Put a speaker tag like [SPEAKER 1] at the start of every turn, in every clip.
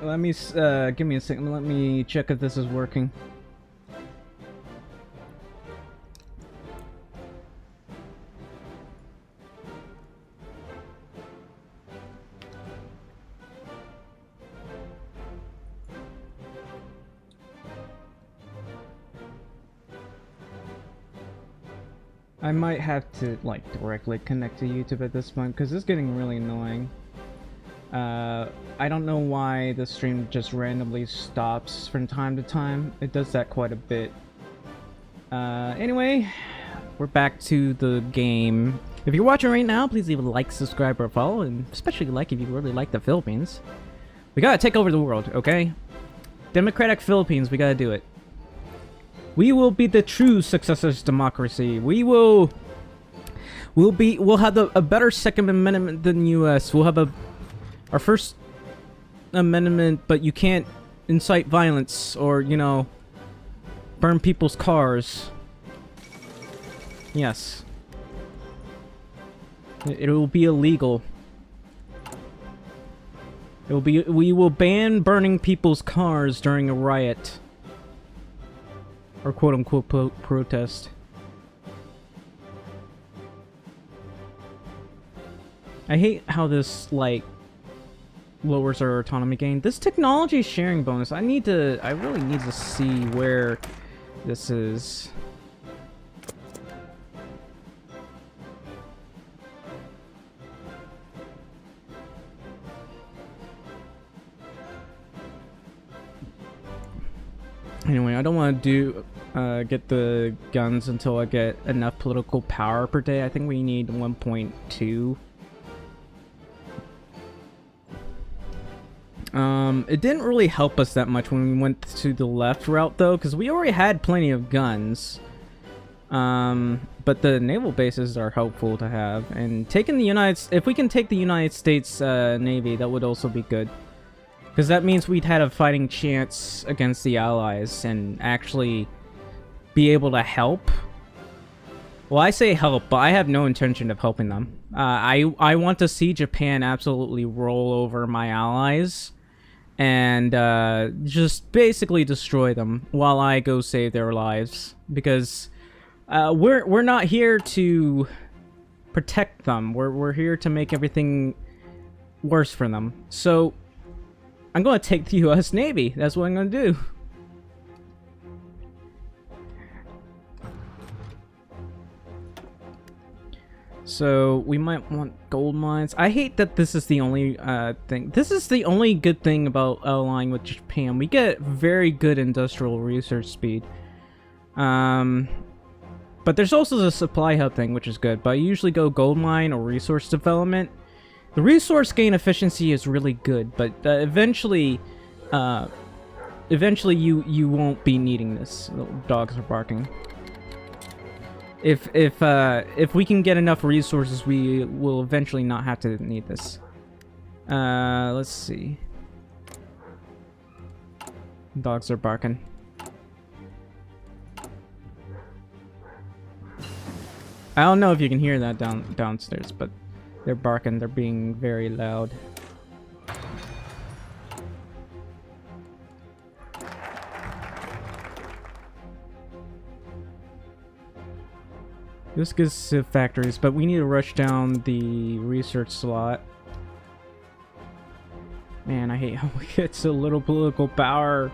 [SPEAKER 1] Let me, give me a second. Let me check if this is working. I might have to, like, directly connect to YouTube at this point, because it's getting really annoying. I don't know why the stream just randomly stops from time to time. It does that quite a bit. Anyway, we're back to the game. If you're watching right now, please leave a like, subscribe, or follow, and especially like if you really like the Philippines. We gotta take over the world, okay? Democratic Philippines, we gotta do it. We will be the true successors democracy. We'll have a better Second Amendment than the U.S. We'll have our First Amendment, but you can't incite violence or, you know, burn people's cars. Yes. It will be illegal. We will ban burning people's cars during a riot. Or quote-unquote protest. I hate how this, like, lowers our autonomy gain. This technology sharing bonus, I really need to see where this is. Anyway, I don't want to get the guns until I get enough political power per day. I think we need 1.2. It didn't really help us that much when we went to the left route, though, because we already had plenty of guns. But the naval bases are helpful to have, and taking the if we can take the United States Navy, that would also be good. Because that means we'd had a fighting chance against the Allies and actually be able to help. Well, I say help, but I have no intention of helping them. I want to see Japan absolutely roll over my allies and just basically destroy them while I go save their lives. Because we're not here to protect them. We're here to make everything worse for them. So I'm going to take the U.S. Navy. That's what I'm going to do. So we might want gold mines. I hate that this is the only thing. This is the only good thing about allying with Japan. We get very good industrial research speed. But there's also the supply hub thing, which is good. But I usually go gold mine or resource development. The resource gain efficiency is really good, but eventually you won't be needing this. The dogs are barking. If we can get enough resources, we will eventually not have to need this. Let's see. Dogs are barking. I don't know if you can hear that downstairs, but they're barking. They're being very loud. This gives civ factories, but we need to rush down the research slot. Man, I hate how we get so little political power.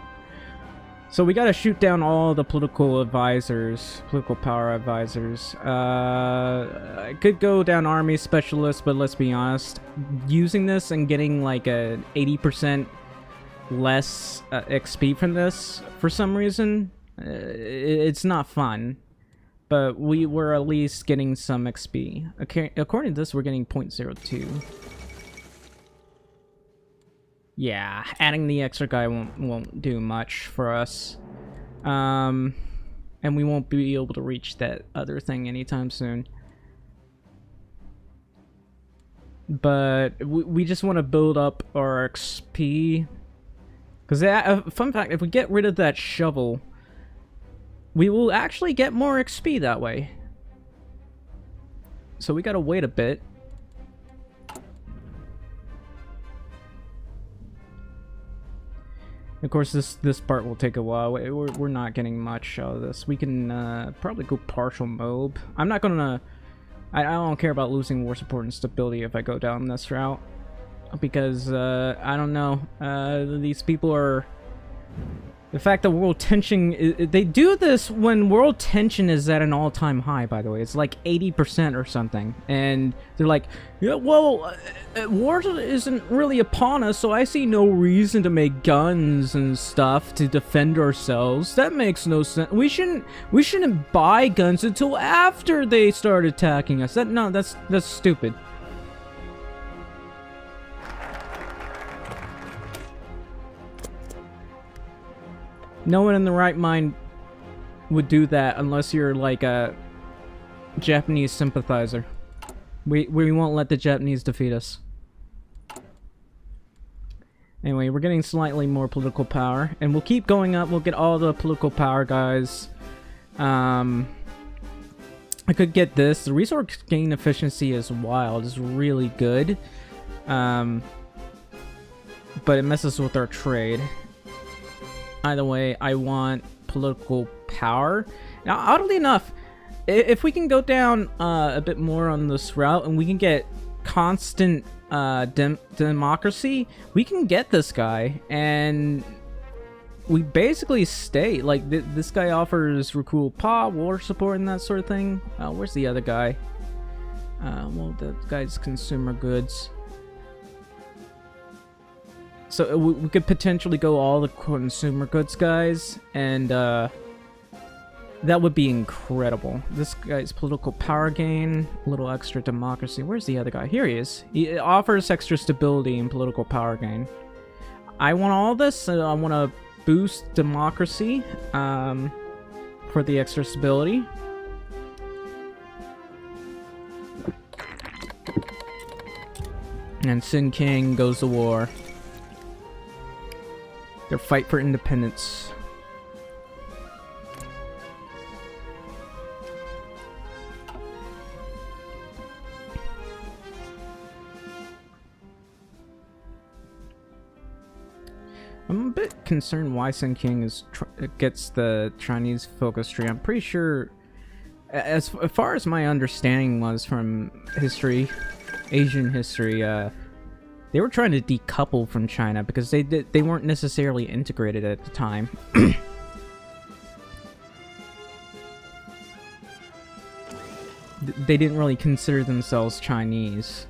[SPEAKER 1] So we gotta shoot down all the political power advisors. I could go down army specialist, but let's be honest, using this and getting like a 80% less XP from this for some reason, it's not fun. But we were at least getting some XP. Okay, according to this, we're getting 0.02. Yeah, adding the extra guy won't do much for us. And we won't be able to reach that other thing anytime soon. But we just want to build up our XP. Because, fun fact, if we get rid of that shovel, we will actually get more XP that way. So we gotta wait a bit. Of course, this part will take a while. We're not getting much out of this. We can probably go partial mob. I'm not gonna... I don't care about losing war support and stability if I go down this route. Because, I don't know. These people are... The fact that world tension... They do this when world tension is at an all-time high, by the way. It's like 80% or something. And they're like, yeah, well, war isn't really upon us, so I see no reason to make guns and stuff to defend ourselves. That makes no sense. We shouldn't buy guns until after they start attacking us. That's stupid. No one in the right mind would do that unless you're like a Japanese sympathizer. We won't let the Japanese defeat us. Anyway, we're getting slightly more political power, and we'll keep going up. We'll get all the political power, guys. I could get this. The resource gain efficiency is wild. It's really good. But it messes with our trade. Either way, I want political power. Now, oddly enough, if we can go down a bit more on this route and we can get constant democracy, we can get this guy, and we basically stay. Like, this guy offers recruit war support and that sort of thing. Where's the other guy? Well, that guy's consumer goods. So we could potentially go all the consumer goods guys, and that would be incredible. This guy's political power gain, a little extra democracy. Where's the other guy? Here he is. He offers extra stability and political power gain. I want all this, and I want to boost democracy for the extra stability. And Sin King goes to war. Their fight for independence. I'm a bit concerned why Sun King gets the Chinese focus tree. I'm pretty sure, as far as my understanding was from history, Asian history, they were trying to decouple from China because they weren't necessarily integrated at the time. They didn't really consider themselves Chinese.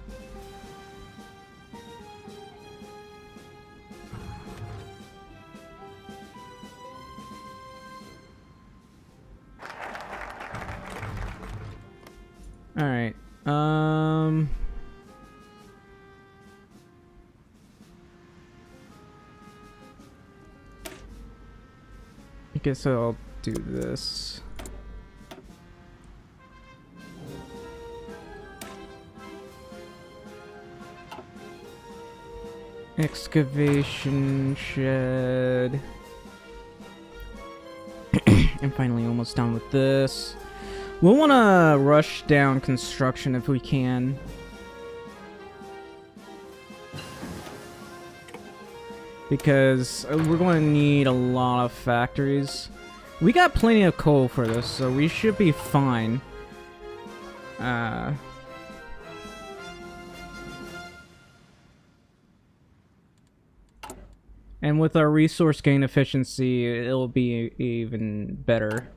[SPEAKER 1] All right. I guess I'll do this. Excavation shed. And finally almost done with this. We'll want to rush down construction if we can. Because we're going to need a lot of factories. We got plenty of coal for this, so we should be fine. And with our resource gain efficiency, it'll be even better.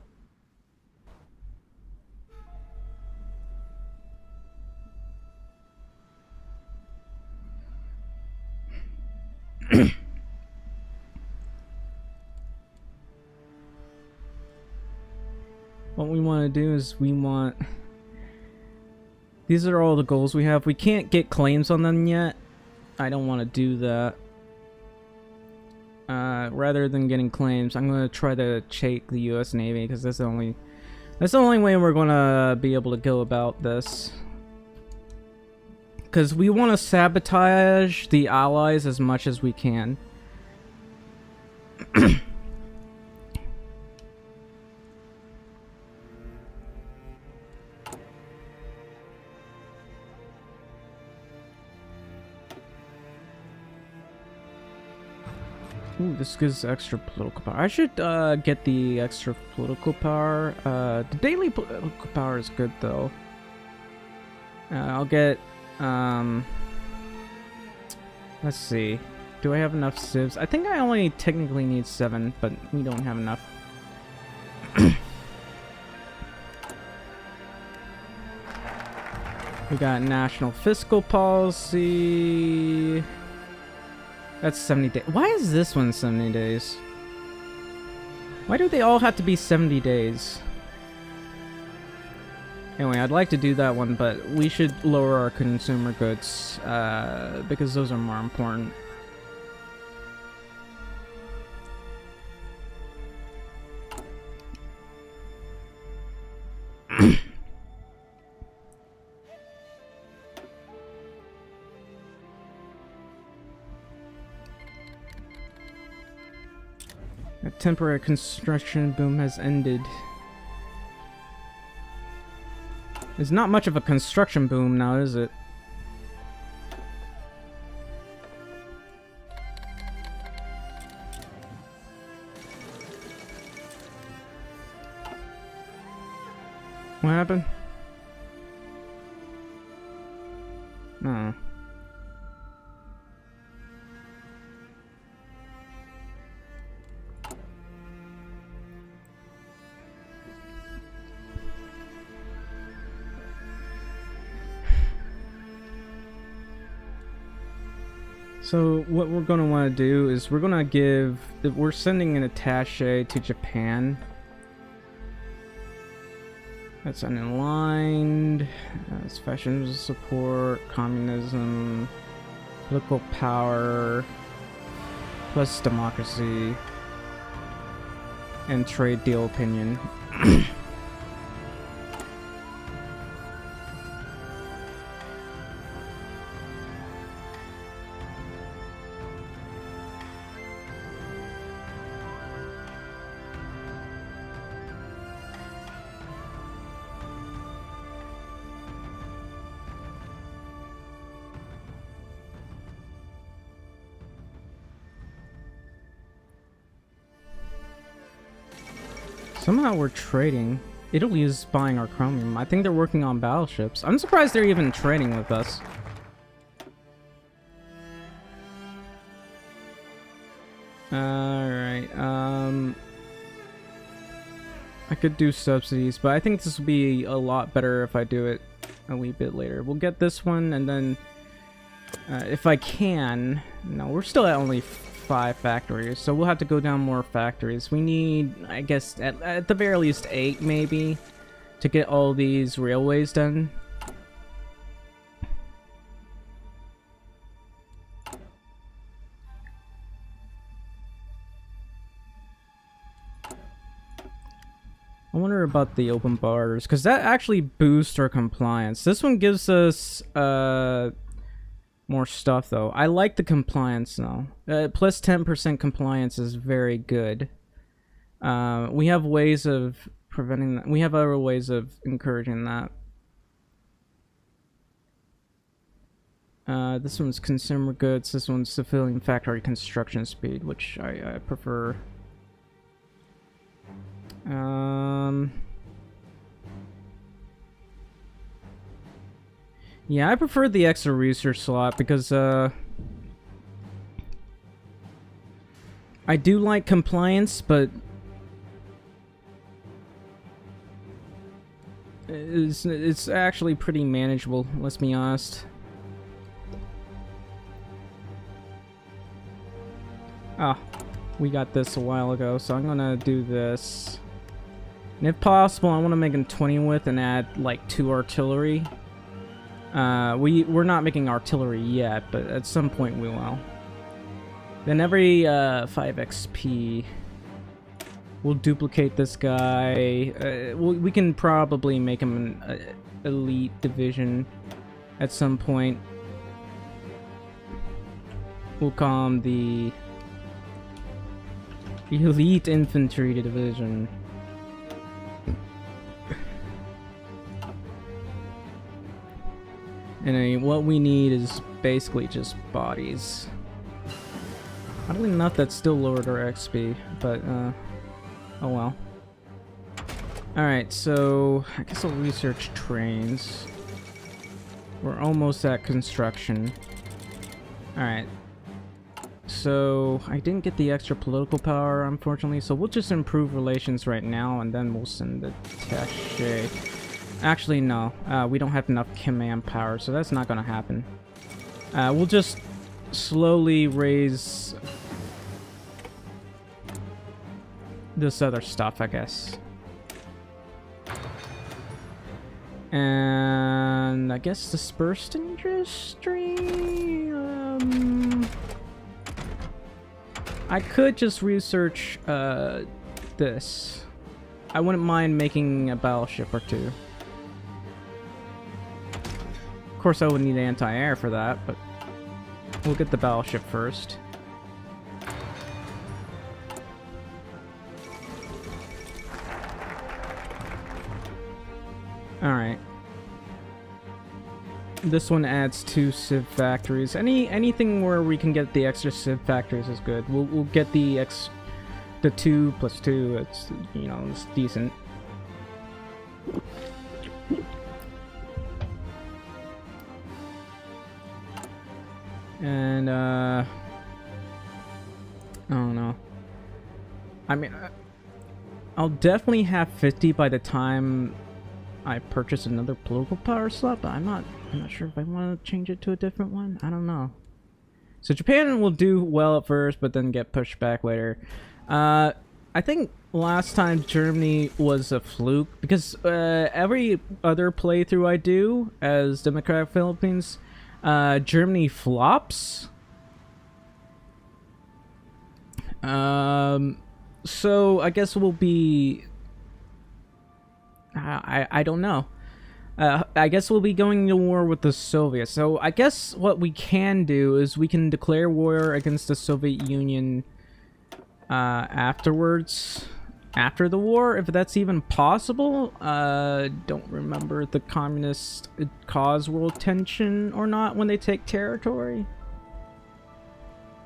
[SPEAKER 1] What we want to do is these are all the goals we have. We can't get claims on them yet. I don't want to do that. Rather than getting claims, I'm going to try to check the US Navy because that's the only way we're going to be able to go about this. Because we want to sabotage the allies as much as we can. Ooh, this gives extra political power. I should get the extra political power. The daily political power is good though. I'll get let's see. Do I have enough civs? I think I only technically need 7, but we don't have enough. We got national fiscal policy. That's 70 days. Why is this one 70 days? Why do they all have to be 70 days? Anyway, I'd like to do that one, but we should lower our consumer goods because those are more important. A temporary construction boom has ended. It's not much of a construction boom now, is it? What happened? Oh. So what we're going to want to do is we're going to we're sending an attaché to Japan. That's unaligned. It's fashion support, communism, political power, plus democracy, and trade deal opinion. Somehow we're trading. Italy is buying our chromium. I think they're working on battleships. I'm surprised they're even trading with us. Alright, I could do subsidies, but I think this would be a lot better if I do it a wee bit later. We'll get this one, and then if I can... No, we're still at only 5 factories, so we'll have to go down more factories. We need, I guess, at the very least 8 maybe to get all these railways done. I wonder about the open borders, because that actually boosts our compliance. This one gives us more stuff though. I like the compliance though. Plus 10% compliance is very good. We have ways of preventing that. We have other ways of encouraging that. This one's consumer goods. This one's civilian factory construction speed, which I prefer. Yeah, I prefer the extra research slot because I do like compliance, but it's actually pretty manageable, let's be honest. Ah, we got this a while ago, so I'm gonna do this. And if possible, I want to make them 20 width and add like 2 artillery. We're not making artillery yet, but at some point we will. Then every 5 XP, we'll duplicate this guy. We can probably make him an elite division at some point. We'll call him the elite infantry division. And what we need is basically just bodies. Oddly enough, that still lowered our XP, but, oh well. Alright, so I guess I'll research trains. We're almost at construction. Alright. So, I didn't get the extra political power, unfortunately, so we'll just improve relations right now, and then we'll send the attaché. Actually, no. We don't have enough command power, so that's not gonna happen. We'll just slowly raise this other stuff, I guess. And I guess dispersed industry. I could just research this. I wouldn't mind making a battleship or two. Of course, I would need anti-air for that, but we'll get the battleship first. Alright. This one adds 2 civ factories. Anything where we can get the extra civ factories is good. We'll get the 2 plus 2. It's, you know, it's decent. And I don't know. I mean, I'll definitely have 50 by the time I purchase another political power slot, but I'm not sure if I want to change it to a different one. I don't know. So Japan will do well at first, but then get pushed back later. I think last time Germany was a fluke, because every other playthrough I do as Democratic Philippines, Germany flops. So I guess we'll be... I don't know. I guess we'll be going to war with the Soviets. So I guess what we can do is we can declare war against the Soviet Union afterwards. After the war, if that's even possible. Don't remember if the communists cause world tension or not when they take territory.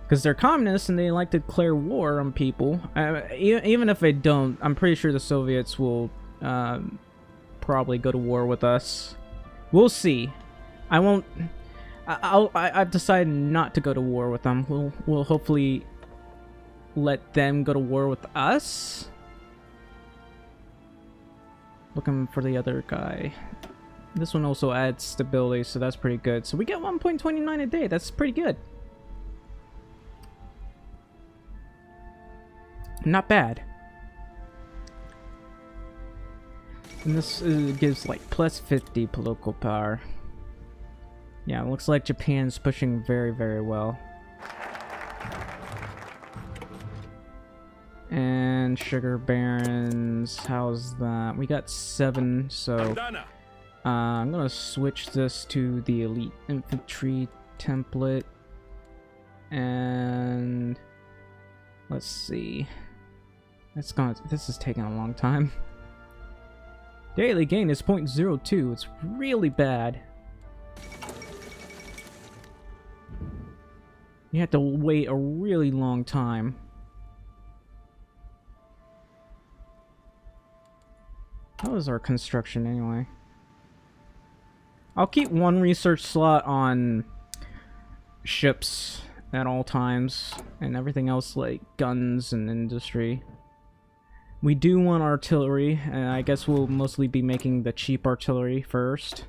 [SPEAKER 1] Because they're communists and they like to declare war on people. Even if they don't, I'm pretty sure the Soviets will probably go to war with us. We'll see. I won't. I've decided not to go to war with them. We'll hopefully let them go to war with us. Looking for the other guy. This one also adds stability, so that's pretty good. So we get 1.29 a day. That's pretty good. Not bad. And this gives like plus 50 political power. Yeah, it looks like Japan's pushing very, very well. And sugar barons, how's that? We got 7, so I'm gonna switch this to the elite infantry template. And let's see. This is taking a long time. Daily gain is 0.02. It's really bad. You have to wait a really long time. How is our construction anyway? I'll keep 1 research slot on ships at all times, and everything else like guns and industry. We do want artillery, and I guess we'll mostly be making the cheap artillery first.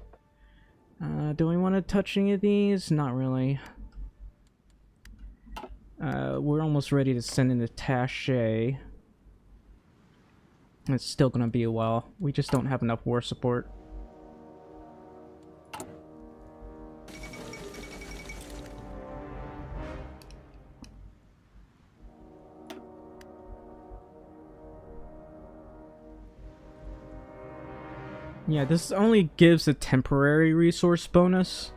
[SPEAKER 1] Do we want to touch any of these? Not really. We're almost ready to send in the attaché. It's still gonna be a while. We just don't have enough war support. Yeah, this only gives a temporary resource bonus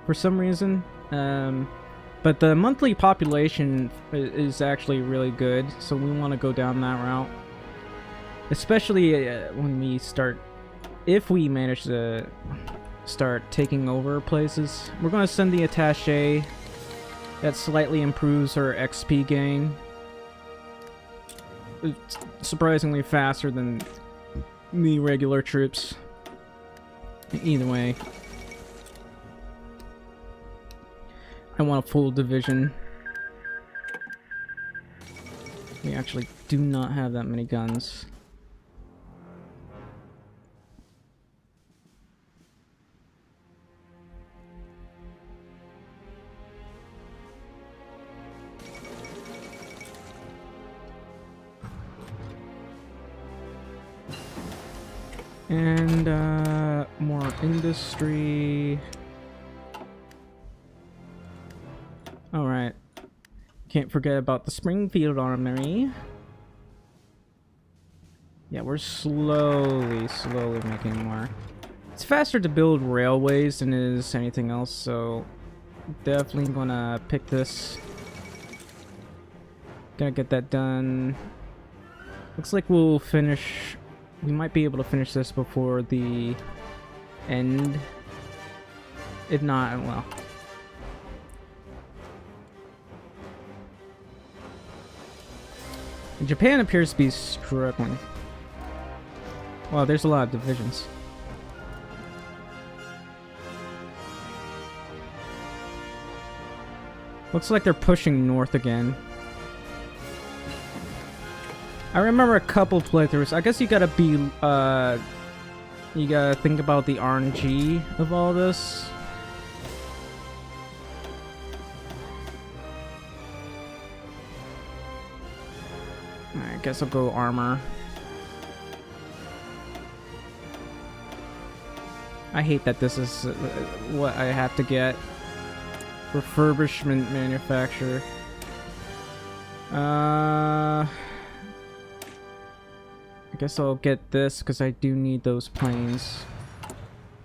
[SPEAKER 1] for some reason. But the monthly population is actually really good, so we want to go down that route. Especially when we start, if we manage to start taking over places. We're going to send the attaché That slightly improves her XP gain. It's surprisingly faster than the regular troops. Either way, I want a full division. We actually do not have that many guns. And more industry. Alright. Can't forget about the Springfield Armory. Yeah, we're slowly making more. It's faster to build railways than it is anything else, so definitely gonna pick this. Gonna get that done. Looks like we'll finish. We might be able to finish this before the end. If not, well. Japan appears to be struggling. Wow, there's a lot of divisions. Looks like they're pushing north again. I remember a couple playthroughs. I guess you gotta be, you gotta think about the RNG of all this. I guess I'll go armor. I hate that this is what I have to get. Refurbishment manufacturer. I guess I'll get this because I do need those planes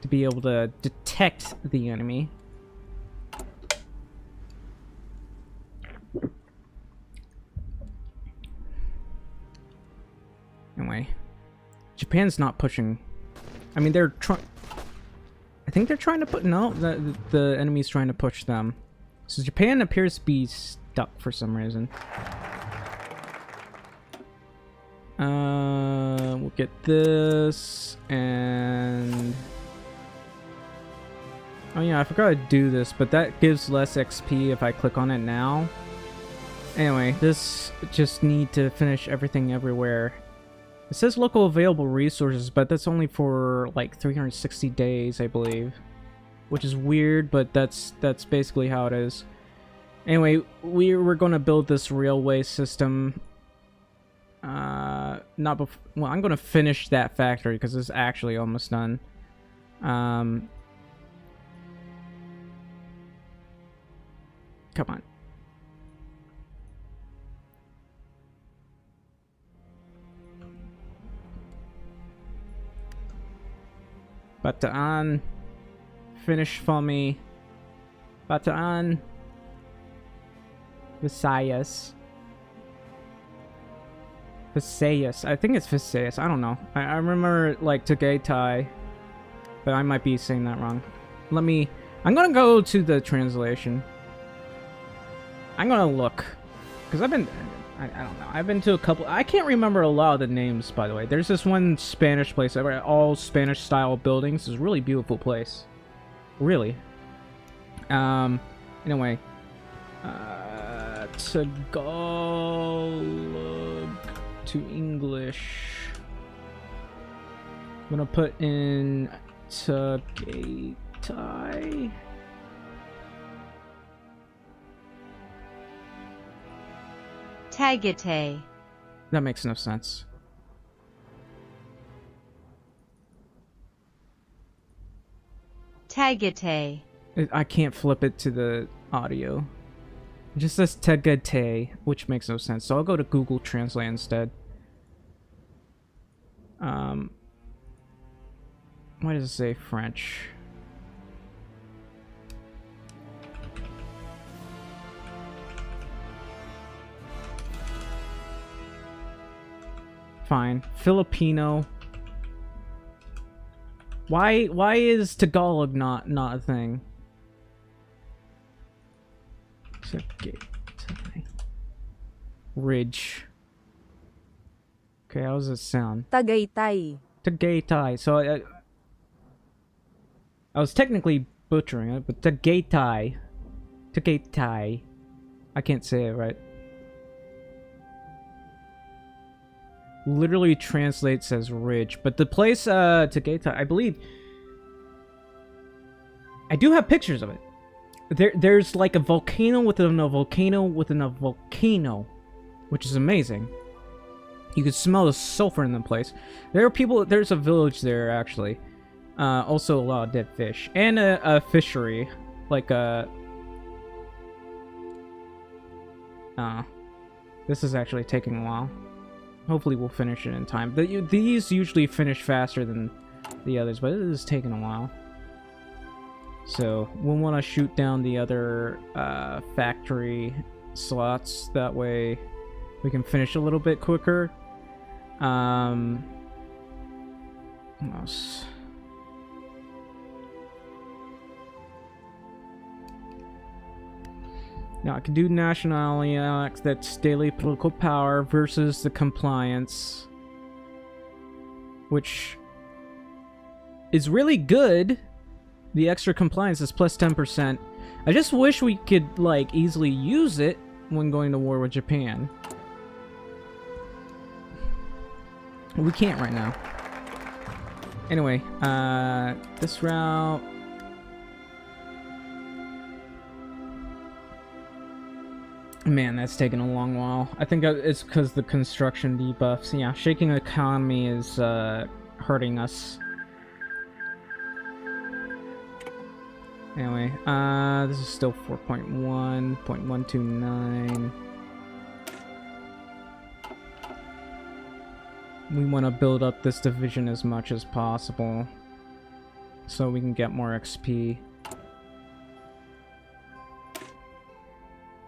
[SPEAKER 1] to be able to detect the enemy. Anyway, Japan's not pushing. I mean, they're trying. I think they're trying to put. No, the enemy's trying to push them. So Japan appears to be stuck for some reason. We'll get this and. Oh yeah, I forgot to do this, but that gives less XP if I click on it now. Anyway, this just need to finish everything everywhere. It says local available resources, but that's only for like 360 days, I believe. Which is weird, but that's basically how it is. Anyway, we're going to build this railway system. Not before. Well, I'm going to finish that factory because it's actually almost done. Come on. Bataan. Finish for me. Bataan. Visayas. Visayas. I think it's Visayas. I don't know. I remember like Tagaytay. But I might be saying that wrong. I'm gonna go to the translation. I'm gonna look. Because I've been... I don't know. I've been to a couple... I can't remember a lot of the names, by the way. There's this one Spanish place. All Spanish-style buildings. It's a really beautiful place. Really. Anyway. Tagalog to English. I'm gonna put in Tagaytay.
[SPEAKER 2] Tagaytay.
[SPEAKER 1] That makes no sense.
[SPEAKER 2] Tagaytay.
[SPEAKER 1] I can't flip it to the audio. It just says Tagaytay, which makes no sense. So I'll go to Google Translate instead. Why does it say French? Fine. Filipino. Why is Tagalog not a thing? Tagaytay. Ridge. Okay, how does it sound?
[SPEAKER 2] Tagaytay.
[SPEAKER 1] Tagaytay. So I was technically butchering it, but Tagaytay. Tagaytay. I can't say it right. Literally translates as ridge, but the place Tagaytay, I believe, I do have pictures of it. There's like a volcano within a volcano within a volcano, which is amazing. You can smell the sulfur in the place. There are people. There's a village there actually. Also a lot of dead fish and a fishery, like a. This is actually taking a while. Hopefully we'll finish it in time. These usually finish faster than the others, but it is taking a while. So we'll want to shoot down the other factory slots. That way we can finish a little bit quicker. What else? Now I can do nationality acts, that's daily political power versus the compliance, which is really good. The extra compliance is plus 10%. I just wish we could like easily use it when going to war with Japan. We can't right now. Anyway, this route. Man, that's taken a long while. I think it's because the construction debuffs. Yeah, shaking economy is hurting us. Anyway, this is still 4.1.129. We want to build up this division as much as possible so we can get more XP.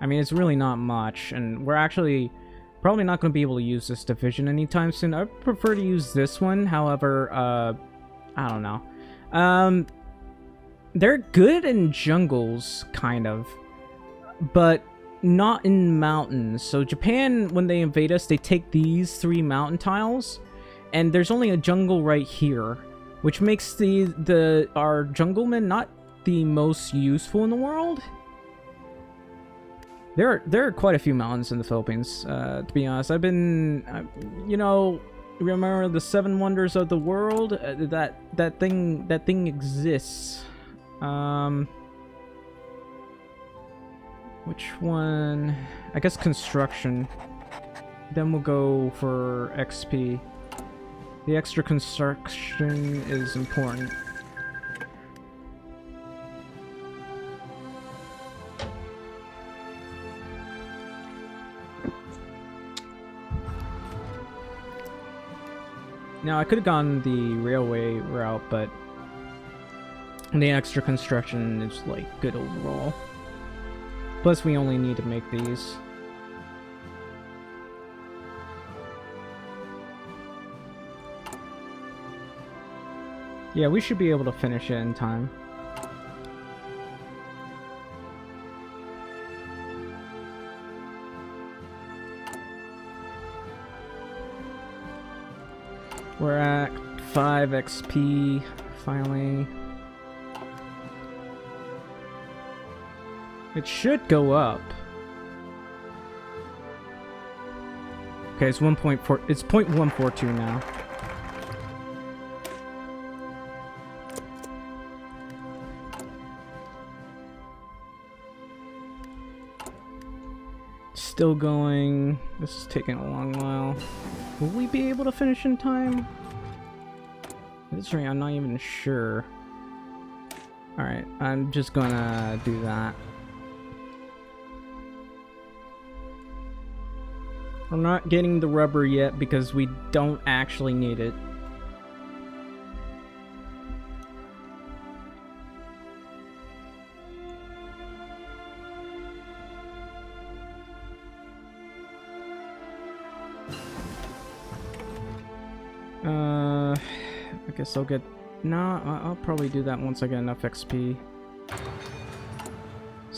[SPEAKER 1] I mean, it's really not much, and we're actually probably not going to be able to use this division anytime soon. I prefer to use this one, however, I don't know. They're good in jungles, kind of, but not in mountains. So Japan, when they invade us, they take these 3 mountain tiles, and there's only a jungle right here, which makes our junglemen not the most useful in the world. There are quite a few mountains in the Philippines, to be honest. I've been, you know, remember the 7 wonders of the world? That thing exists. Which one? I guess construction. Then we'll go for XP. The extra construction is important. Now, I could have gone the railway route, but the extra construction is, like, good overall. Plus, we only need to make these. Yeah, we should be able to finish it in time. We're at 5 XP, finally. It should go up. Okay, it's 1.4. It's 0.142 now. Still going. This is taking a long while. Will we be able to finish in time? At this rate, I'm not even sure. Alright, I'm just gonna do that. We're not getting the rubber yet because we don't actually need it. I guess I'll get... No, I'll probably do that once I get enough XP.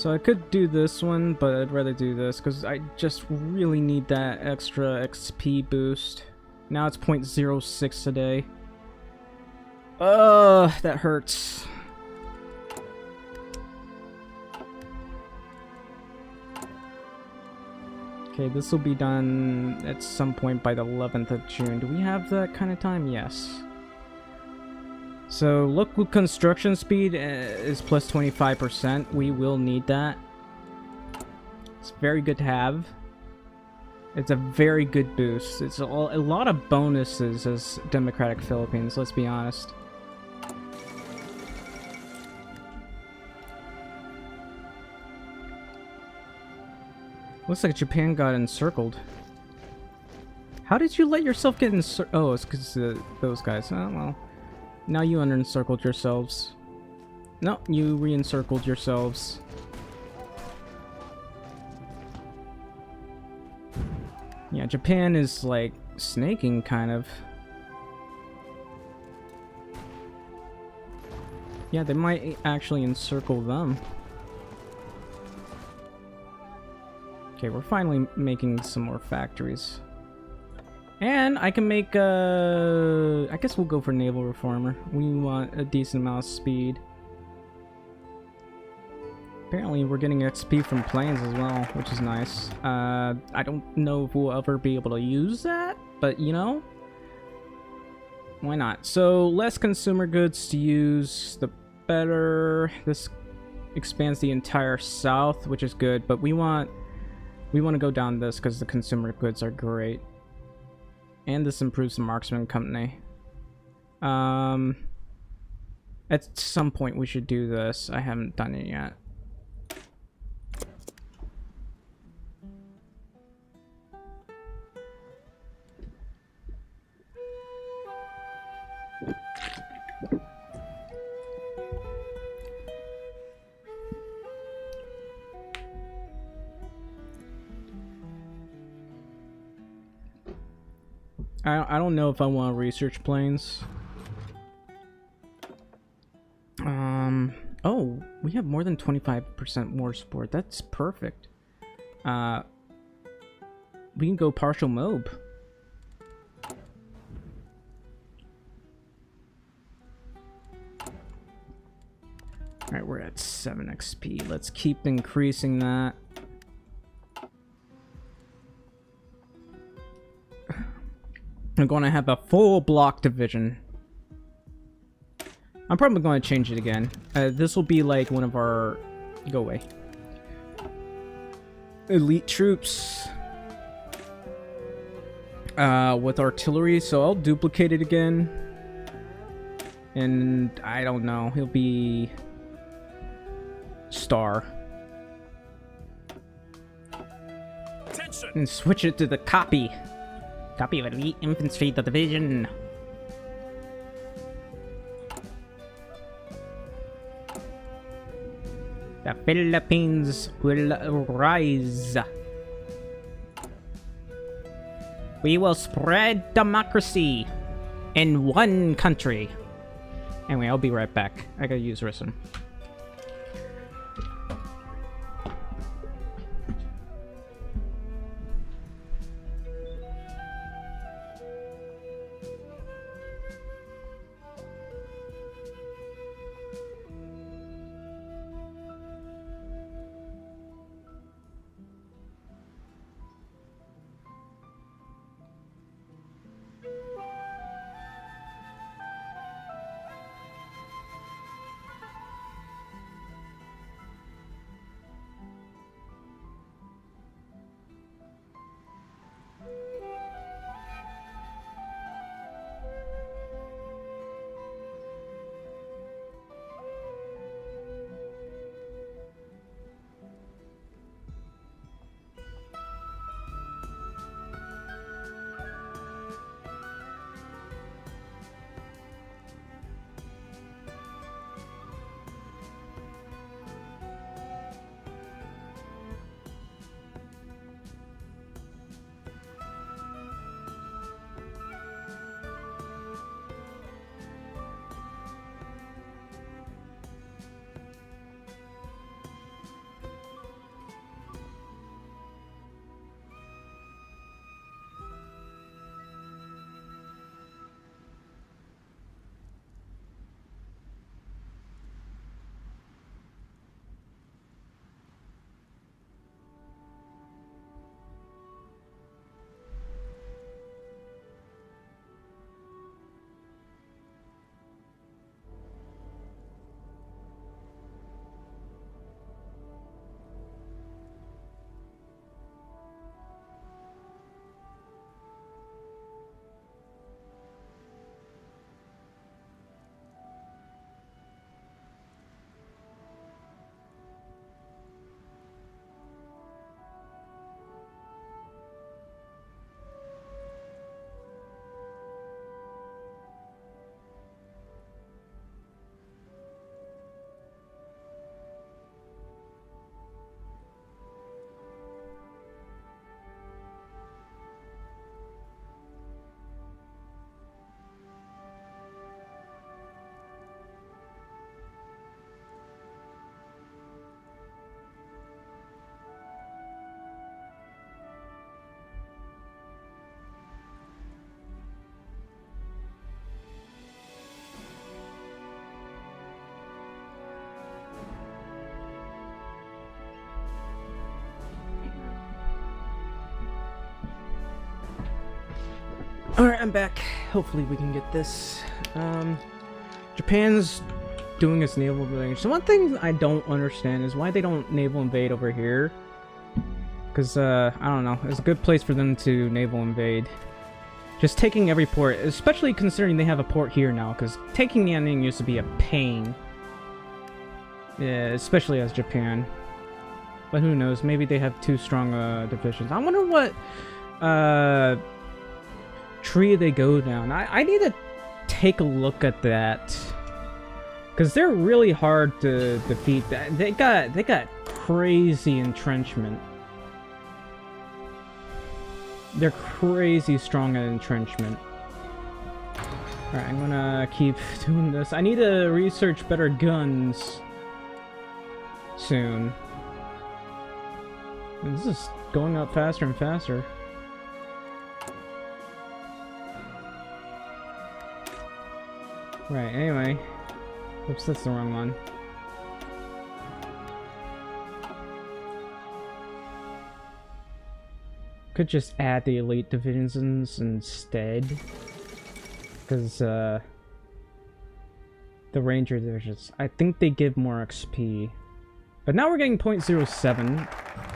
[SPEAKER 1] So I could do this one, but I'd rather do this because I just really need that extra XP boost. Now it's 0.06 today. That hurts. Okay, this will be done at some point by the 11th of June. Do we have that kind of time? Yes. So, local construction speed is plus 25%. We will need that. It's very good to have. It's a very good boost. It's a lot of bonuses as Democratic Philippines, let's be honest. Looks like Japan got encircled. How did you let yourself get encircled? Oh, it's because those guys. Oh, well. Now you unencircled yourselves. No, you re-encircled yourselves. Yeah, Japan is like snaking, kind of. Yeah, they might actually encircle them. Okay, we're finally making some more factories. And I can make I guess we'll go for naval reformer. We want a decent amount of speed. Apparently we're getting XP from planes as well, which is nice. I don't know if we'll ever be able to use that, but you know, why not? So less consumer goods to use, the better. This expands the entire south, which is good, but we want to go down this because the consumer goods are great. And this improves the marksman company. At some point we should do this. I haven't done it yet. I don't know if I want to research planes. Oh, we have more than 25% more support. That's perfect. We can go partial MOB. Alright, we're at 7 XP. Let's keep increasing that. I'm going to have a full block division. I'm probably going to change it again. This will be like one of our... Go away. Elite troops. With artillery, so I'll duplicate it again. And I don't know, he'll be... Star. Attention. And switch it to the copy. Copy of elite infantry division. The Philippines will rise. We will spread democracy in one country. Anyway, I'll be right back. I gotta use Risen. Alright, I'm back. Hopefully we can get this. Japan's doing its naval invading. So one thing I don't understand is why they don't naval invade over here. Because, I don't know. It's a good place for them to naval invade. Just taking every port, especially considering they have a port here now, because taking the ending used to be a pain. Yeah, especially as Japan. But who knows, maybe they have too strong divisions. I wonder what tree they go down. I need to take a look at that. Because they're really hard to defeat. They got crazy entrenchment. They're crazy strong at entrenchment. Alright, I'm gonna keep doing this. I need to research better guns soon. And this is going up faster and faster. Right, anyway. Oops, that's the wrong one. Could just add the elite divisions instead. Because, the Rangers are just... I think they give more XP. But now we're getting 0.07.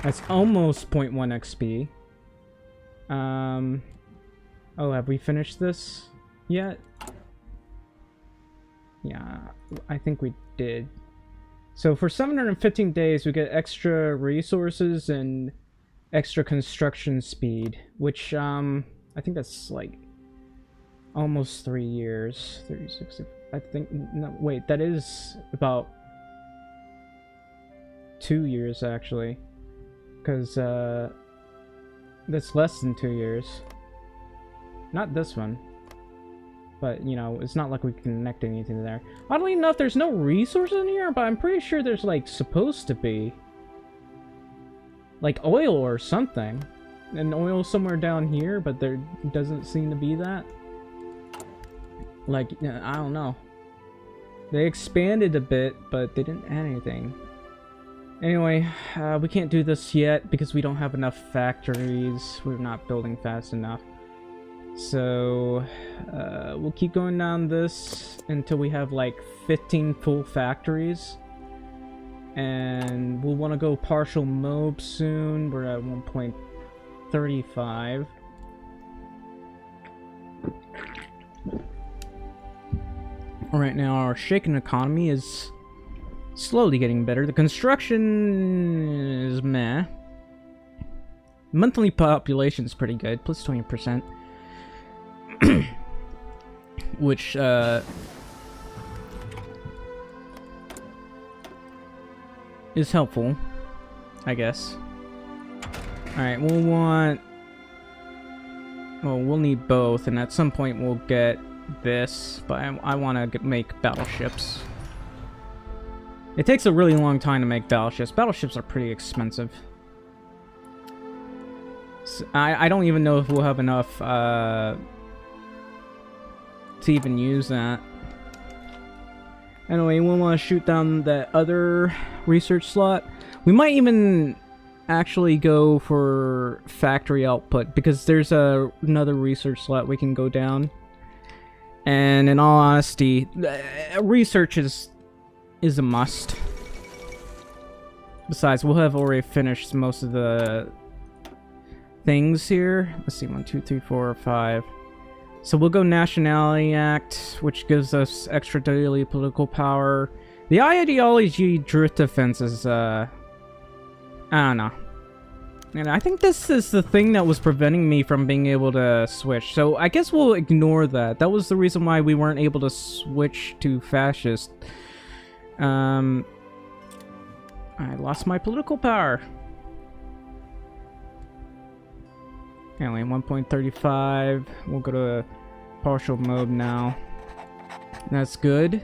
[SPEAKER 1] That's almost 0.1 XP. Oh, have we finished this yet? Yeah, I think we did. So for 715 days, we get extra resources and extra construction speed, which, I think that's like almost 3 years. 36, I think, no, wait, that is about 2 years actually. Because, that's less than 2 years. Not this one. But, you know, it's not like we can connect anything there. Oddly enough, there's no resources in here, but I'm pretty sure there's, like, supposed to be. Like, oil or something. And oil somewhere down here, but there doesn't seem to be that. Like, I don't know. They expanded a bit, but they didn't add anything. Anyway, we can't do this yet because we don't have enough factories. We're not building fast enough. So, we'll keep going down this until we have like 15 full factories. And we'll want to go partial MOB soon. We're at 1.35. Alright, now our shaken economy is slowly getting better. The construction is meh. Monthly population is pretty good, plus 20%. Which, is helpful, I guess. Alright, we'll want... Well, we'll need both, and at some point we'll get this, but I want to make battleships. It takes a really long time to make battleships. Battleships are pretty expensive. So I don't even know if we'll have enough, to even use that. Anyway, we'll want to shoot down that other research slot. We might even actually go for factory output, because there's another research slot we can go down. And in all honesty, research is a must. Besides, we'll have already finished most of the things here. Let's see, 1, 2, 3, 4, 5. So we'll go Nationality Act, which gives us extra daily political power. The ideology drift defense is, I don't know. And I think this is the thing that was preventing me from being able to switch. So I guess we'll ignore that. That was the reason why we weren't able to switch to fascist. I lost my political power. Anyway, 1.35. We'll go to partial mode now. That's good.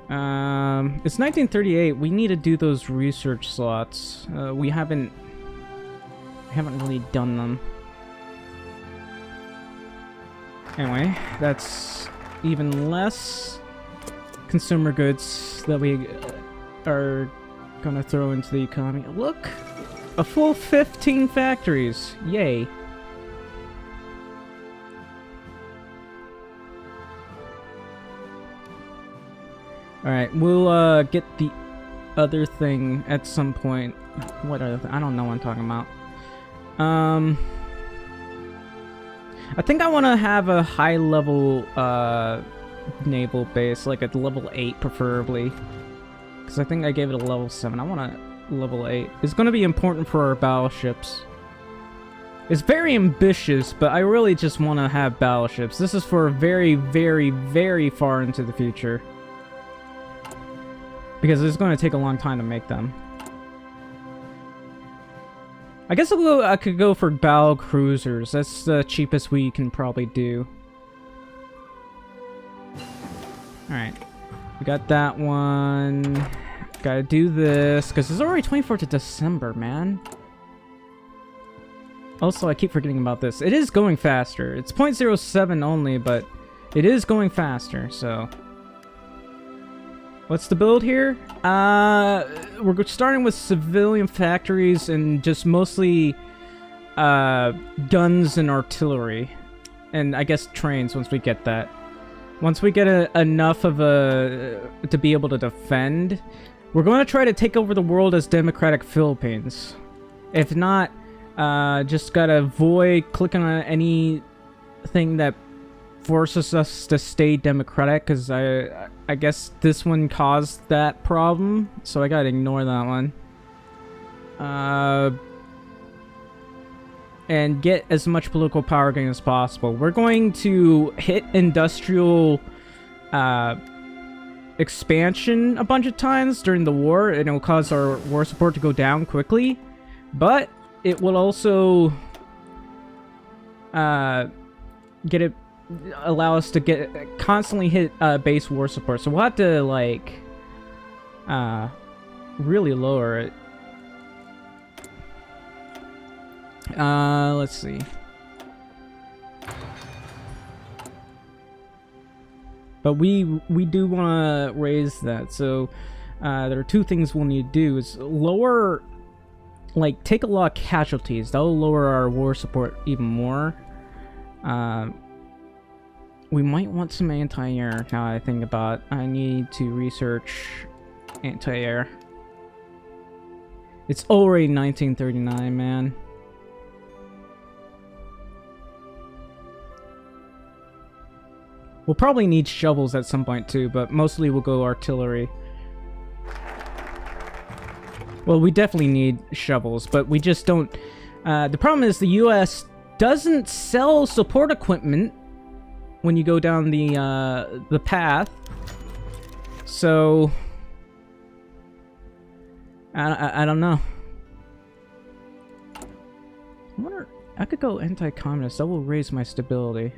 [SPEAKER 1] It's 1938. We need to do those research slots. We haven't really done them. Anyway, that's even less consumer goods that we are gonna throw into the economy. Look, A full 15 factories. Yay. Alright, we'll get the other thing at some point. What other I don't know what I'm talking about. I think I want to have a high level naval base, like a level 8 preferably. Because I think I gave it a level 7. I want a level 8. It's going to be important for our battleships. It's very ambitious, but I really just want to have battleships. This is for very, very, very far into the future. Because it's going to take a long time to make them. I guess I could go for battle cruisers. That's the cheapest we can probably do. Alright. We got that one. Gotta do this, because it's already 24th of December, man. Also, I keep forgetting about this. It is going faster. It's 0.07 only, but it is going faster, so... What's the build here? We're starting with civilian factories and just mostly guns and artillery. And I guess trains once we get that. Once we get enough of to be able to defend, we're going to try to take over the world as Democratic Philippines. If not, just gotta avoid clicking on anything that forces us to stay democratic, because I guess this one caused that problem, so I gotta ignore that one. And get as much political power gain as possible. We're going to hit industrial expansion a bunch of times during the war, and it will cause our war support to go down quickly, but it will also allow us to constantly hit base war support. So we'll have to like really lower it. Let's see. But we do want to raise that. So there are two things we'll need to do: is lower, like take a lot of casualties. That'll lower our war support even more. We might want some anti-air, now I think about it. I need to research anti-air. It's already 1939, man. We'll probably need shovels at some point too, but mostly we'll go artillery. Well, we definitely need shovels, but we just don't... the problem is the US doesn't sell support equipment when you go down the path, so I don't know. I wonder, I could go anti-communist. That will raise my stability.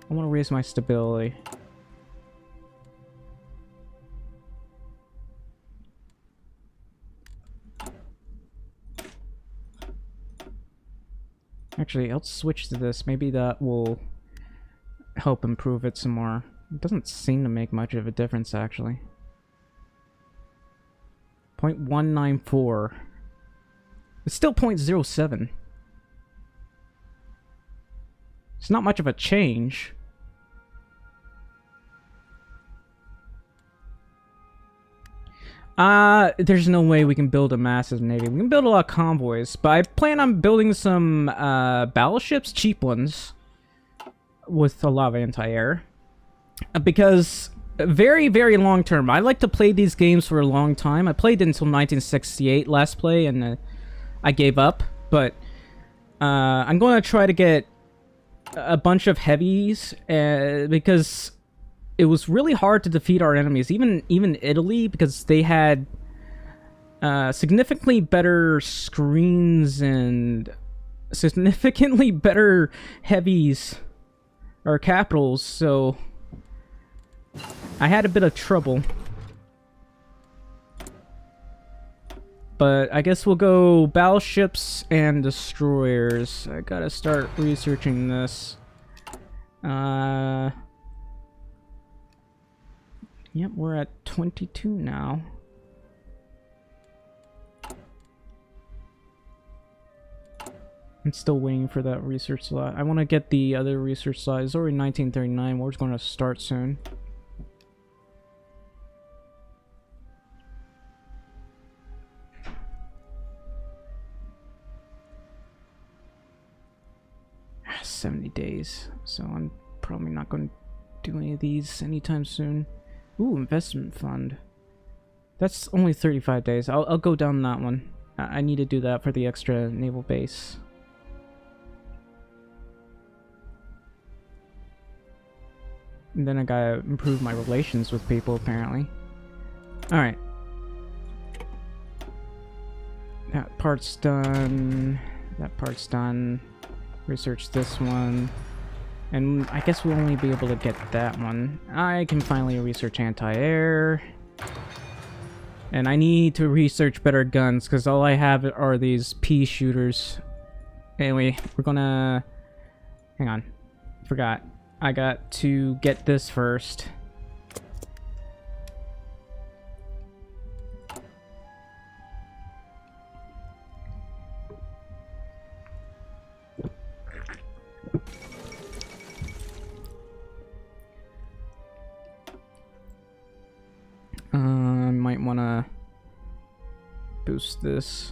[SPEAKER 1] I want to raise my stability. Actually, I'll switch to this. Maybe that will help improve it some more. It doesn't seem to make much of a difference, actually. 0.194. It's still 0.07. It's not much of a change. There's no way we can build a massive navy. We can build a lot of convoys, but I plan on building some battleships, cheap ones, with a lot of anti-air, because very, very long term. I like to play these games for a long time. I played until 1968 last play, and I gave up. But I'm going to try to get a bunch of heavies, because it was really hard to defeat our enemies. Even Italy, because they had significantly better screens and significantly better heavies or capitals, so I had a bit of trouble. But I guess we'll go battleships and destroyers. I gotta start researching this. Yep, we're at 22 now. I'm still waiting for that research slot. I want to get the other research slot. It's already 1939. War's going to start soon. Ah, 70 days. So I'm probably not going to do any of these anytime soon. Ooh, investment fund. That's only 35 days. I'll go down that one. I need to do that for the extra naval base. And then I gotta improve my relations with people, apparently. Alright. That part's done. That part's done. Research this one. And I guess we'll only be able to get that one. I can finally research anti-air. And I need to research better guns, because all I have are these pea shooters. Anyway, we're gonna... Hang on. Forgot. I got to get this first. Might want to boost this.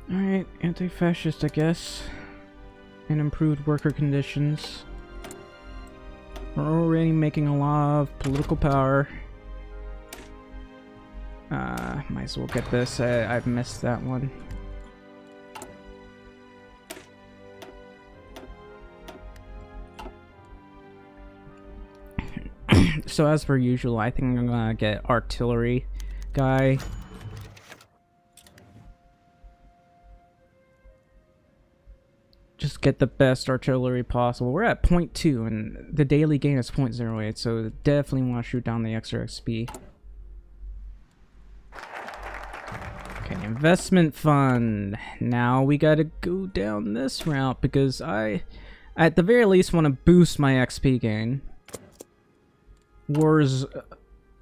[SPEAKER 1] Alright, anti-fascist, I guess. And improved worker conditions. We're already making a lot of political power. Might as well get this. I've missed that one. So as per usual, I think I'm gonna get artillery guy. Just get the best artillery possible. We're at 0.2 and the daily gain is 0.08, so definitely want to shoot down the extra XP. Okay, investment fund. Now we gotta go down this route because I, at the very least, want to boost my XP gain. War's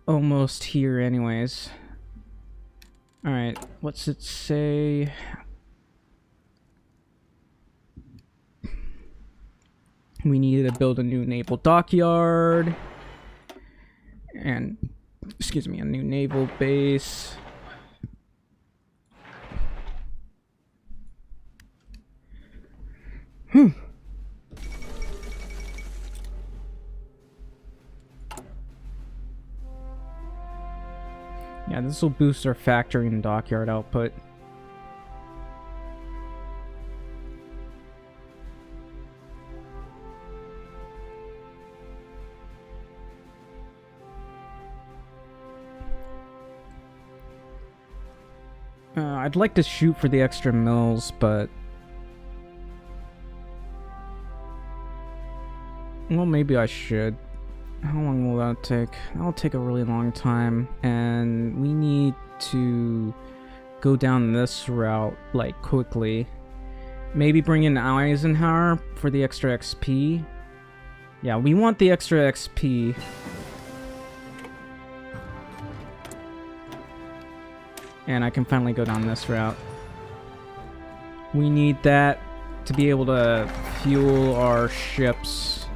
[SPEAKER 1] almost here anyways. Alright, what's it say? We need to build a new naval dockyard. And, excuse me, a new naval base. Yeah, this will boost our factory and dockyard output. I'd like to shoot for the extra mills, but... well, maybe I should. How long will that take? That'll take a really long time, and we need to go down this route, like, quickly. Maybe bring in Eisenhower for the extra XP. Yeah, we want the extra XP. And I can finally go down this route. We need that to be able to fuel our ships.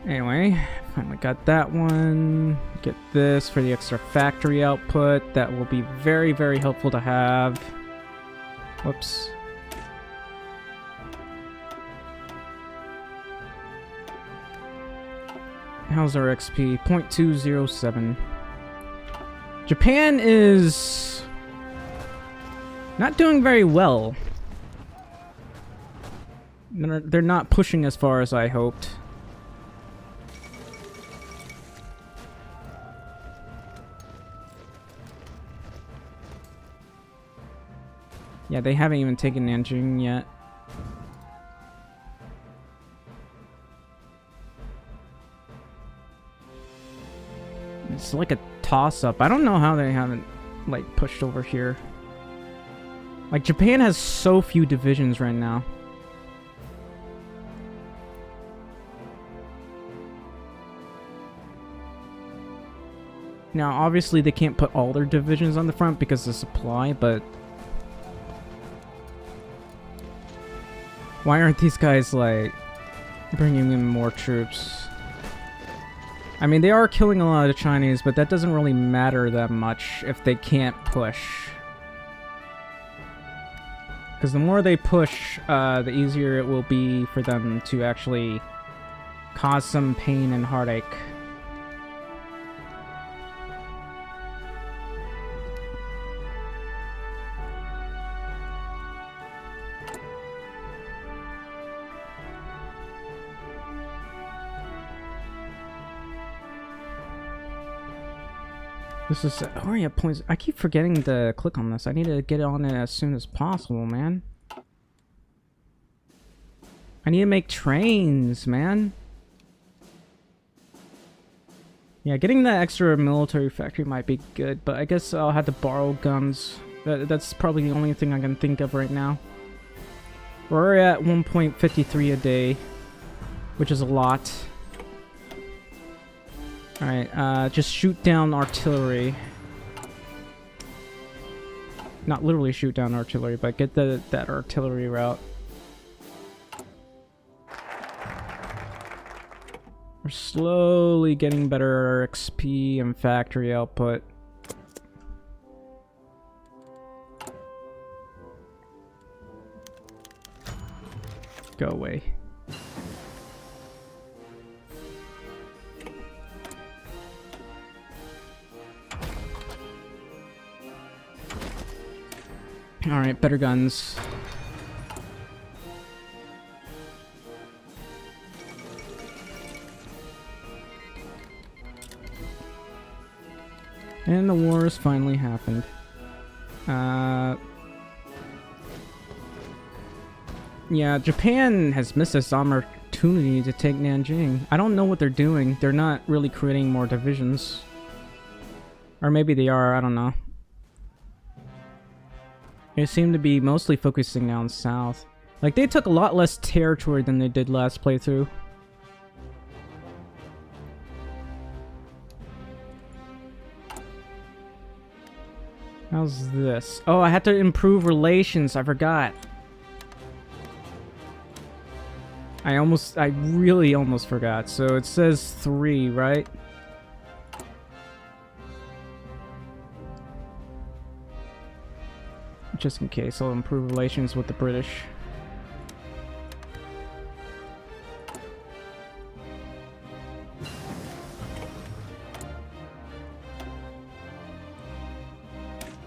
[SPEAKER 1] Anyway, finally got that one. Get this for the extra factory output. That will be very, very helpful to have. Whoops. How's our XP? 0.207. Japan is not doing very well. They're not pushing as far as I hoped. Yeah, they haven't even taken Nanjing yet. It's like a toss-up. I don't know how they haven't, like, pushed over here. Like, Japan has so few divisions right now. Now, obviously, they can't put all their divisions on the front because of supply, but... why aren't these guys, like, bringing in more troops? I mean, they are killing a lot of Chinese, but that doesn't really matter that much if they can't push. Because the more they push, the easier it will be for them to actually cause some pain and heartache. This is... oh yeah, points. I keep forgetting to click on this. I need to get on it as soon as possible, man. I need to make trains, man. Yeah, getting the extra military factory might be good, but I guess I'll have to borrow guns. That's probably the only thing I can think of right now. We're at 1.53 a day, which is a lot. Alright, just shoot down artillery. Not literally shoot down artillery, but get that artillery route. We're slowly getting better XP and factory output. Go away. Alright, better guns. And the war has finally happened. Yeah, Japan has missed this opportunity to take Nanjing. I don't know what they're doing. They're not really creating more divisions. Or maybe they are, I don't know. They seem to be mostly focusing down south. Like, they took a lot less territory than they did last playthrough. How's this? Oh, I had to improve relations. I forgot. I really almost forgot. So it says 3, right? Just in case, I'll improve relations with the British.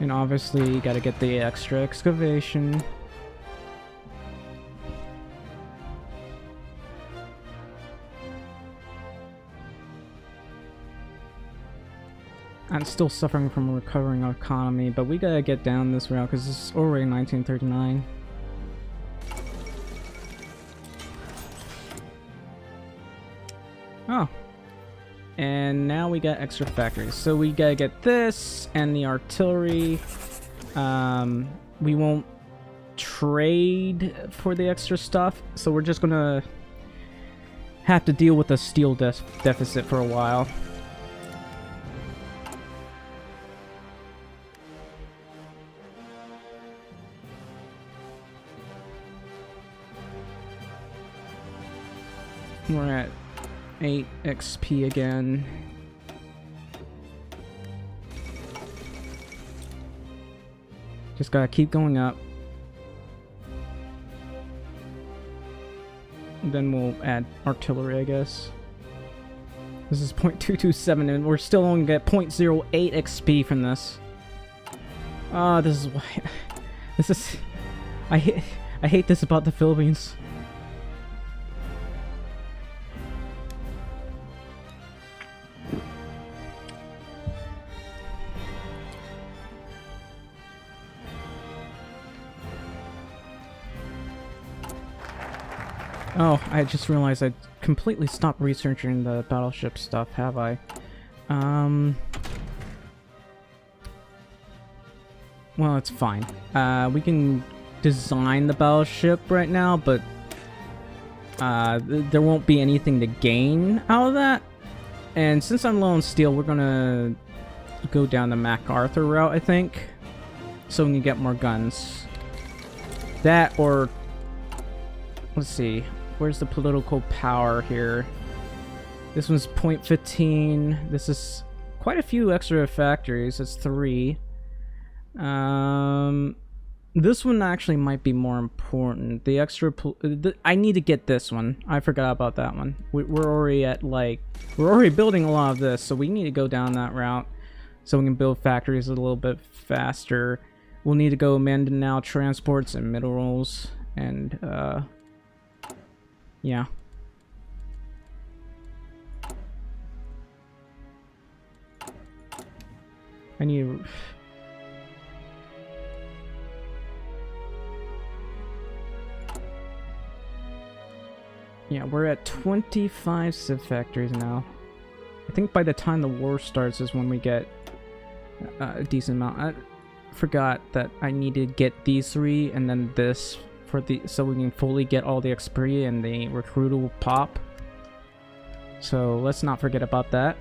[SPEAKER 1] And obviously, you gotta get the extra excavation. I'm still suffering from a recovering economy, but we gotta get down this route because it's already 1939. Oh. And now we got extra factories. So we gotta get this and the artillery. We won't trade for the extra stuff, so we're just gonna have to deal with a steel deficit for a while. We're at 8 XP again. Just gotta keep going up. And then we'll add artillery, I guess. This is 0.227 and we're still only get 0.08 XP from this. Ah, this is why... this is... I hate this about the Philippines. Oh, I just realized I completely stopped researching the battleship stuff, have I? Well, it's fine. We can design the battleship right now, but there won't be anything to gain out of that. And since I'm low on steel, we're gonna go down the MacArthur route, I think, so we can get more guns. That, or let's see, where's the political power here? This one's 0.15. This is quite a few extra factories. It's 3. This one actually might be more important. The extra I need to get this one. I forgot about that one. We're already at, like, we're already building a lot of this, so we need to go down that route so we can build factories a little bit faster. We'll need to go Mindanao transports and minerals, and yeah. I need yeah, we're at 25 civ factories now. I think by the time the war starts is when we get a decent amount. I forgot that I need to get these 3 and then this for the, so we can fully get all the Xperia and the recruitable pop. So let's not forget about that.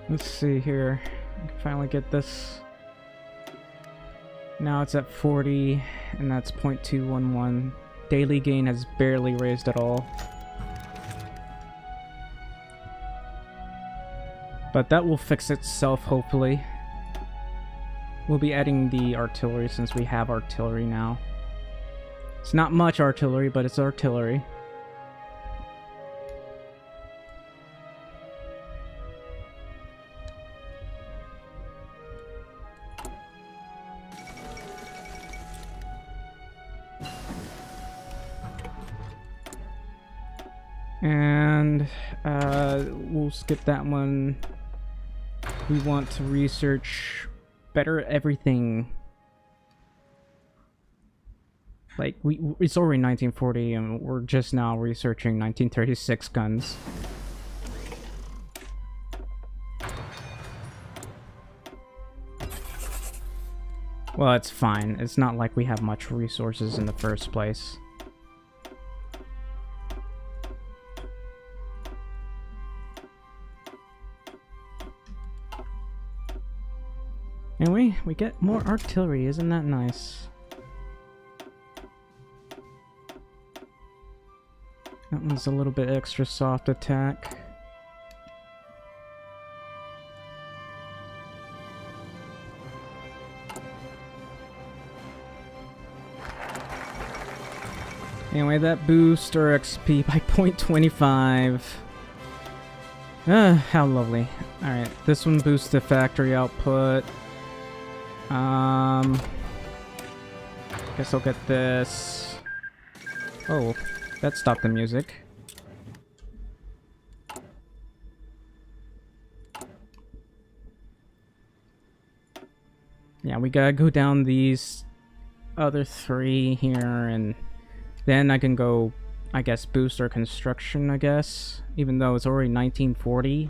[SPEAKER 1] Let's see here. I can finally get this. Now it's at 40, and that's 0.211. Daily gain has barely raised at all. But that will fix itself, hopefully. We'll be adding the artillery since we have artillery now. It's not much artillery, but it's artillery. And we'll skip that one. We want to research better everything. Like, it's already 1940 and we're just now researching 1936 guns. Well, it's fine. It's not like we have much resources in the first place. Anyway, we get more artillery, isn't that nice? That one's a little bit extra soft attack. Anyway, that boosts our XP by 0.25. How lovely. Alright, this one boosts the factory output. Guess I'll get this. Oh, that stopped the music. Yeah, we gotta go down these other 3 here, and then I can go, I guess, boost our construction, I guess. Even though it's already 1940.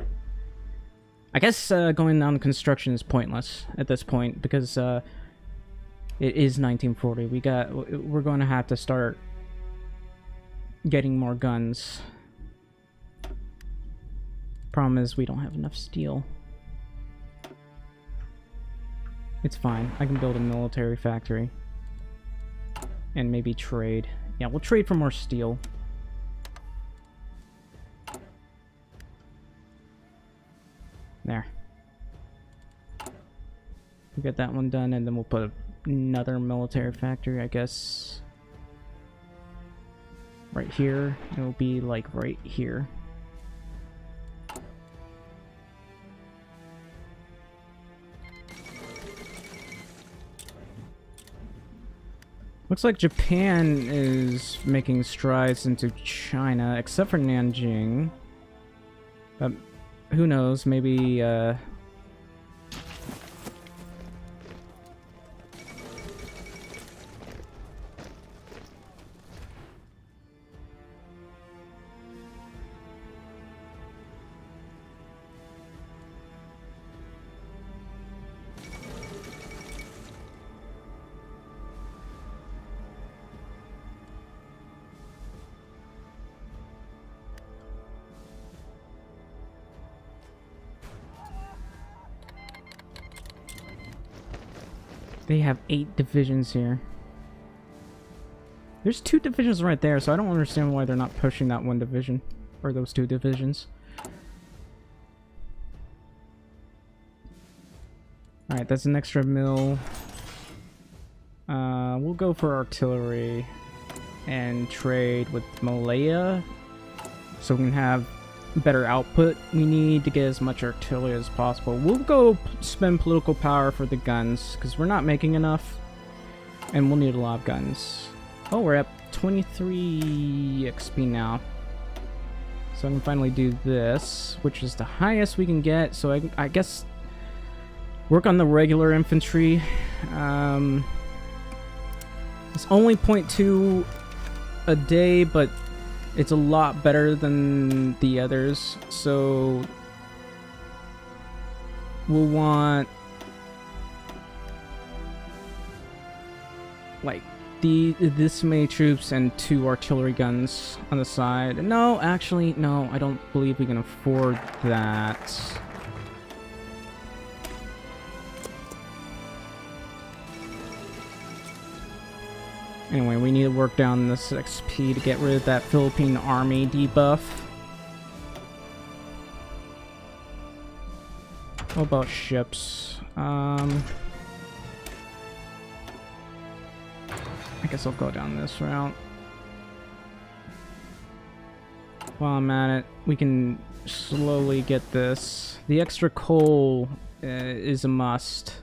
[SPEAKER 1] I guess going down construction is pointless at this point, because it is 1940. We're going to have to start getting more guns. Problem is we don't have enough steel. It's fine. I can build a military factory. And maybe trade. Yeah, we'll trade for more steel. There. We'll get that one done, and then we'll put another military factory, I guess. Right here. It'll be like right here. Looks like Japan is making strides into China, except for Nanjing. Who knows, maybe They have 8 divisions here. There's 2 divisions right there, so I don't understand why they're not pushing that 1 division. Or those 2 divisions. Alright, that's an extra mill. We'll go for artillery and trade with Malaya so we can have better output. We need to get as much artillery as possible. We'll go spend political power for the guns because we're not making enough and we'll need a lot of guns. Oh, we're at 23 XP now. So I can finally do this, which is the highest we can get. So I guess work on the regular infantry. It's only 0.2 a day, but it's a lot better than the others. So we'll want like this many troops and 2 artillery guns on the side. No, actually, no, I don't believe we can afford that. Anyway, we need to work down this XP to get rid of that Philippine army debuff. What about ships? I guess I'll go down this route. While I'm at it, we can slowly get this. The extra coal is a must,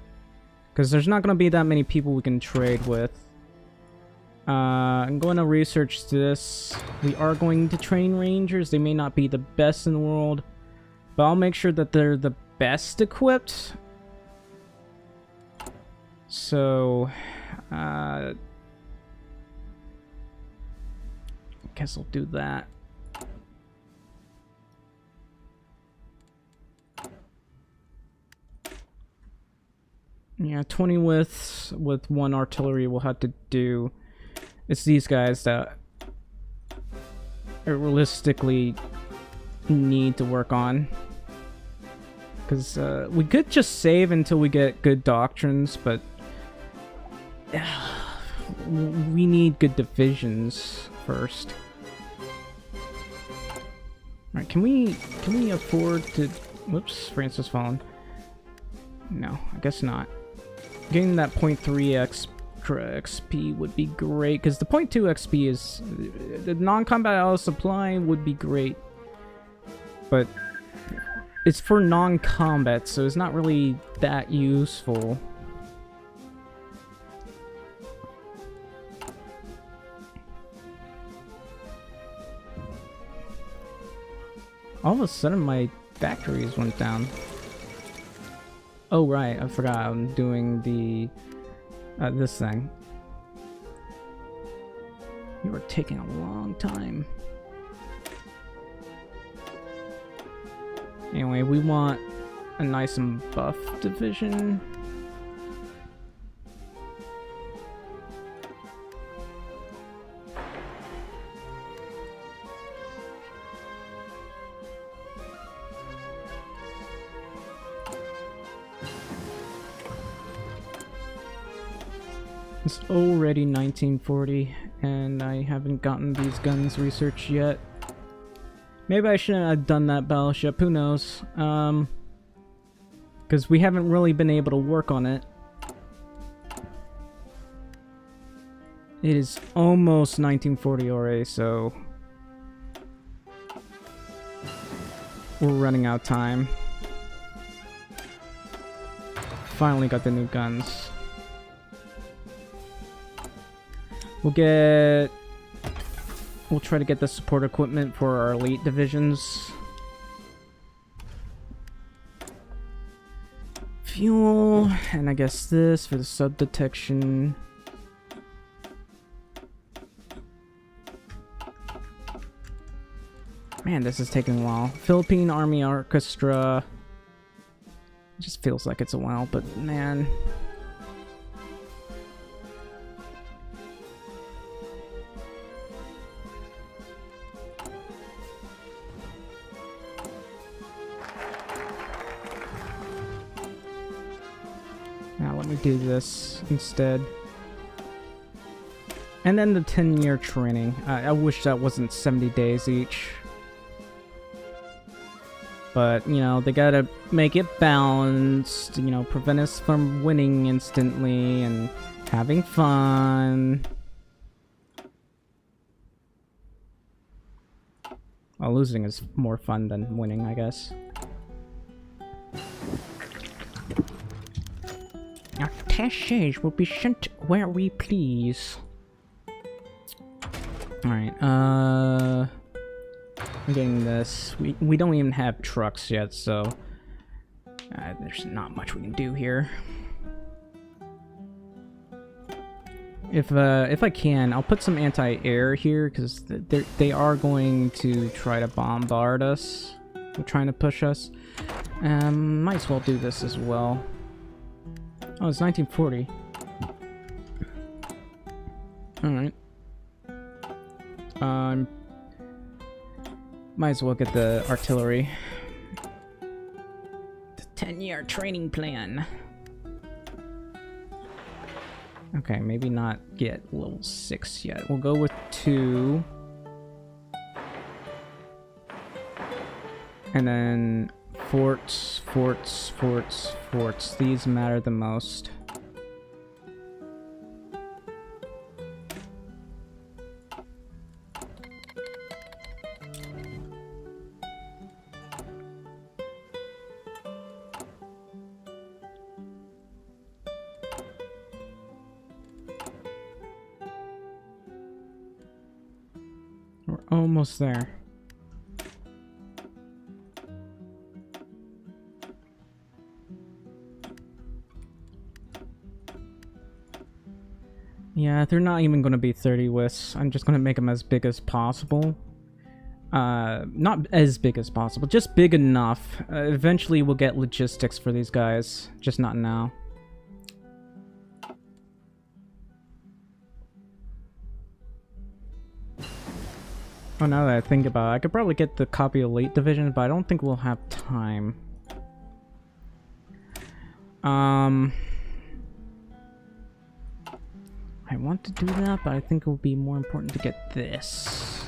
[SPEAKER 1] because there's not going to be that many people we can trade with. I'm going to research this. We are going to train rangers. They may not be the best in the world, but I'll make sure that they're the best equipped. So, I guess I'll do that. Yeah, 20 with 1 artillery we'll have to do. It's these guys that I realistically need to work on. Because we could just save until we get good doctrines, but we need good divisions first. Alright, can we afford to... Whoops, France has fallen. No, I guess not. Getting that 0.3 XP would be great, because the 0.2 XP is... The non-combat ally supply would be great, but it's for non-combat, so it's not really that useful. All of a sudden my factories went down. Oh right, I forgot I'm doing the this thing. You are taking a long time. Anyway, we want a nice and buff division. It's already 1940, and I haven't gotten these guns researched yet. Maybe I shouldn't have done that battleship, who knows? Because we haven't really been able to work on it. It is almost 1940 already, so... we're running out of time. Finally got the new guns. We'll try to get the support equipment for our elite divisions. Fuel, and I guess this for the sub detection. Man, this is taking a while. Philippine Army Orchestra. It just feels like it's a while, but man. do this instead. And then the 10-year training. I wish that wasn't 70 days each. But, you know, they gotta make it balanced, you know, prevent us from winning instantly and having fun. Well, losing is more fun than winning, I guess. Our attaches will be sent where we please. Alright, I'm getting this. We don't even have trucks yet, so there's not much we can do here. If I can, I'll put some anti-air here, because they are going to try to bombard us. They're trying to push us. Might as well do this as well. Oh, it's 1940. Alright. Might as well get the artillery. The 10-year training plan. Okay, maybe not get level 6 yet. We'll go with 2. And then forts, forts, forts, forts. These matter the most. We're almost there. Yeah, they're not even going to be 30 withs. I'm just going to make them as big as possible. Not as big as possible, just big enough. Eventually we'll get logistics for these guys, just not now. Oh, now that I think about it, I could probably get the copy elite division, but I don't think we'll have time. I want to do that, but I think it will be more important to get this.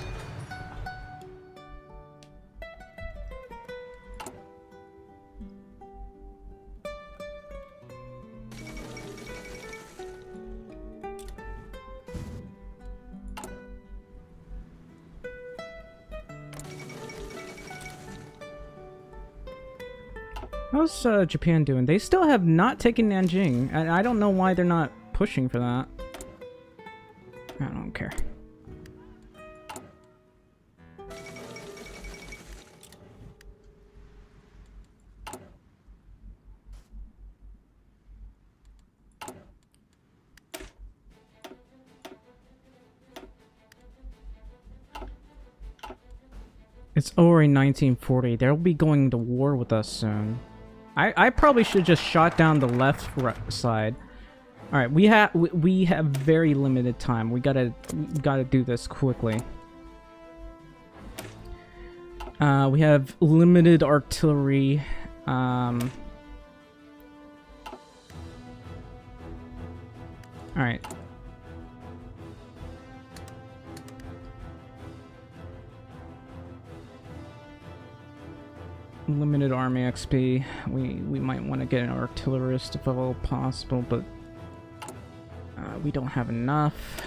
[SPEAKER 1] How's Japan doing? They still have not taken Nanjing, and I don't know why they're not pushing for that. I don't care. It's already 1940. They'll be going to war with us soon. I probably should just shot down the left side. All right, we have very limited time. We gotta do this quickly. We have limited artillery. All right. Limited army XP. We might want to get an artillerist if at all possible, but we don't have enough.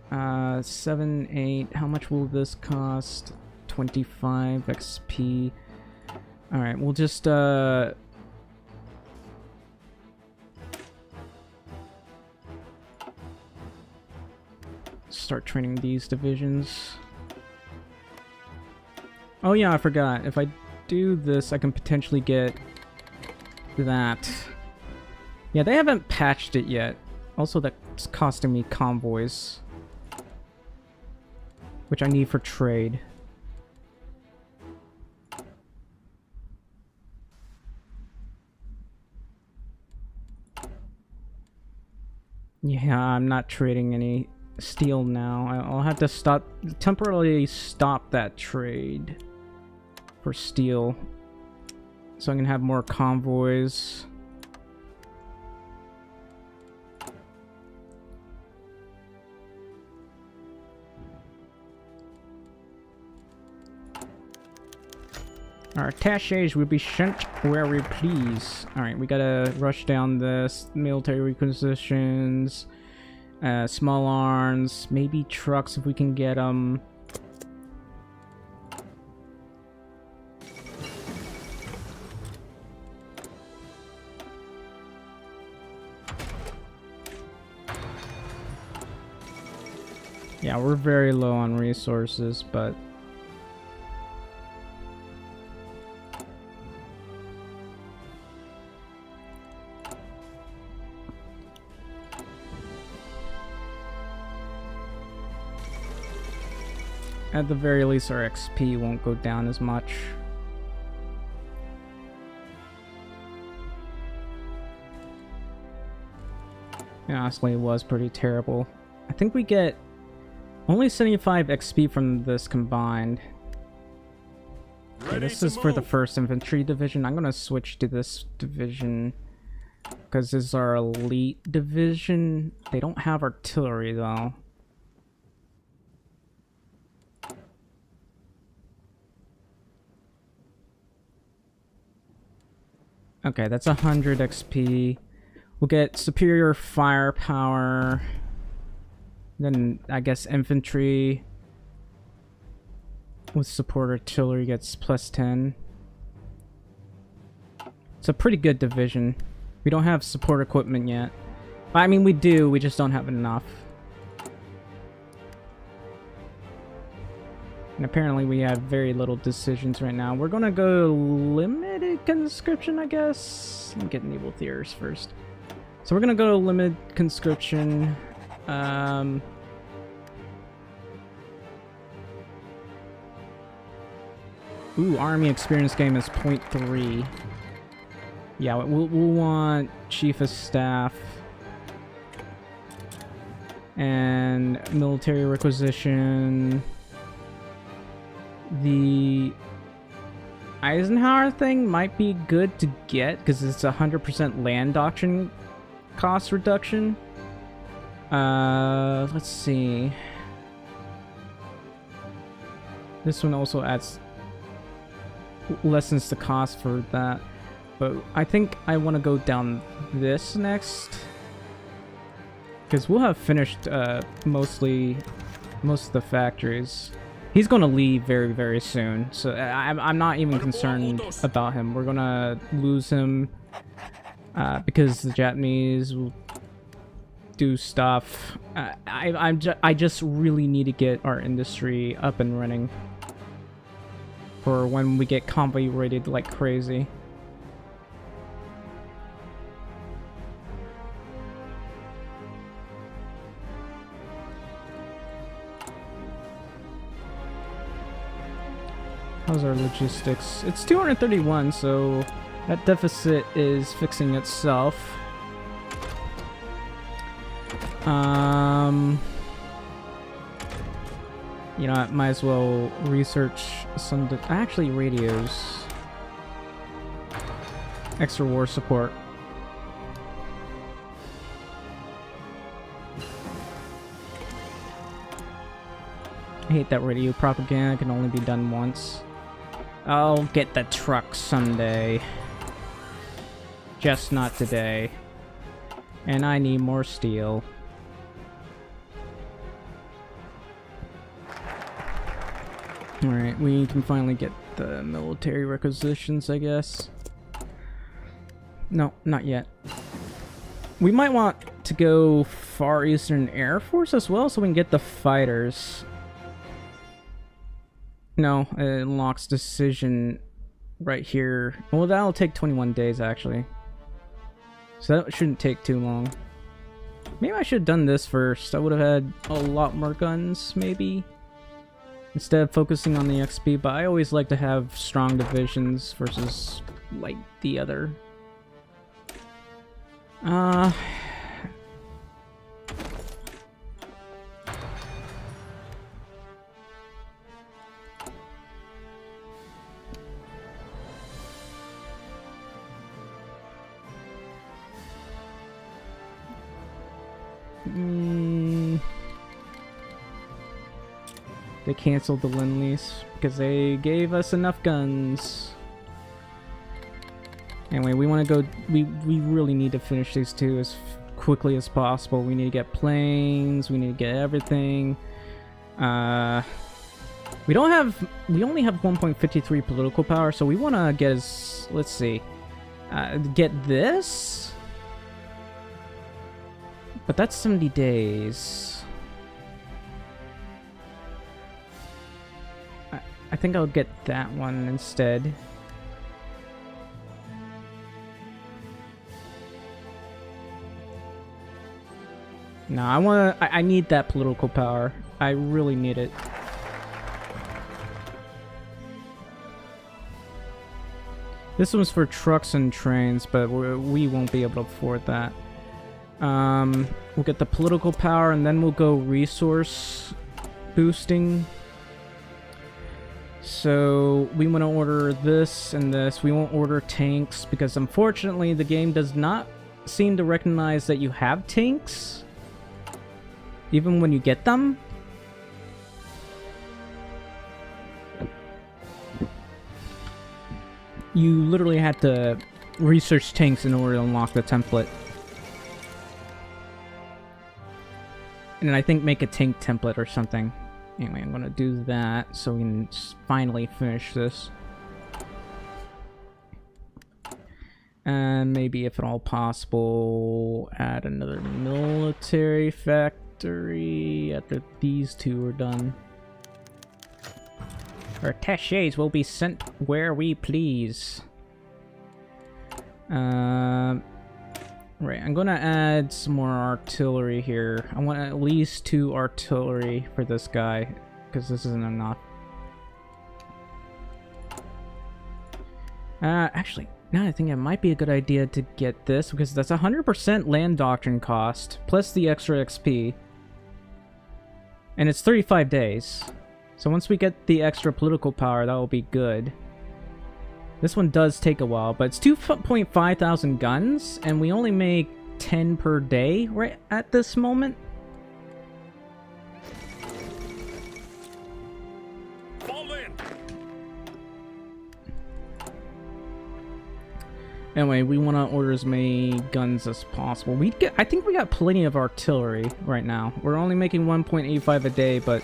[SPEAKER 1] 7, 8. How much will this cost? 25 XP. All right, we'll just start training these divisions. Oh yeah, I forgot. If I do this, I can potentially get that. Yeah, they haven't patched it yet. Also, that's costing me convoys, which I need for trade. Yeah, I'm not trading any steel now. I'll have to temporarily stop that trade for steel, so I can have more convoys. Our attaches will be sent where we please. Alright, we gotta rush down this. Military requisitions. Small arms. Maybe trucks if we can get them. Yeah, we're very low on resources, but... at the very least, our XP won't go down as much. And honestly, it was pretty terrible. I think we get only 75 XP from this combined. Okay, this is for the 1st Infantry Division. I'm gonna switch to this division because this is our elite division. They don't have artillery though. Okay, that's 100 XP. We'll get superior firepower. Then I guess infantry with support artillery gets +10. It's a pretty good division. We don't have support equipment yet. I mean, we do, we just don't have enough. And apparently we have very little decisions right now. We're gonna go limited conscription, I guess. I'm getting naval theorists first. So we're gonna go limited conscription. Ooh, army experience game is 0.3. Yeah, we'll want chief of staff and military requisition. The Eisenhower thing might be good to get because it's 100% land doctrine cost reduction. Let's see. This one also lessens the cost for that, but I think I want to go down this next because we'll have finished most of the factories. He's gonna leave very, very soon, so I'm not even concerned about him. We're gonna lose him because the Japanese will do stuff. I just really need to get our industry up and running for when we get convoy rated like crazy. How's our logistics? It's 231, so that deficit is fixing itself. You know, I might as well research some actually radios. Extra war support. I hate that radio propaganda can only be done once. I'll get the truck someday. Just not today. And I need more steel. Alright, we can finally get the military requisitions, I guess. No, not yet. We might want to go Far Eastern Air Force as well so we can get the fighters. No, it unlocks decision right here. Well, that'll take 21 days, actually. So that shouldn't take too long. Maybe I should have done this first. I would have had a lot more guns, maybe. Instead of focusing on the XP, but I always like to have strong divisions versus, like, the other. They canceled the Lend-Lease because they gave us enough guns. Anyway, we want to go. We really need to finish these two as quickly as possible. We need to get planes. We need to get everything. We don't have. We only have 1.53 political power, so we want to get as. Let's see. Get this. But that's 70 days. I think I'll get that one instead. No, I need that political power. I really need it. This one's for trucks and trains, but we won't be able to afford that. We'll get the political power, and then we'll go resource boosting. So we want to order this and this. We won't order tanks because unfortunately the game does not seem to recognize that you have tanks even when you get them. You literally had to research tanks in order to unlock the template. And I think make a tank template or something. Anyway, I'm gonna do that so we can finally finish this. And maybe if at all possible, add another military factory after these two are done. Our attachés will be sent where we please. Right, I'm gonna add some more artillery here. I want at least 2 artillery for this guy, because this isn't enough. Actually, now I think it might be a good idea to get this, because that's 100% land doctrine cost, plus the extra XP. And it's 35 days. So once we get the extra political power, that will be good. This one does take a while, but it's 2.5 thousand guns, and we only make 10 per day right at this moment.
[SPEAKER 2] Fall in.
[SPEAKER 1] Anyway, we want to order as many guns as possible. I think we got plenty of artillery right now. We're only making 1.85 a day, but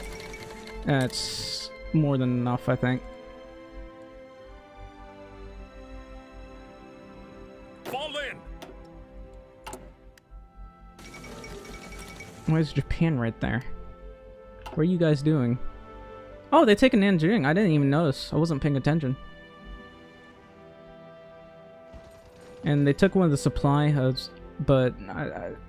[SPEAKER 1] that's more than enough, I think. Why is Japan right there? What are you guys doing? Oh, they taken Nanjing. I didn't even notice. I wasn't paying attention. And they took one of the supply hubs, but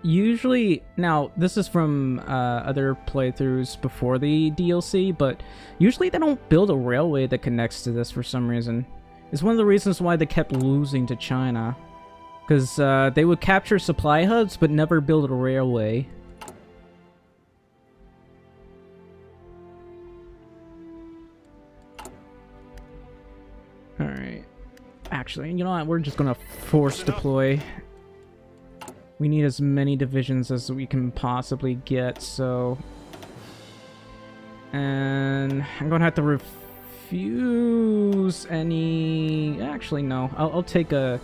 [SPEAKER 1] usually... Now, this is from other playthroughs before the DLC, but usually they don't build a railway that connects to this for some reason. It's one of the reasons why they kept losing to China. Because they would capture supply hubs, but never build a railway. Alright. Actually, you know what? We're just gonna force deploy. We need as many divisions as we can possibly get, so... And I'm gonna have to refuse any... Actually, no. I'll take a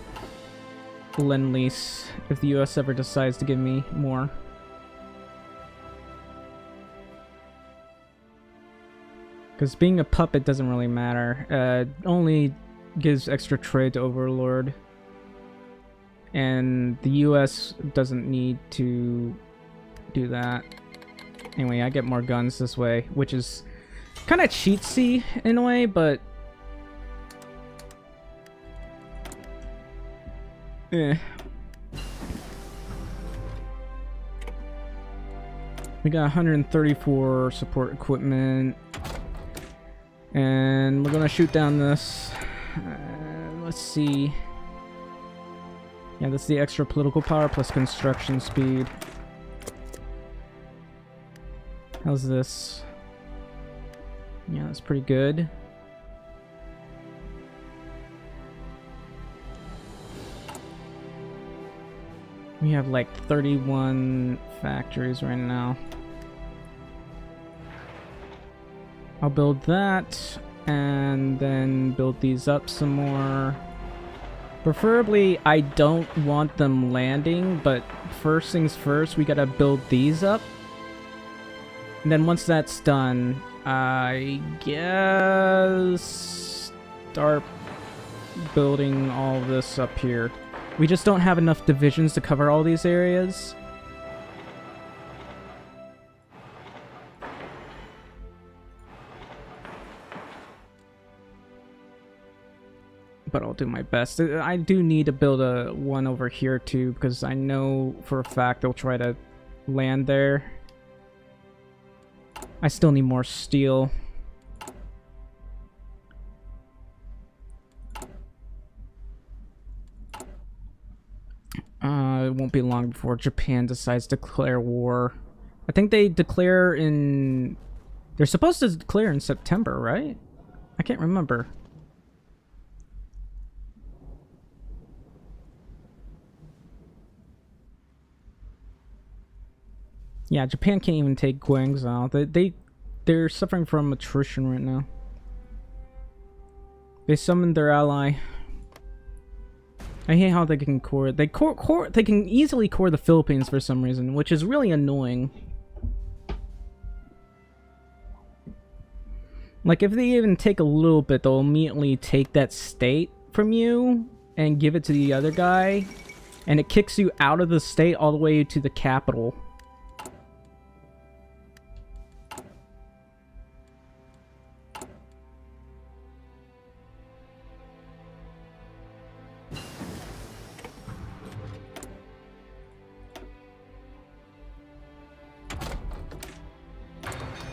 [SPEAKER 1] Lend-Lease if the US ever decides to give me more. Because being a puppet doesn't really matter. Only gives extra trade to Overlord. And the US doesn't need to do that. Anyway, I get more guns this way, which is kind of cheatsy in a way, but... We got 134 support equipment. And we're gonna shoot down this. Let's see. Yeah, that's the extra political power plus construction speed. How's this? Yeah, that's pretty good. We have like 31 factories right now. I'll build that, and then build these up some more. Preferably, I don't want them landing, but first things first, we gotta build these up. And then once that's done, I guess start building all this up here. We just don't have enough divisions to cover all these areas. But I'll do my best. I do need to build a one over here too, because I know for a fact they'll try to land there. I still need more steel. It won't be long before Japan decides to declare war. I think they declare in... They're supposed to declare in September, right? I can't remember. Yeah, Japan can't even take Guangzhou. They're suffering from attrition right now. They summoned their ally. I hate how they can core. They can easily core the Philippines for some reason, which is really annoying. Like if they even take a little bit, they'll immediately take that state from you and give it to the other guy, and it kicks you out of the state all the way to the capital.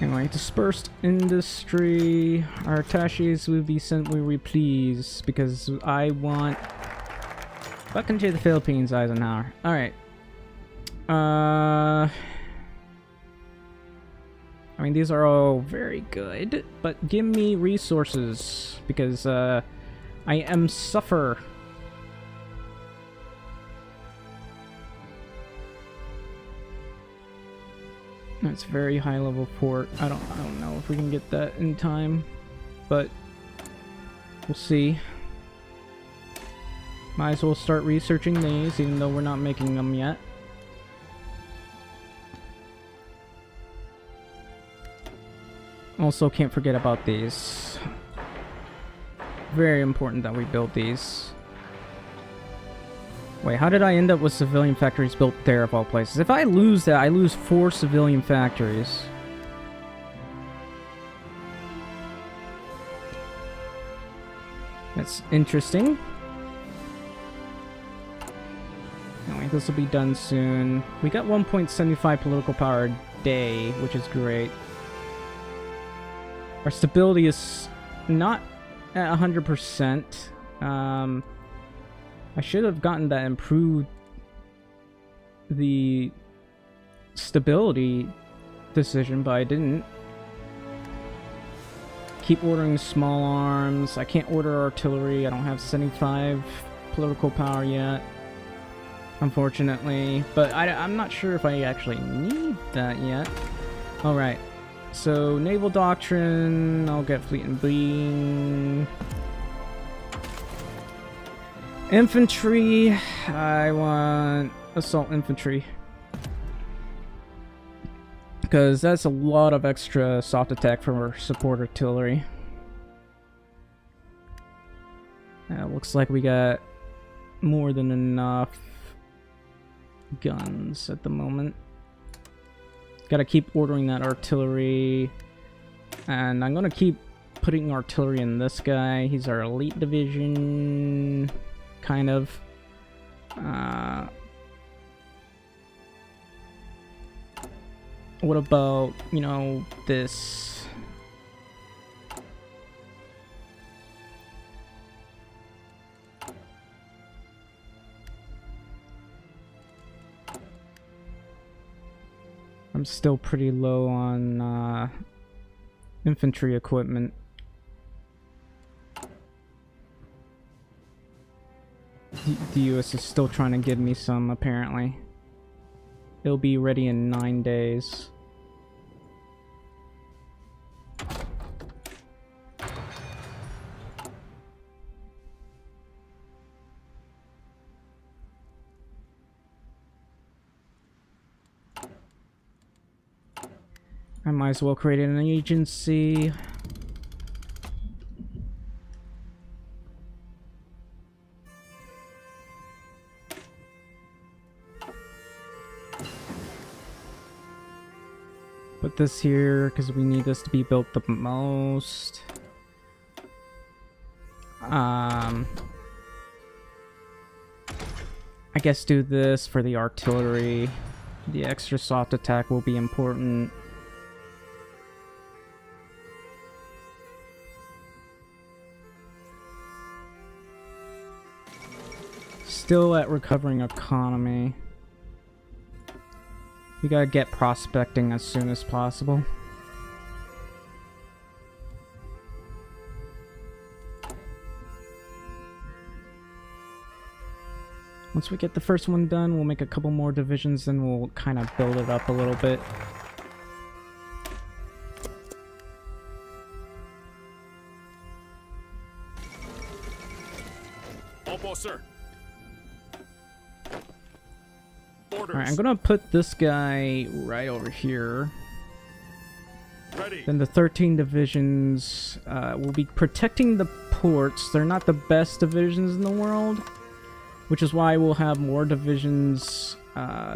[SPEAKER 1] Anyway, dispersed industry. Our attaches will be sent where we please, because I want... Welcome to the Philippines, Eisenhower. Alright. I mean, these are all very good, but give me resources, because I am suffer. That's very high level port. I don't know if we can get that in time, but we'll see. Might as well start researching these, even though we're not making them yet. Also, can't forget about these. Very important that we build these. Wait, how did I end up with civilian factories built there of all places? If I lose that, I lose 4 civilian factories. That's interesting. Anyway, this will be done soon. We got 1.75 political power a day, which is great. Our stability is not at 100%. I should have gotten that improved the stability decision, but I didn't. Keep ordering small arms. I can't order artillery. I don't have 75 political power yet, unfortunately. But I'm not sure if I actually need that yet. Alright. So, naval doctrine. I'll get fleet and beam. Infantry, I want assault infantry, because that's a lot of extra soft attack for support artillery. Looks like we got more than enough guns at the moment. Gotta keep ordering that artillery, and I'm gonna keep putting artillery in this guy. He's our elite division. Kind of. What about, you know, this? I'm still pretty low on infantry equipment. The US is still trying to give me some, apparently. It'll be ready in 9 days. I might as well create an agency. Put this here because we need this to be built the most. I guess do this for the artillery. The extra soft attack will be important. Still at recovering economy. We gotta get prospecting as soon as possible. Once we get the first one done, we'll make a couple more divisions, then we'll kind of build it up a little bit.
[SPEAKER 2] Opo, sir.
[SPEAKER 1] Alright, I'm gonna put this guy right over here.
[SPEAKER 2] Ready.
[SPEAKER 1] Then the 13 divisions will be protecting the ports. They're not the best divisions in the world, which is why we'll have more divisions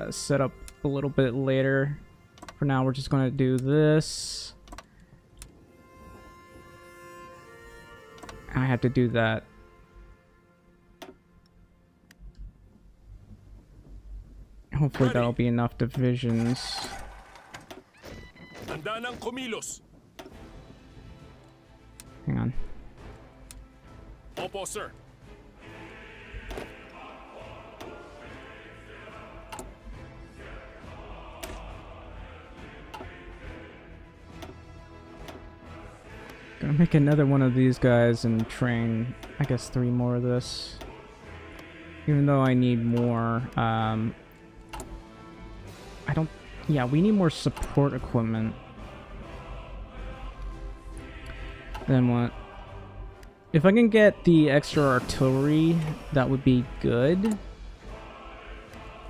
[SPEAKER 1] set up a little bit later. For now, we're just gonna do this. I have to do that. Hopefully that'll be enough divisions.
[SPEAKER 2] Handa ng kumilos.
[SPEAKER 1] Hang on.
[SPEAKER 2] Opo, sir.
[SPEAKER 1] Gonna make another one of these guys and train, I guess, 3 more of this. Even though I need more, I don't... Yeah, we need more support equipment. Then what? If I can get the extra artillery, that would be good.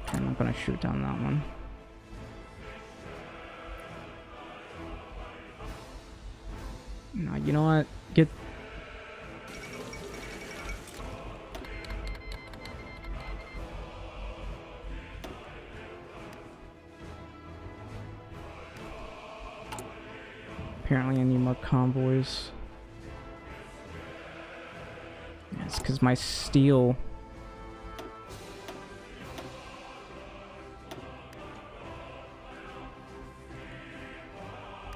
[SPEAKER 1] I'm not gonna shoot down that one. No, you know what? Get... Apparently I need more convoys. Yeah, it's because my steel...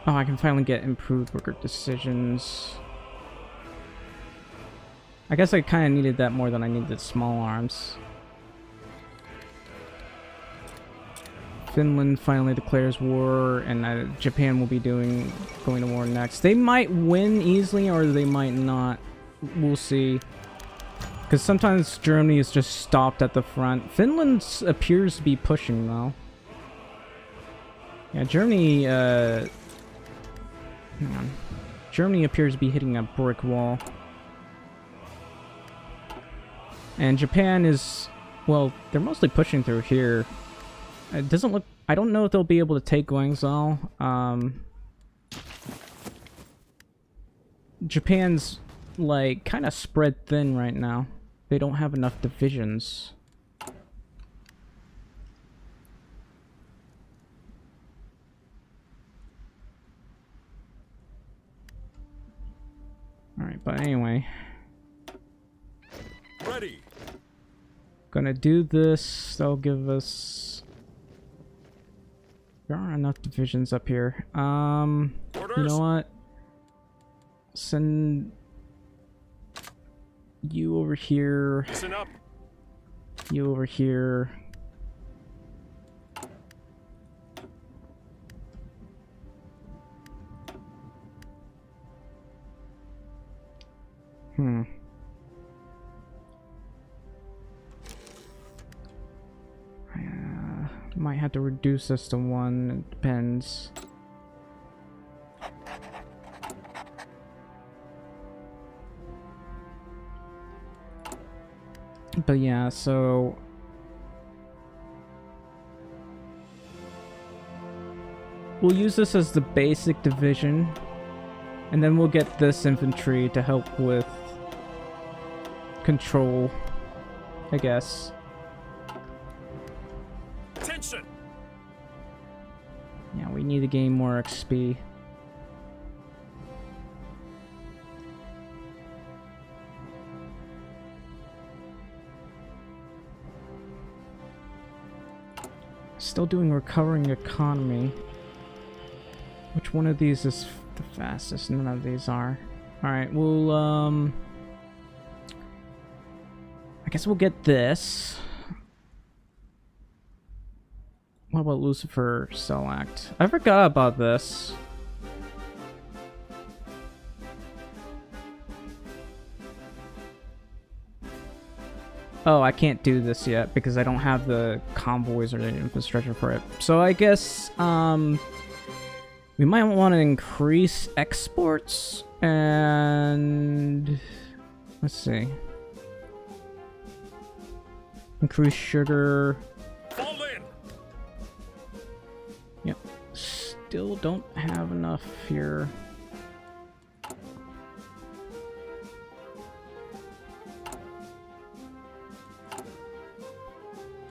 [SPEAKER 1] Oh, I can finally get improved worker decisions. I guess I kind of needed that more than I needed small arms. Finland finally declares war, and Japan will be going to war next. They might win easily, or they might not. We'll see. Because sometimes Germany is just stopped at the front. Finland appears to be pushing, though. Yeah, Germany, hang on. Germany appears to be hitting a brick wall. And Japan is... Well, they're mostly pushing through here. It doesn't look... I don't know if they'll be able to take Guangzhou. Japan's, like, kind of spread thin right now. They don't have enough divisions. Alright, but anyway.
[SPEAKER 2] Ready.
[SPEAKER 1] Gonna do this. That'll give us... There aren't enough divisions up here. You know what? Send you over here.
[SPEAKER 2] Listen up.
[SPEAKER 1] You over here. Might have to reduce this to 1. It depends. But yeah, so... we'll use this as the basic division, and then we'll get this infantry to help with control, I guess.
[SPEAKER 2] Attention.
[SPEAKER 1] Yeah, we need to gain more XP. Still doing recovering economy. Which one of these is the fastest? None of these are. Alright, we'll, I guess we'll get this. What about Lucifer Select? I forgot about this. Oh, I can't do this yet because I don't have the convoys or the infrastructure for it. So I guess we might want to increase exports and let's see. Increase sugar.
[SPEAKER 2] Fall in.
[SPEAKER 1] Yep. Still don't have enough here.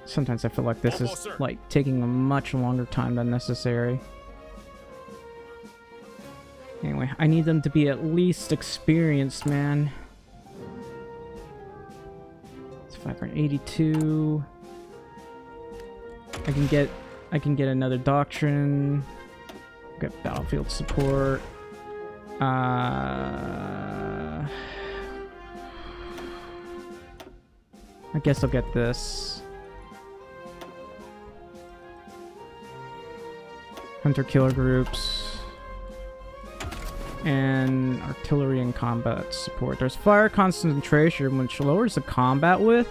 [SPEAKER 1] Sometimes I feel like this is like taking a much longer time than necessary. Anyway, I need them to be at least experienced, man. It's 582. I can get another doctrine. Get battlefield support. I guess I'll get this. Hunter-killer groups. And artillery and combat support. There's fire concentration, which lowers the combat width.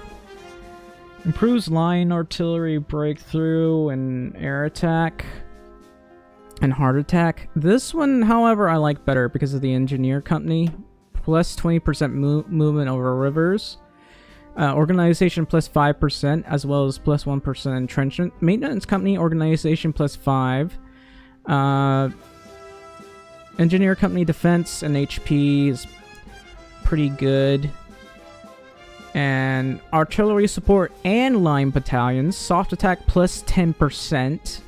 [SPEAKER 1] Improves line artillery breakthrough and air attack. And heart attack. This one, however, I like better because of the engineer company. Plus 20% movement over rivers. Organization plus 5%, as well as plus 1% entrenchment. Maintenance company, organization plus 5. Engineer company defense and HP is pretty good. And artillery support and line battalions. Soft attack plus 10%.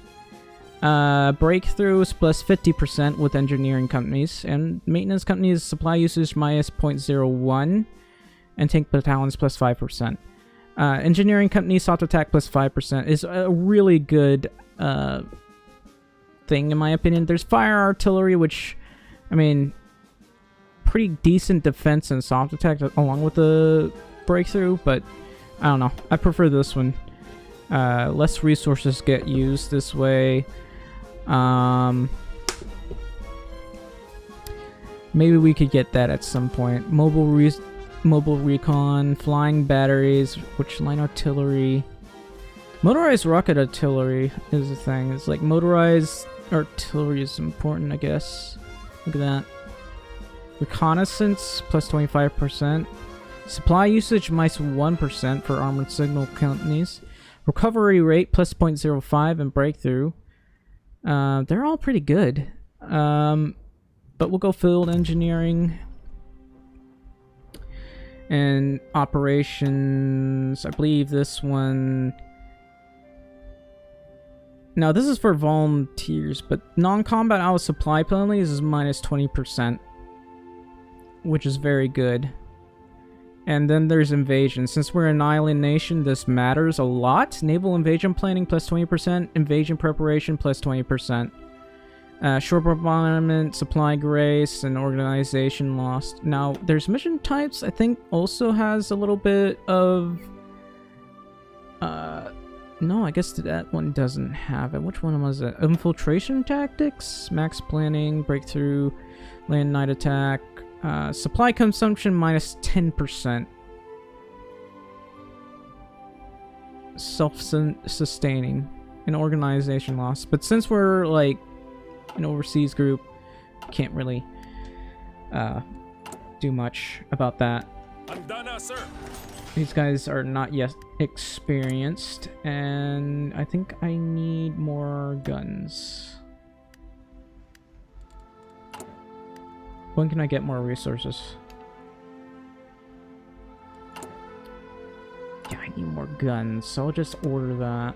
[SPEAKER 1] Breakthroughs plus 50% with engineering companies. And maintenance companies supply usage minus 0.01. And tank battalions plus 5%. Engineering company soft attack plus 5% is a really good thing in my opinion. There's fire artillery, which, I mean, pretty decent defense and soft attack along with the breakthrough, but I don't know. I prefer this one. Less resources get used this way. Maybe we could get that at some point. Mobile recon, flying batteries, which line artillery. Motorized rocket artillery is the thing. It's like motorized artillery is important, I guess. Look at that. Reconnaissance plus 25%. Supply usage minus 1% for armored signal companies. Recovery rate plus 0.05 and breakthrough. They're all pretty good. But we'll go field engineering. And operations, I believe this one... Now, this is for volunteers, but non-combat out supply penalties is minus 20%, which is very good. And then there's invasion. Since we're an island nation, this matters a lot. Naval invasion planning plus 20%, invasion preparation plus 20%. Shore bombardment, supply grace, and organization lost. Now, there's mission types, I think, also has a little bit of... No, I guess that one doesn't have it. Which one was it? Infiltration tactics, max planning, breakthrough, land night attack, supply consumption minus 10%. Self-sustaining and organization loss. But since we're like an overseas group, can't really do much about that.
[SPEAKER 2] Andana, sir.
[SPEAKER 1] These guys are not yet experienced, and I think I need more guns. when can I get more resources? Yeah, I need more guns, so I'll just order that.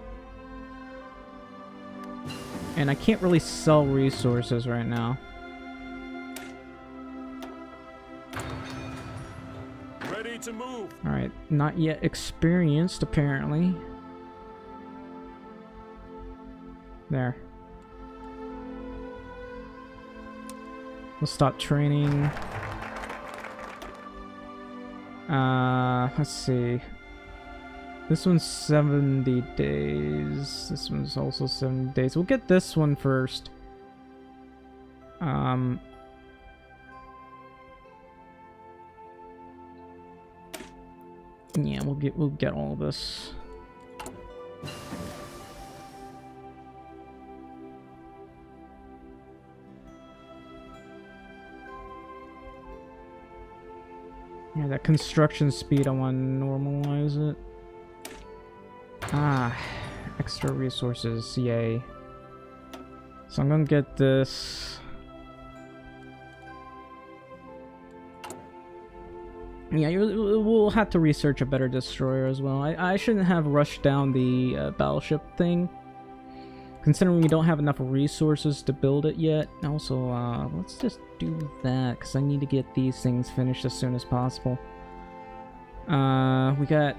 [SPEAKER 1] And I can't really sell resources right now.
[SPEAKER 2] Ready to move.
[SPEAKER 1] Alright, not yet experienced, apparently. There. We'll stop training. Let's see. This one's 70 days. This one's also 70 days. We'll get this one first. Yeah, we'll get all of this. Yeah, that construction speed, I want to normalize it. Ah, extra resources, yay. So I'm gonna get this. Yeah, we'll have to research a better destroyer as well. I shouldn't have rushed down the battleship thing, considering we don't have enough resources to build it yet. Also, let's just do that, because I need to get these things finished as soon as possible. We got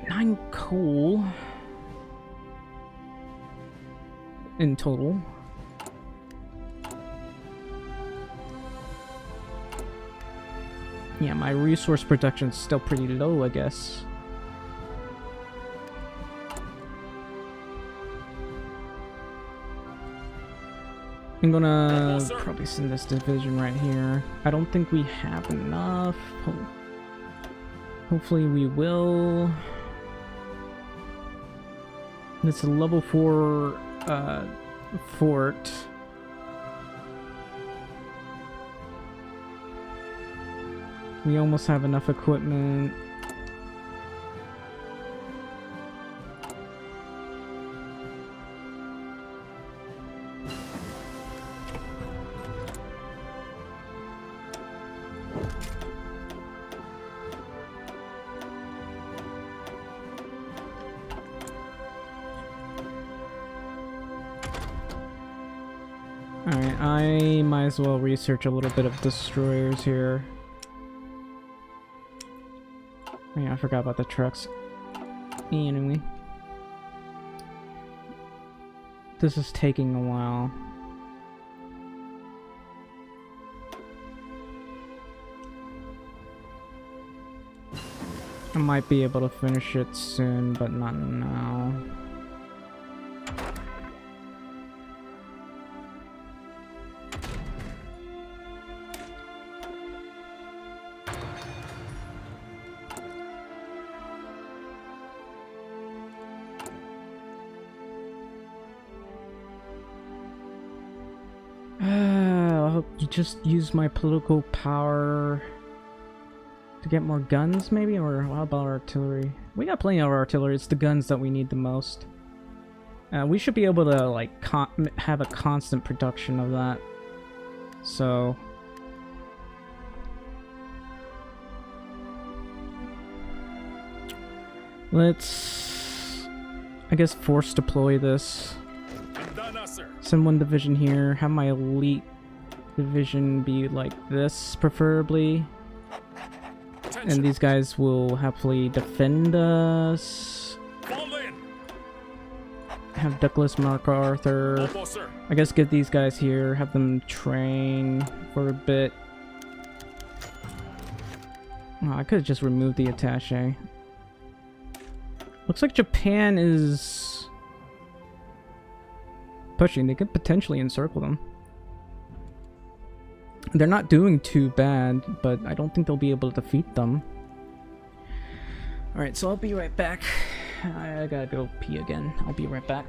[SPEAKER 1] 9 coal in total. Yeah, my resource production's still pretty low, I guess. I'm gonna probably send this division right here. I don't think we have enough. Hopefully we will. It's a level 4 fort. We almost have enough equipment. Alright, I might as well research a little bit of destroyers here. Oh yeah, I forgot about the trucks. Anyway. This is taking a while. I might be able to finish it soon, but not now. I'll just use my political power to get more guns, maybe? Or how about artillery? We got plenty of artillery. It's the guns that we need the most. We should be able to, like, have a constant production of that. So... let's... I guess force deploy this. Send one division here. Have my elite division be like this, preferably. And these guys will happily defend us. Have Douglas, MacArthur. I guess get these guys here. Have them train for a bit. Oh, I could have just removed the attaché. Looks like Japan is pushing. They could potentially encircle them. They're not doing too bad, but I don't think they'll be able to defeat them. Alright, so I'll be right back. I gotta go pee again. I'll be right back.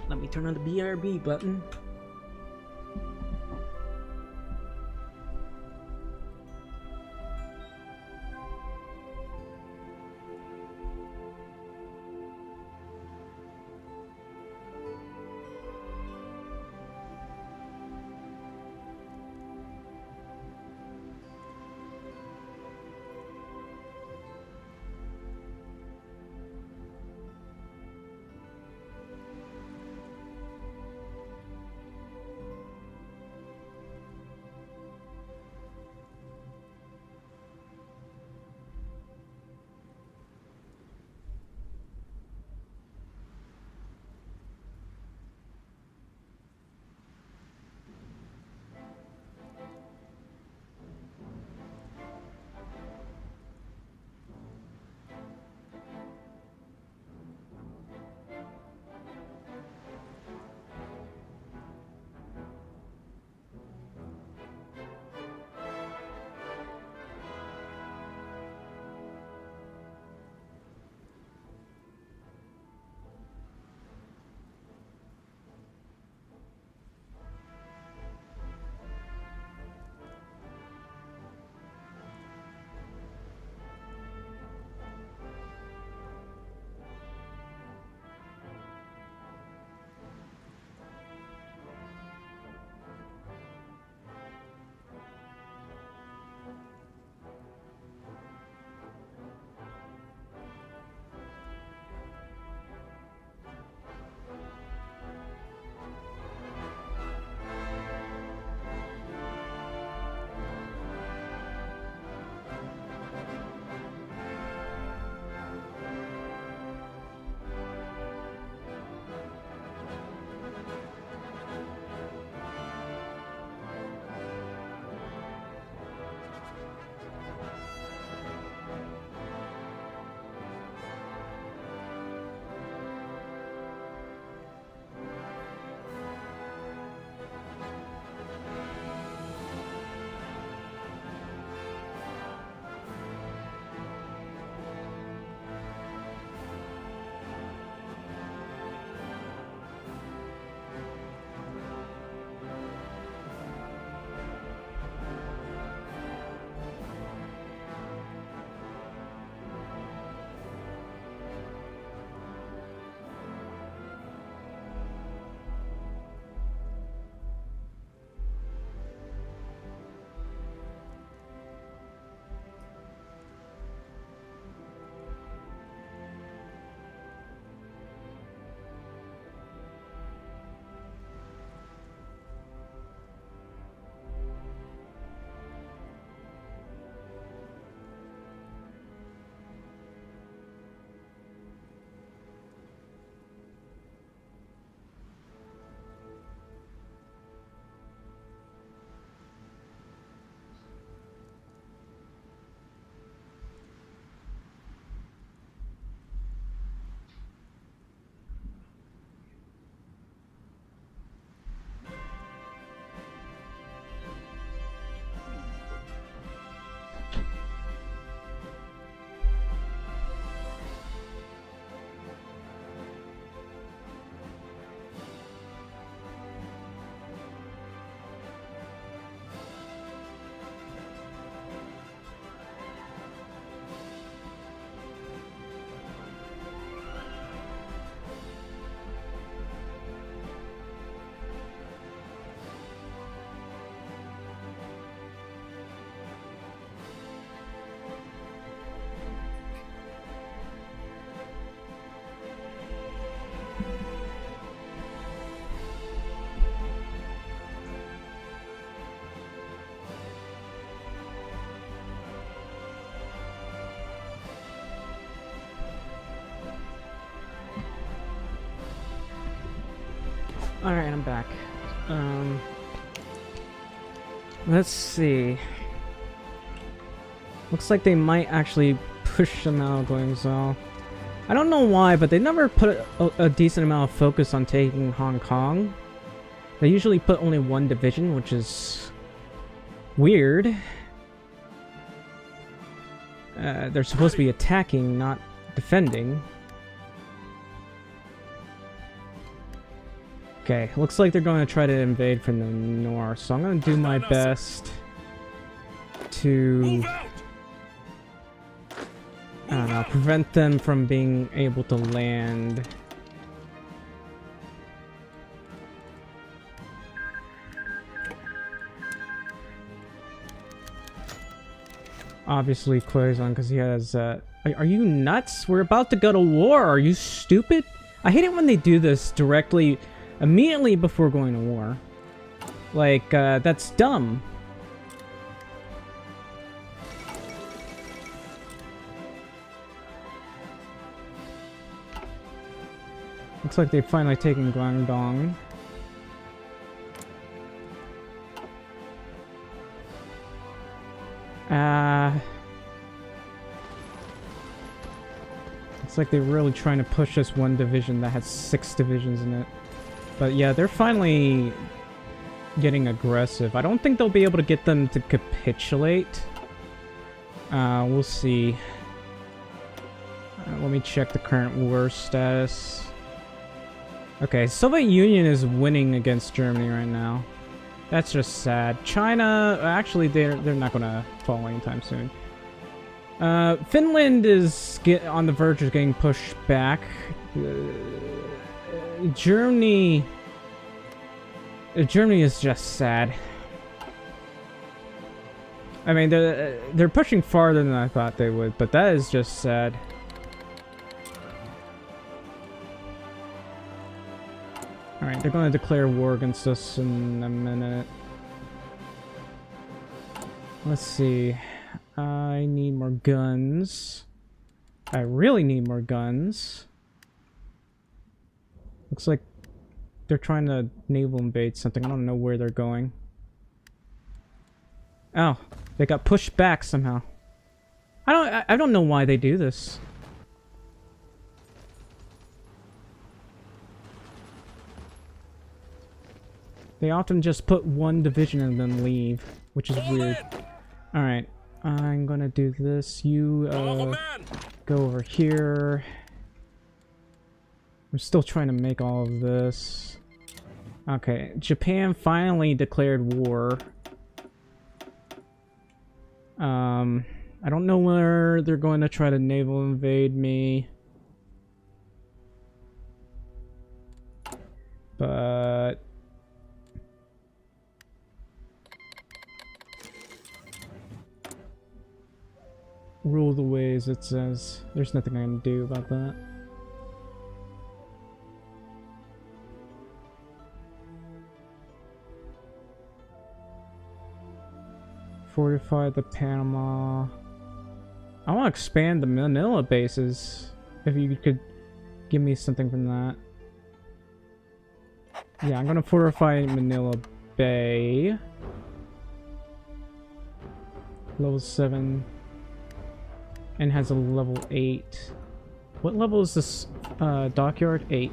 [SPEAKER 1] Let me turn on the BRB button. Alright, I'm back. Let's see. Looks like they might actually push them out going so. I don't know why, but they never put a decent amount of focus on taking Hong Kong. They usually put only one division, which is weird. They're supposed to be attacking, not defending. Okay, looks like they're going to try to invade from the north, so I'm going to do my best to, I don't know, prevent them from being able to land. Obviously Quezon, because he has, are you nuts? We're about to go to war, are you stupid? I hate it when they do this directly, immediately before going to war. Like, that's dumb. Looks like they've finally taken Guangdong. Looks like they're really trying to push this one division that has 6 divisions in it. But yeah, they're finally getting aggressive. I don't think they'll be able to get them to capitulate. We'll see. Let me check the current war status. Okay, Soviet Union is winning against Germany right now. That's just sad. China, actually, they're not gonna fall anytime soon. Finland is on the verge of getting pushed back. Germany is just sad. I mean, they're pushing farther than I thought they would, but that is just sad. Alright, they're going to declare war against us in a minute. Let's see. I need more guns. I really need more guns. Looks like they're trying to naval invade something. I don't know where they're going. Oh, they got pushed back somehow. I don't know why they do this. They often just put one division and then leave, which is weird. Alright, I'm gonna do this. You, go over here. I'm still trying to make all of this. Okay, Japan finally declared war. I don't know where they're going to try to naval invade me. But rule the ways, it says. There's nothing I can do about that. Fortify the Panama. I want to expand the Manila bases. If you could give me something from that. Yeah, I'm gonna fortify Manila Bay. Level 7. And has a level 8. What level is this dockyard? 8.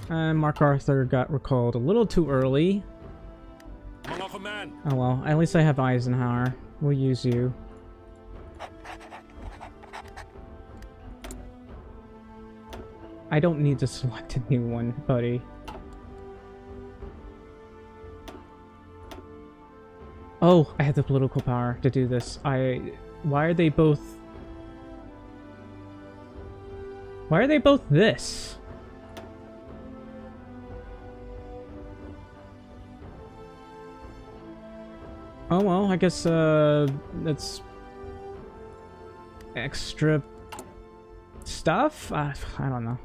[SPEAKER 1] And Mark Arthur got recalled a little too early. Oh well, at least I have Eisenhower. We'll use you. I don't need to select a new one, buddy. Oh, I have the political power to do this. Why are they both... Why are they both this? Oh well, I guess, that's... extra... stuff? I don't know.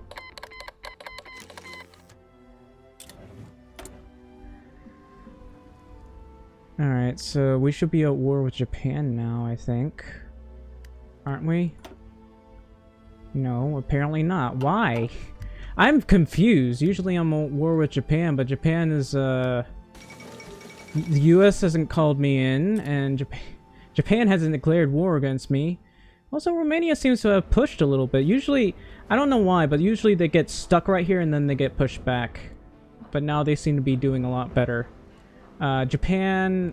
[SPEAKER 1] Alright, so we should be at war with Japan now, I think. Aren't we? No, apparently not. Why? I'm confused. Usually I'm at war with Japan, but Japan is, the US hasn't called me in, and Japan hasn't declared war against me. Also, Romania seems to have pushed a little bit. Usually, I don't know why, but usually they get stuck right here and then they get pushed back. But now they seem to be doing a lot better. Japan,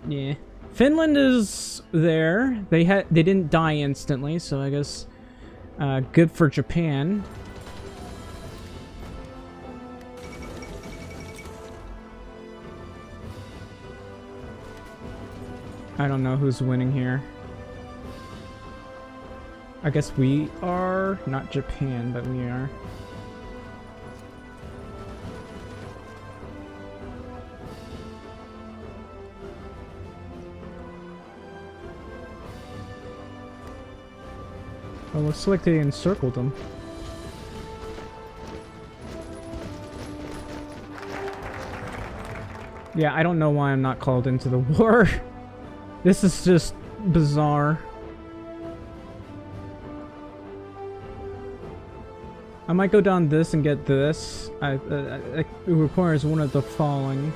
[SPEAKER 1] yeah. Finland is there. They didn't die instantly, so I guess good for Japan. I don't know who's winning here. I guess we are, not Japan, but we are. Well, looks like they encircled them. Yeah, I don't know why I'm not called into the war. This is just bizarre. I might go down this and get this. It requires one of the following.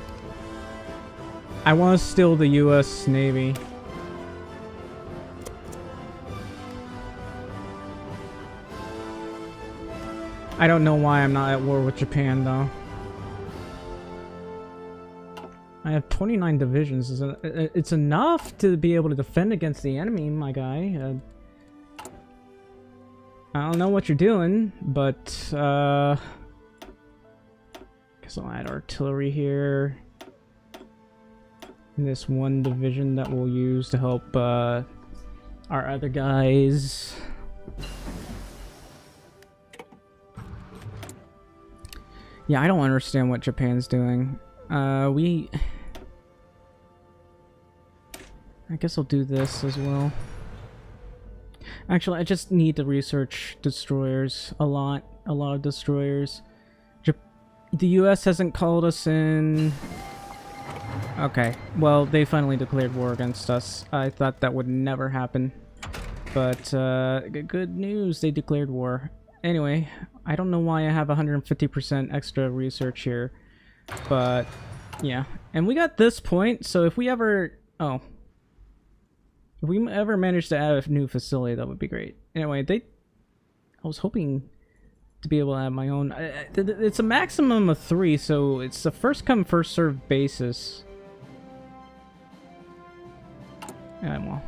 [SPEAKER 1] I want to steal the US Navy. I don't know why I'm not at war with Japan, though. I have 29 divisions. It's enough to be able to defend against the enemy, my guy. I don't know what you're doing, but, guess I'll add artillery here. And this one division that we'll use to help, our other guys. Yeah, I don't understand what Japan's doing. I guess I'll do this as well. Actually, I just need to research destroyers a lot of destroyers. The US hasn't called us in. Okay, well, they finally declared war against us. I thought that would never happen. But, good news, they declared war. Anyway, I don't know why I have 150% extra research here. But, yeah. And we got this point, so if we ever... Oh. If we ever manage to add a new facility, that would be great. Anyway, I was hoping to be able to add my own... It's a maximum of 3, so it's a first-come, first-served basis. Yeah, well...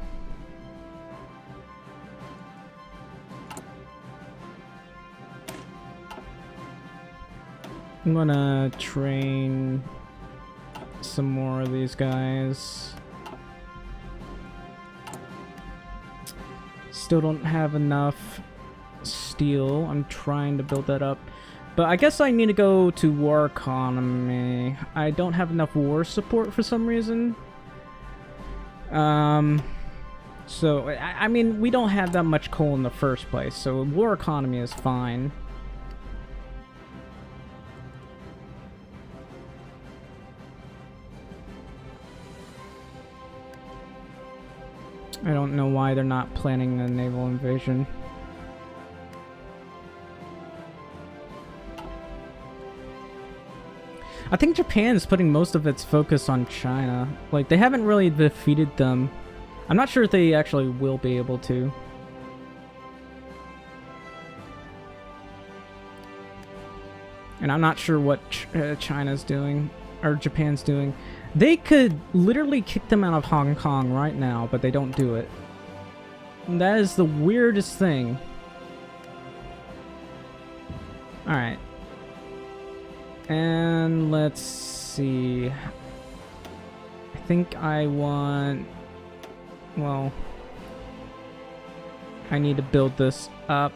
[SPEAKER 1] I'm gonna train some more of these guys. Still don't have enough steel. I'm trying to build that up. But I guess I need to go to war economy. I don't have enough war support for some reason. So, I mean, we don't have that much coal in the first place, so war economy is fine. I don't know why they're not planning a naval invasion. I think Japan's putting most of its focus on China. Like, they haven't really defeated them. I'm not sure if they actually will be able to. And I'm not sure what China's doing, or Japan's doing. They could literally kick them out of Hong Kong right now, but they don't do it. And that is the weirdest thing. Alright. And let's see. I think I want... Well... I need to build this up.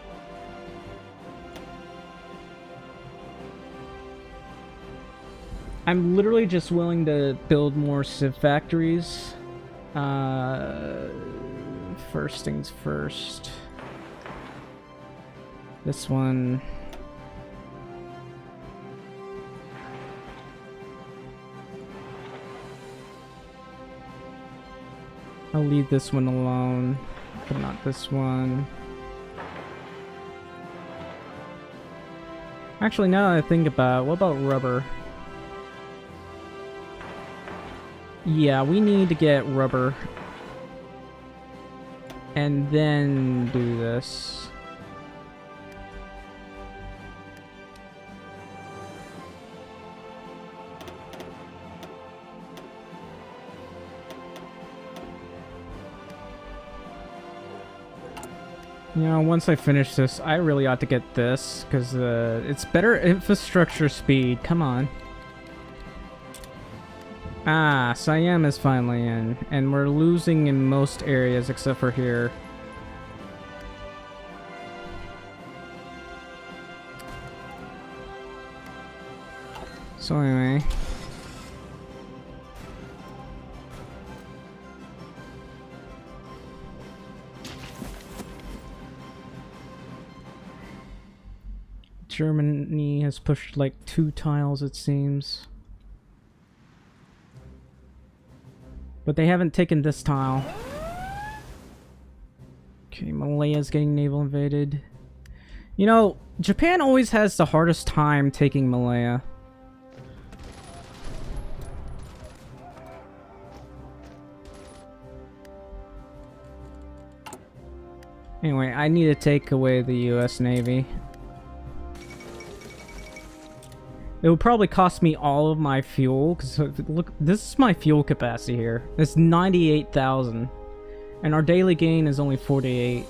[SPEAKER 1] I'm literally just willing to build more civ factories. First things first. This one. I'll leave this one alone. but not this one. Actually, now that I think about it, what about rubber? Yeah, we need to get rubber. And then do this. You know, once I finish this, I really ought to get this, because it's better infrastructure speed. Come on. Ah, Siam is finally in, and we're losing in most areas except for here. So anyway. Germany has pushed like 2 tiles, it seems. But they haven't taken this tile. Okay, Malaya's getting naval invaded. You know, Japan always has the hardest time taking Malaya. Anyway, I need to take away the US Navy. It would probably cost me all of my fuel, because look, this is my fuel capacity here. It's 98,000. And our daily gain is only 48.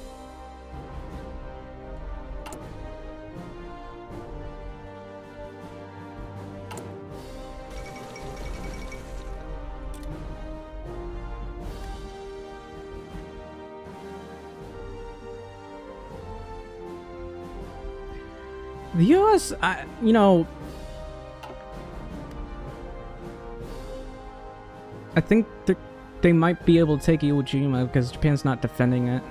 [SPEAKER 1] The US, you know, I think they might be able to take Iwo Jima because Japan's not defending it.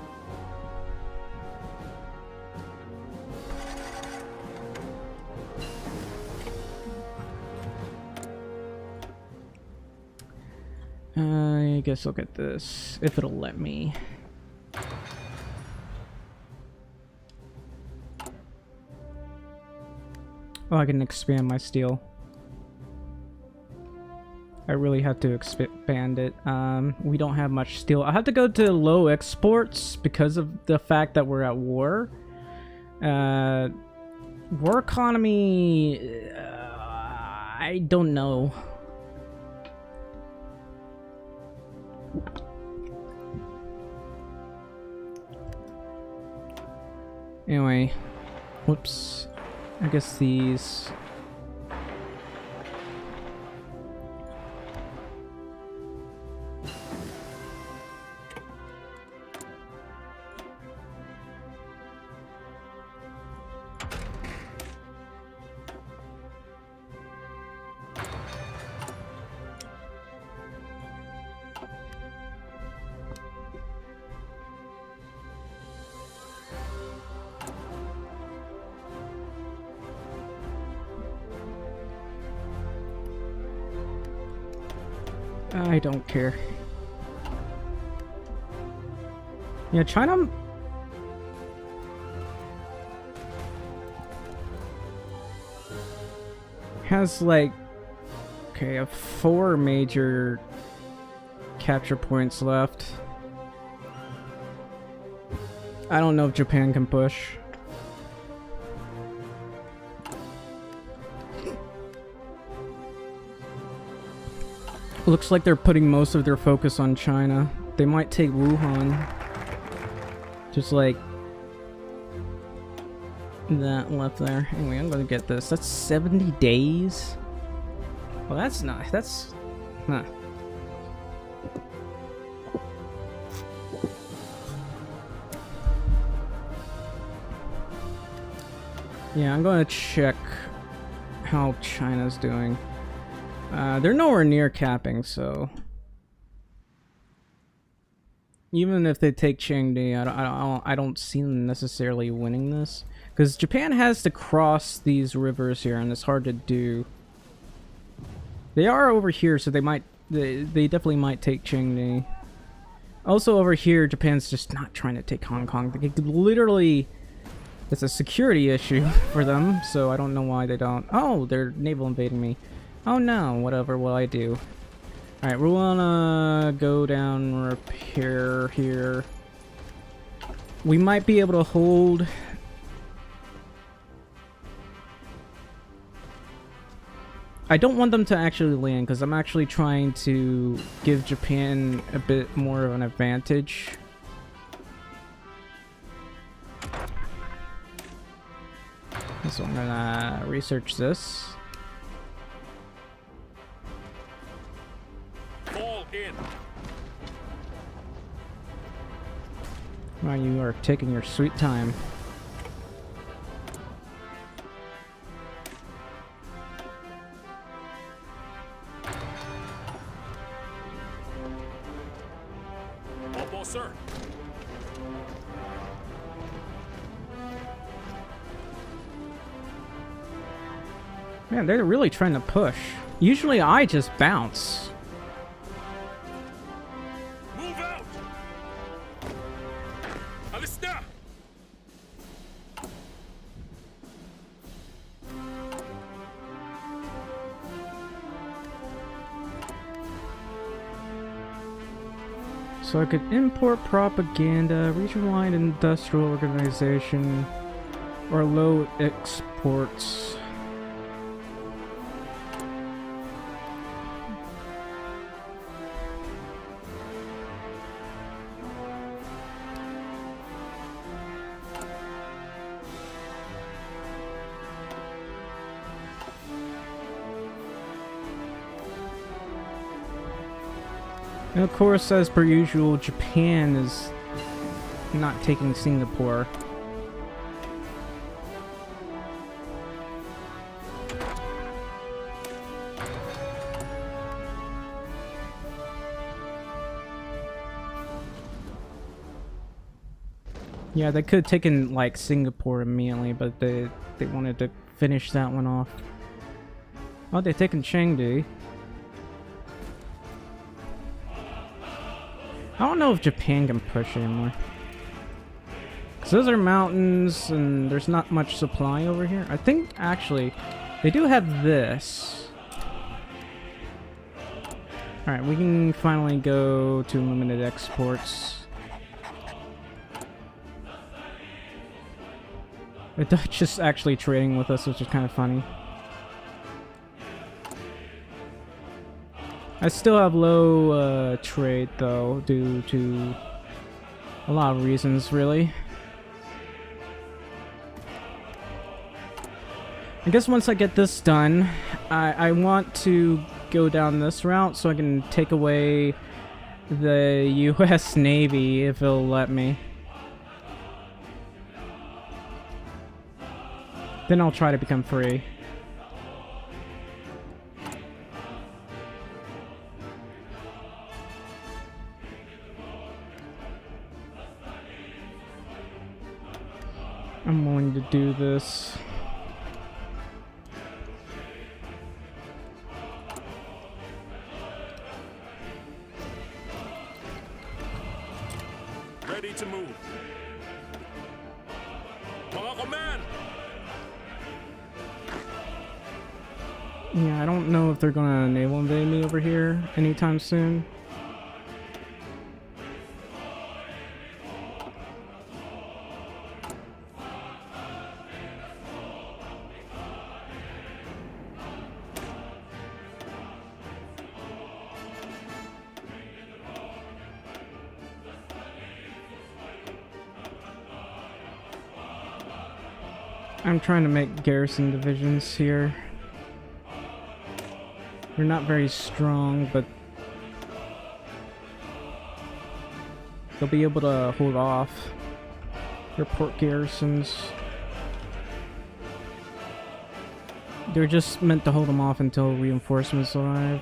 [SPEAKER 1] I guess I'll get this, if it'll let me. Oh, I can expand my steel. I really have to expand it. We don't have much steel. I have to go to low exports because of the fact that we're at war. War economy... I don't know. Anyway. Whoops. I guess these... I don't care. Yeah, China... has like... okay, 4 major capture points left. I don't know if Japan can push. Looks like they're putting most of their focus on China. They might take Wuhan. Just like that left there. Anyway, I'm gonna get this. That's 70 days? Well, that's not... that's... huh. Yeah, I'm gonna check how China's doing. They're nowhere near capping, so... even if they take Chengdu, I don't see them necessarily winning this. Because Japan has to cross these rivers here, and it's hard to do. They are over here, so they might... They definitely might take Chengdu. Also over here, Japan's just not trying to take Hong Kong. They could literally, it's a security issue for them, so I don't know why they don't. Oh, they're naval invading me. Oh no, whatever will I do? Alright, we wanna go down repair here. We might be able to hold... I don't want them to actually land, because I'm actually trying to give Japan a bit more of an advantage. So I'm gonna research this.
[SPEAKER 2] Fall in.
[SPEAKER 1] Wow, you are taking your sweet time.
[SPEAKER 2] Opo, sir.
[SPEAKER 1] Man, they're really trying to push. Usually I just bounce.
[SPEAKER 2] Move out. Alista.
[SPEAKER 1] So I could import propaganda, region-wide industrial organization, or low exports. And of course, as per usual, Japan is not taking Singapore. Yeah, they could have taken like Singapore immediately, but they wanted to finish that one off. Oh, they're taking Chengdu. I don't know if Japan can push anymore. Because those are mountains and there's not much supply over here. I think actually they do have this. Alright, we can finally go to limited exports. The Dutch is actually trading with us, which is kind of funny. I still have low trade though, due to a lot of reasons, really. I guess once I get this done, I want to go down this route so I can take away the US Navy if it'll let me. Then I'll try to become free. I'm willing to do this.
[SPEAKER 2] Ready to move. Mga command.
[SPEAKER 1] Yeah, I don't know if they're gonna naval invade me over here anytime soon. I'm trying to make garrison divisions here. They're not very strong, but they'll be able to hold off their port garrisons. They're just meant to hold them off until reinforcements arrive.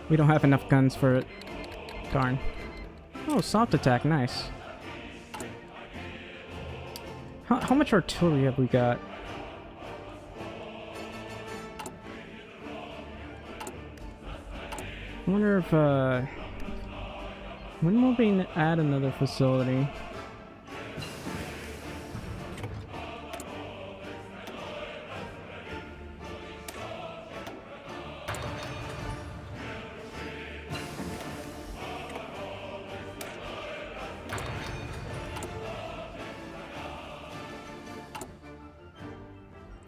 [SPEAKER 1] We don't have enough guns for it. Darn. Oh, soft attack, nice. How much artillery have we got? I wonder if, when will we add another facility?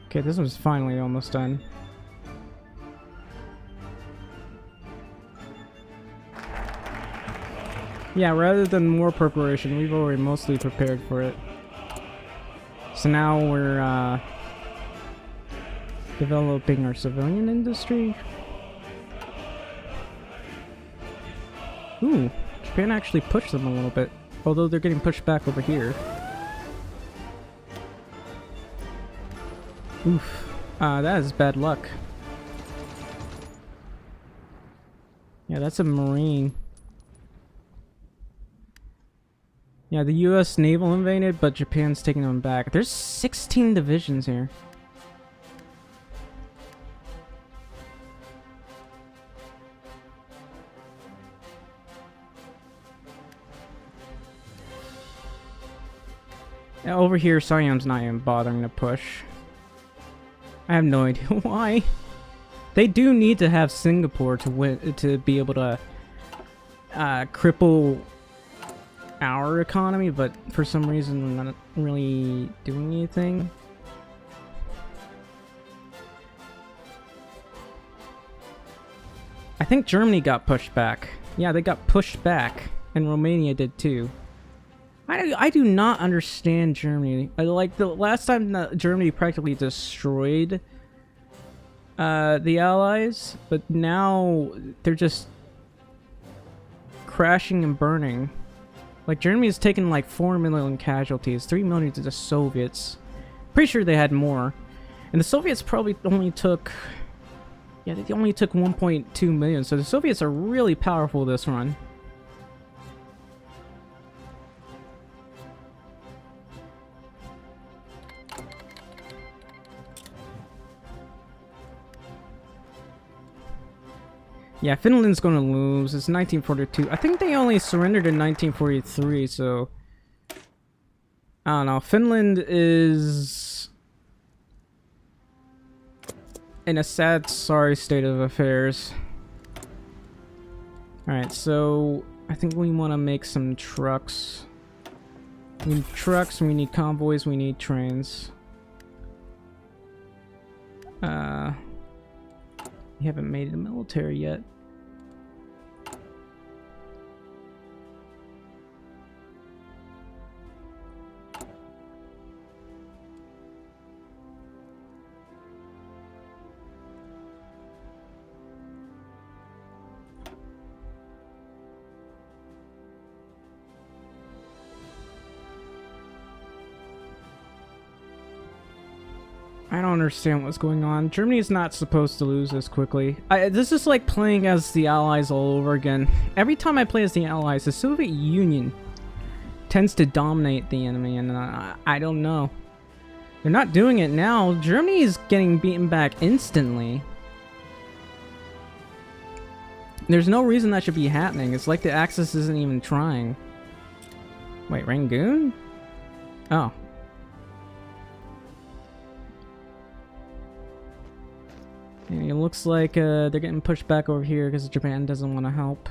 [SPEAKER 1] Okay, this one's finally almost done. Yeah, rather than more preparation, we've already mostly prepared for it. So now we're developing our civilian industry. Ooh, Japan actually pushed them a little bit, although they're getting pushed back over here. Oof. That is bad luck. Yeah, that's a Marine. Yeah, the US naval invaded, but Japan's taking them back. There's 16 divisions here. Yeah, over here, Siam's not even bothering to push. I have no idea why. They do need to have Singapore to win, to be able to cripple our economy, but for some reason we're not really doing anything. I think Germany got pushed back. Yeah, they got pushed back, and Romania did too. I do not understand Germany. Like the last time that Germany practically destroyed the Allies, but now they're just crashing and burning. Like Germany has taken like 4 million casualties, 3 million to the Soviets. Pretty sure they had more, and the Soviets probably only took, yeah, they only took 1.2 million. So the Soviets are really powerful this run. Yeah, Finland's going to lose. It's 1942. I think they only surrendered in 1943, so I don't know. Finland is in a sad, sorry state of affairs. Alright, so I think we want to make some trucks. We need trucks, we need convoys, we need trains. We haven't made the military yet. I don't understand what's going on. Germany is not supposed to lose this quickly. This is like playing as the Allies all over again. Every time I play as the Allies, the Soviet Union tends to dominate the enemy, and I don't know. They're not doing it now. Germany is getting beaten back instantly. There's no reason that should be happening. It's like the Axis isn't even trying. Wait, Rangoon? Oh. And it looks like they're getting pushed back over here because Japan doesn't want to help.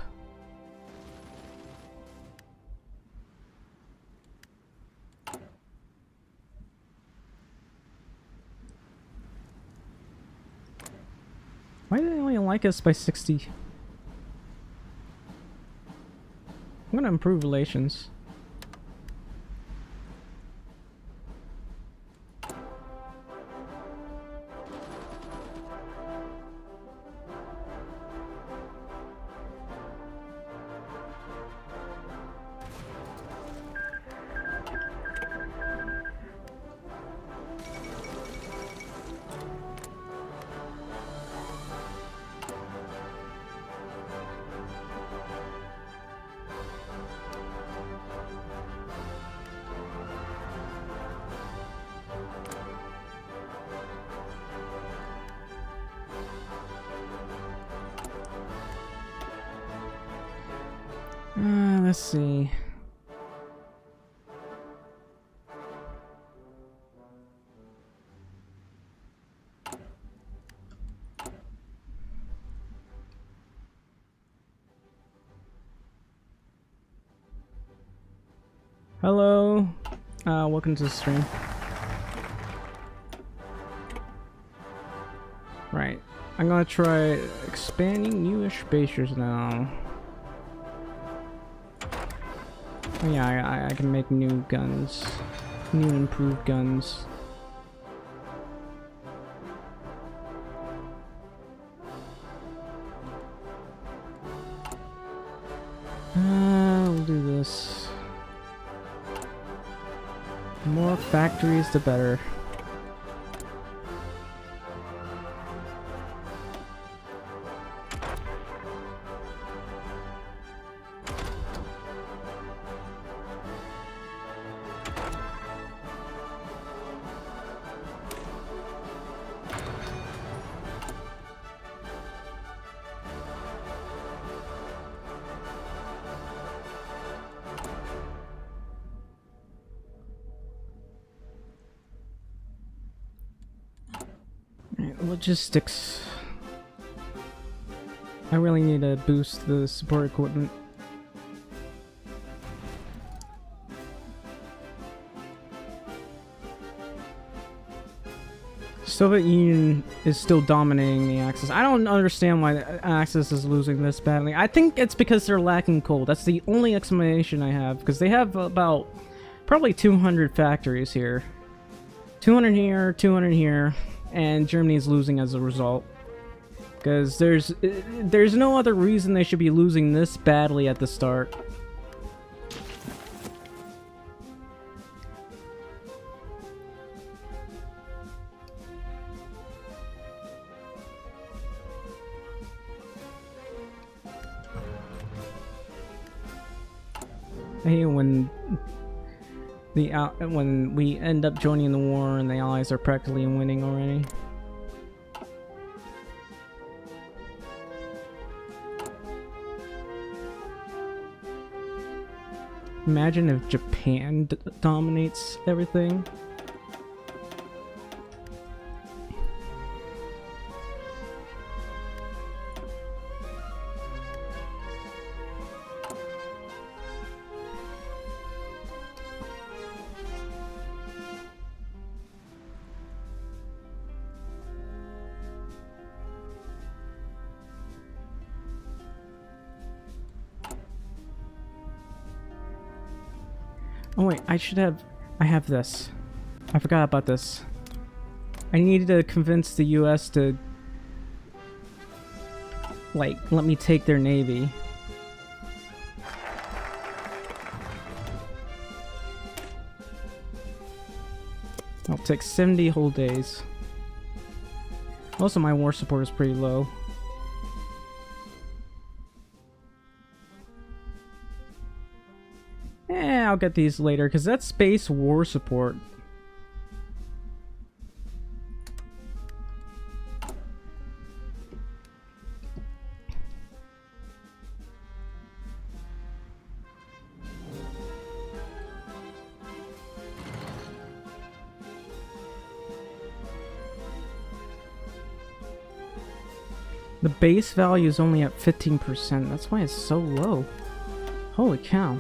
[SPEAKER 1] Why do they only like us by 60? I'm gonna improve relations. Let's see. Hello, welcome to the stream. Right, I'm gonna try expanding newish bases now. Oh yeah, I can make new guns, new improved guns. We'll do this. The more factories, the better. Logistics. I really need to boost the support equipment. Soviet Union is still dominating the Axis. I don't understand why the Axis is losing this badly. I think it's because they're lacking coal. That's the only explanation I have, because they have about probably 200 factories here. 200 here, 200 here. And Germany is losing as a result, because there's no other reason they should be losing this badly at the start. I hate when when we end up joining the war and the Allies are practically winning already. Imagine if Japan dominates everything. Oh wait, I have this. I forgot about this. I needed to convince the US to, like, let me take their navy. I'll take 70 whole days. Also, my war support is pretty low. I'll get these later, because that's space war support. The base value is only at 15%. That's why it's so low. Holy cow.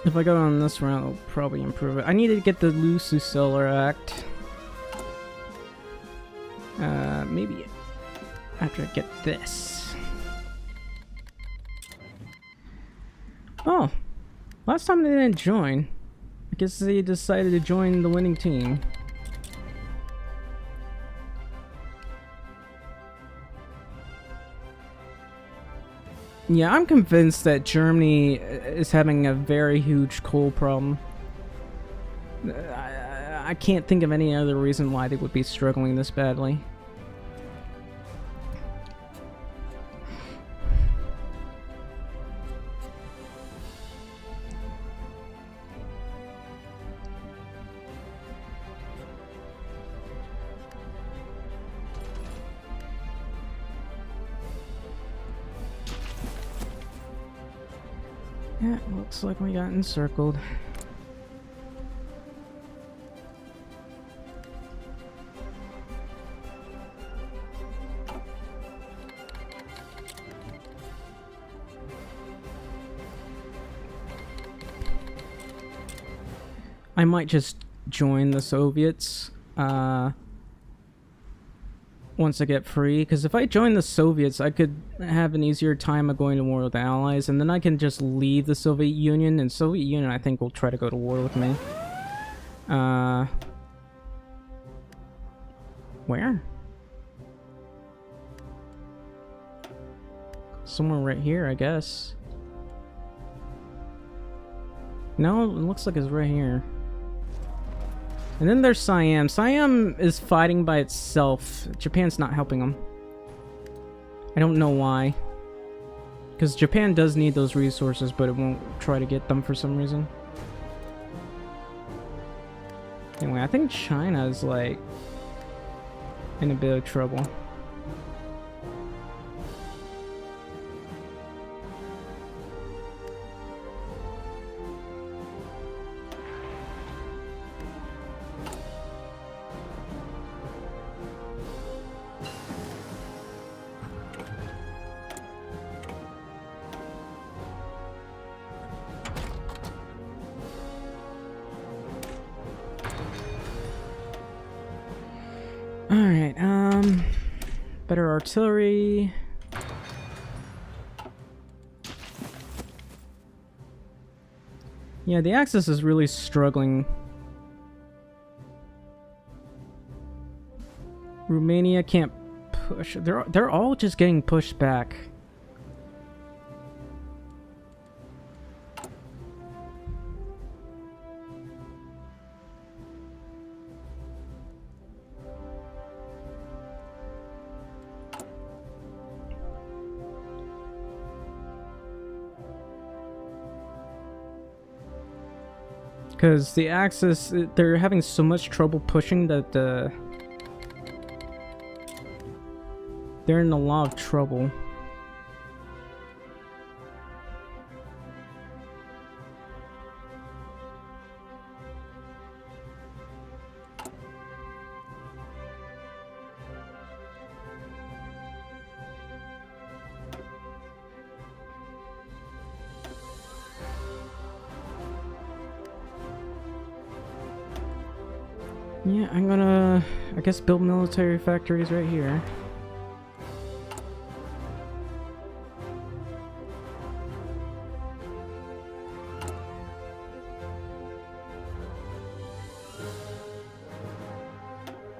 [SPEAKER 1] If I go on this route, it'll probably improve it. I need to get the Lucy-Solar Act. Maybe after I get this. Oh, last time they didn't join. I guess they decided to join the winning team. Yeah, I'm convinced that Germany is having a very huge coal problem. I can't think of any other reason why they would be struggling this badly. Yeah, looks like we got encircled. I might just join the Soviets once I get free, because if I join the Soviets, I could have an easier time of going to war with the Allies, and then I can just leave the Soviet Union, and Soviet Union I think will try to go to war with me. Where? Somewhere right here, I guess. No, it looks like it's right here. And then there's Siam. Siam is fighting by itself. Japan's not helping them. I don't know why. Because Japan does need those resources, but it won't try to get them for some reason. Anyway, I think China is like in a bit of trouble. Alright, better artillery. Yeah, the Axis is really struggling. Romania can't push. They're all just getting pushed back. Because the Axis, they're having so much trouble pushing that they're in a lot of trouble. Yeah, I'm gonna, I guess, build military factories right here.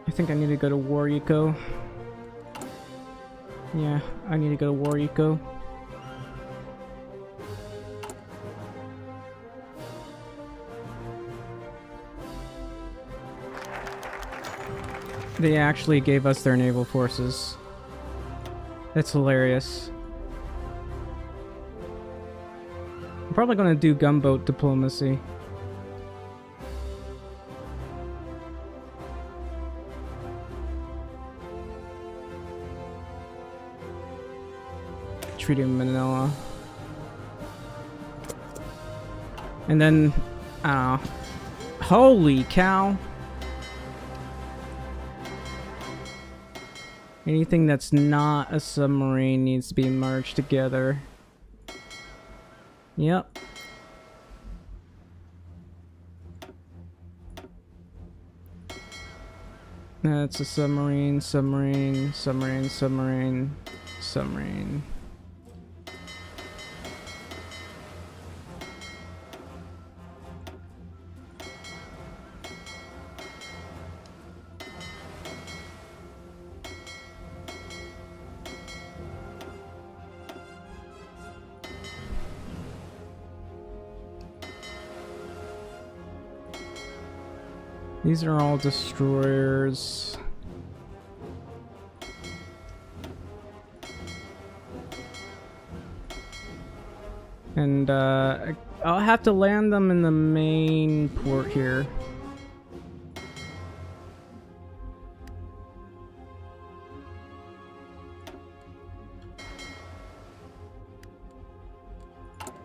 [SPEAKER 1] I think I need to go to war eco. Yeah, I need to go to war eco. They actually gave us their naval forces. That's hilarious. I'm probably gonna do gunboat diplomacy. Treaty of Manila. And then, I don't know. Holy cow! Anything that's not a submarine needs to be merged together. Yep. That's a submarine, submarine, submarine, submarine, submarine. These are all destroyers. And I'll have to land them in the main port here.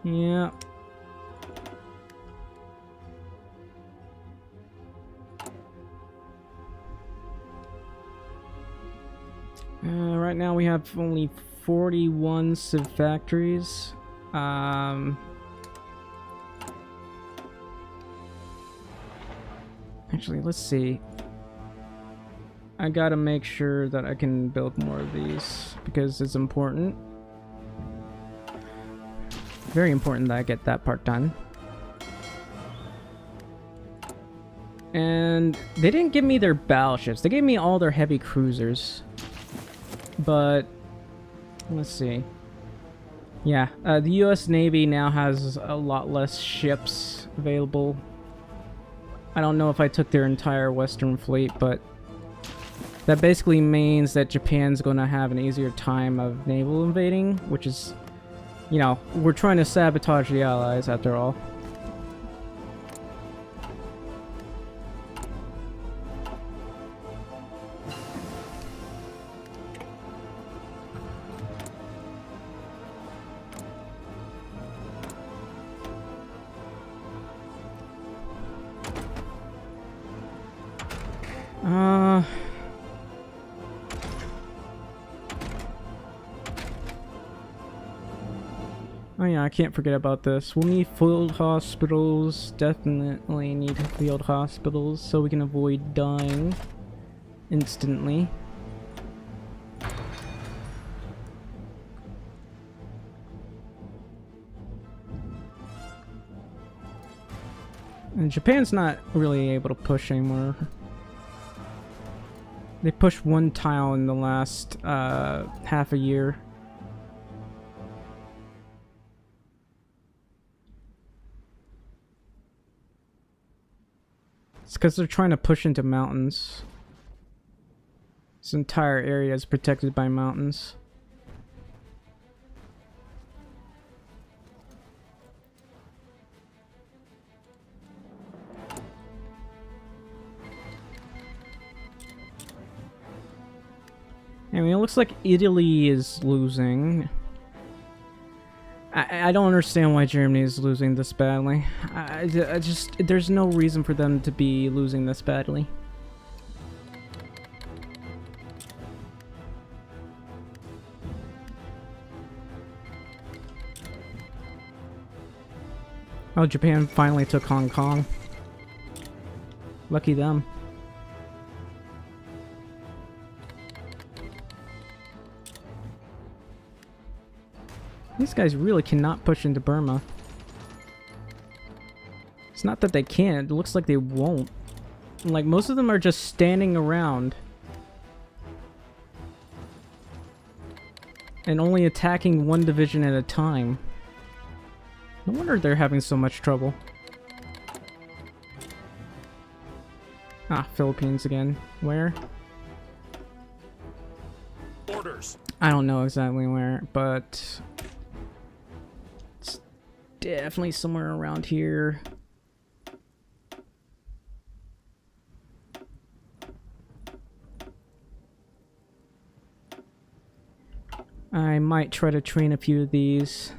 [SPEAKER 1] Yeah. Right now we have only 41 civ factories. Actually, let's see. I gotta make sure that I can build more of these because it's important. Very important that I get that part done. And they didn't give me their battleships. They gave me all their heavy cruisers. But let's see. Yeah, the US Navy now has a lot less ships available. I don't know if I took their entire Western fleet, but that basically means that Japan's going to have an easier time of naval invading, which is, you know, we're trying to sabotage the Allies after all. Oh yeah, I can't forget about this. We'll need field hospitals. Definitely need field hospitals so we can avoid dying instantly. And Japan's not really able to push anymore. They pushed one tile in the last half a year. It's because they're trying to push into mountains. This entire area is protected by mountains. I mean, it looks like Italy is losing. I don't understand why Germany is losing this badly. I just, there's no reason for them to be losing this badly. Oh, Japan finally took Hong Kong. Lucky them. These guys really cannot push into Burma. It's not that they can't, it looks like they won't. Like, most of them are just standing around. And only attacking one division at a time. No wonder they're having so much trouble. Ah, Philippines again. Where?
[SPEAKER 2] Orders.
[SPEAKER 1] I don't know exactly where, but it's definitely somewhere around here. I might try to train a few of these.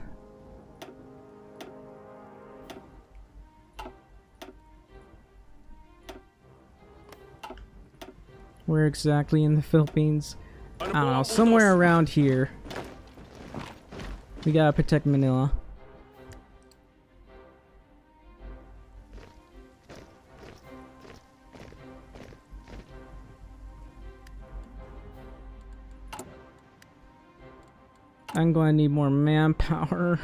[SPEAKER 1] Where exactly in the Philippines? I don't know, somewhere around here. We gotta protect Manila. I'm going to need more manpower.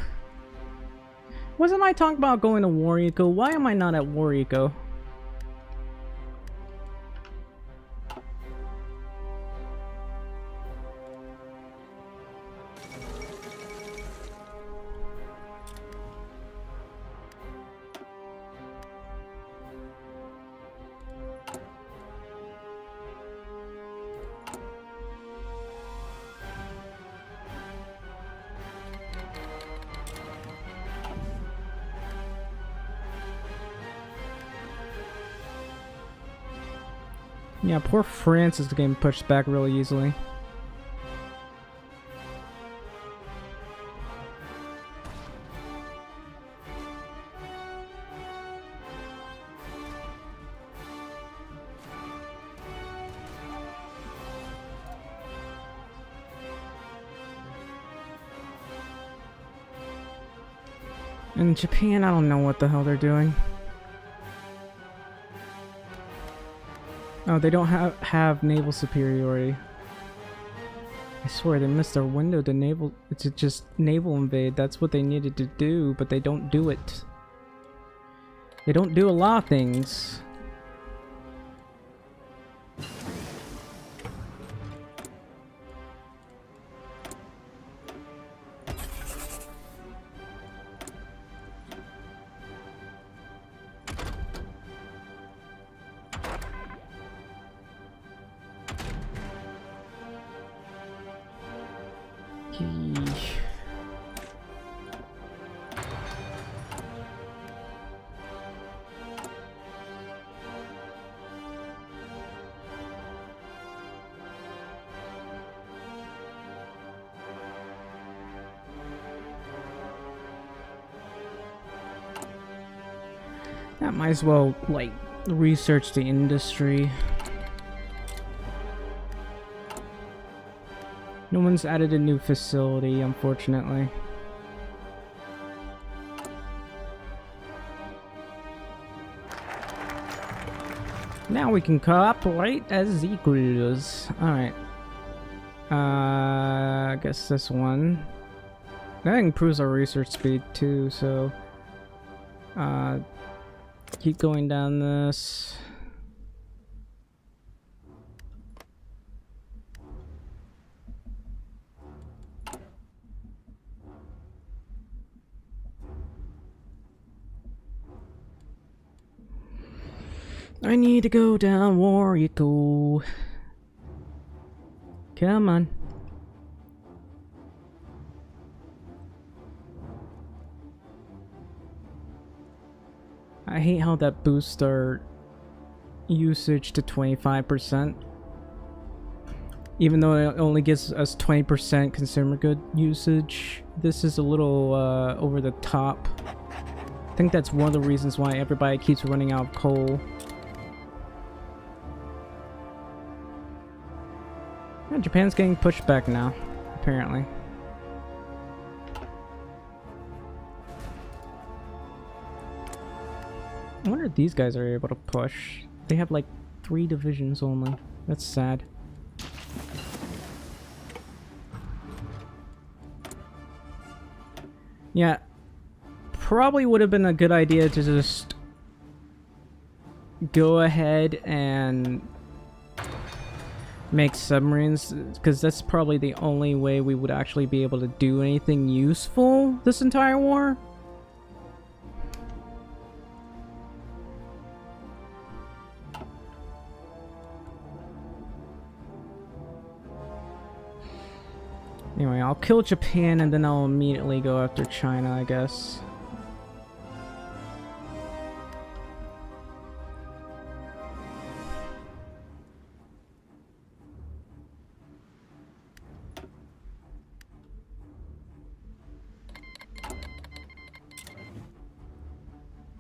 [SPEAKER 1] Wasn't I talking about going to War Eco? Why am I not at War Eco? Yeah, poor France is getting pushed back really easily. And Japan, I don't know what the hell they're doing. Oh, they don't have naval superiority. I swear they missed their window to just naval invade. That's what they needed to do, but they don't do it. They don't do a lot of things. I might as well, like, research the industry. No one's added a new facility, unfortunately. Now we can cooperate as equals. Alright. I guess this one. That improves our research speed too, so... keep going down this. I need to go down, warrior, go. Come on. I hate how that boosts our usage to 25%. Even though it only gives us 20% consumer good usage, this is a little over the top. I think that's one of the reasons why everybody keeps running out of coal. Yeah, Japan's getting pushed back now, apparently. I wonder if these guys are able to push. They have like 3 divisions only. That's sad. Yeah, probably would have been a good idea to just go ahead and make submarines, because that's probably the only way we would actually be able to do anything useful this entire war. Anyway, I'll kill Japan and then I'll immediately go after China, I guess.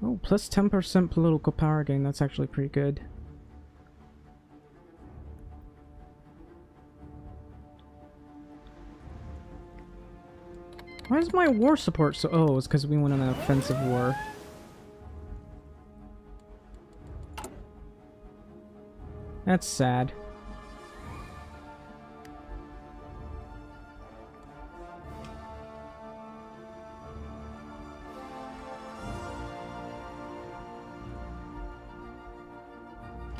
[SPEAKER 1] Oh, plus 10% political power gain. That's actually pretty good. Why is my war support so... Oh, it's because we went on an offensive war. That's sad.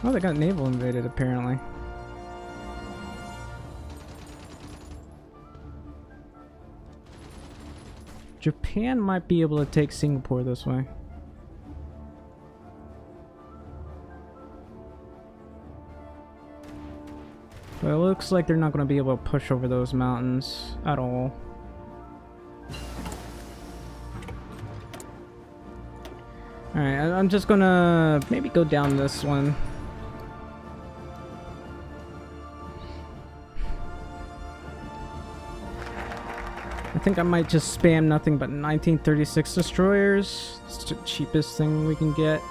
[SPEAKER 1] Oh, they got naval invaded, apparently. Japan might be able to take Singapore this way. But it looks like they're not going to be able to push over those mountains at all. Alright, I'm just gonna maybe go down this one. I think I might just spam nothing but 1936 destroyers. It's the cheapest thing we can get.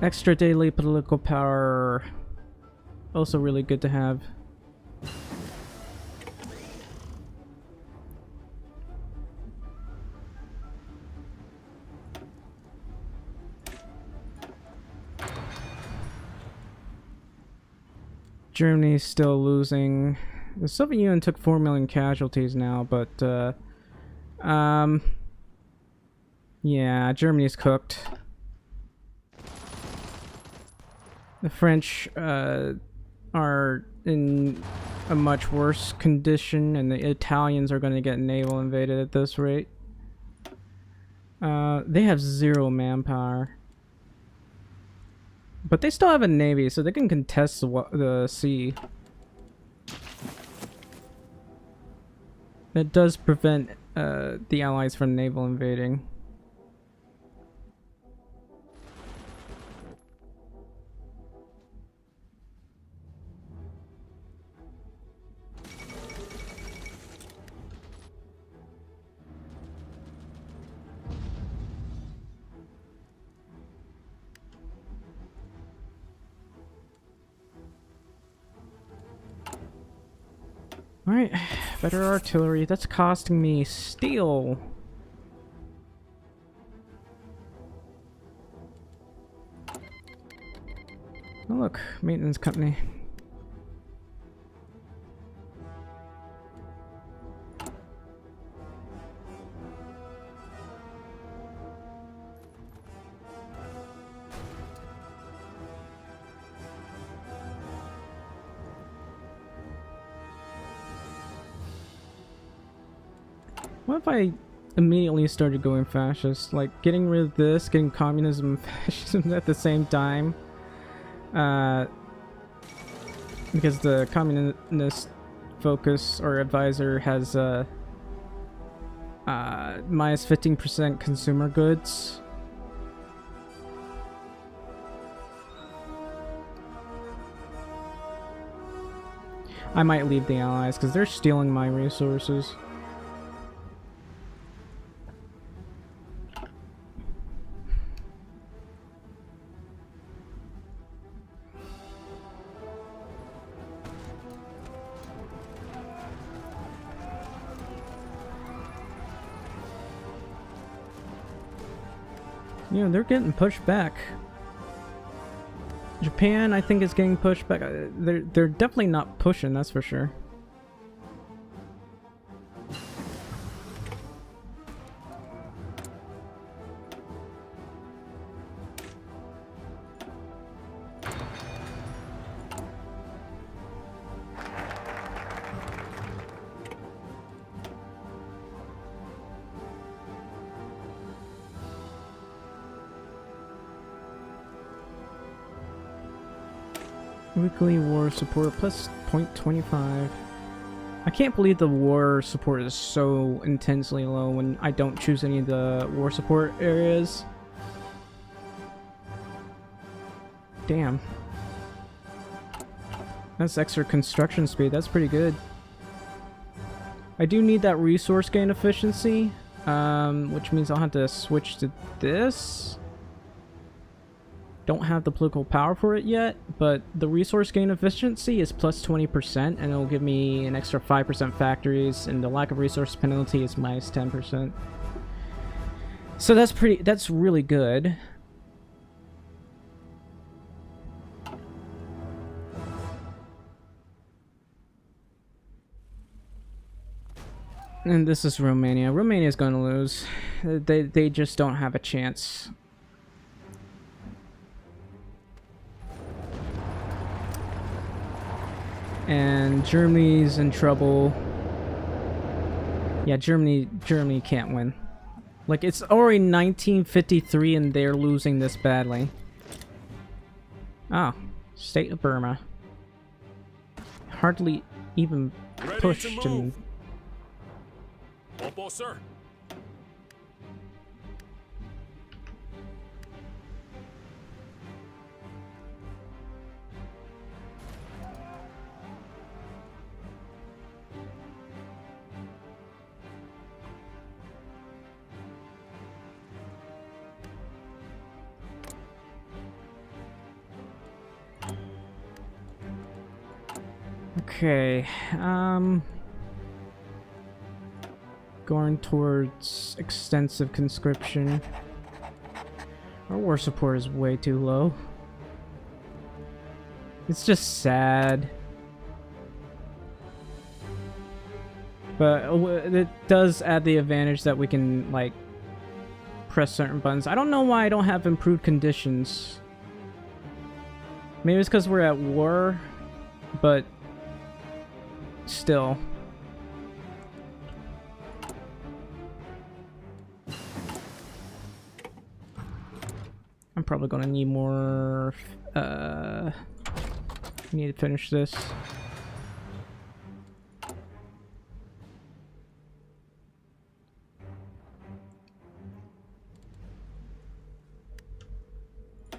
[SPEAKER 1] Extra daily political power. Also really good to have. Germany's still losing. The Soviet Union took 4 million casualties now, but yeah, Germany's cooked. The French are in a much worse condition, and the Italians are going to get naval invaded at this rate. They have 0 manpower. But they still have a navy, so they can contest the sea. That does prevent the Allies from naval invading. Alright, better artillery. That's costing me steel. Oh look, maintenance company. What if I immediately started going fascist? Like, getting rid of this, getting communism and fascism at the same time? Because the communist focus or advisor has minus 15% consumer goods. I might leave the Allies because they're stealing my resources. Yeah, they're getting pushed back. Japan, I think, is getting pushed back. They're definitely not pushing, that's for sure. Weekly war support plus 0.25. I can't believe the war support is so intensely low when I don't choose any of the war support areas. Damn. That's extra construction speed. That's pretty good. I do need that resource gain efficiency, which means I'll have to switch to this. Don't have the political power for it yet, but the resource gain efficiency is plus 20%, and it'll give me an extra 5% factories, and the lack of resource penalty is minus 10%. So that's really good. And this is Romania. Romania's going to lose. They just don't have a chance. And Germany's in trouble. Yeah, Germany can't win. Like, it's already 1953 and they're losing this badly. Oh, State of Burma. Hardly even pushed and...
[SPEAKER 2] Opo, sir.
[SPEAKER 1] Okay, going towards extensive conscription. Our war support is way too low. It's just sad. But it does add the advantage that we can, like, press certain buttons. I don't know why I don't have improved conditions. Maybe it's because we're at war, but still. I'm probably gonna need more. I need to finish this.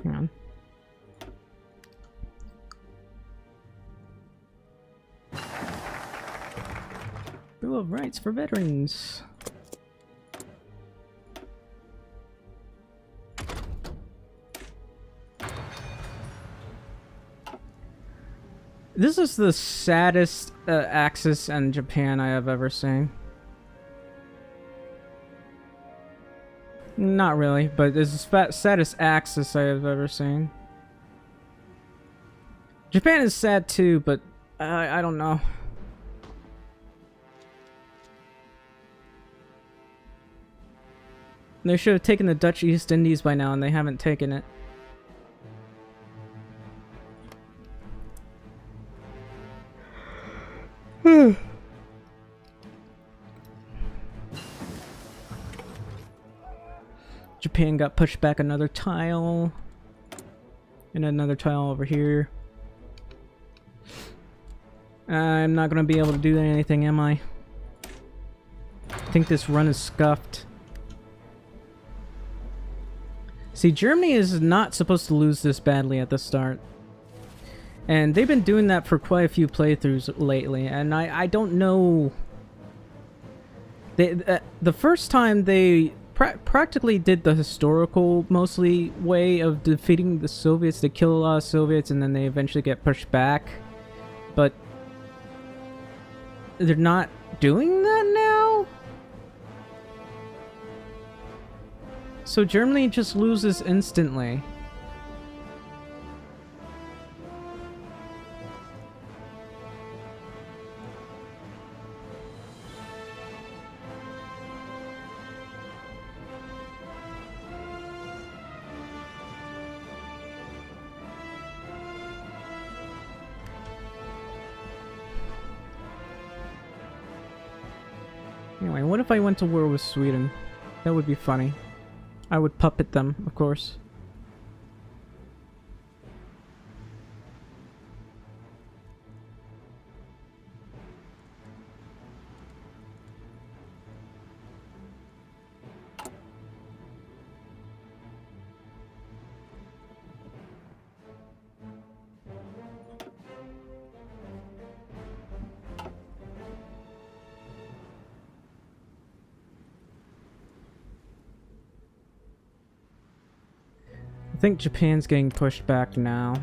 [SPEAKER 1] Hang on. Bill of Rights for Veterans. This is the saddest Axis and Japan I have ever seen. Not really, but it's the saddest Axis I have ever seen. Japan is sad too, but I don't know. They should have taken the Dutch East Indies by now, and they haven't taken it. Japan got pushed back another tile. And another tile over here. I'm not gonna be able to do anything, am I? I think this run is scuffed. See, Germany is not supposed to lose this badly at the start. And they've been doing that for quite a few playthroughs lately, and I don't know. The first time they practically did the historical, mostly, way of defeating the Soviets. They kill a lot of Soviets, and then they eventually get pushed back. But they're not doing that now? So Germany just loses instantly. Anyway, what if I went to war with Sweden? That would be funny. I would puppet them, of course. I think Japan's getting pushed back now.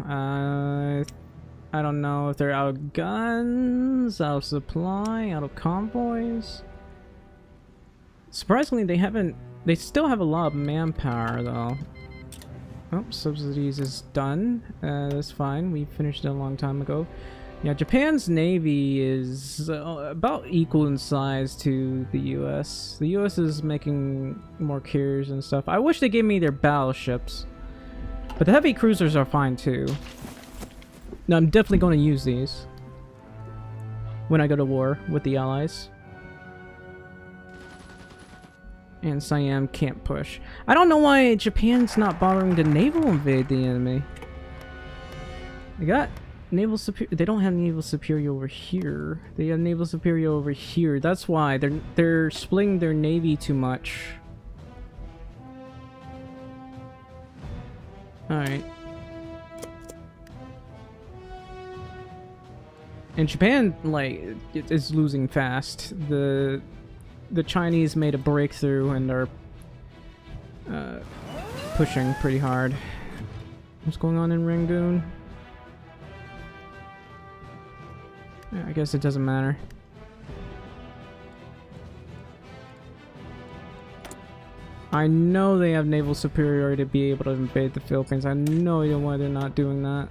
[SPEAKER 1] I don't know if they're out of guns, out of supply, out of convoys. Surprisingly, they still have a lot of manpower though. Oh, subsidies is done. That's fine. We finished it a long time ago. Yeah, Japan's navy is about equal in size to the US. The US is making more carriers and stuff. I wish they gave me their battleships. But the heavy cruisers are fine too. No, I'm definitely going to use these when I go to war with the Allies. And Siam can't push. I don't know why Japan's not bothering to naval invade the enemy. They got naval superior. They don't have naval superior over here. They have naval superior over here. That's why they're splitting their navy too much. Alright. And Japan, like, is losing fast. The Chinese made a breakthrough and are pushing pretty hard. What's going on in Rangoon? Yeah, I guess it doesn't matter. I know they have naval superiority to be able to invade the Philippines. I know why they're not doing that.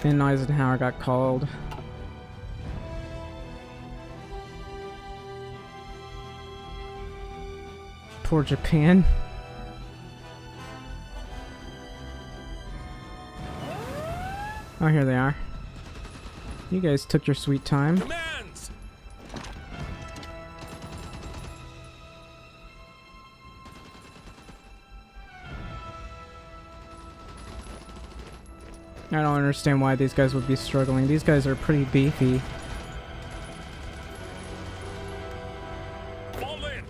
[SPEAKER 1] And Eisenhower got called. Poor Japan. Oh, here they are. You guys took your sweet time.
[SPEAKER 2] Commands!
[SPEAKER 1] I don't understand why these guys would be struggling. These guys are pretty beefy.
[SPEAKER 2] Fall in!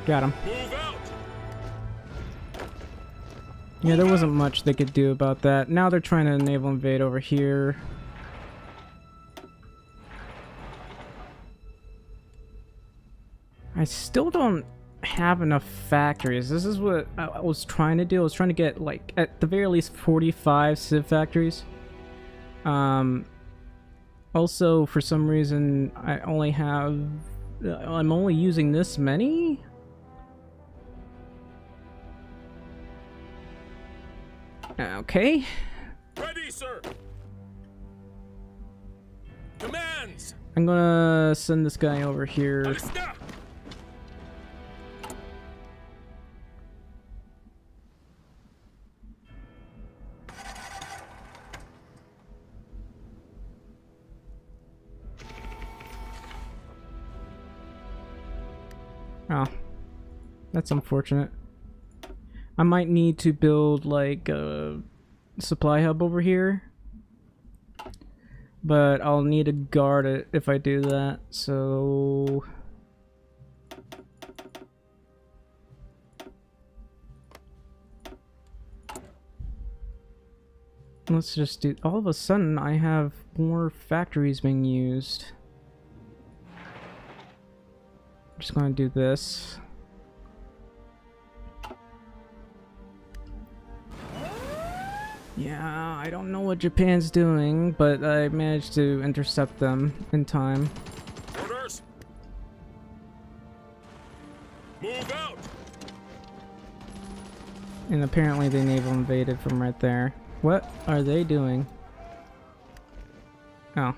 [SPEAKER 1] Got him.
[SPEAKER 2] Move out!
[SPEAKER 1] Yeah, there wasn't much they could do about that. Now they're trying to naval invade over here. I still don't have enough factories. This is what I was trying to do. I was trying to get, like, at the very least 45 Civ factories. Also, for some reason, I only have... I'm only using this many? Okay.
[SPEAKER 2] Ready, sir! Commands!
[SPEAKER 1] I'm gonna send this guy over here.
[SPEAKER 2] Alista!
[SPEAKER 1] Oh, that's unfortunate. I might need to build like a supply hub over here, but I'll need to guard it if I do that, so let's just do... All of a sudden I have more factories being used. I'm just gonna do this. Yeah, I don't know what Japan's doing, but I managed to intercept them in time.
[SPEAKER 2] Orders! Move out!
[SPEAKER 1] And apparently they naval invaded from right there. What are they doing? Oh.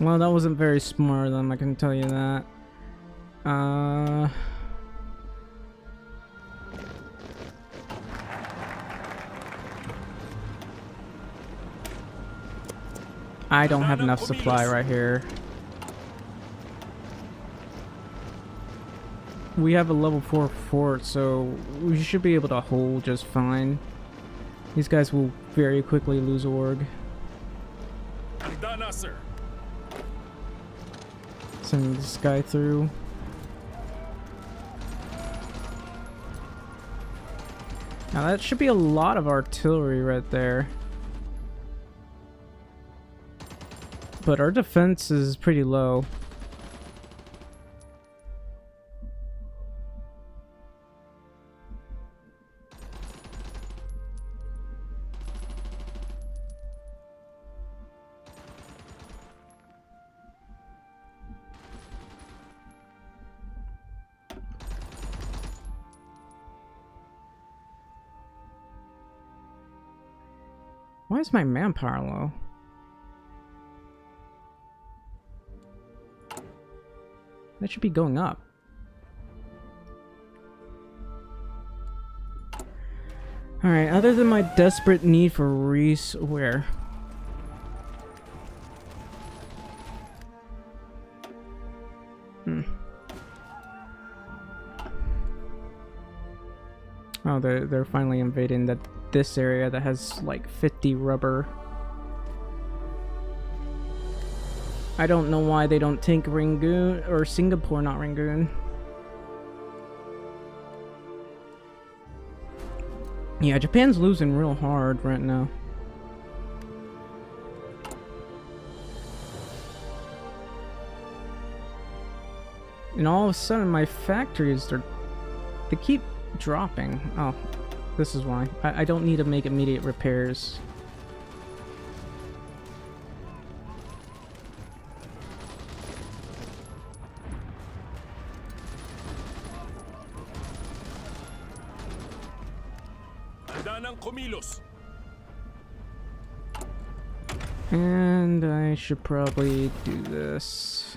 [SPEAKER 1] Well, that wasn't very smart of them, I can tell you that. I don't have enough supply right here. We have a level 4 fort, so we should be able to hold just fine. These guys will very quickly lose org.
[SPEAKER 2] Andana, sir!
[SPEAKER 1] Sending this guy through. Now that should be a lot of artillery right there. But our defense is pretty low. Why is my manpower low? That should be going up. Alright, other than my desperate need for where? Oh, they're finally invading this area that has like 50 rubber. I don't know why they don't take Rangoon, or Singapore, not Rangoon. Yeah, Japan's losing real hard right now. And all of a sudden my factories, they keep dropping. Oh, This is why. I don't need to make immediate repairs.
[SPEAKER 2] Handa ng kumilos.
[SPEAKER 1] And I should probably do this.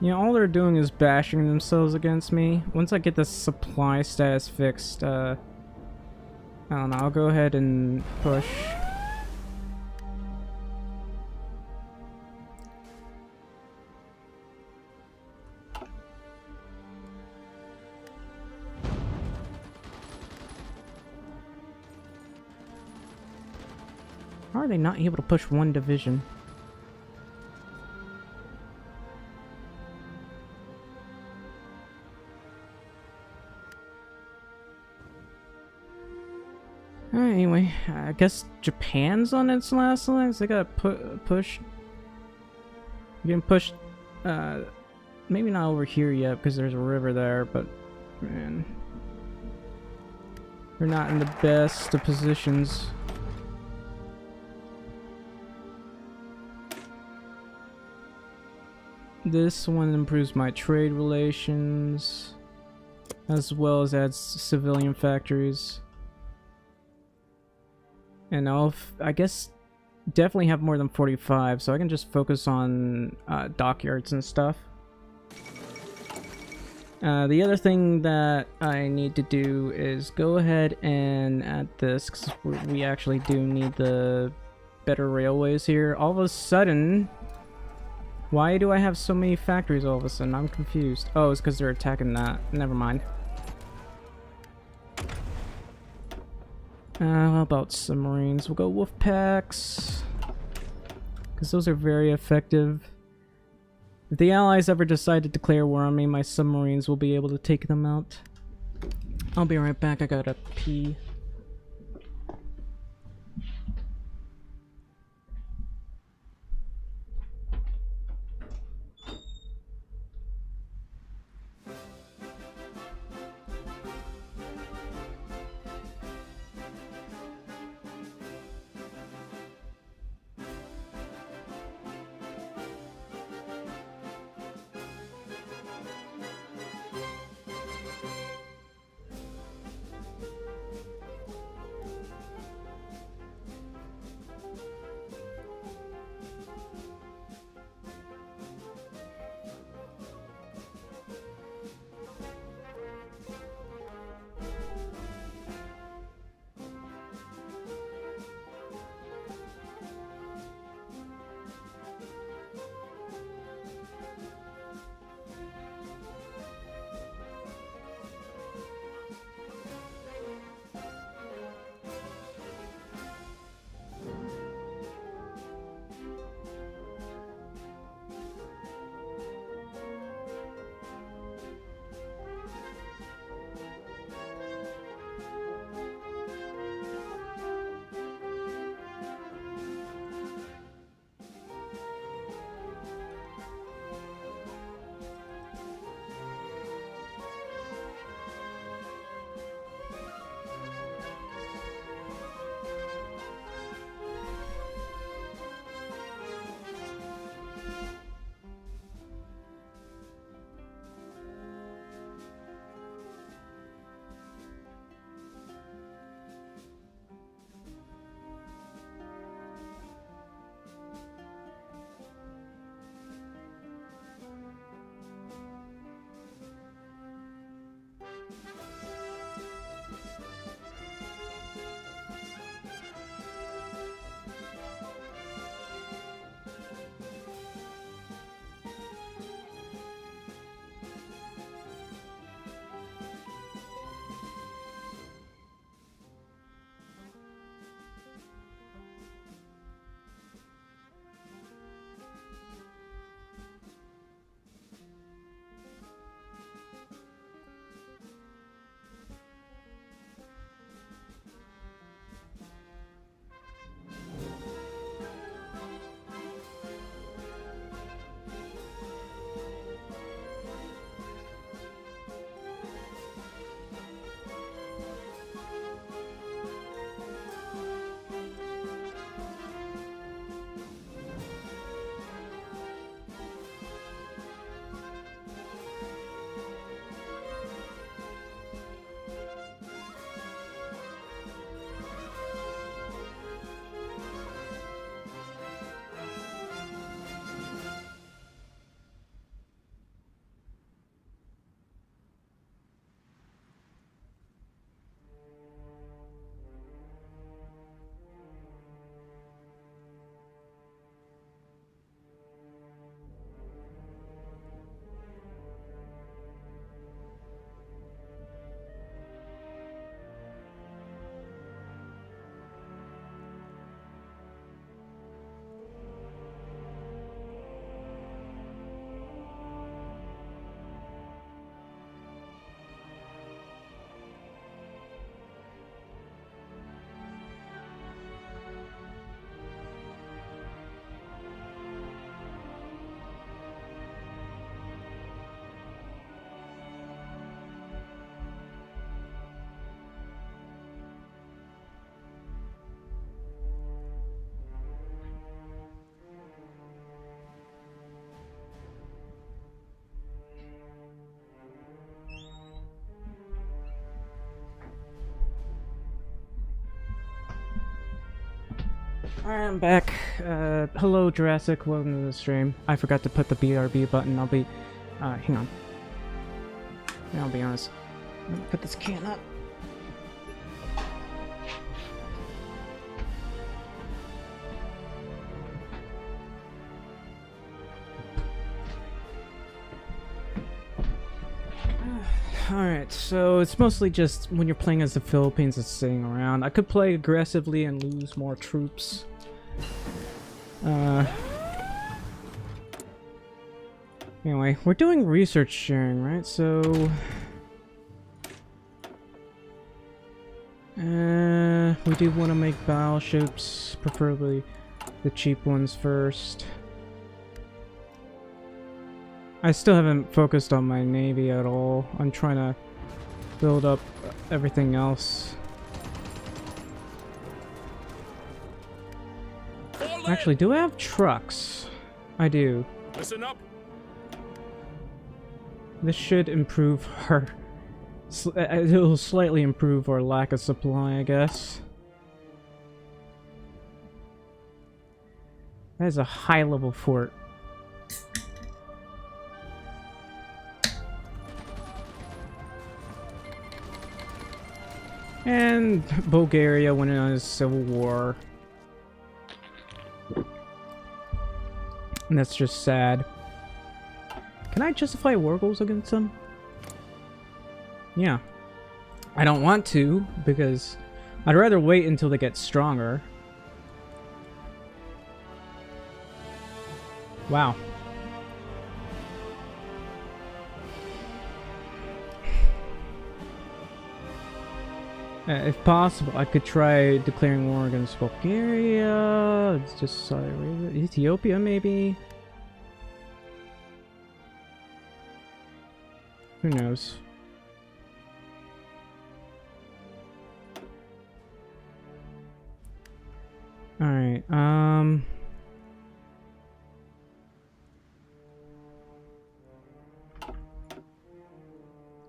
[SPEAKER 1] Yeah, all they're doing is bashing themselves against me. Once I get the supply status fixed, I don't know, I'll go ahead and push. How are they not able to push one division? Anyway, I guess Japan's on its last legs. They got pushed. Getting pushed. Maybe not over here yet because there's a river there, but man, they're not in the best of positions. This one improves my trade relations, as well as adds civilian factories. And I guess definitely have more than 45, so I can just focus on dockyards and stuff. The other thing that I need to do is go ahead and add this, because we actually do need the better railways here. All of a sudden, why do I have so many factories all of a sudden? I'm confused. Oh, it's because they're attacking that. Never mind. How about submarines? We'll go wolf packs, because those are very effective. If the Allies ever decide to declare war on me, my submarines will be able to take them out. I'll be right back. I gotta pee. Alright, I'm back. Hello Jurassic, welcome to the stream. I forgot to put the BRB button. I'll be... hang on. I'll be honest. Let me put this can up. Alright, so it's mostly just when you're playing as the Philippines, it's sitting around. I could play aggressively and lose more troops. Anyway, we're doing research sharing, right? So... we do want to make battleships, preferably the cheap ones first. I still haven't focused on my navy at all. I'm trying to build up everything else. Actually, do I have trucks? I do.
[SPEAKER 2] Listen up.
[SPEAKER 1] This should improve our... it'll slightly improve our lack of supply, I guess. That is a high-level fort. And Bulgaria went on a civil war. And that's just sad. Can I justify war goals against them? Yeah. I don't want to, because I'd rather wait until they get stronger. Wow. If possible, I could try declaring war against Bulgaria. It's just Saudi Arabia. Ethiopia, maybe? Who knows? Alright,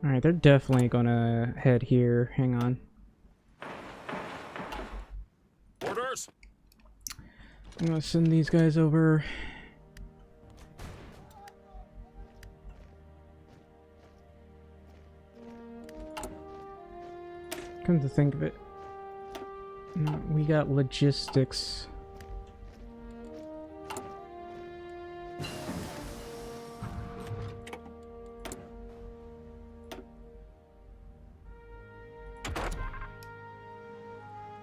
[SPEAKER 1] Alright, they're definitely gonna head here. Hang on.
[SPEAKER 2] Orders.
[SPEAKER 1] I'm gonna send these guys over. Come to think of it, no, we got logistics.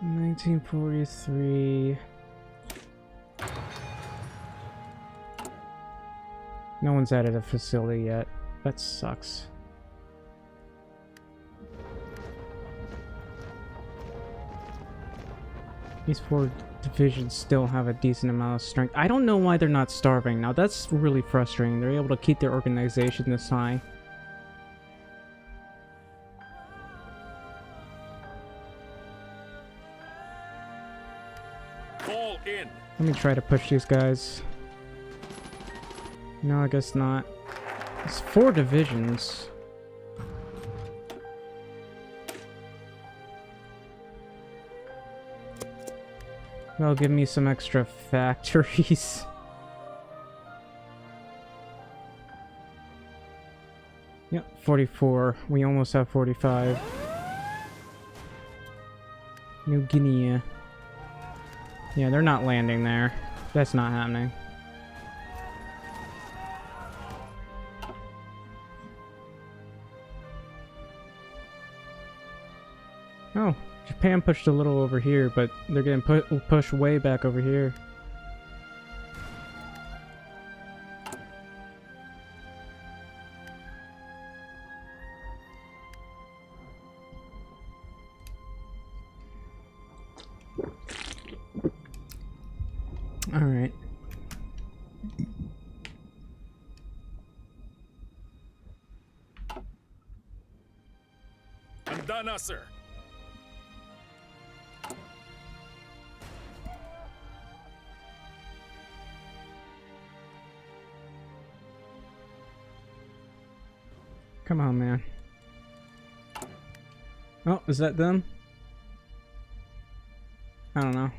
[SPEAKER 1] $1943. No one's added a facility yet. That sucks. These 4 divisions still have a decent amount of strength. I don't know why they're not starving. Now that's really frustrating. They're able to keep their organization this high.
[SPEAKER 2] Fall in.
[SPEAKER 1] Let me try to push these guys. No, I guess not. It's 4 divisions. That'll give me some extra factories. Yep, 44. We almost have 45. New Guinea. Yeah, they're not landing there. That's not happening. Oh, Japan pushed a little over here, but they're getting pushed way back over here. All right.
[SPEAKER 2] Handa na, sir.
[SPEAKER 1] Come on, man. Oh, is that them? I don't know.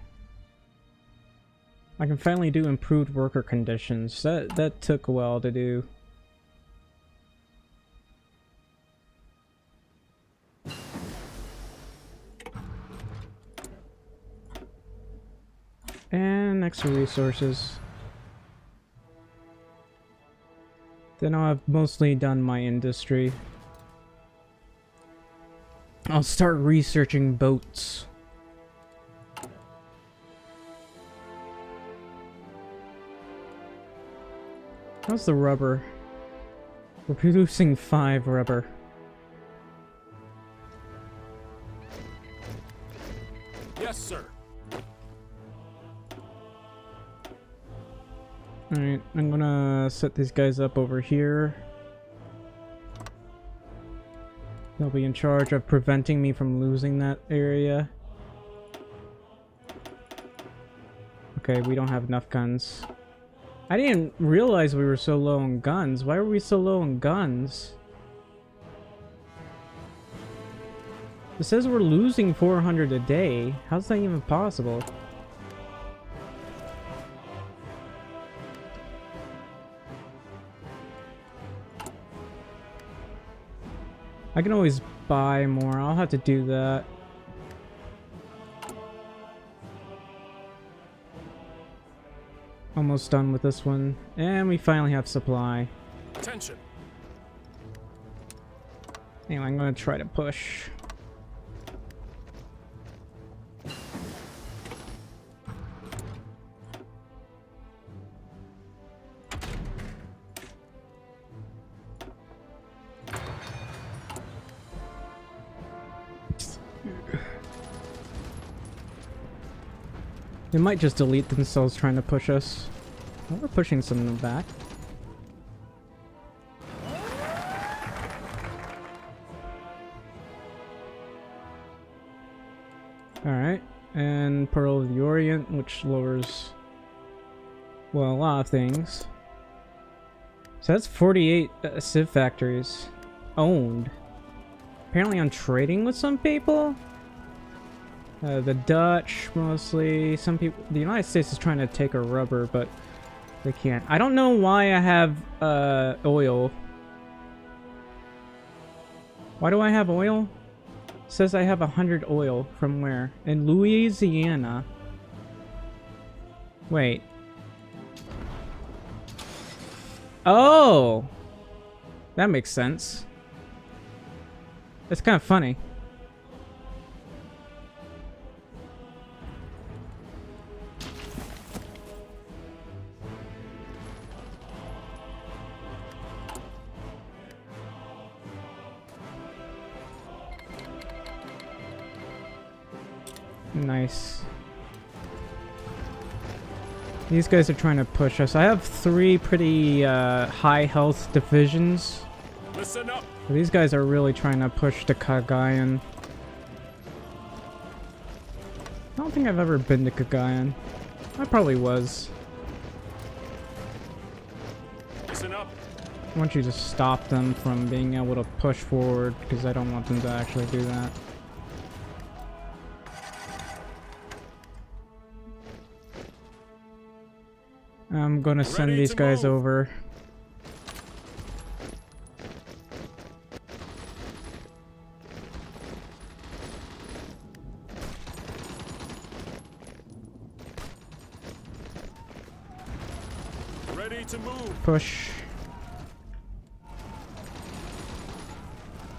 [SPEAKER 1] I can finally do improved worker conditions. That took a while to do. And extra resources. Then I'll have mostly done my industry. I'll start researching boats. How's the rubber? We're producing 5 rubber.
[SPEAKER 2] Yes, sir.
[SPEAKER 1] Alright, I'm gonna set these guys up over here. They'll be in charge of preventing me from losing that area. Okay, we don't have enough guns. I didn't realize we were so low on guns. Why were we so low on guns? It says we're losing 400 a day. How's that even possible? I can always buy more. I'll have to do that. Almost done with this one. And we finally have supply.
[SPEAKER 2] Attention.
[SPEAKER 1] Anyway, I'm gonna try to push. They might just delete themselves trying to push us. Well, we're pushing some of them back. Alright, and Pearl of the Orient, which lowers, well, a lot of things. So that's 48 Civ factories owned. Apparently I'm trading with some people? The Dutch, mostly. Some people... The United States is trying to take our rubber, but they can't. I don't know why I have, oil. Why do I have oil? It says I have 100 oil. From where? In Louisiana. Wait. Oh! That makes sense. That's kind of funny. Nice. These guys are trying to push us. I have 3 pretty high health divisions.
[SPEAKER 2] Listen up.
[SPEAKER 1] These guys are really trying to push the Cagayan. I don't think I've ever been to Cagayan. I probably was.
[SPEAKER 2] Listen up.
[SPEAKER 1] I want you to stop them from being able to push forward because I don't want them to actually do that. I'm gonna send
[SPEAKER 2] Ready
[SPEAKER 1] these
[SPEAKER 2] to
[SPEAKER 1] guys
[SPEAKER 2] move.
[SPEAKER 1] over.
[SPEAKER 2] Ready to move.
[SPEAKER 1] Push.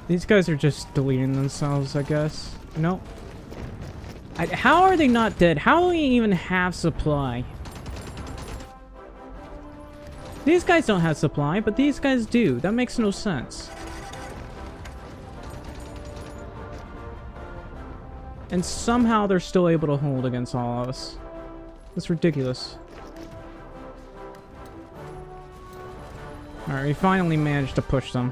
[SPEAKER 1] These guys are just deleting themselves, I guess. Nope. How are they not dead? How do we even have supply? These guys don't have supply, but these guys do. That makes no sense. And somehow they're still able to hold against all of us. That's ridiculous. Alright, we finally managed to push them.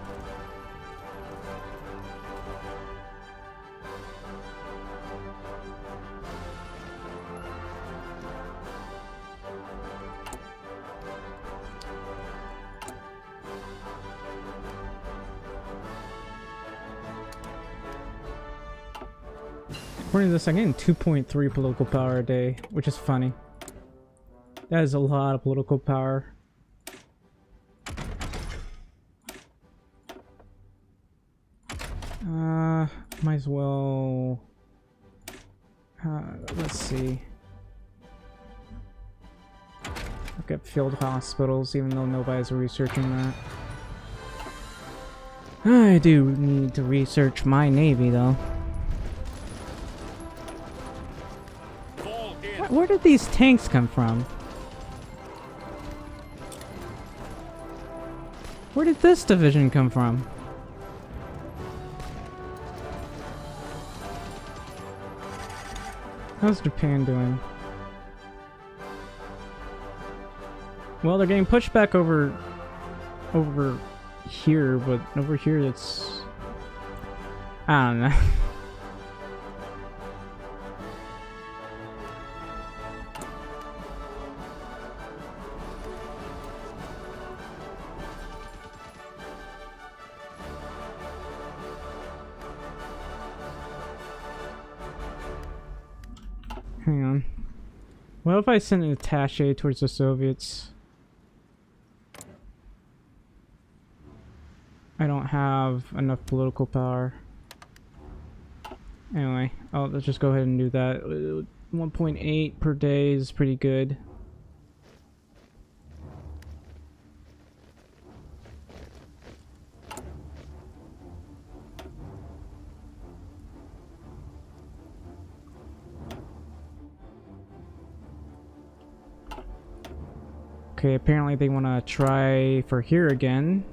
[SPEAKER 1] According to this, I'm getting 2.3 political power a day, which is funny. That is a lot of political power. Might as well... let's see. Look at field hospitals, even though nobody's researching that. I do need to research my navy, though. Where did these tanks come from? Where did this division come from? How's Japan doing? Well, they're getting pushed back over here, but over here it's... I don't know. Hang on. What if I send an attaché towards the Soviets? I don't have enough political power. Anyway, let's just go ahead and do that. 1.8 per day is pretty good. Okay, apparently they want to try for here again.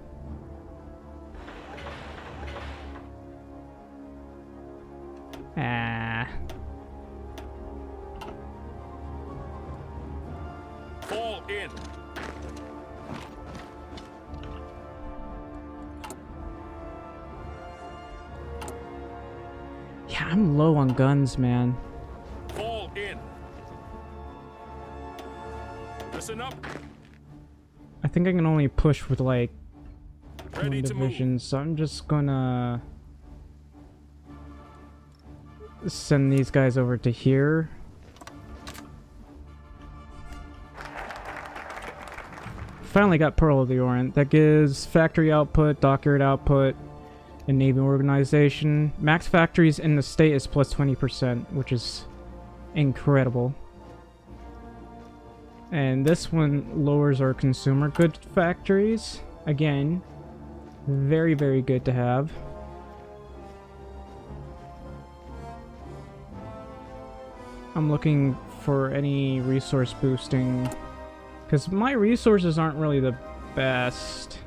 [SPEAKER 2] Fall in.
[SPEAKER 1] Yeah, I'm low on guns, man.
[SPEAKER 2] Fall in. Listen up.
[SPEAKER 1] I think I can only push with like
[SPEAKER 2] Ready
[SPEAKER 1] one
[SPEAKER 2] to
[SPEAKER 1] division,
[SPEAKER 2] move.
[SPEAKER 1] so I'm just gonna send these guys over to here. Finally got Pearl of the Orient. That gives factory output, dockyard output, and navy organization. Max factories in the state is plus 20%, which is incredible. And this one lowers our consumer good factories. Again, very, very good to have. I'm looking for any resource boosting, because my resources aren't really the best.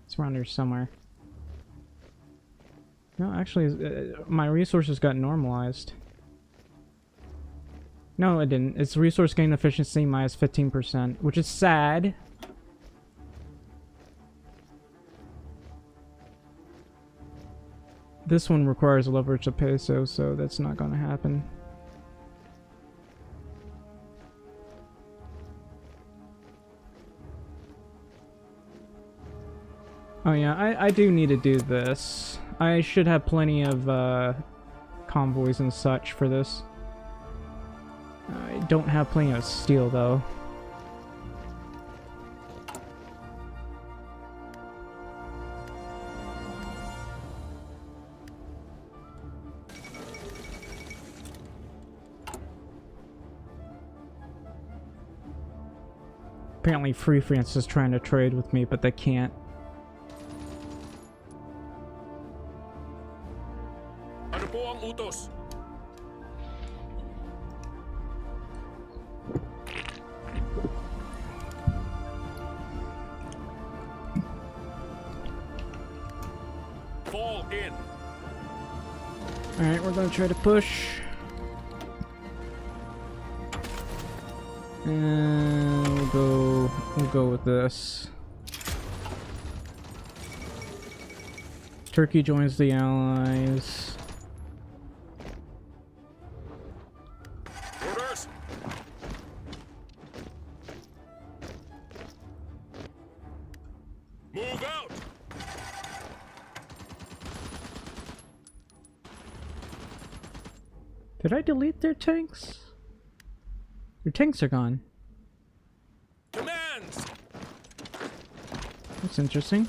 [SPEAKER 1] It's around here somewhere. No, actually, my resources got normalized. No, it didn't. It's resource gain efficiency minus 15%, which is sad. This one requires a leverage of peso, so that's not going to happen. Oh yeah, I do need to do this. I should have plenty of convoys and such for this. I don't have plenty of steel though. Apparently Free France is trying to trade with me, but they can't.
[SPEAKER 2] Ano po ang utos? Fall in.
[SPEAKER 1] Alright, we're gonna try to push. And we'll go with this. Turkey joins the Allies.
[SPEAKER 2] Orders. Move out.
[SPEAKER 1] Did I delete their tanks? Their tanks are gone. That's interesting.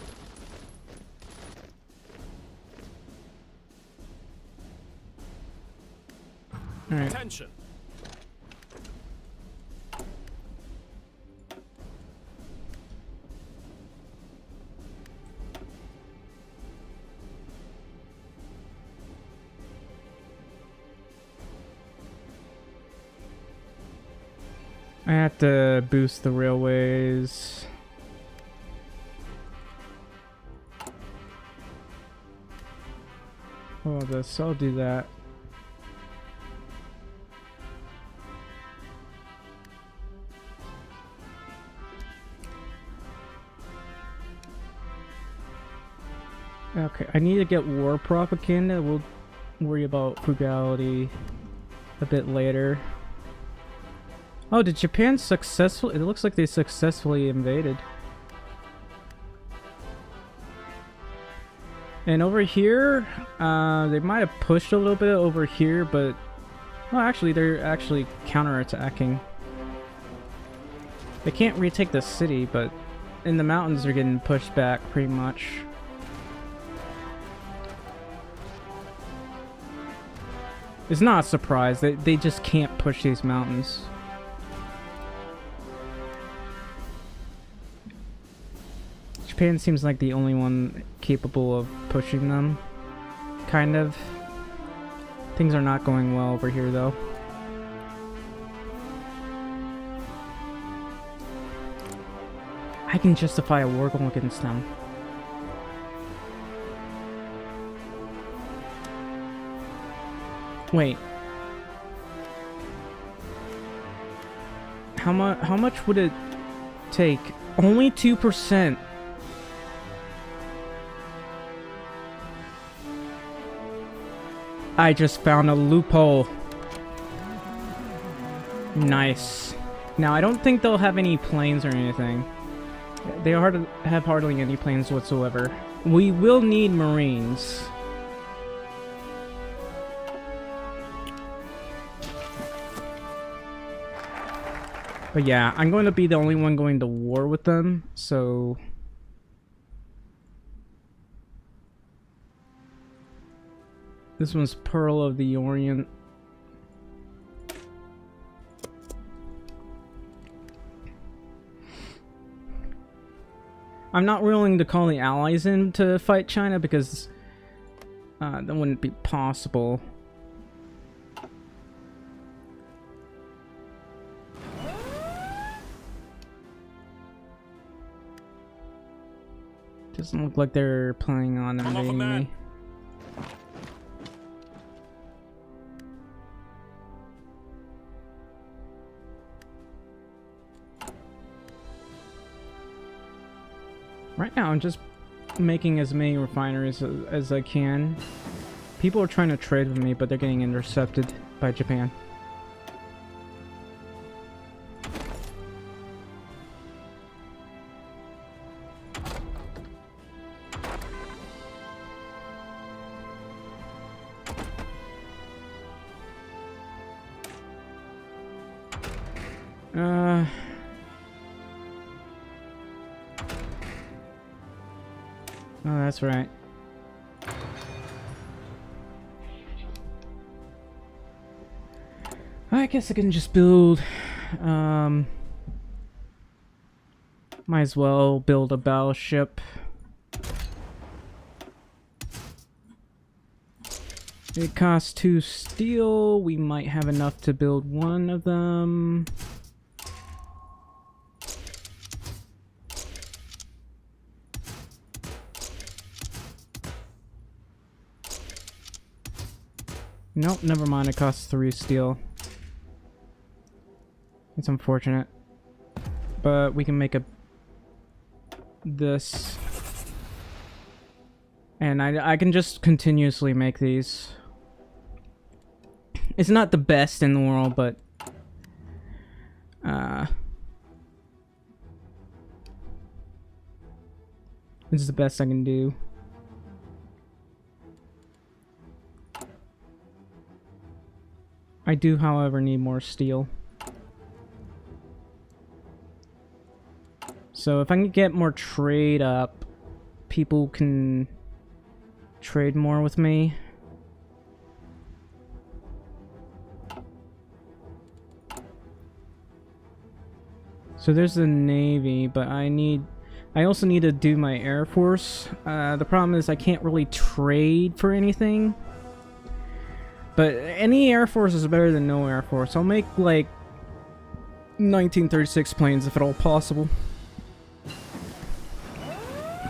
[SPEAKER 1] All right.
[SPEAKER 2] Attention.
[SPEAKER 1] I have to boost the railways. Oh, this. I'll do that. Okay, I need to get war propaganda. We'll worry about frugality a bit later. Oh, did Japan successfully? It looks like they successfully invaded. And over here, they might have pushed a little bit over here, but... Well, actually, they're actually counterattacking. They can't retake the city, but in the mountains, they're getting pushed back pretty much. It's not a surprise. They just can't push these mountains. Japan seems like the only one capable of pushing them. Kind of. Things are not going well over here, though. I can justify a war goal against them. Wait. How much would it take? Only 2%. I just found a loophole. Nice. Now, I don't think they'll have any planes or anything. They have hardly any planes whatsoever. We will need Marines. But yeah, I'm going to be the only one going to war with them, so... This one's Pearl of the Orient. I'm not willing to call the Allies in to fight China because that wouldn't be possible. Doesn't look like they're planning on invading me. Right now, I'm just making as many refineries as I can. People are trying to trade with me, but they're getting intercepted by Japan. Oh, that's right. I guess I can just build, might as well build a battleship. It costs 2 steel. We might have enough to build one of them. Nope, never mind. It costs 3 steel. It's unfortunate. But we can make this. And I can just continuously make these. It's not the best in the world, but this is the best I can do. I do, however, need more steel. So if I can get more trade up, people can trade more with me. So there's the Navy, but I also need to do my Air Force. The problem is I can't really trade for anything. But any Air Force is better than no Air Force. I'll make like 1936 planes if at all possible.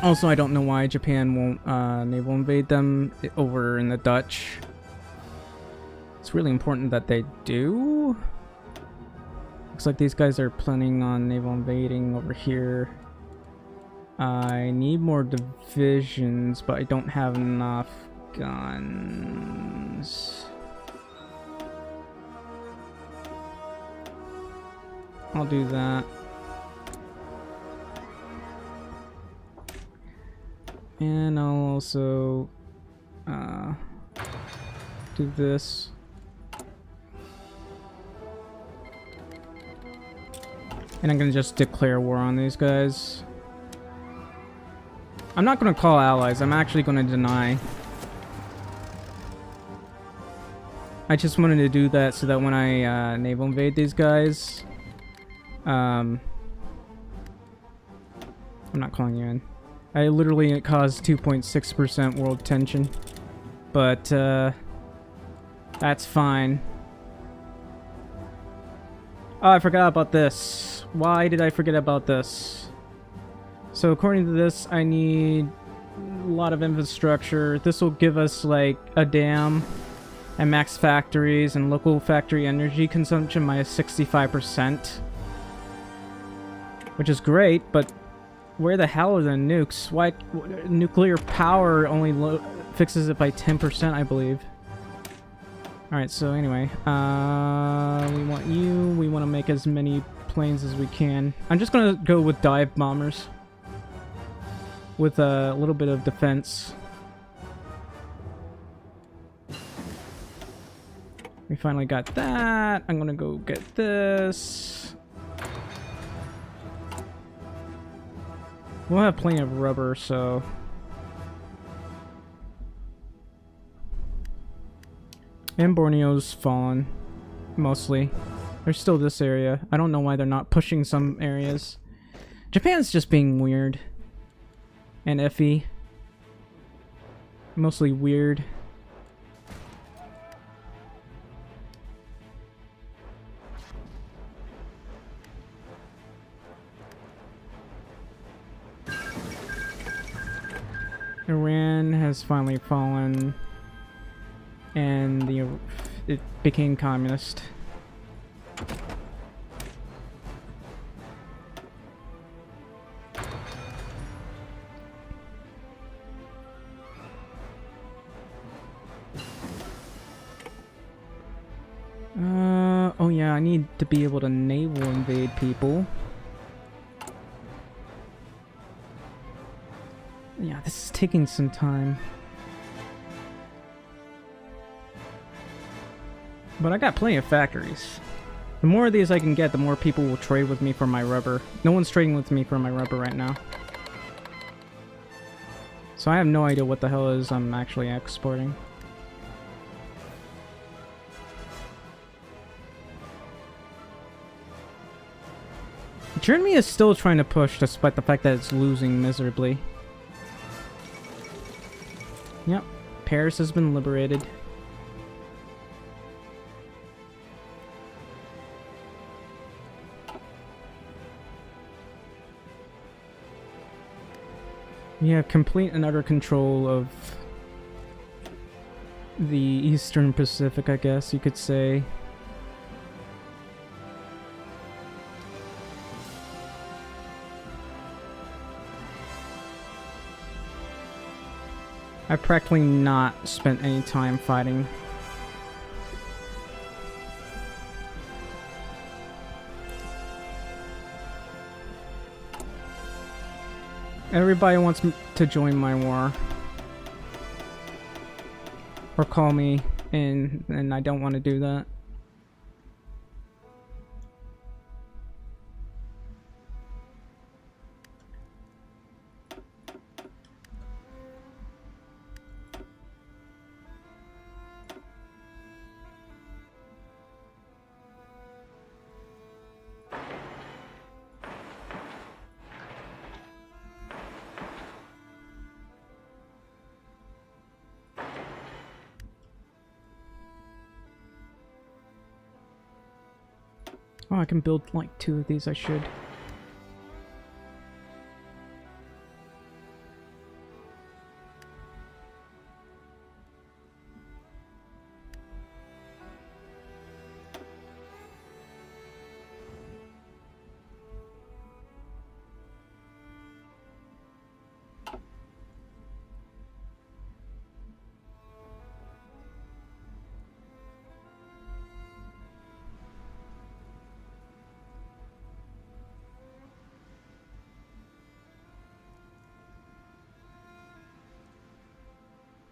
[SPEAKER 1] Also, I don't know why Japan won't naval invade them over in the Dutch. It's really important that they do. Looks like these guys are planning on naval invading over here. I need more divisions, but I don't have enough guns. I'll do that. And I'll also do this. And I'm gonna just declare war on these guys. I'm not gonna call allies, I'm actually gonna deny. I just wanted to do that so that when I naval invade these guys, I'm not calling you in. I literally caused 2.6% world tension, but that's fine. Oh, I forgot about this. Why did I forget about this? So according to this, I need a lot of infrastructure. This will give us like a dam and max factories and local factory energy consumption minus 65%. Which is great, but where the hell are the nukes? Why nuclear power only fixes it by 10%, I believe. Alright, so anyway, we want you. We want to make as many planes as we can. I'm just gonna go with dive bombers with a little bit of defense. We finally got that. I'm gonna go get this. We'll have plenty of rubber, so... And Borneo's fallen. Mostly. There's still this area. I don't know why they're not pushing some areas. Japan's just being weird. And iffy. Mostly weird. Iran has finally fallen, and it became communist. Oh yeah, I need to be able to naval invade people. Yeah, this is taking some time. But I got plenty of factories. The more of these I can get, the more people will trade with me for my rubber. No one's trading with me for my rubber right now. So I have no idea what the hell is I'm actually exporting. Germany is still trying to push despite the fact that it's losing miserably. Yep, Paris has been liberated. We have complete and utter control of the Eastern Pacific, I guess you could say. I've practically not spent any time fighting. Everybody wants to join my war. Or call me in, and I don't want to do that. Oh, I can build like 2 of these, I should.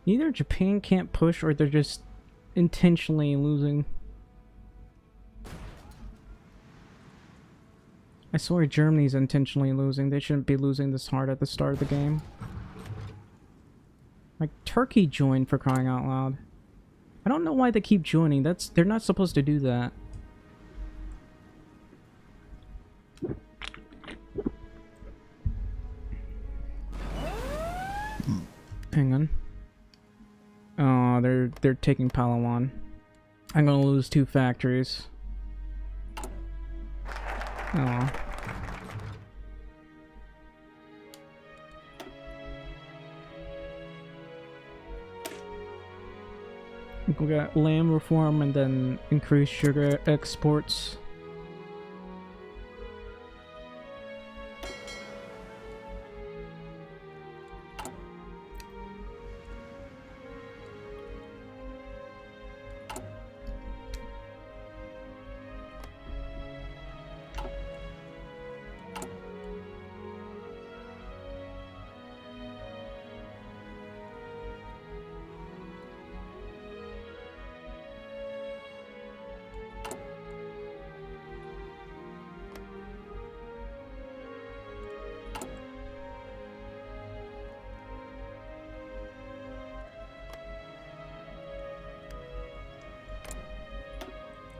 [SPEAKER 1] Either Japan can't push or they're just intentionally losing. I swear Germany's intentionally losing. They shouldn't be losing this hard at the start of the game. Like, Turkey joined, for crying out loud. I don't know why they keep joining. They're not supposed to do that. Hang on. Oh, they're taking Palawan. I'm gonna lose 2 factories. Oh. We got land reform and then increased sugar exports.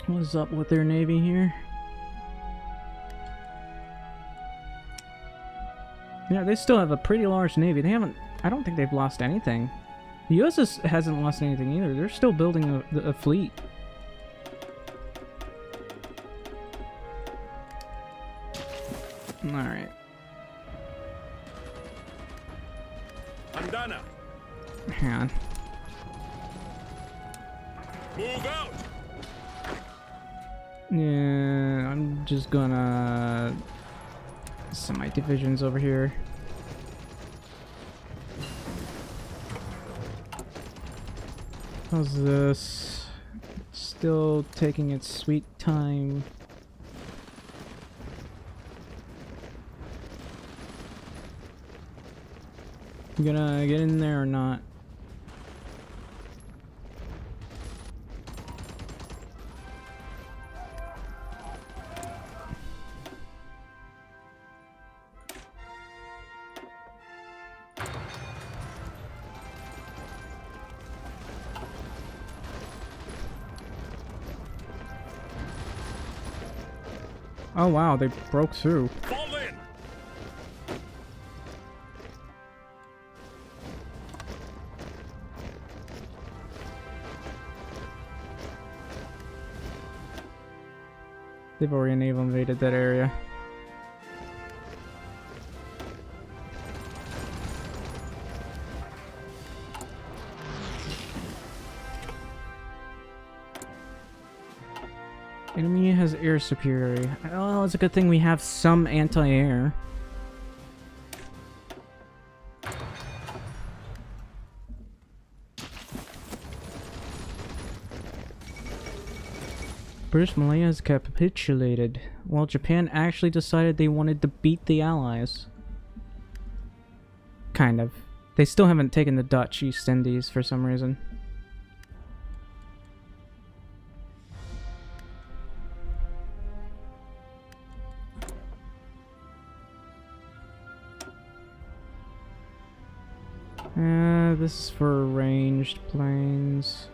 [SPEAKER 1] What's up with their navy here? Yeah, they still have a pretty large navy. They haven't... I don't think they've lost anything. The US hasn't lost anything either. They're still building a fleet. Alright.
[SPEAKER 2] Andana.
[SPEAKER 1] Hang on.
[SPEAKER 2] Move out.
[SPEAKER 1] Yeah, I'm just gonna send my divisions over here. How's this? Still taking its sweet time. You gonna get in there or not? Oh wow, they broke through.
[SPEAKER 2] Fall in.
[SPEAKER 1] They've already naval invaded that area. Enemy has air superiority. Oh, it's a good thing we have some anti-air. British Malaya has capitulated, while Japan actually decided they wanted to beat the Allies. Kind of. They still haven't taken the Dutch East Indies for some reason. This is for ranged planes.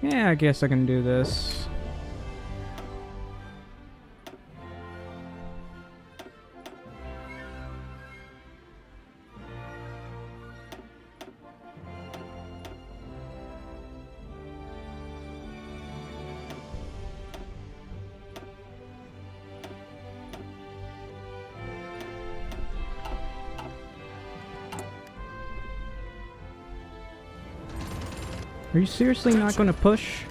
[SPEAKER 1] Yeah, I guess I can do this. Are you seriously not going to push?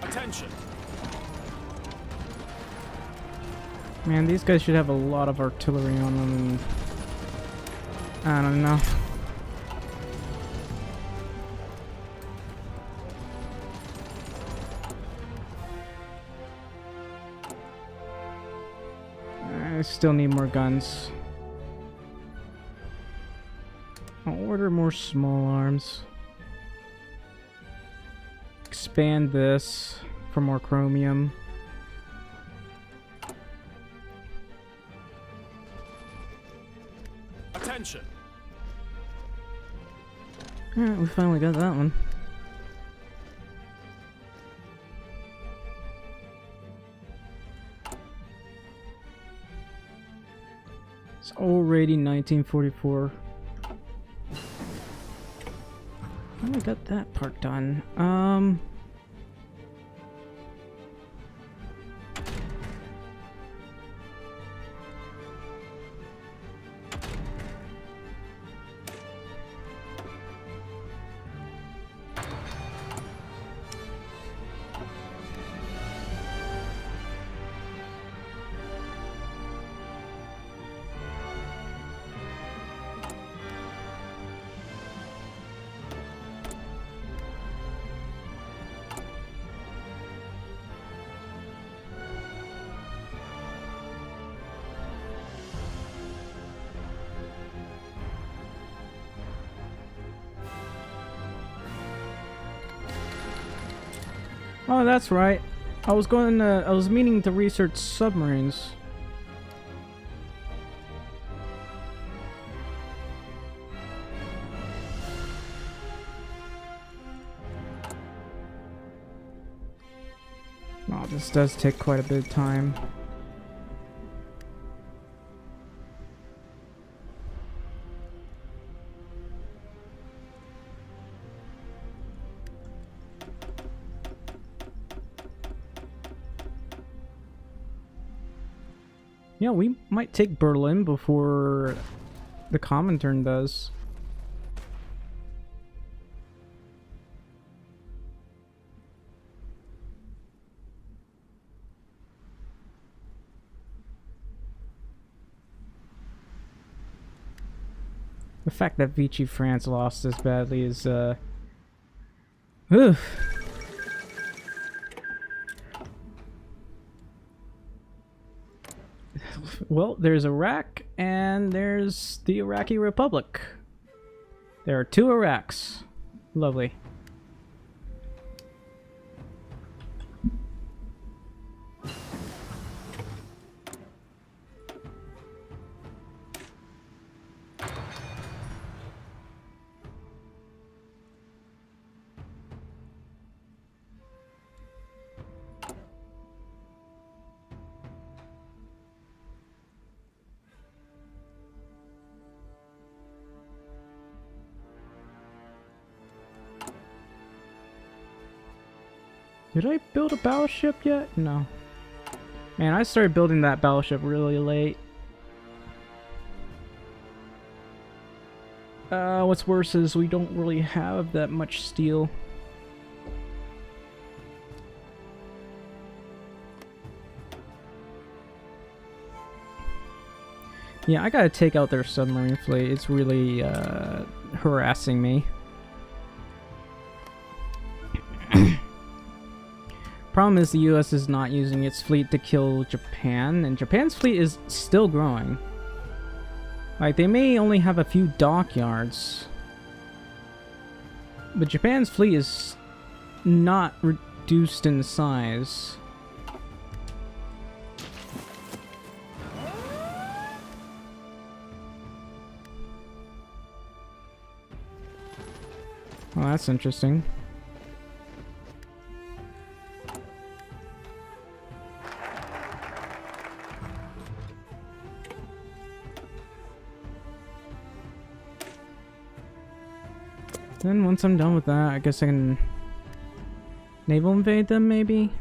[SPEAKER 2] Attention.
[SPEAKER 1] Man, these guys should have a lot of artillery on them. I don't know. I still need more guns. I'll order more small arms. Expand this for more chromium.
[SPEAKER 2] Attention.
[SPEAKER 1] Alright, we finally got that one. It's already 1944. Finally got that part done. Oh, that's right. I was meaning to research submarines. Oh, this does take quite a bit of time. Yeah, we might take Berlin before the Comintern does. The fact that Vichy France lost as badly is, oof. Well, there's Iraq and there's the Iraqi Republic. There are two Iraqs. Lovely. Did I build a battleship yet? No. Man, I started building that battleship really late. What's worse is we don't really have that much steel. Yeah, I gotta take out their submarine fleet. It's really harassing me. Problem is the US is not using its fleet to kill Japan, and Japan's fleet is still growing. Like, they may only have a few dockyards, but Japan's fleet is not reduced in size. Well, that's interesting. Then once I'm done with that, I guess I can Naval invade them, maybe?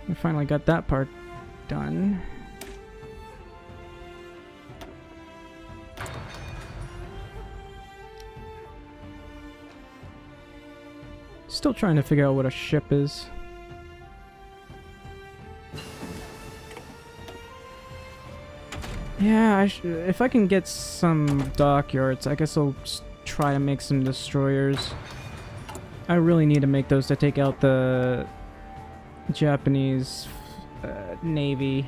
[SPEAKER 1] We finally got that part done. Still trying to figure out what a ship is. Yeah, if I can get some dockyards, I guess I'll try to make some destroyers. I really need to make those to take out the Japanese Navy.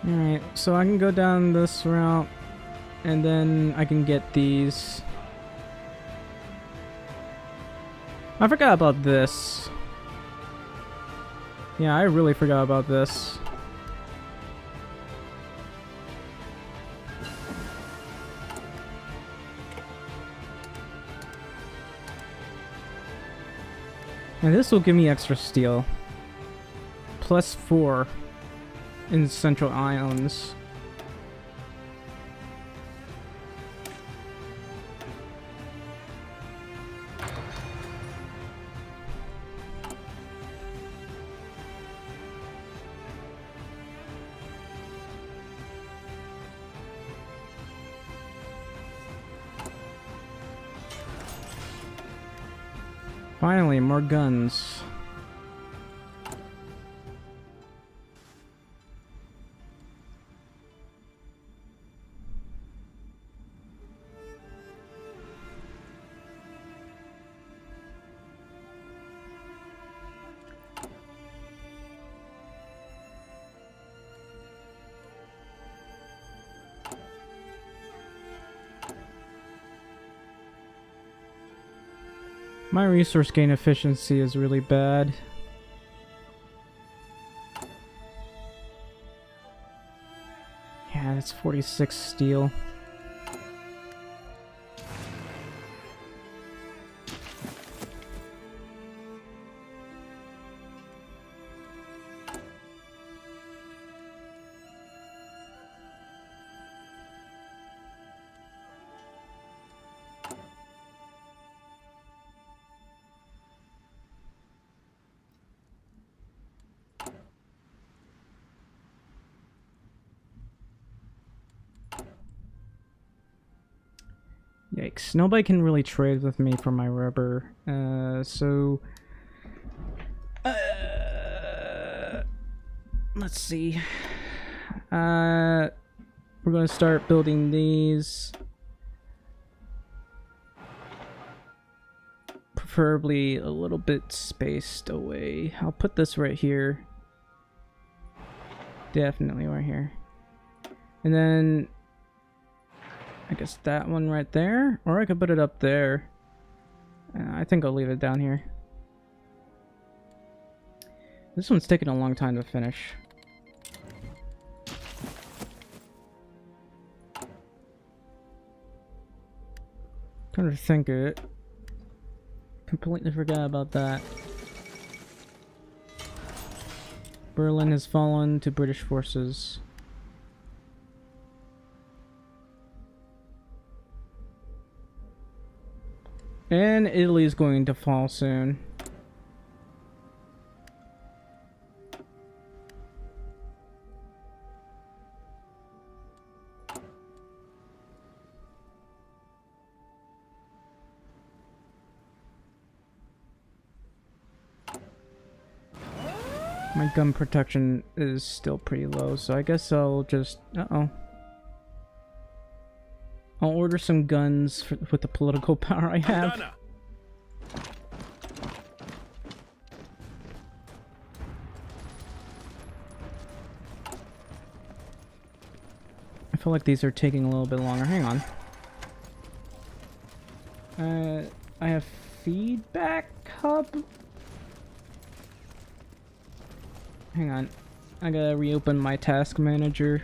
[SPEAKER 1] Alright, so I can go down this route, and then I can get these. I forgot about this. Yeah, I really forgot about this. And this will give me extra steel. +4 in Central Islands. Finally, more guns. My resource gain efficiency is really bad. Yeah, that's 46 steel. Yikes. Nobody can really trade with me for my rubber. Let's see. We're gonna start building these. Preferably a little bit spaced away. I'll put this right here. Definitely right here. And then I guess that one right there, or I could put it up there. I think I'll leave it down here. This one's taking a long time to finish. Trying to think of it. Completely forgot about that. Berlin has fallen to British forces. And Italy is going to fall soon. My gun protection is still pretty low, so I guess I'll just... I'll order some guns with the political power I have. I feel like these are taking a little bit longer. Hang on. I have feedback hub. Hang on. I gotta reopen my task manager.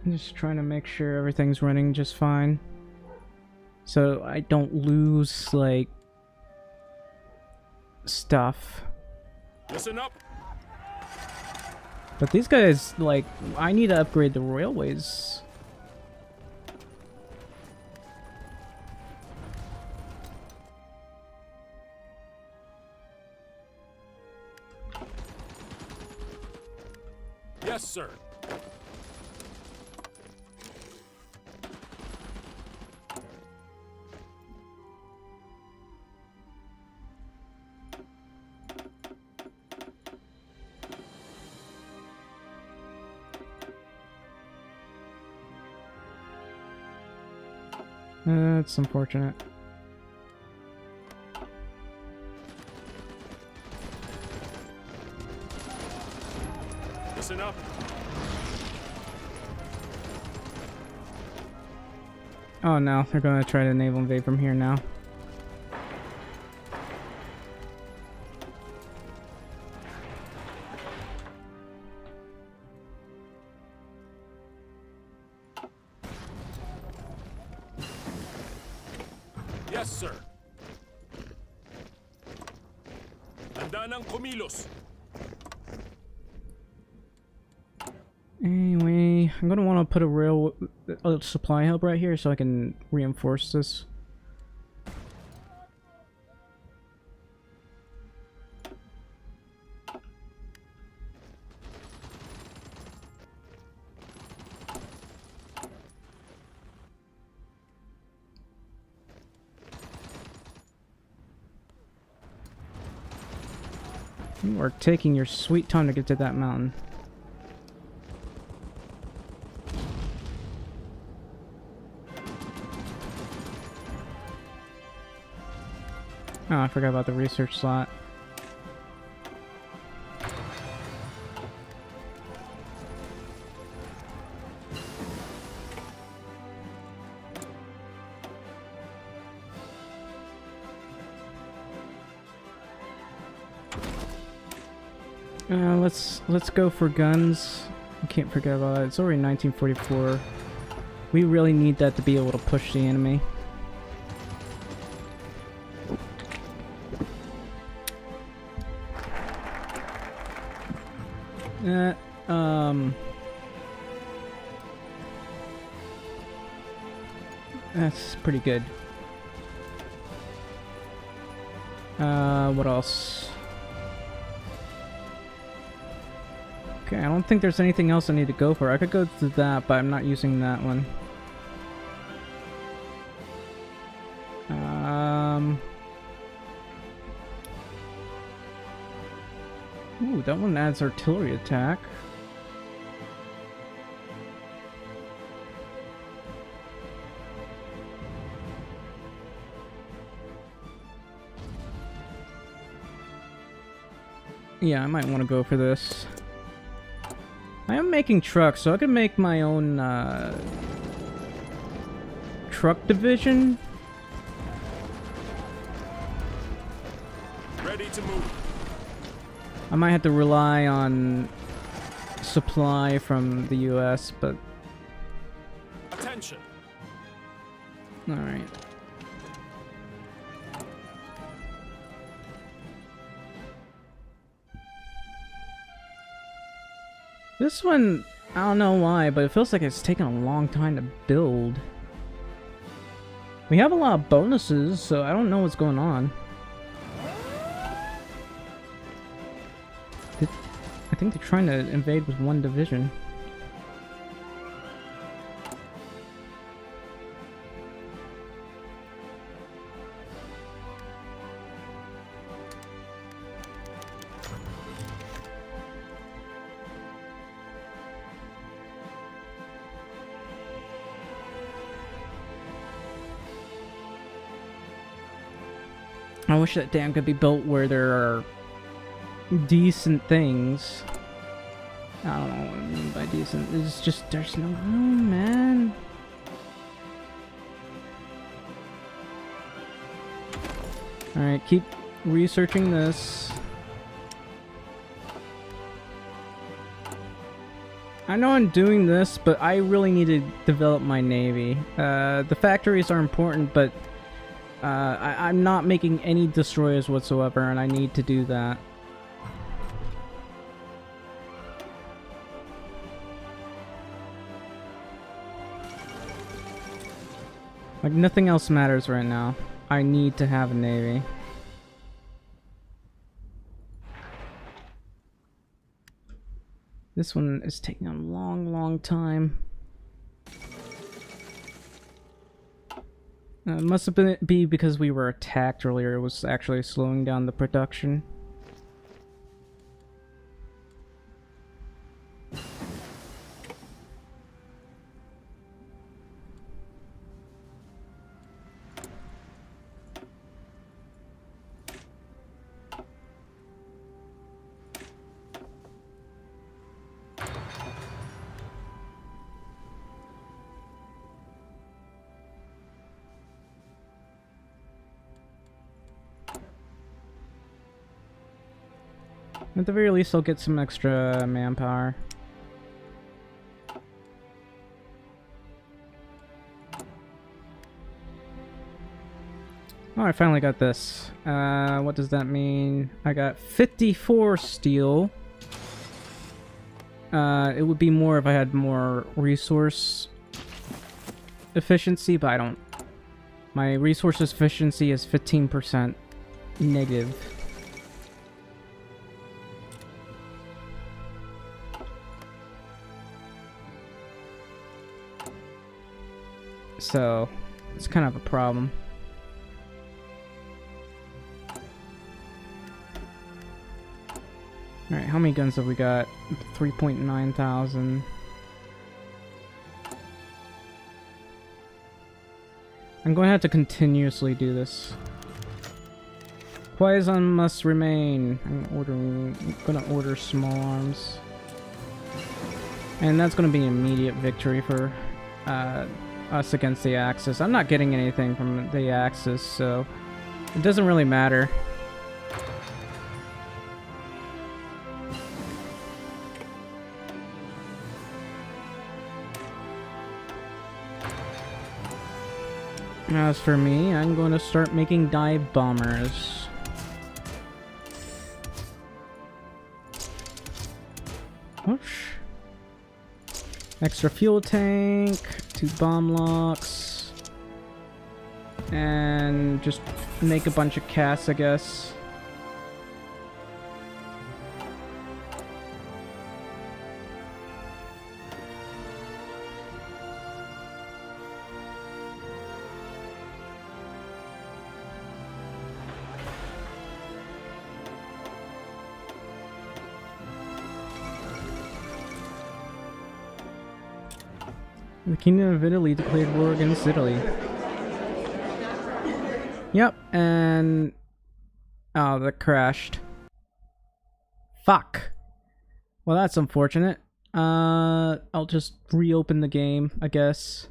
[SPEAKER 1] I'm just trying to make sure everything's running just fine. So I don't lose, like, stuff.
[SPEAKER 2] Listen up.
[SPEAKER 1] But these guys, like, I need to upgrade the railways.
[SPEAKER 2] Yes, sir.
[SPEAKER 1] That's unfortunate.
[SPEAKER 2] Listen up.
[SPEAKER 1] Oh no, they're gonna try to naval invade from here now.
[SPEAKER 2] Yes, sir. Handa ng kumilos.
[SPEAKER 1] Anyway, I'm gonna want to put a supply hub right here so I can reinforce this. You are taking your sweet time to get to that mountain. Oh, I forgot about the research slot. Let's go for guns. I can't forget about it. It's already 1944. We really need that to be able to push the enemy. That's pretty good. What else? Okay, I don't think there's anything else I need to go for. I could go to that, but I'm not using that one. Ooh, that one adds artillery attack. Yeah, I might want to go for this. I am making trucks, so I can make my own truck division.
[SPEAKER 2] Ready to move.
[SPEAKER 1] I might have to rely on supply from the US, but
[SPEAKER 2] Attention.
[SPEAKER 1] alright. This one, I don't know why, but it feels like it's taken a long time to build. We have a lot of bonuses, so I don't know what's going on. I think they're trying to invade with one division. I wish that dam could be built where there are decent things. I don't know what I mean by decent. It's just there's no room, man. Alright, keep researching this. I know I'm doing this, but I really need to develop my navy. The factories are important, but I'm not making any destroyers whatsoever, and I need to do that. Like, nothing else matters right now. I need to have a navy. This one is taking a long time. It must have be because we were attacked earlier. It was actually slowing down the production. At the very least, I'll get some extra manpower. Oh, I finally got this. What does that mean? I got 54 steel. It would be more if I had more resource efficiency, but I don't. My resource efficiency is 15% negative. So, it's kind of a problem. Alright, how many guns have we got? 3.9 thousand. I'm going to have to continuously do this. Poison must remain. I'm gonna order small arms. And that's gonna be an immediate victory for us against the Axis. I'm not getting anything from the Axis, so it doesn't really matter. As for me, I'm going to start making dive bombers. Whoosh. Extra fuel tank, 2 bomb locks, and just make a bunch of casts, I guess. The Kingdom of Italy declared war against Italy. Yep, and... oh, that crashed. Fuck. Well, that's unfortunate. I'll just reopen the game, I guess.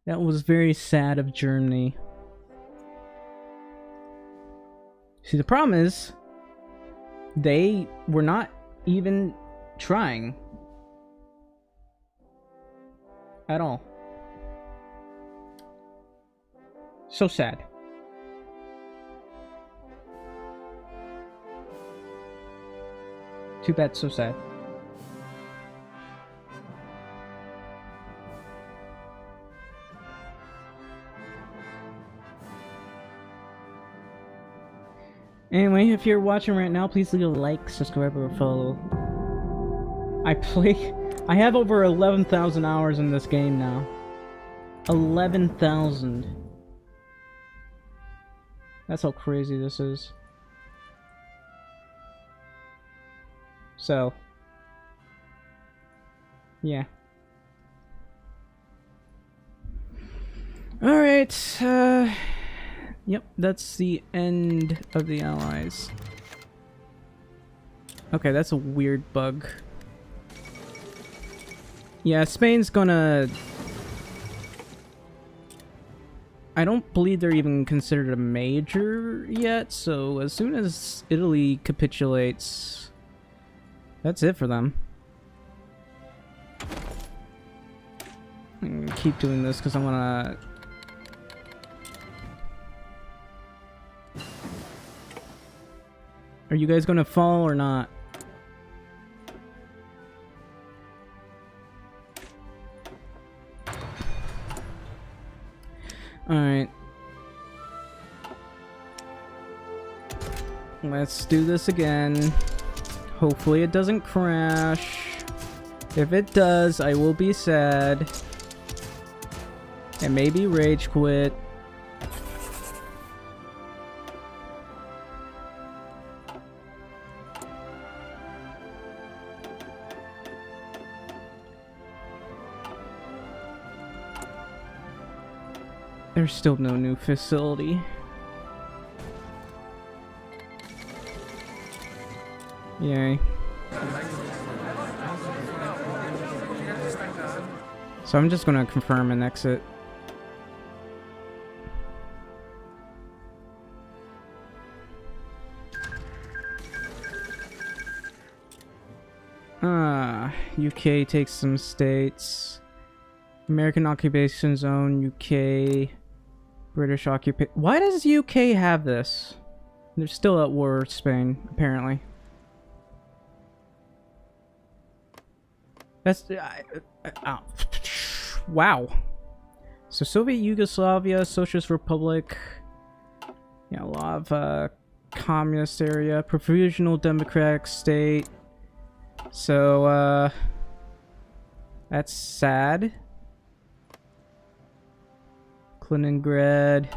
[SPEAKER 1] That was very sad of Germany. See, the problem is, they were not even trying. At all. So sad. Too bad, so sad. Anyway, if you're watching right now, please leave a like, subscribe, or follow. I have over 11,000 hours in this game now. 11,000. That's how crazy this is. So, yeah. Alright, yep, that's the end of the allies. Okay, that's a weird bug. Yeah, Spain's gonna... I don't believe they're even considered a major yet, so as soon as Italy capitulates, that's it for them. I'm gonna keep doing this because I wanna... Are you guys gonna fall or not? Alright. Let's do this again. Hopefully it doesn't crash. If it does, I will be sad. And maybe rage quit. There's still no new facility. Yay. So I'm just gonna confirm and exit. UK takes some states. American occupation zone, UK. British occupation. Why does UK have this? They're still at war with Spain, apparently. That's... wow. So Soviet Yugoslavia, Socialist Republic. Yeah, a lot of communist area. Provisional Democratic State. So, that's sad. Kaliningrad.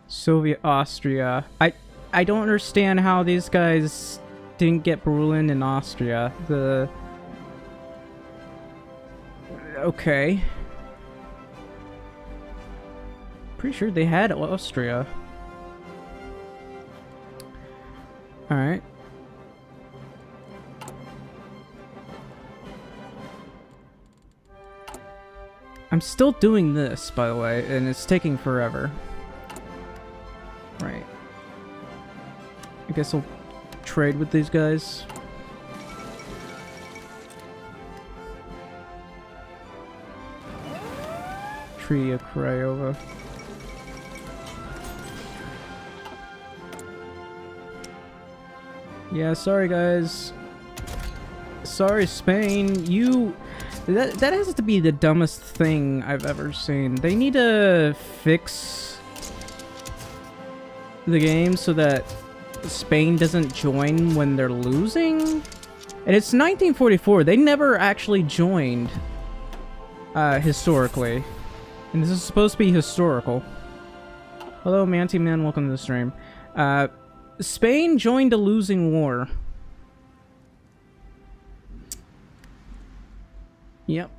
[SPEAKER 1] Soviet Austria. I don't understand how these guys didn't get Berlin and Austria. Okay. Pretty sure they had Austria. Alright. I'm still doing this, by the way, and it's taking forever. Right. I guess I'll trade with these guys. Treaty of Craiova. Yeah, sorry guys. Sorry Spain, you... That has to be the dumbest thing I've ever seen. They need to fix the game so that Spain doesn't join when they're losing. And it's 1944. They never actually joined historically. And this is supposed to be historical. Hello, Manty Man. Welcome to the stream. Spain joined a losing war. Yep.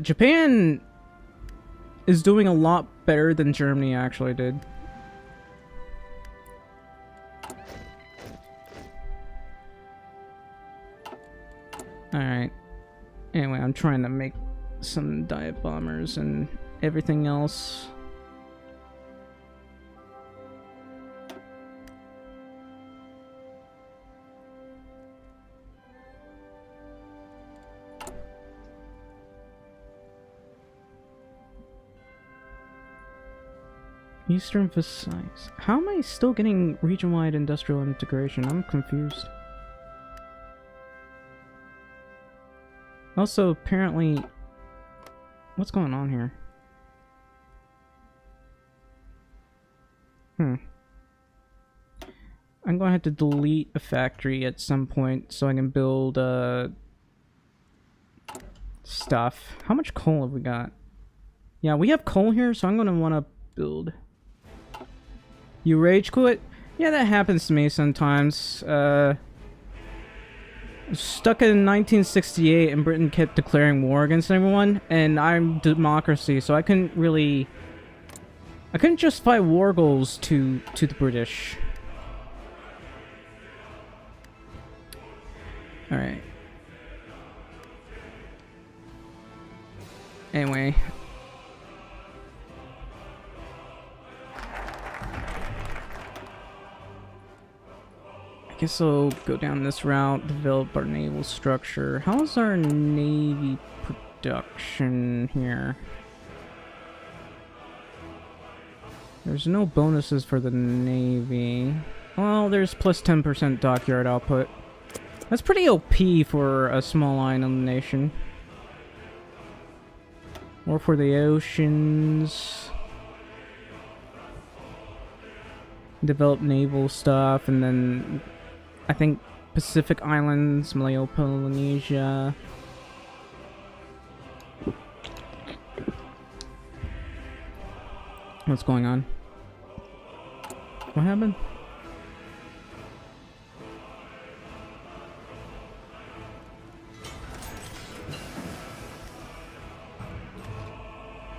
[SPEAKER 1] Japan is doing a lot better than Germany actually did. Alright. Anyway, I'm trying to make some dive bombers and everything else. Eastern Versailles. How am I still getting region-wide industrial integration? I'm confused. Also, apparently... What's going on here? I'm going to have to delete a factory at some point so I can build stuff. How much coal have we got? Yeah, we have coal here, so I'm going to want to build You rage quit? Yeah, that happens to me sometimes. Stuck in 1968 and Britain kept declaring war against everyone, and I'm democracy, so I couldn't just fight war goals to the British. Alright. Anyway. I guess I'll go down this route, develop our naval structure. How's our navy production here? There's no bonuses for the navy. Well, there's plus 10% dockyard output. That's pretty OP for a small island nation. Or for the oceans. Develop naval stuff, and then I think Pacific Islands, Malayo Polynesia. What's going on? What happened?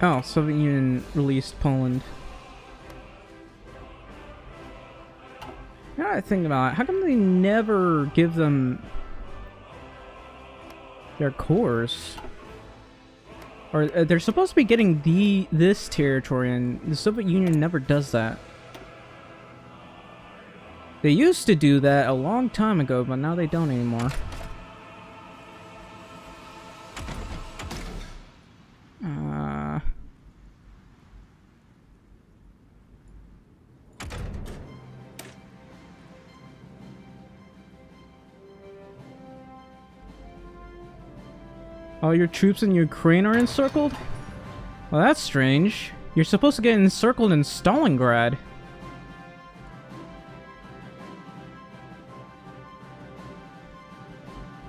[SPEAKER 1] Oh, Soviet Union released Poland. Now I think about it, how come they never give them their cores? Or they're supposed to be getting this territory, and the Soviet Union never does that. They used to do that a long time ago, but now they don't anymore. All your troops in Ukraine are encircled? Well, that's strange. You're supposed to get encircled in Stalingrad.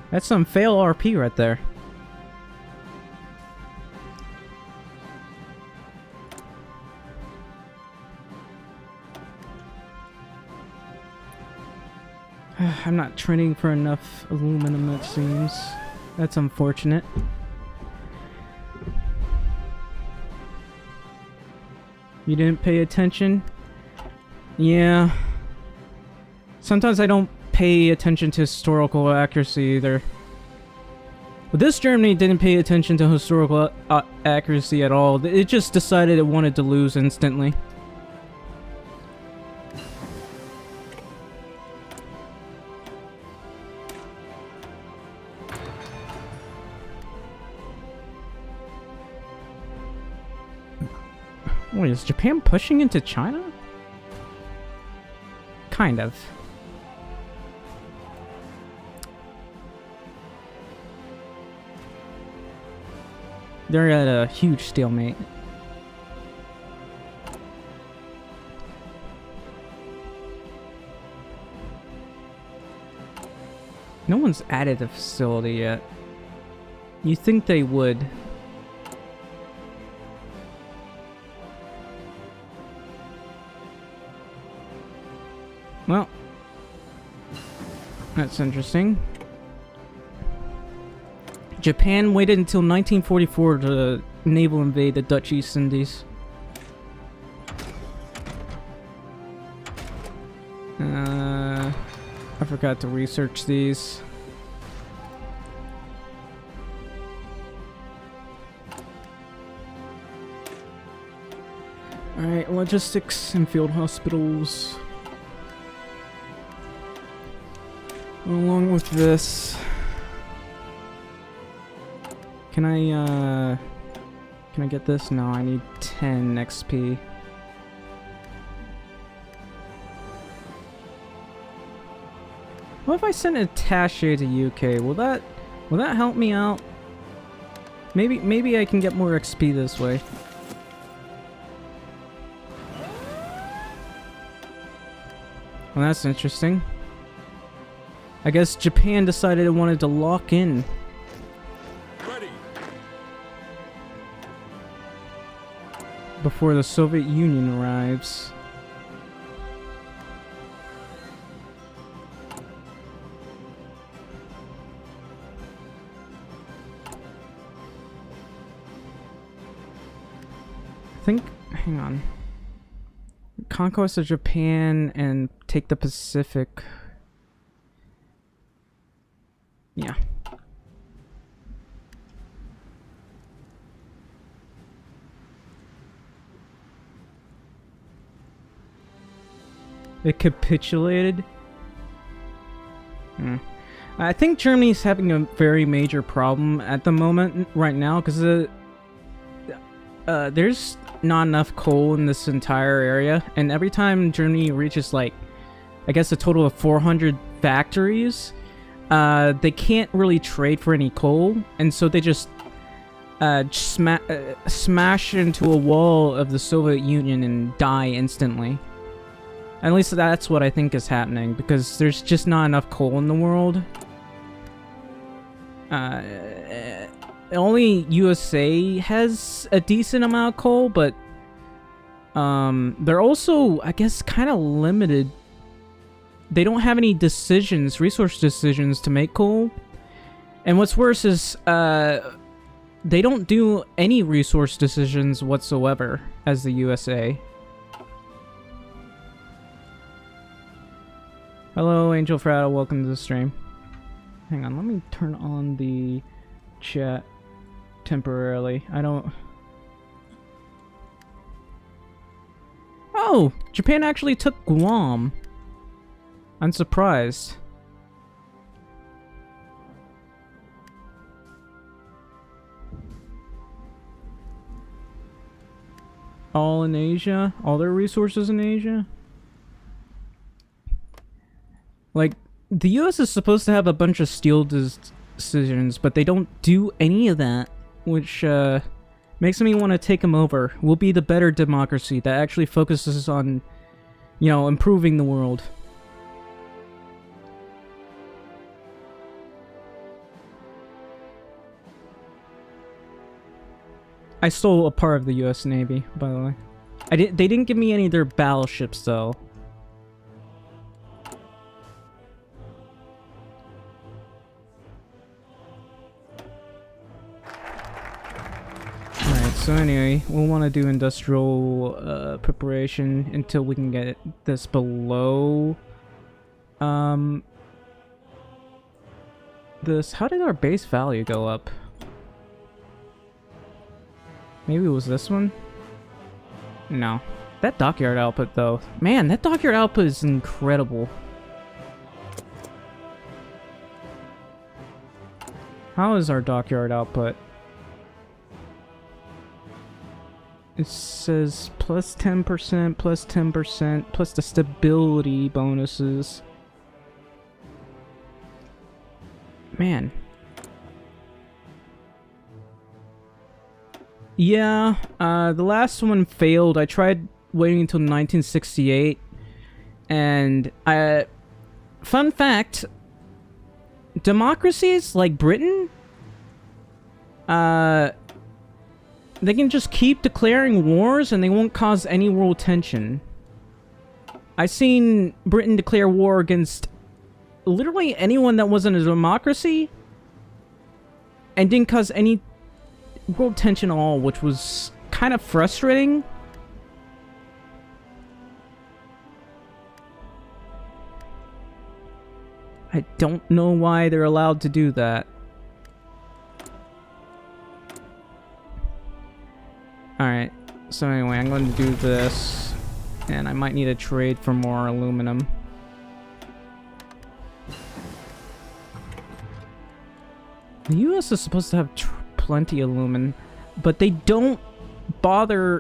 [SPEAKER 1] That's some fail RP right there. I'm not training for enough aluminum, it seems. That's unfortunate. You didn't pay attention? Yeah. Sometimes I don't pay attention to historical accuracy either. But this Germany didn't pay attention to historical accuracy at all. It just decided it wanted to lose instantly. Wait, is Japan pushing into China? Kind of. They're at a huge stalemate. No one's added a facility yet. You think they would. Well, that's interesting. Japan waited until 1944 to naval invade the Dutch East Indies. I forgot to research these. Alright, logistics and field hospitals. Along with this, can I get this? No, I need 10 XP. What if I send an attaché to UK? Will that help me out? Maybe I can get more XP this way. Well, that's interesting. I guess Japan decided it wanted to lock in.
[SPEAKER 2] Ready.
[SPEAKER 1] Before the Soviet Union arrives. hang on. Conquest of Japan and take the Pacific. Yeah. It capitulated? I think Germany's having a very major problem at the moment right now because there's not enough coal in this entire area, and every time Germany reaches like I guess a total of 400 factories, they can't really trade for any coal, and so they just smash into a wall of the Soviet Union and die instantly. At least that's what I think is happening, because there's just not enough coal in the world. Only USA has a decent amount of coal, but they're also, I guess, kind of limited. They don't have any resource decisions to make coal. And what's worse is they don't do any resource decisions whatsoever as the USA. Hello, Angel Frata, welcome to the stream. Hang on, let me turn on the chat temporarily. I don't... Oh! Japan actually took Guam. I'm surprised. All in Asia? All their resources in Asia? Like, the US is supposed to have a bunch of steel decisions, but they don't do any of that, which makes me want to take them over. We'll be the better democracy that actually focuses on, you know, improving the world. I stole a part of the US Navy, by the way. They didn't give me any of their battleships, though. So anyway, we'll want to do industrial preparation until we can get this below this. How did our base value go up? Maybe it was this one? No. That dockyard output though. Man, that dockyard output is incredible. How is our dockyard output? It says plus 10%, plus 10%, plus the stability bonuses. Man. Yeah, the last one failed. I tried waiting until 1968. And, fun fact, democracies like Britain, they can just keep declaring wars and they won't cause any world tension. I've seen Britain declare war against literally anyone that wasn't a democracy and didn't cause any world tension at all, which was kind of frustrating. I don't know why they're allowed to do that. Alright, so anyway, I'm going to do this, and I might need to trade for more aluminum. The US is supposed to have plenty of aluminum, but they don't bother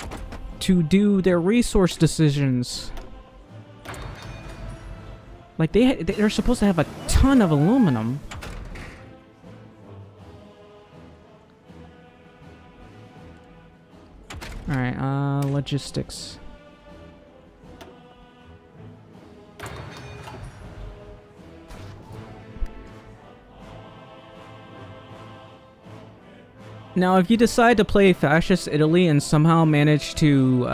[SPEAKER 1] to do their resource decisions. Like, they're supposed to have a ton of aluminum. Alright, logistics. Now, if you decide to play Fascist Italy and somehow manage to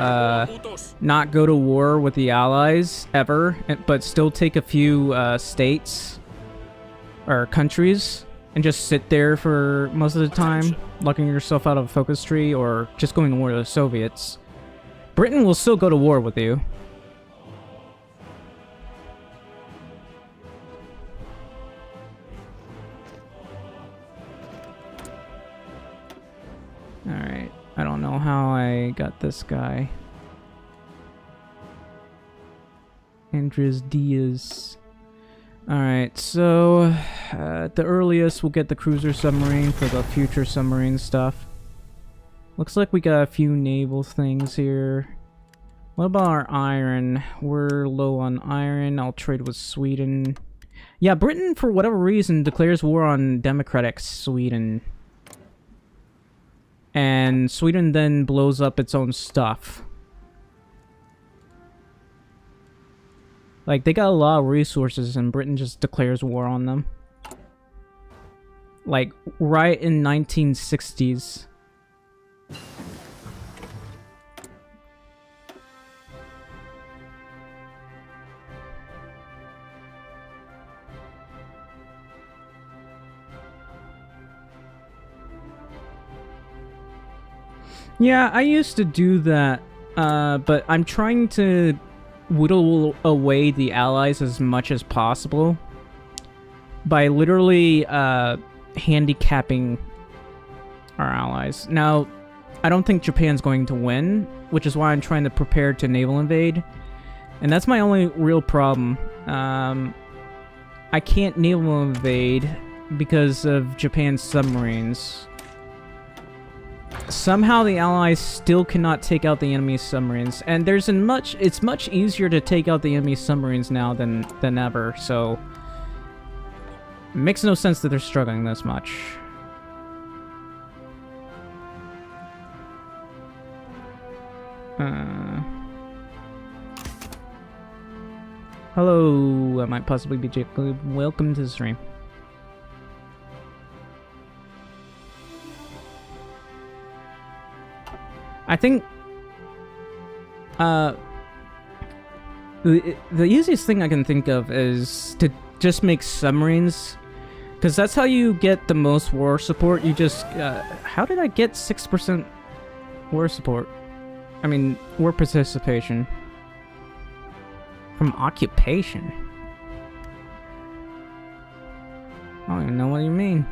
[SPEAKER 1] not go to war with the Allies ever, but still take a few states or countries and just sit there for most of the time, locking yourself out of a focus tree or just going to war with the Soviets, Britain will still go to war with you. Alright, I don't know how I got this guy. Andres Diaz. Alright, so at the earliest we'll get the cruiser submarine for the future submarine stuff. Looks like we got a few naval things here. What about our iron? We're low on iron. I'll trade with Sweden. Yeah, Britain, for whatever reason, declares war on democratic Sweden. And Sweden then blows up its own stuff. Like, they got a lot of resources and Britain just declares war on them. Like, right in 1960s. Yeah, I used to do that, but I'm trying to whittle away the allies as much as possible by literally handicapping our allies. Now, I don't think Japan's going to win, which is why I'm trying to prepare to naval invade, and that's my only real problem. I can't naval invade because of Japan's submarines. Somehow the allies still cannot take out the enemy submarines, and it's much easier to take out the enemy submarines now than ever, so it makes no sense that they're struggling this much. Hello, I might possibly be Jacob. Welcome to the stream. I think the easiest thing I can think of is to just make submarines, because that's how you get the most war support. You just how did I get 6% war support? I mean, war participation from occupation. I don't even know what you mean.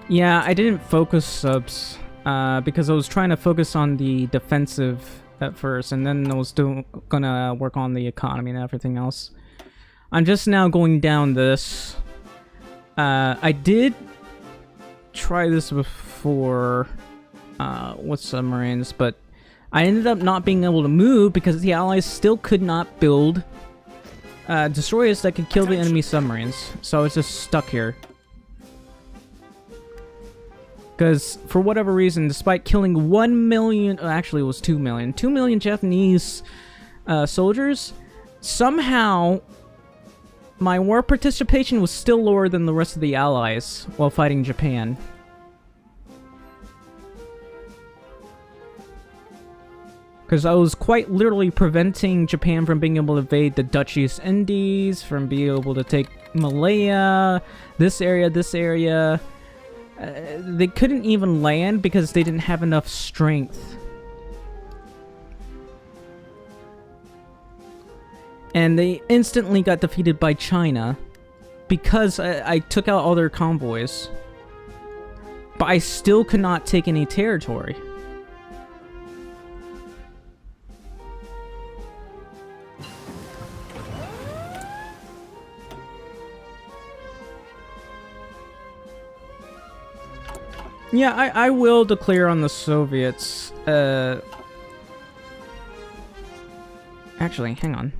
[SPEAKER 1] Yeah, I didn't focus subs because I was trying to focus on the defensive at first, and then I was gonna work on the economy and everything else. I'm just now going down this. I did try this before with submarines, but I ended up not being able to move because the allies still could not build destroyers that could kill the enemy submarines. So I was just stuck here. Because, for whatever reason, despite killing 1 million... actually, it was 2 million. 2 million Japanese soldiers, somehow my war participation was still lower than the rest of the allies while fighting Japan. Because I was quite literally preventing Japan from being able to invade the Dutch East Indies, from being able to take Malaya, this area... they couldn't even land because they didn't have enough strength. And they instantly got defeated by China because I took out all their convoys. But I still could not take any territory. Yeah, I will declare on the Soviets. Actually, hang on.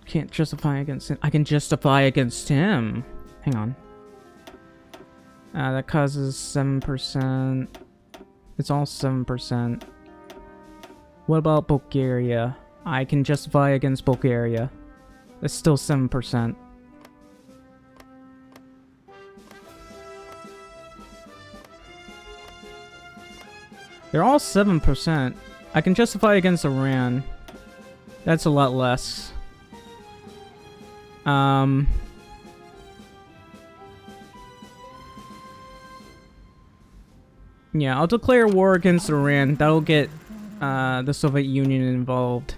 [SPEAKER 1] Can't justify against him. I can justify against him. Hang on. That causes 7%. It's all 7%. What about Bulgaria? I can justify against Bulgaria. It's still 7%. They're all 7%. I can justify against Iran. That's a lot less. Yeah, I'll declare war against Iran. That'll get the Soviet Union involved.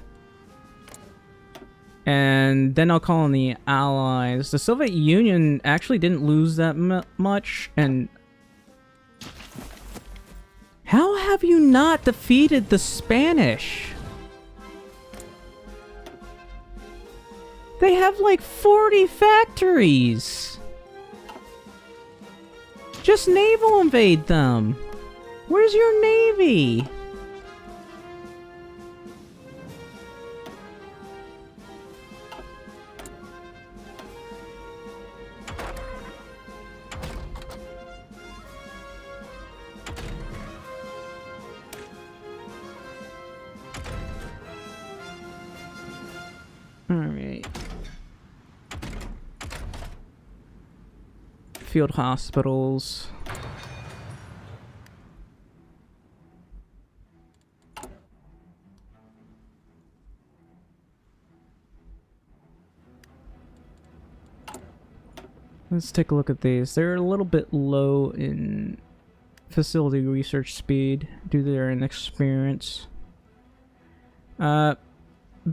[SPEAKER 1] And then I'll call on the Allies. The Soviet Union actually didn't lose that much, and... How have you not defeated the Spanish? They have like 40 factories! Just naval invade them! Where's your navy? Alright. Field hospitals. Let's take a look at these. They're a little bit low in facility research speed due to their inexperience. Bit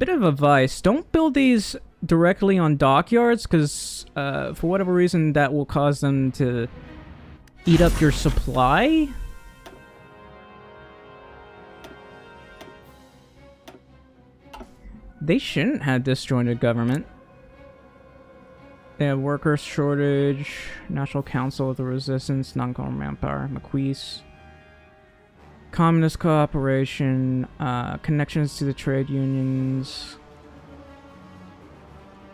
[SPEAKER 1] of advice, don't build these directly on dockyards, because for whatever reason that will cause them to eat up your supply. They shouldn't have disjointed government. They have worker shortage, National Council of the Resistance, non-government manpower, McQueese. Communist cooperation, connections to the trade unions.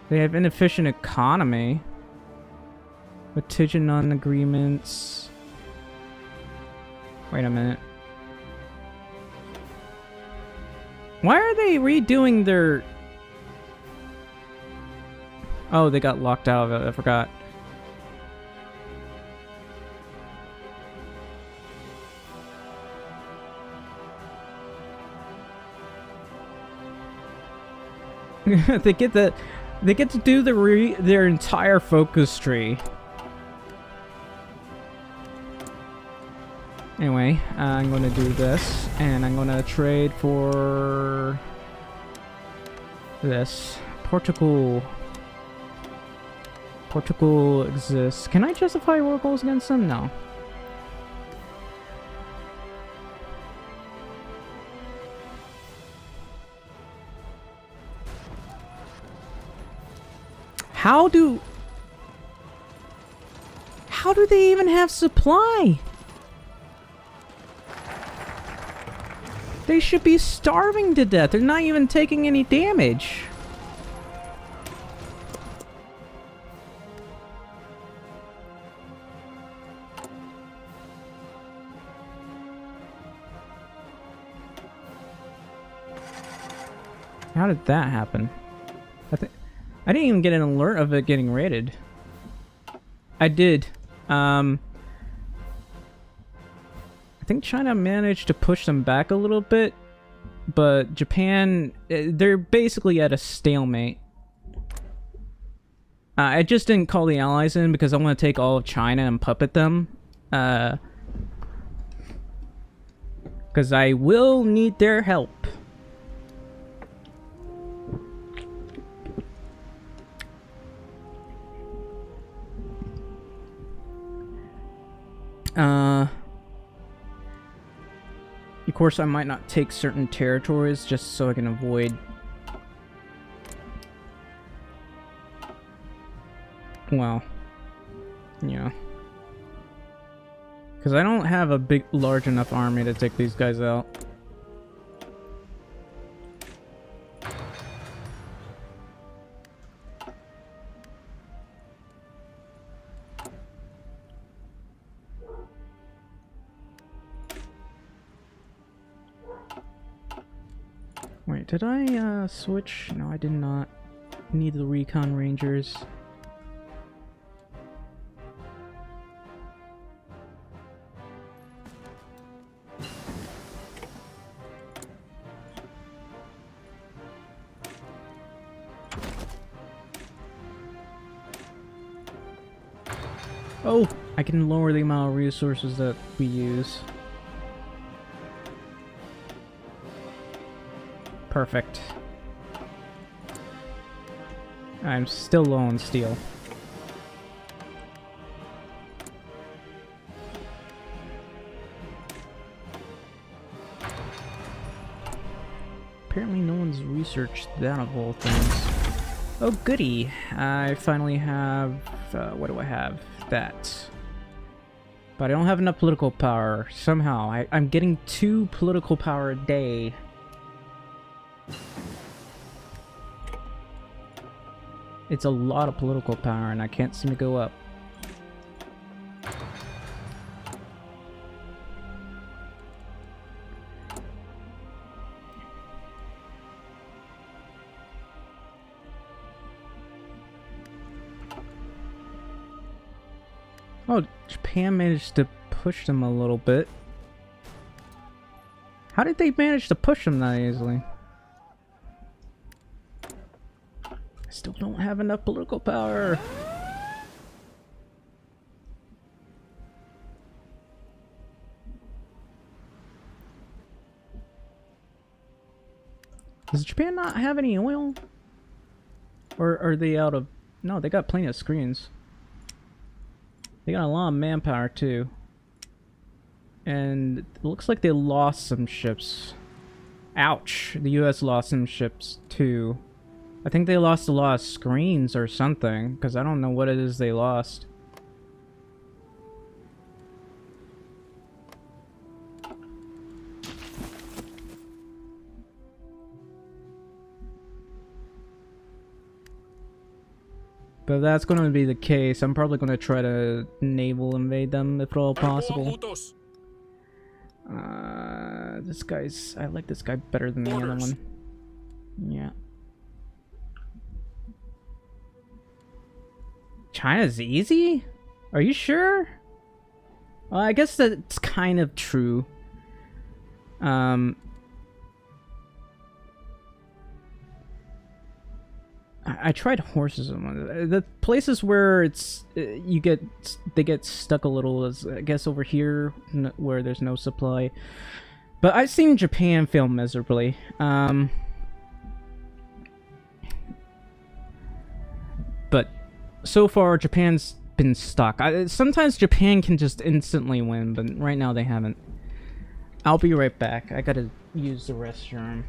[SPEAKER 1] They have inefficient economy. Litigion agreements. Wait a minute. Why are they redoing their... Oh, they got locked out of it, I forgot. they get to do their entire focus tree. Anyway, I'm going to do this, and I'm going to trade for this. Portugal exists. Can I justify war goals against them? No. How do they even have supply? They should be starving to death. They're not even taking any damage. How did that happen? I didn't even get an alert of it getting raided. I did. I think China managed to push them back a little bit, but Japan, they're basically at a stalemate. I just didn't call the Allies in because I want to take all of China and puppet them. Because I will need their help. Of course, I might not take certain territories just so I can avoid... Well, yeah. Because I don't have a large enough army to take these guys out. Wait, did I switch? No, I did not. Need the recon rangers. Oh, I can lower the amount of resources that we use. Perfect. I'm still low on steel. Apparently no one's researched that of all things. Oh goody! I finally have... what do I have? That. But I don't have enough political power. Somehow. I'm getting 2 political power a day. It's a lot of political power and I can't seem to go up. Oh, Japan managed to push them a little bit. How did they manage to push them that easily? I still don't have enough political power. Does Japan not have any oil? Or are they out of... No, they got plenty of screens. They got a lot of manpower too. And it looks like they lost some ships. Ouch. The US lost some ships too. I think they lost a lot of screens or something, because I don't know what it is they lost. But if that's going to be the case, I'm probably going to try to naval invade them if at all possible. This guy's... I like this guy better than the other one. Yeah. China's easy? Are you sure? Well, I guess that's kind of true. I tried horses in one of the places where it's they get stuck a little is I guess over here where there's no supply. But I've seen Japan fail miserably. But so far Japan's been stuck. Sometimes Japan can just instantly win, but right now they haven't. I'll be right back. I gotta use the restroom.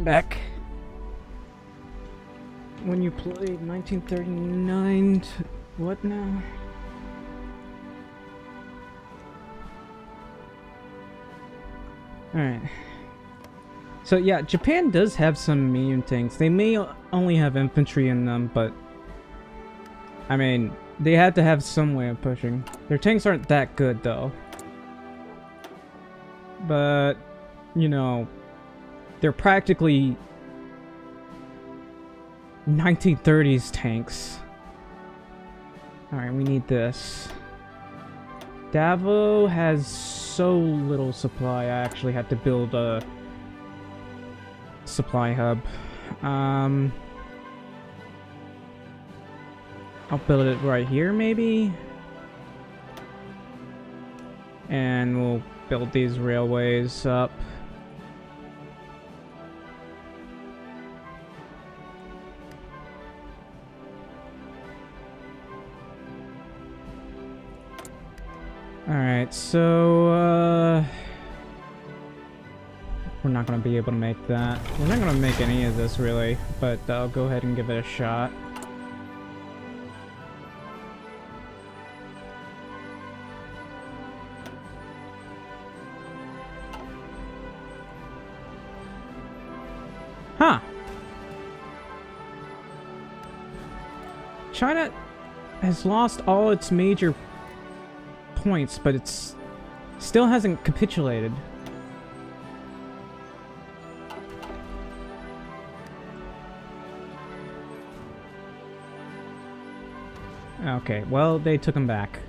[SPEAKER 1] I'm back. When you played 1939 to what now? Alright. So yeah, Japan does have some medium tanks. They may only have infantry in them, but I mean, they had to have some way of pushing. Their tanks aren't that good though. But, you know, they're practically 1930s tanks. Alright, we need this. Davao has so little supply, I actually had to build a supply hub. I'll build it right here, maybe? And we'll build these railways up. Alright, so, we're not gonna be able to make that. We're not gonna make any of this, really, but I'll go ahead and give it a shot. Huh. China has lost all its major points, but it's still hasn't capitulated. Okay, well, they took them back.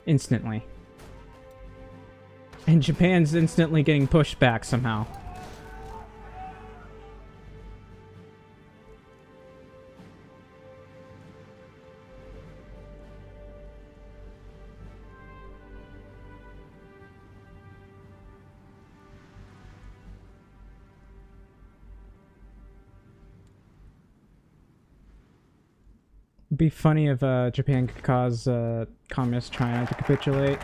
[SPEAKER 1] Instantly. And Japan's instantly getting pushed back somehow. It'd be funny if Japan could cause communist China to capitulate.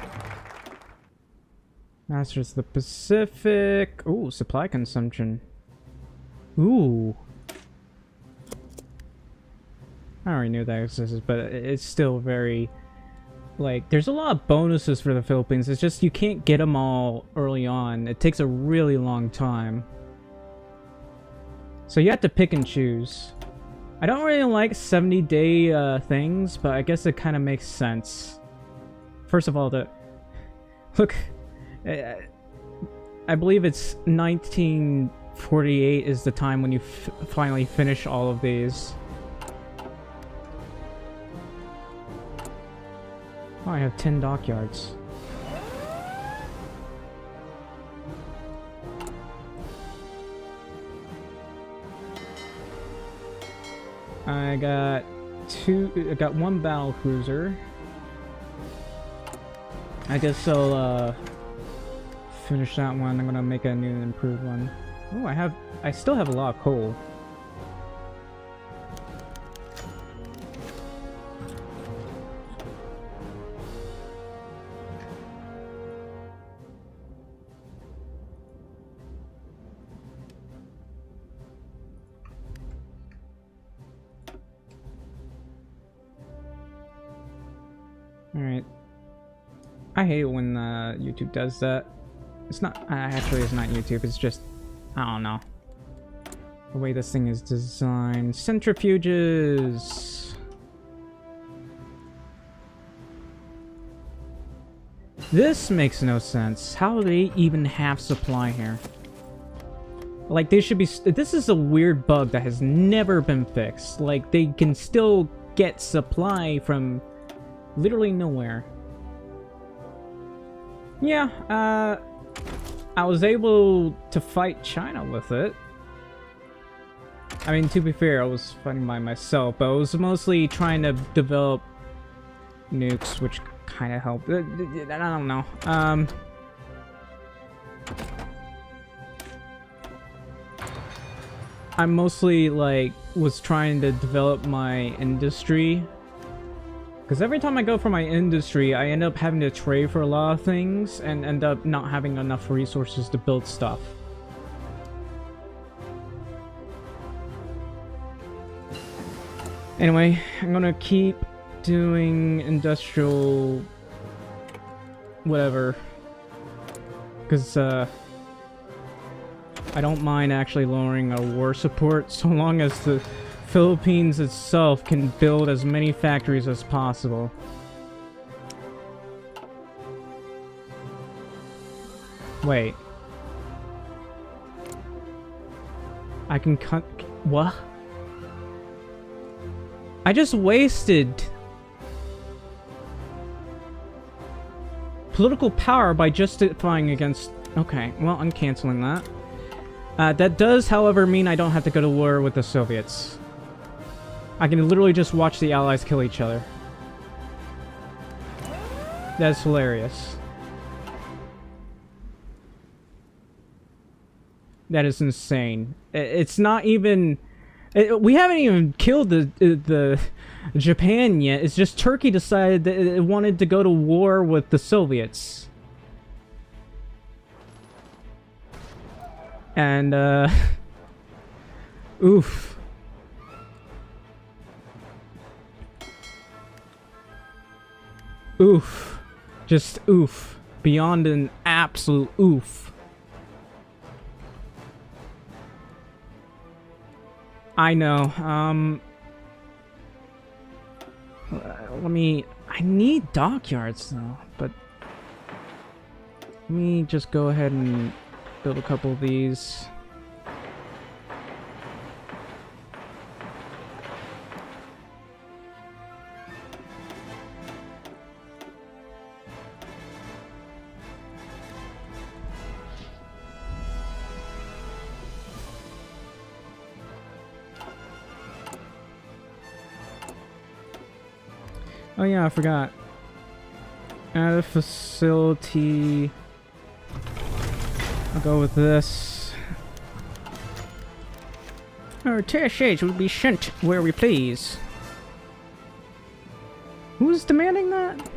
[SPEAKER 1] Masters of the Pacific. Ooh, supply consumption. Ooh. I already knew that existed, but it's still very... Like, there's a lot of bonuses for the Philippines. It's just you can't get them all early on. It takes a really long time. So you have to pick and choose. I don't really like 70-day things, but I guess it kind of makes sense. First of all, look, I believe it's 1948 is the time when you finally finish all of these. Oh, I have 10 dockyards. I got one battle cruiser. I guess I'll finish that one. I'm gonna make a new and improved one. Oh, I still have a lot of coal. Alright. I hate it when YouTube does that. It's not... actually, it's not YouTube. It's just... I don't know. The way this thing is designed. Centrifuges! This makes no sense. How do they even have supply here? Like, they should be... This is a weird bug that has never been fixed. Like, they can still get supply from... literally nowhere. Yeah, I was able to fight China with it. I mean, to be fair, I was fighting by myself, but I was mostly trying to develop nukes, which kind of helped. I don't know. I mostly, like, was trying to develop my industry. Because every time I go for my industry, I end up having to trade for a lot of things and end up not having enough resources to build stuff. Anyway, I'm gonna keep doing industrial whatever. Because, I don't mind actually lowering our war support so long as the Philippines itself can build as many factories as possible. Wait. I can cut... What? I just wasted political power by justifying against... Okay, well, I'm canceling that. That does, however, mean I don't have to go to war with the Soviets. I can literally just watch the Allies kill each other. That's hilarious. That is insane. It's not even... we haven't even killed the Japan yet. It's just Turkey decided that it wanted to go to war with the Soviets. And, oof. Oof. Just oof. Beyond an absolute oof. I know, let me... I need dockyards, though, but... Let me just go ahead and build a couple of these. Oh yeah, I forgot. Add a facility. I'll go with this. Our attachés will be sent where we please. Who's demanding that?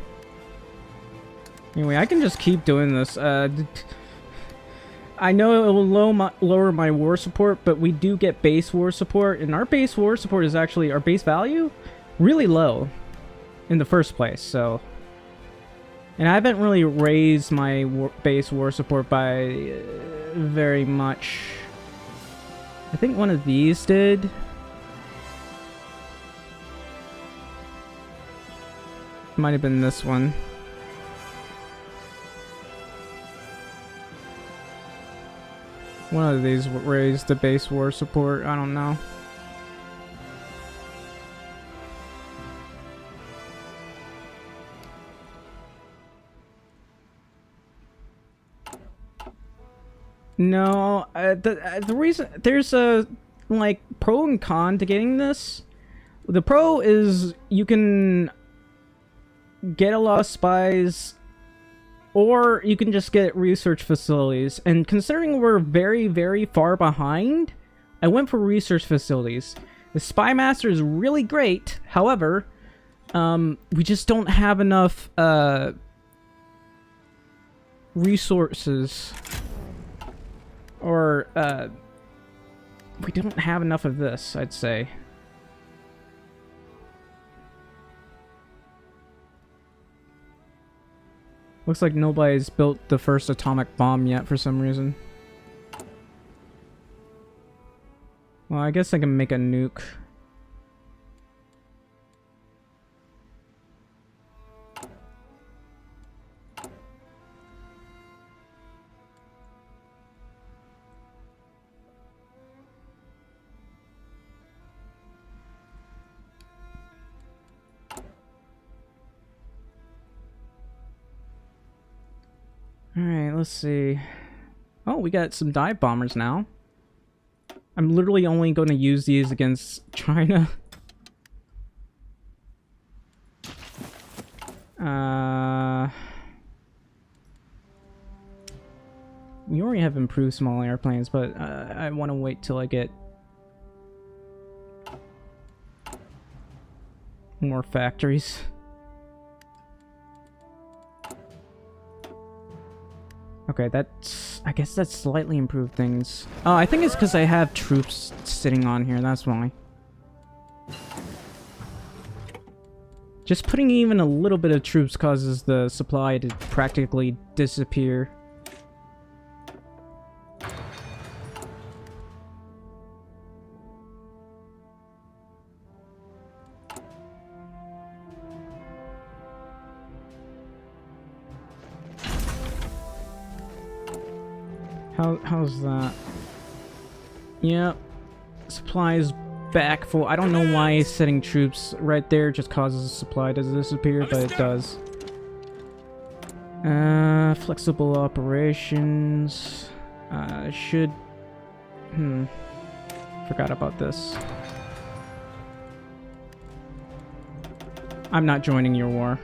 [SPEAKER 1] Anyway, I can just keep doing this. I know it will lower my war support, but we do get base war support, and our base war support is actually, our base value, really low in the first place, so... And I haven't really raised my base war support by very much. I think one of these did. Might have been this one. One of these raised the base war support, I don't know. No, the reason there's a like pro and con to getting this. The pro is you can get a lot of spies, or you can just get research facilities. And considering we're very, very far behind, I went for research facilities. The Spy Master is really great. However, we just don't have enough resources. Or, we don't have enough of this, I'd say. Looks like nobody's built the first atomic bomb yet for some reason. Well, I guess I can make a nuke. Alright, let's see. Oh, we got some dive bombers now. I'm literally only going to use these against China. We already have improved small airplanes, but I want to wait till I get more factories. Okay, that's... I guess that slightly improved things. Oh, I think it's because I have troops sitting on here, that's why. Just putting even a little bit of troops causes the supply to practically disappear. How's that? Yep. Supplies back full. I don't know why setting troops right there just causes supply to disappear, but it does. Flexible operations. Should... Forgot about this. I'm not joining your war.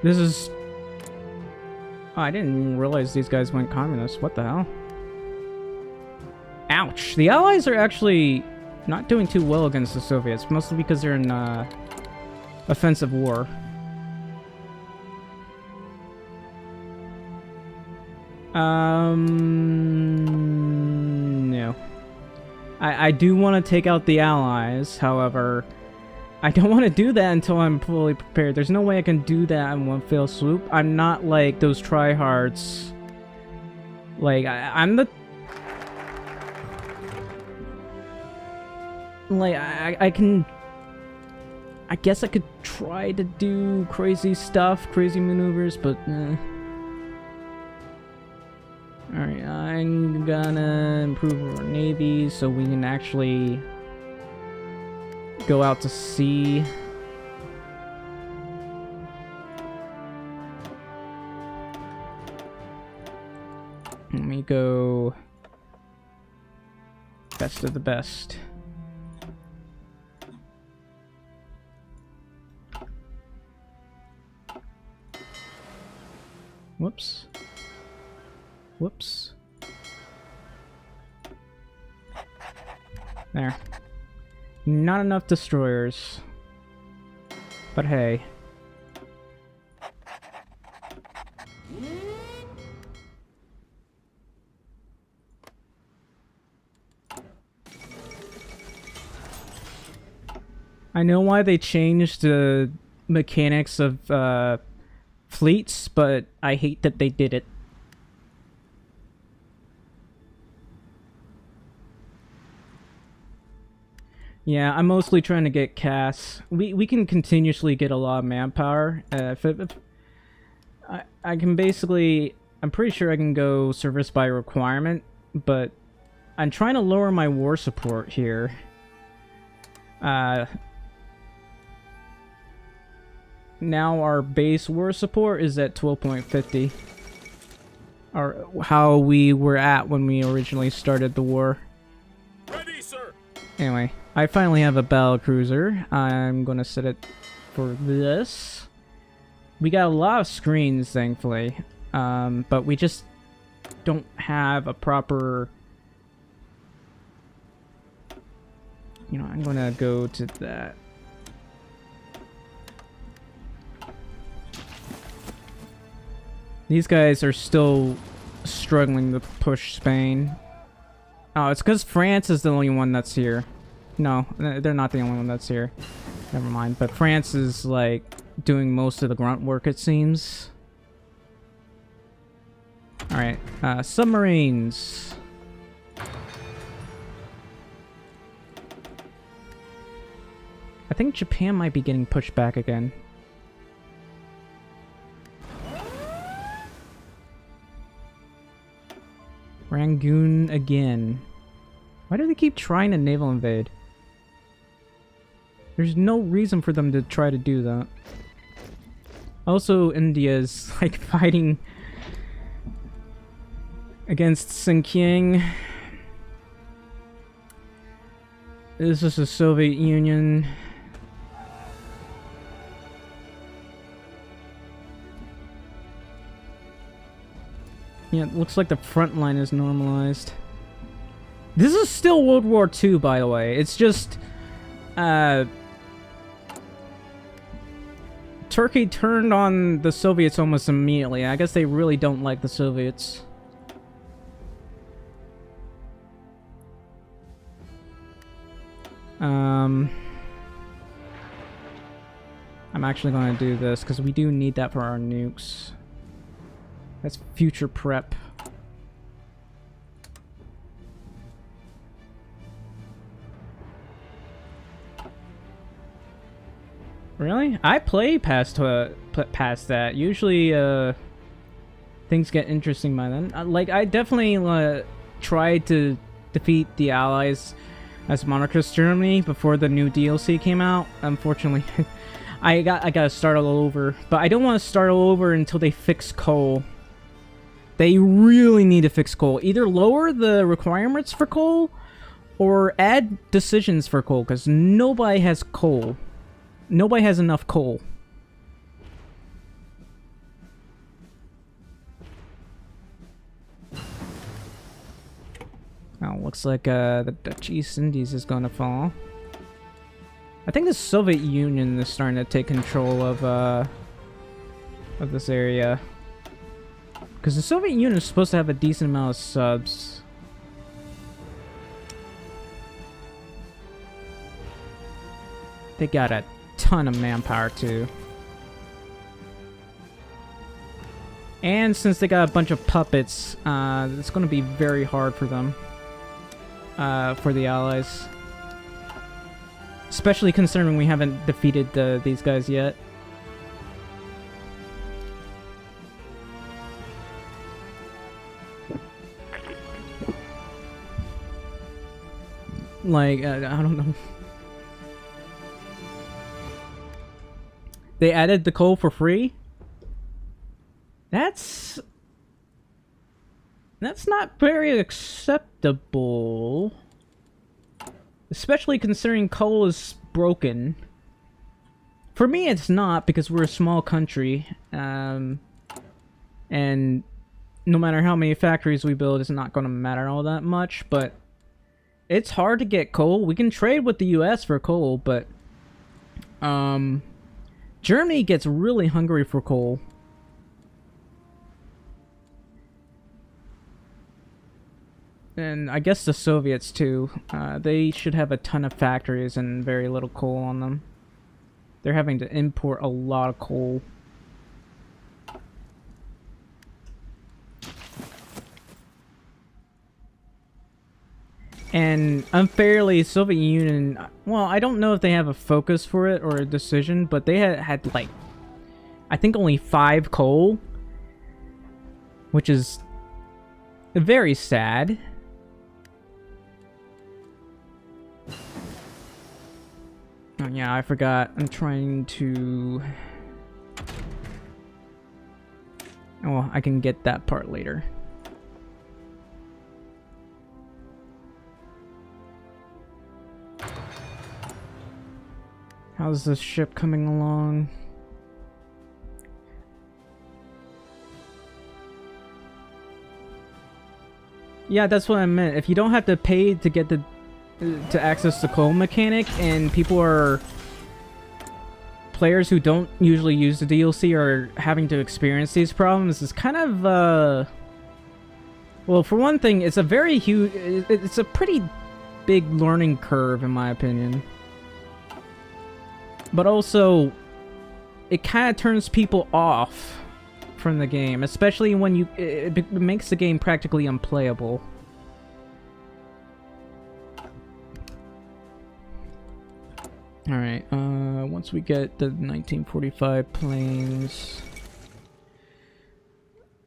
[SPEAKER 1] This is... Oh, I didn't even realize these guys went communist. What the hell? Ouch. The Allies are actually not doing too well against the Soviets, mostly because they're in offensive war. No. I do want to take out the Allies, however... I don't want to do that until I'm fully prepared. There's no way I can do that in one fell swoop. I'm not like those tryhards. Like, I'm the... Like, I can... I guess I could try to do crazy stuff, crazy maneuvers, but... Alright, I'm gonna improve our navy so we can actually... go out to sea. Let me go best of the best. Whoops. Whoops. There. Not enough destroyers. But hey. I know why they changed the mechanics of fleets, but I hate that they did it. Yeah, I'm mostly trying to get CAS. We can continuously get a lot of manpower. I can basically... I'm pretty sure I can go service by requirement, but I'm trying to lower my war support here. Now our base war support is at 12.50. Or how we were at when we originally started the war.
[SPEAKER 2] Ready, sir.
[SPEAKER 1] Anyway, I finally have a battle cruiser. I'm gonna set it for this. We got a lot of screens, thankfully, but we just don't have a proper... You know, I'm gonna go to that. These guys are still struggling to push Spain. Oh, it's because France is the only one that's here. No, they're not the only one that's here. Never mind. But France is, like, doing most of the grunt work, it seems. Alright, submarines. I think Japan might be getting pushed back again. Rangoon again. Why do they keep trying to naval invade? There's no reason for them to try to do that. Also, India's like fighting against Sinkiang. This is the Soviet Union. Yeah, it looks like the front line is normalized. This is still World War II, by the way. It's just, Turkey turned on the Soviets almost immediately. I guess they really don't like the Soviets. I'm actually going to do this because we do need that for our nukes. That's future prep. Really? I play past that. Usually, things get interesting by then. Like, I definitely tried to defeat the Allies as monarchist Germany before the new DLC came out. Unfortunately, I gotta start all over. But I don't want to start all over until they fix coal. They really need to fix coal. Either lower the requirements for coal, or add decisions for coal, because nobody has coal. Nobody has enough coal. Oh, looks like the Dutch East Indies is gonna fall. I think the Soviet Union is starting to take control of this area. Because the Soviet Union is supposed to have a decent amount of subs. They got a ton of manpower too. And since they got a bunch of puppets, it's going to be very hard for them. For the Allies. Especially considering we haven't defeated these guys yet. Like, I don't know. They added the coal for free? That's not very acceptable. Especially considering coal is broken. For me, it's not, because we're a small country. And no matter how many factories we build, it's not going to matter all that much. But it's hard to get coal. We can trade with the US for coal, but Germany gets really hungry for coal. And I guess the Soviets too. They should have a ton of factories and very little coal on them. They're having to import a lot of coal. And unfairly, Soviet Union, well, I don't know if they have a focus for it or a decision, but they had like, I think only 5 coal, which is very sad. Oh yeah, I forgot. I'm trying to... Oh, I can get that part later. How's this ship coming along? Yeah, that's what I meant. If you don't have to pay to get to access the coal mechanic, and people are players who don't usually use the DLC are having to experience these problems, it's kind of well, for one thing, it's a very huge, it's a pretty big learning curve in my opinion. But also, it kind of turns people off from the game, especially when it makes the game practically unplayable. Alright, once we get the 1945 planes,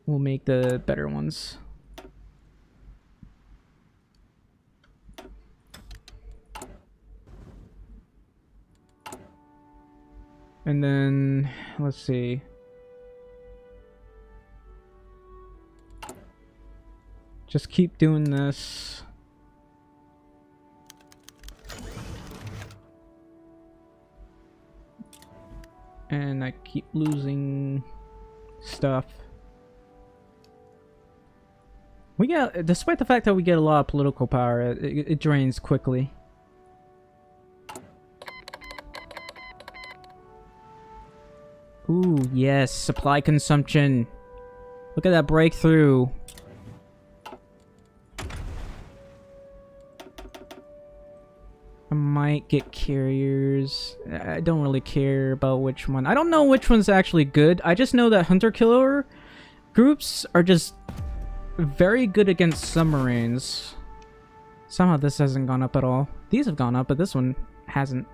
[SPEAKER 1] we'll make the better ones. And then, let's see. Just keep doing this. And I keep losing stuff. We get, despite the fact that we get a lot of political power, it drains quickly. Ooh, yes, supply consumption. Look at that breakthrough. I might get carriers. I don't really care about which one. I don't know which one's actually good. I just know that hunter-killer groups are just very good against submarines. Somehow this hasn't gone up at all. These have gone up, but this one hasn't.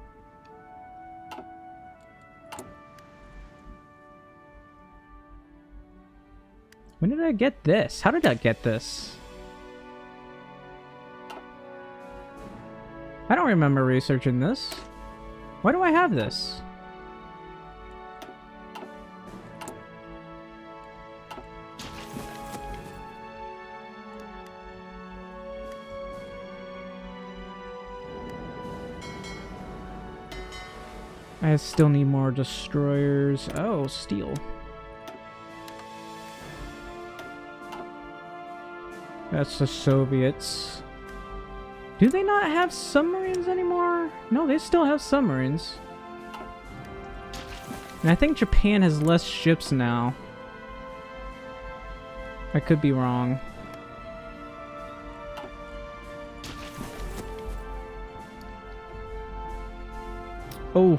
[SPEAKER 1] When did I get this? How did I get this? I don't remember researching this. Why do I have this? I still need more destroyers. Oh, steel. That's the Soviets. Do they not have submarines anymore? No, they still have submarines. And I think Japan has less ships now. I could be wrong. Oh,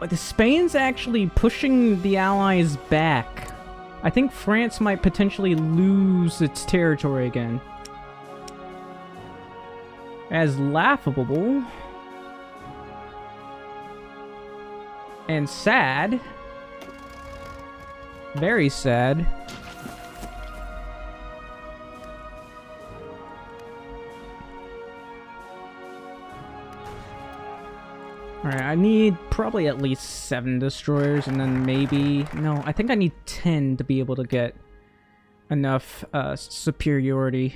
[SPEAKER 1] the Spain's actually pushing the Allies back. I think France might potentially lose its territory again. As laughable and sad, very sad. Alright, I need probably at least 7 destroyers, and then maybe... No, I think I need 10 to be able to get enough superiority.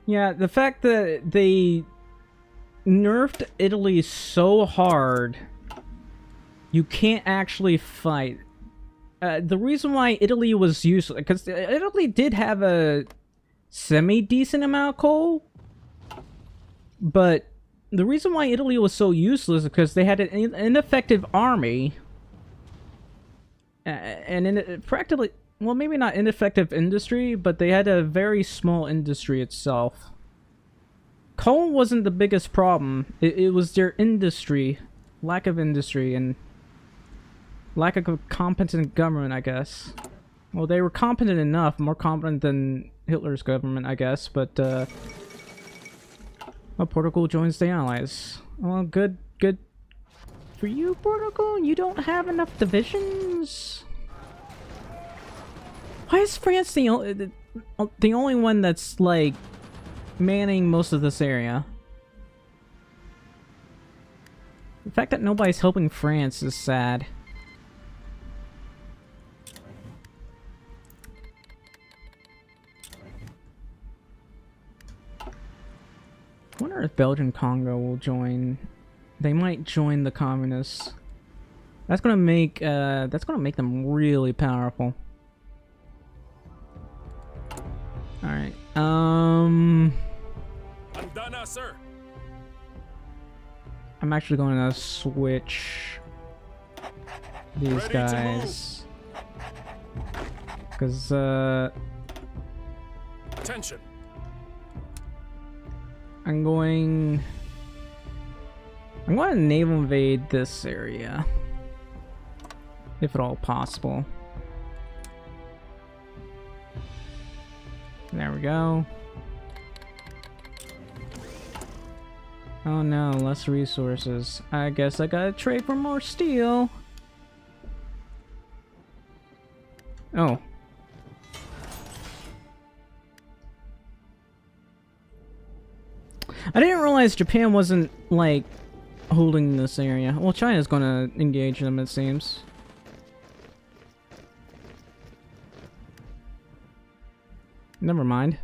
[SPEAKER 1] Yeah, the fact that they nerfed Italy so hard, you can't actually fight. The reason why Italy was useless, because Italy did have a semi-decent amount of coal, but the reason why Italy was so useless is because they had an ineffective army, and practically... Well, maybe not ineffective industry, but they had a very small industry itself. Coal wasn't the biggest problem. It was their industry. Lack of industry and lack of a competent government, I guess. Well, they were competent enough, more competent than Hitler's government, I guess, but, well, Portugal joins the Allies. Well, good for you, Portugal. You don't have enough divisions? Why is France the only one that's, like, manning most of this area? The fact that nobody's helping France is sad. I wonder if Belgian Congo will join. They might join the communists. That's gonna make them really powerful. Alright,
[SPEAKER 2] I'm done, sir.
[SPEAKER 1] I'm actually going to switch these guys. Because,
[SPEAKER 2] Attention.
[SPEAKER 1] I'm going to naval invade this area. If at all possible. There we go. Oh no, less resources. I guess I gotta trade for more steel. Oh. I didn't realize Japan wasn't, like, holding this area. Well, China's gonna engage them, it seems. Never mind.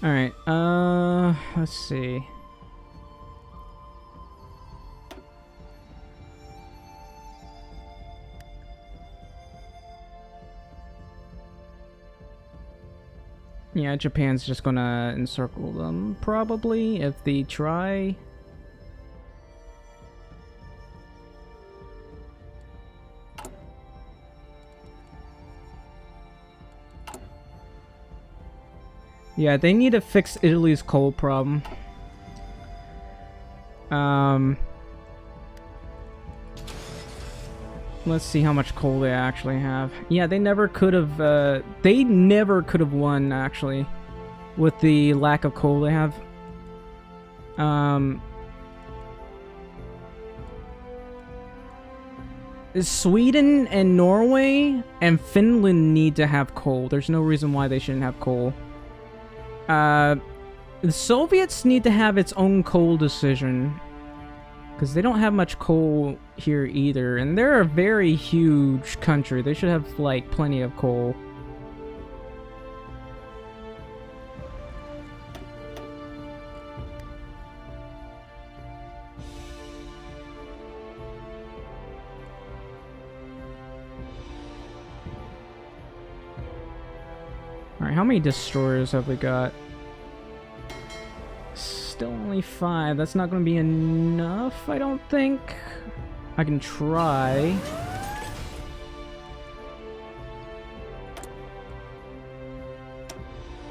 [SPEAKER 1] Alright, let's see. Yeah, Japan's just gonna encircle them, probably, if they try. Yeah, they need to fix Italy's coal problem. Let's see how much coal they actually have. Yeah, they never could have, won, actually, with the lack of coal they have. Sweden and Norway and Finland need to have coal. There's no reason why they shouldn't have coal. The Soviets need to have its own coal decision, because they don't have much coal here either, and they're a very huge country. They should have, like, plenty of coal. Alright, how many destroyers have we got? Still only 5. That's not going to be enough, I don't think. I can try.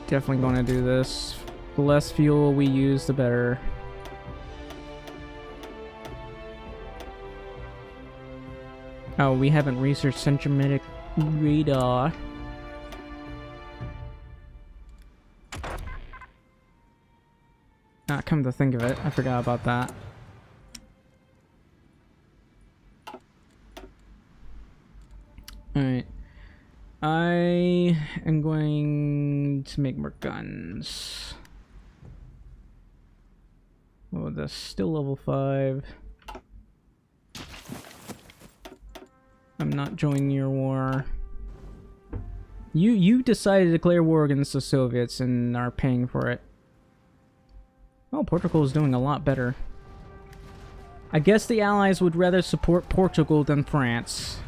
[SPEAKER 1] Definitely going to do this. The less fuel we use, the better. Oh, we haven't researched centrometric radar. Come to think of it, I forgot about that. Alright. I am going to make more guns. Oh, that's still level 5. I'm not joining your war. You decided to declare war against the Soviets and are paying for it. Oh, Portugal is doing a lot better. I guess the Allies would rather support Portugal than France.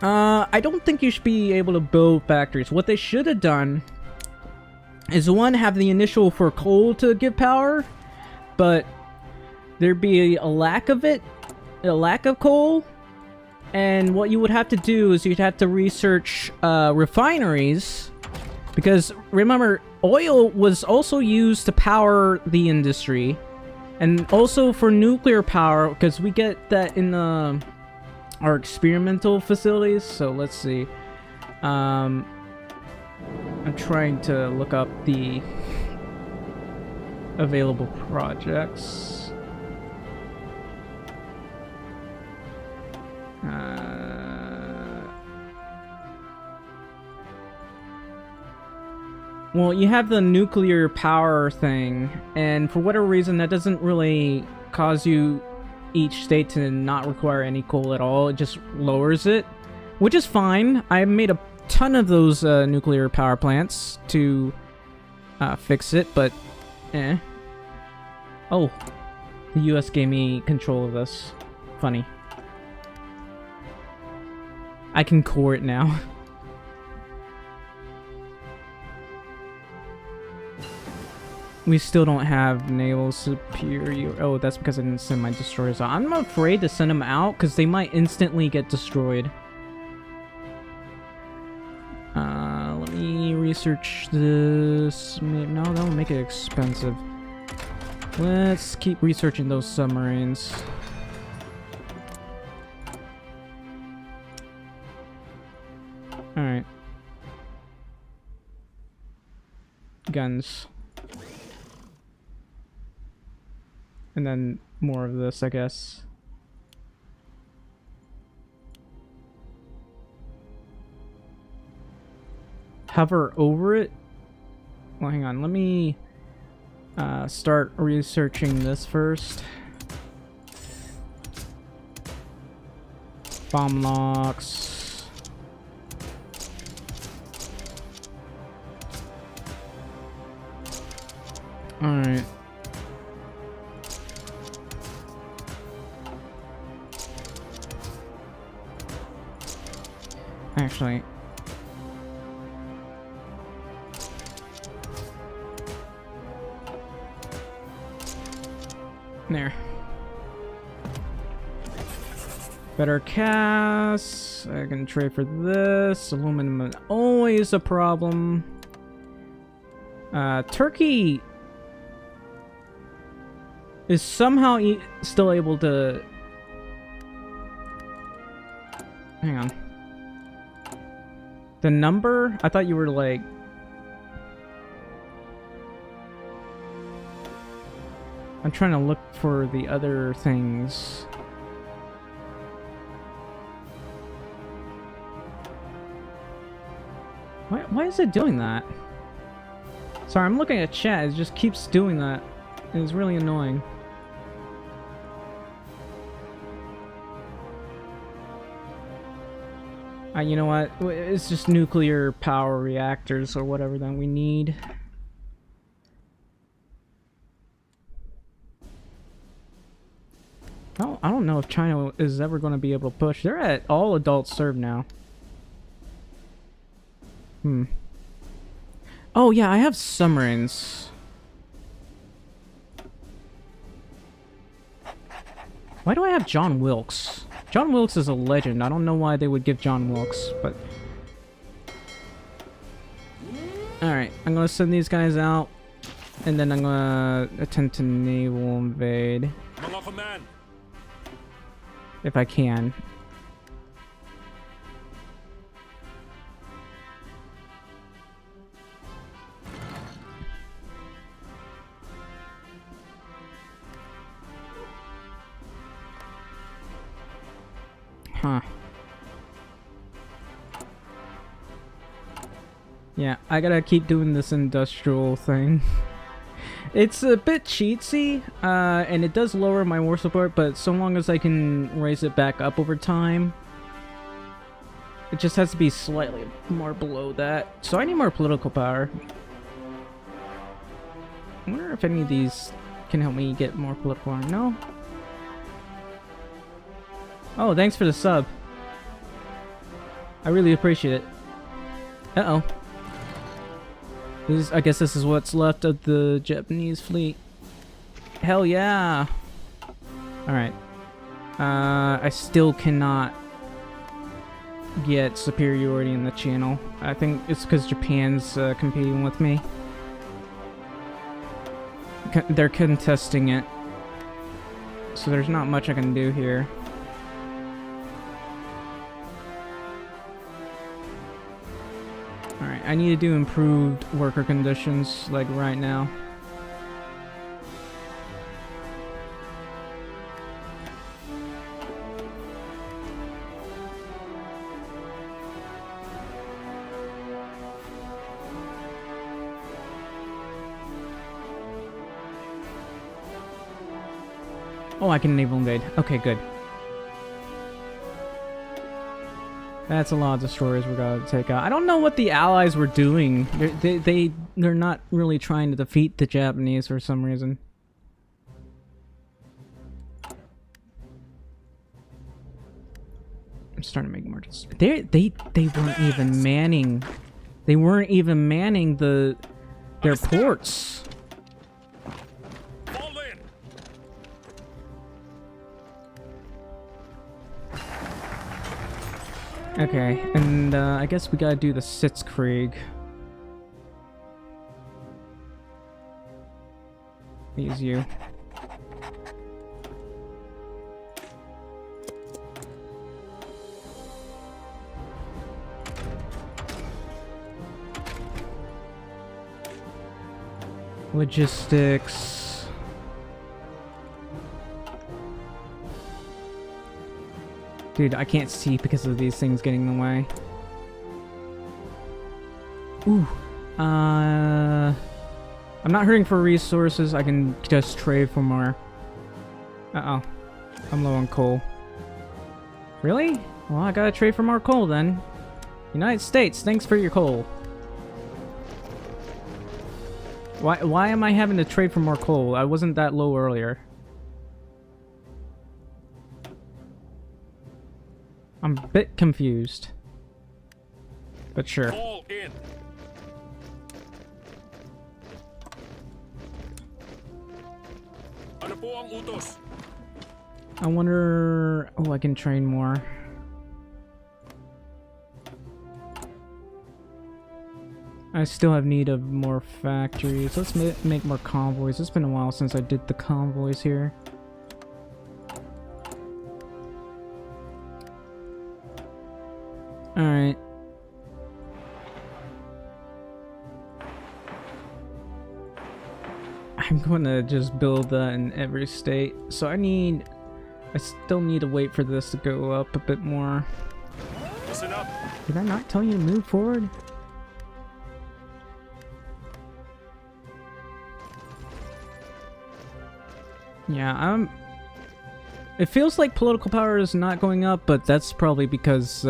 [SPEAKER 1] I don't think you should be able to build factories. What they should have done is, one, have the initial for coal to give power, but there'd be a lack of it, a lack of coal. And what you would have to do is you'd have to research refineries, because remember, oil was also used to power the industry, and also for nuclear power, because we get that in our experimental facilities. So let's see. I'm trying to look up the available projects. Well, you have the nuclear power thing, and for whatever reason, that doesn't really cause you, each state, to not require any coal at all. It just lowers it, which is fine. I made a ton of those nuclear power plants to fix it, but eh. Oh, the US gave me control of this. Funny. I can core it now. We still don't have naval superior. Oh, that's because I didn't send my destroyers out. I'm afraid to send them out because they might instantly get destroyed. Let me research this. No, that'll make it expensive. Let's keep researching those submarines. Alright. Guns. And then more of this, I guess. Hover over it? Well, hang on. Let me start researching this first. Bomb locks. Alright. Actually. There. Better cast. I can trade for this. Aluminum is always a problem. Turkey is somehow still able to... Hang on. The number? I thought you were like... I'm trying to look for the other things. Why is it doing that? Sorry, I'm looking at chat. It just keeps doing that. It's really annoying. You know what? It's just nuclear power reactors or whatever that we need. I don't know if China is ever going to be able to push. They're at all adults served now. Oh yeah, I have submarines. Why do I have John Wilkes? John Wilkes is a legend. I don't know why they would give John Wilkes, but... Alright, I'm gonna send these guys out, and then I'm gonna attempt to naval invade. If I can. Huh. Yeah, I gotta keep doing this industrial thing. It's a bit cheatsy, and it does lower my war support, but so long as I can raise it back up over time, it just has to be slightly more below that. So I need more political power. I wonder if any of these can help me get more political power. No? Oh, thanks for the sub. I really appreciate it. Uh-oh. I guess this is what's left of the Japanese fleet. Hell yeah! Alright. I still cannot get superiority in the channel. I think it's because Japan's competing with me. They're contesting it. So there's not much I can do here. Alright, I need to do improved worker conditions, like right now. Oh, I can naval invade. Okay, good. That's a lot of destroyers we're gonna take out. I don't know what the Allies were doing. They're not really trying to defeat the Japanese for some reason. I'm starting to make more. They weren't even manning. They weren't even manning their ports. Okay, and I guess we gotta do the Sitzkrieg. Use you. Logistics. Dude, I can't see because of these things getting in the way. Ooh. I'm not hurting for resources. I can just trade for more. Uh-oh. I'm low on coal. Really? Well, I gotta trade for more coal then. United States, thanks for your coal. Why am I having to trade for more coal? I wasn't that low earlier. I'm a bit confused. But sure.
[SPEAKER 2] Fall in. Ano po ang utos?
[SPEAKER 1] I wonder... Oh, I can train more. I still have need of more factories. Let's make more convoys. It's been a while since I did the convoys here. Alright. I'm gonna just build that in every state. So I still need to wait for this to go up a bit more.
[SPEAKER 2] Listen up.
[SPEAKER 1] Did I not tell you to move forward? Yeah, it feels like political power is not going up, but that's probably because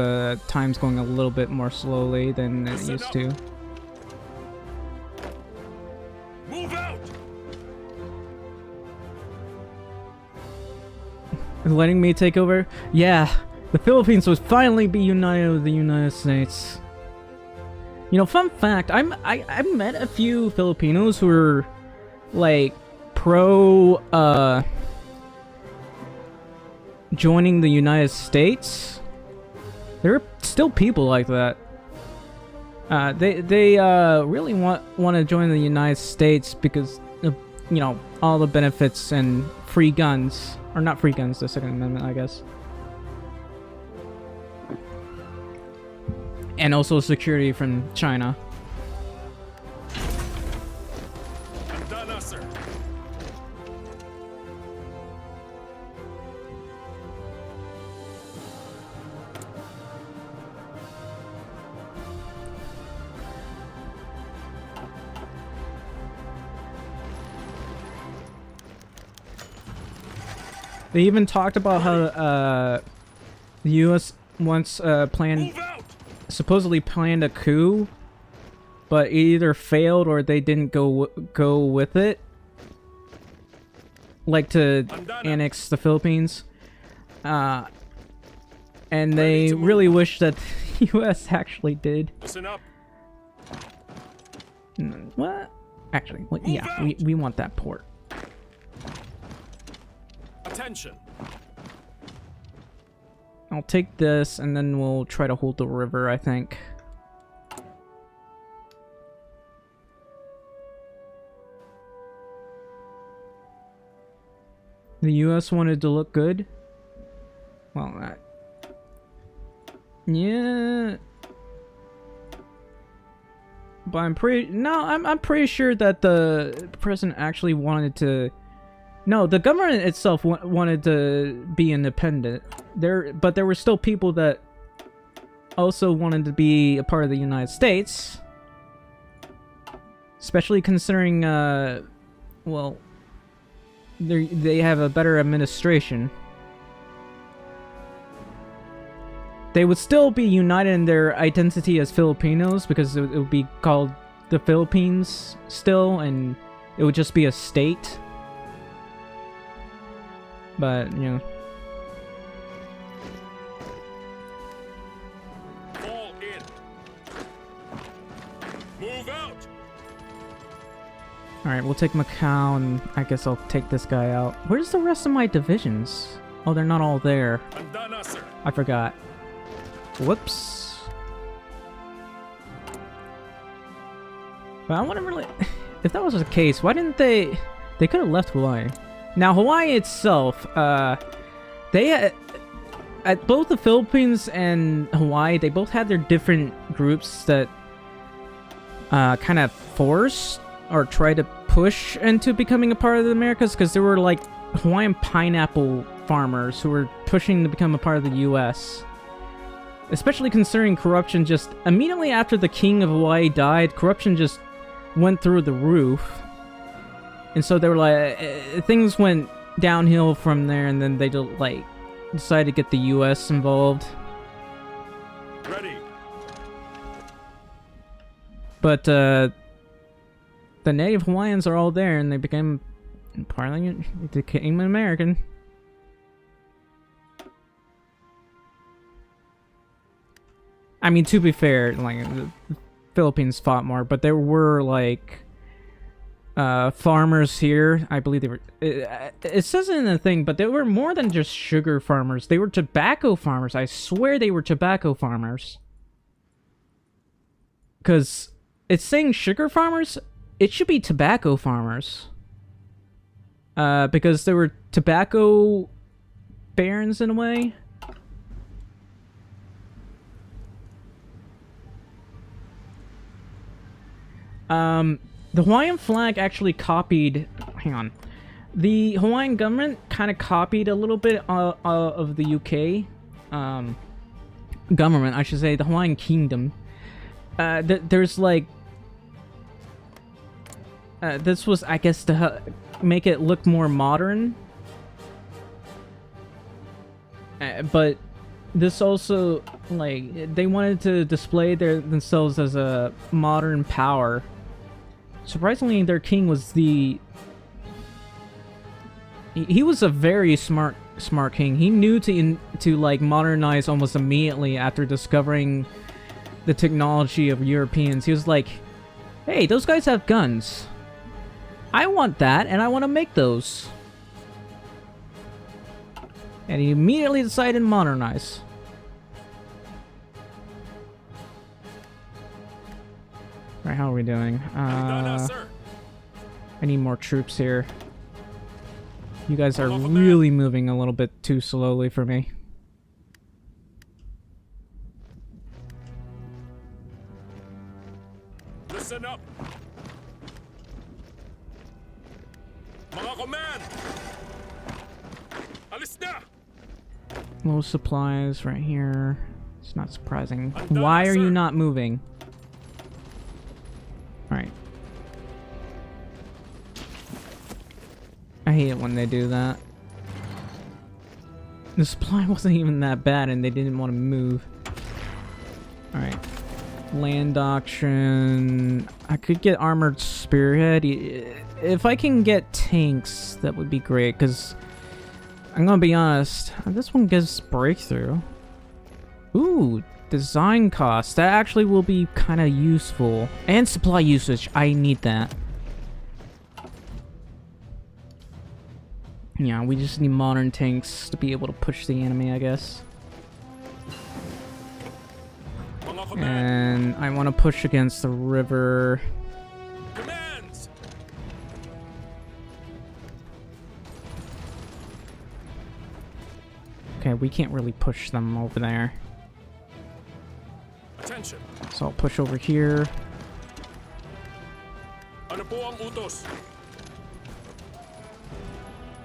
[SPEAKER 1] time's going a little bit more slowly than it used to.
[SPEAKER 2] Move out.
[SPEAKER 1] Letting me take over? Yeah, the Philippines would finally be united with the United States. You know, fun fact, I met a few Filipinos who were like pro joining the United States. There are still people like that. They really want to join the United States because of, you know, all the benefits and free guns. Or not free guns, the Second Amendment, I guess. And also security from China.
[SPEAKER 2] Handa na, sir.
[SPEAKER 1] They even talked about how the U.S. once supposedly planned a coup, but it either failed or they didn't go with it, like to annex the Philippines. And they really wish that the U.S. actually did.
[SPEAKER 2] Listen up.
[SPEAKER 1] What? Actually, yeah, we want that port.
[SPEAKER 2] Attention.
[SPEAKER 1] I'll take this, and then we'll try to hold the river, I think. The US wanted to look good? Well, yeah. But I'm pretty sure that the president actually wanted to... No, the government itself wanted to be independent. But there were still people that also wanted to be a part of the United States. Especially considering, well, they have a better administration. They would still be united in their identity as Filipinos because it would be called the Philippines still, and it would just be a state. But, you know.
[SPEAKER 2] Fall in. Move out.
[SPEAKER 1] Alright, we'll take Macau, and I guess I'll take this guy out. Where's the rest of my divisions? Oh, they're not all there.
[SPEAKER 2] Handa na, sir.
[SPEAKER 1] I forgot. Whoops. But I want to really... If that was the case, why didn't they... They could have left Hawaii. Now, Hawaii itself, they at both the Philippines and Hawaii, they both had their different groups that kind of forced or tried to push into becoming a part of the Americas, because there were like Hawaiian pineapple farmers who were pushing to become a part of the U.S. Especially considering corruption just immediately after the king of Hawaii died, corruption just went through the roof. And so they were like, things went downhill from there, and then they like decided to get the U.S. involved.
[SPEAKER 2] Ready.
[SPEAKER 1] But the native Hawaiians are all there, and they became American. I mean, to be fair, like, the Philippines fought more, but there were, like, farmers here. I believe they were... It says it in the thing, but they were more than just sugar farmers. They were tobacco farmers. I swear they were tobacco farmers. Because it's saying sugar farmers, it should be tobacco farmers. Because there were tobacco barons in a way. The Hawaiian flag actually copied... Hang on. The Hawaiian government kind of copied a little bit of the UK government, I should say, the Hawaiian kingdom. There's like... this was, I guess, to make it look more modern. But this also, like, they wanted to display themselves as a modern power. Surprisingly, their king was he was a very smart king. He knew to like modernize almost immediately after discovering the technology of Europeans. He was like, hey, those guys have guns. I want that, and I want to make those. And he immediately decided to modernize. Alright, how are we doing? I need more troops here. You guys are really moving a little bit too slowly for me.
[SPEAKER 2] Listen up. Mga command. Alis na.
[SPEAKER 1] Low supplies right here. It's not surprising. Why are you not moving? Alright. I hate it when they do that. The supply wasn't even that bad and they didn't want to move. Alright. Land auction. I could get armored spearhead. If I can get tanks, that would be great, because I'm gonna be honest, this one gives breakthrough. Ooh, design cost. That actually will be kind of useful. And supply usage. I need that. Yeah, we just need modern tanks to be able to push the enemy, I guess. And I want to push against the river.
[SPEAKER 2] Commands.
[SPEAKER 1] Okay, we can't really push them over there.
[SPEAKER 2] Attention.
[SPEAKER 1] So I'll push over here.
[SPEAKER 2] Ano po ang utos?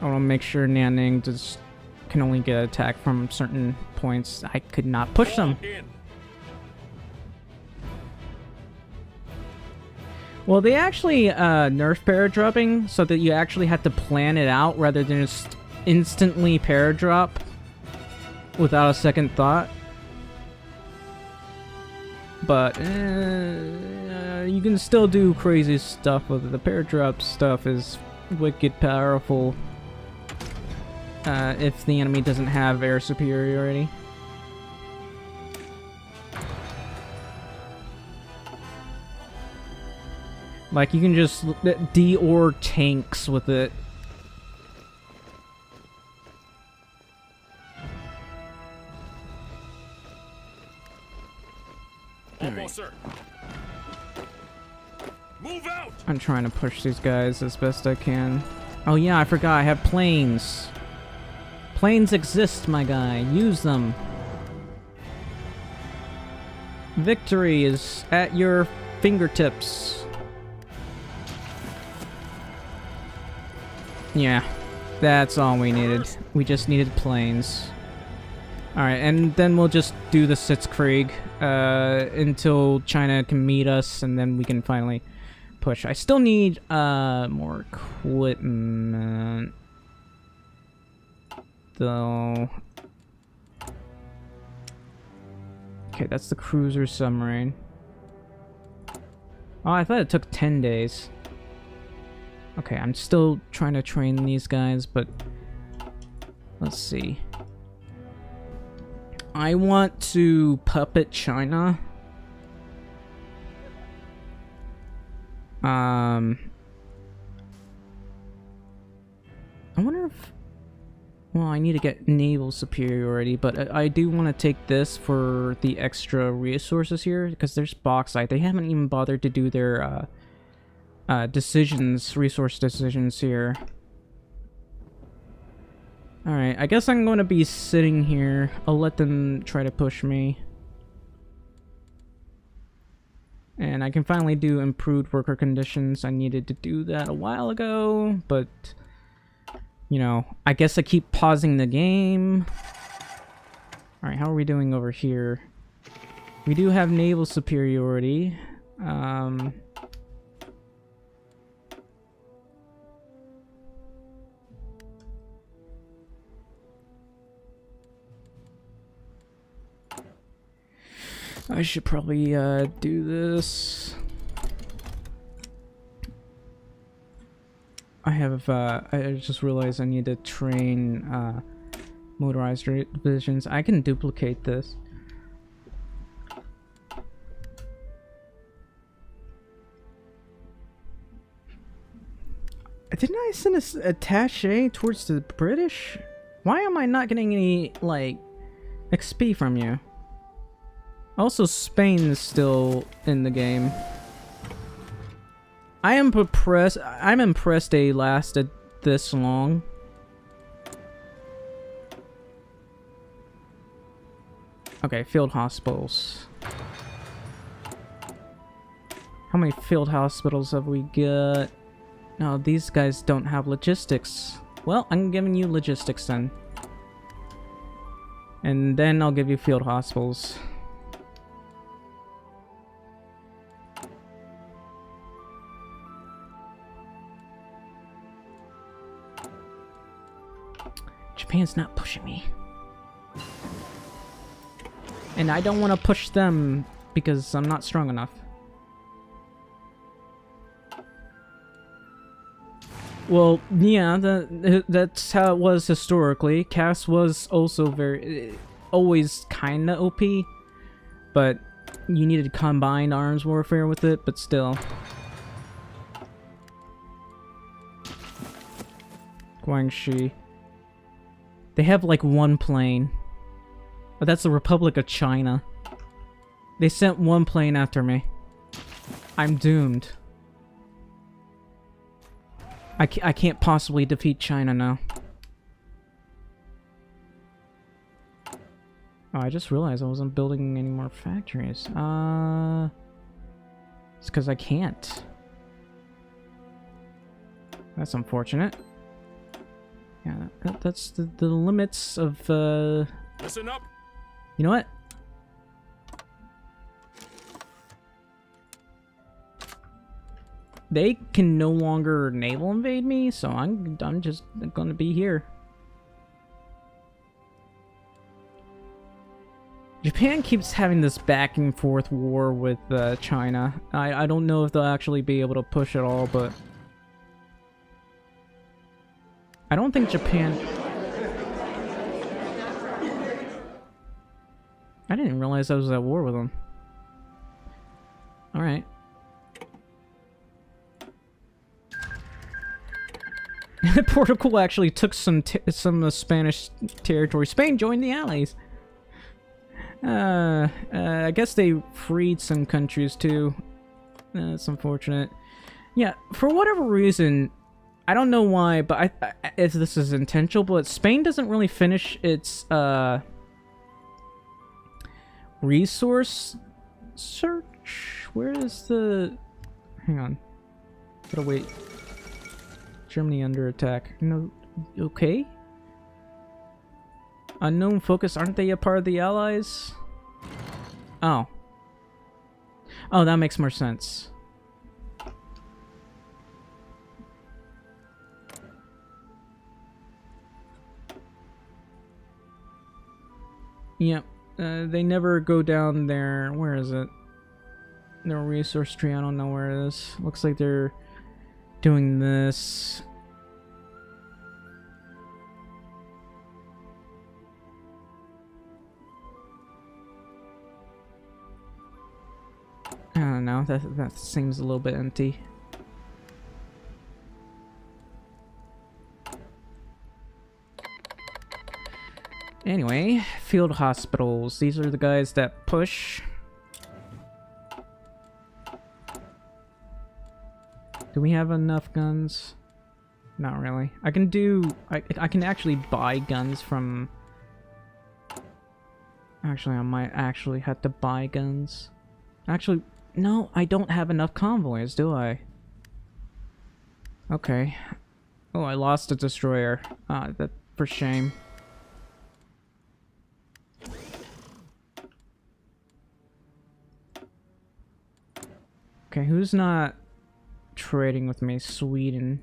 [SPEAKER 1] I want to make sure Nanning just can only get attacked from certain points. I could not push them. Well, they actually nerfed paradropping so that you actually have to plan it out rather than just instantly paradrop without a second thought. But you can still do crazy stuff with it. The paradrop stuff is wicked powerful if the enemy doesn't have air superiority. Like, you can just de-ore tanks with it.
[SPEAKER 2] Almost, sir. Move out.
[SPEAKER 1] I'm trying to push these guys as best I can. Oh yeah, I forgot, I have planes. Planes exist, my guy. Use them. Victory is at your fingertips. Yeah, that's all we needed. We just needed planes. Alright, and then we'll just do the Sitzkrieg until China can meet us, and then we can finally push. I still need more equipment, though. Okay, that's the cruiser submarine. Oh, I thought it took 10 days. Okay, I'm still trying to train these guys, but let's see. I want to puppet China. I wonder if... Well, I need to get naval superiority, but I do want to take this for the extra resources here, because there's bauxite. They haven't even bothered to do their resource decisions here. Alright, I guess I'm going to be sitting here. I'll let them try to push me. And I can finally do improved worker conditions. I needed to do that a while ago, but... You know, I guess I keep pausing the game. Alright, how are we doing over here? We do have naval superiority. I should probably do this. I just realized I need to train motorized divisions. I can duplicate this. Didn't I send a attaché towards the British? Why am I not getting any, like, XP from you? Also, Spain is still in the game. I'm impressed they lasted this long. Okay, field hospitals. How many field hospitals have we got? No, these guys don't have logistics. Well, I'm giving you logistics then. And then I'll give you field hospitals. Japan's not pushing me. And I don't want to push them because I'm not strong enough. Well, yeah, that's how it was historically. Cass was also always kinda OP, but you needed combined arms warfare with it, but still. Guangxi. They have like one plane. But that's the Republic of China. They sent one plane after me. I'm doomed. I can't possibly defeat China now. Oh, I just realized I wasn't building any more factories. It's because I can't. That's unfortunate. Yeah, that's the limits of,
[SPEAKER 2] Listen up.
[SPEAKER 1] You know what? They can no longer naval invade me, so I'm just gonna be here. Japan keeps having this back and forth war with China. I don't know if they'll actually be able to push it all, but I don't think Japan... I didn't realize I was at war with them. Alright. Portugal actually took some Spanish territory. Spain joined the Allies. I guess they freed some countries too. That's unfortunate. Yeah, for whatever reason, I don't know why, but if this is intentional, but Spain doesn't really finish its resource search. Where is the... Hang on. Gotta wait. Germany under attack. No. Okay. Unknown focus. Aren't they a part of the Allies? Oh. Oh, that makes more sense. Yep. They never go down there. Where is it? Their resource tree. I don't know where it is. Looks like they're doing this. know, that seems a little bit empty. Anyway, field hospitals. These are the guys that push. Do we have enough guns? Not really. I can actually buy guns from... Actually, I might actually have to buy guns. Actually, no, I don't have enough convoys, do I? Okay. Oh, I lost a destroyer. That for shame. Okay, who's not trading with me? Sweden.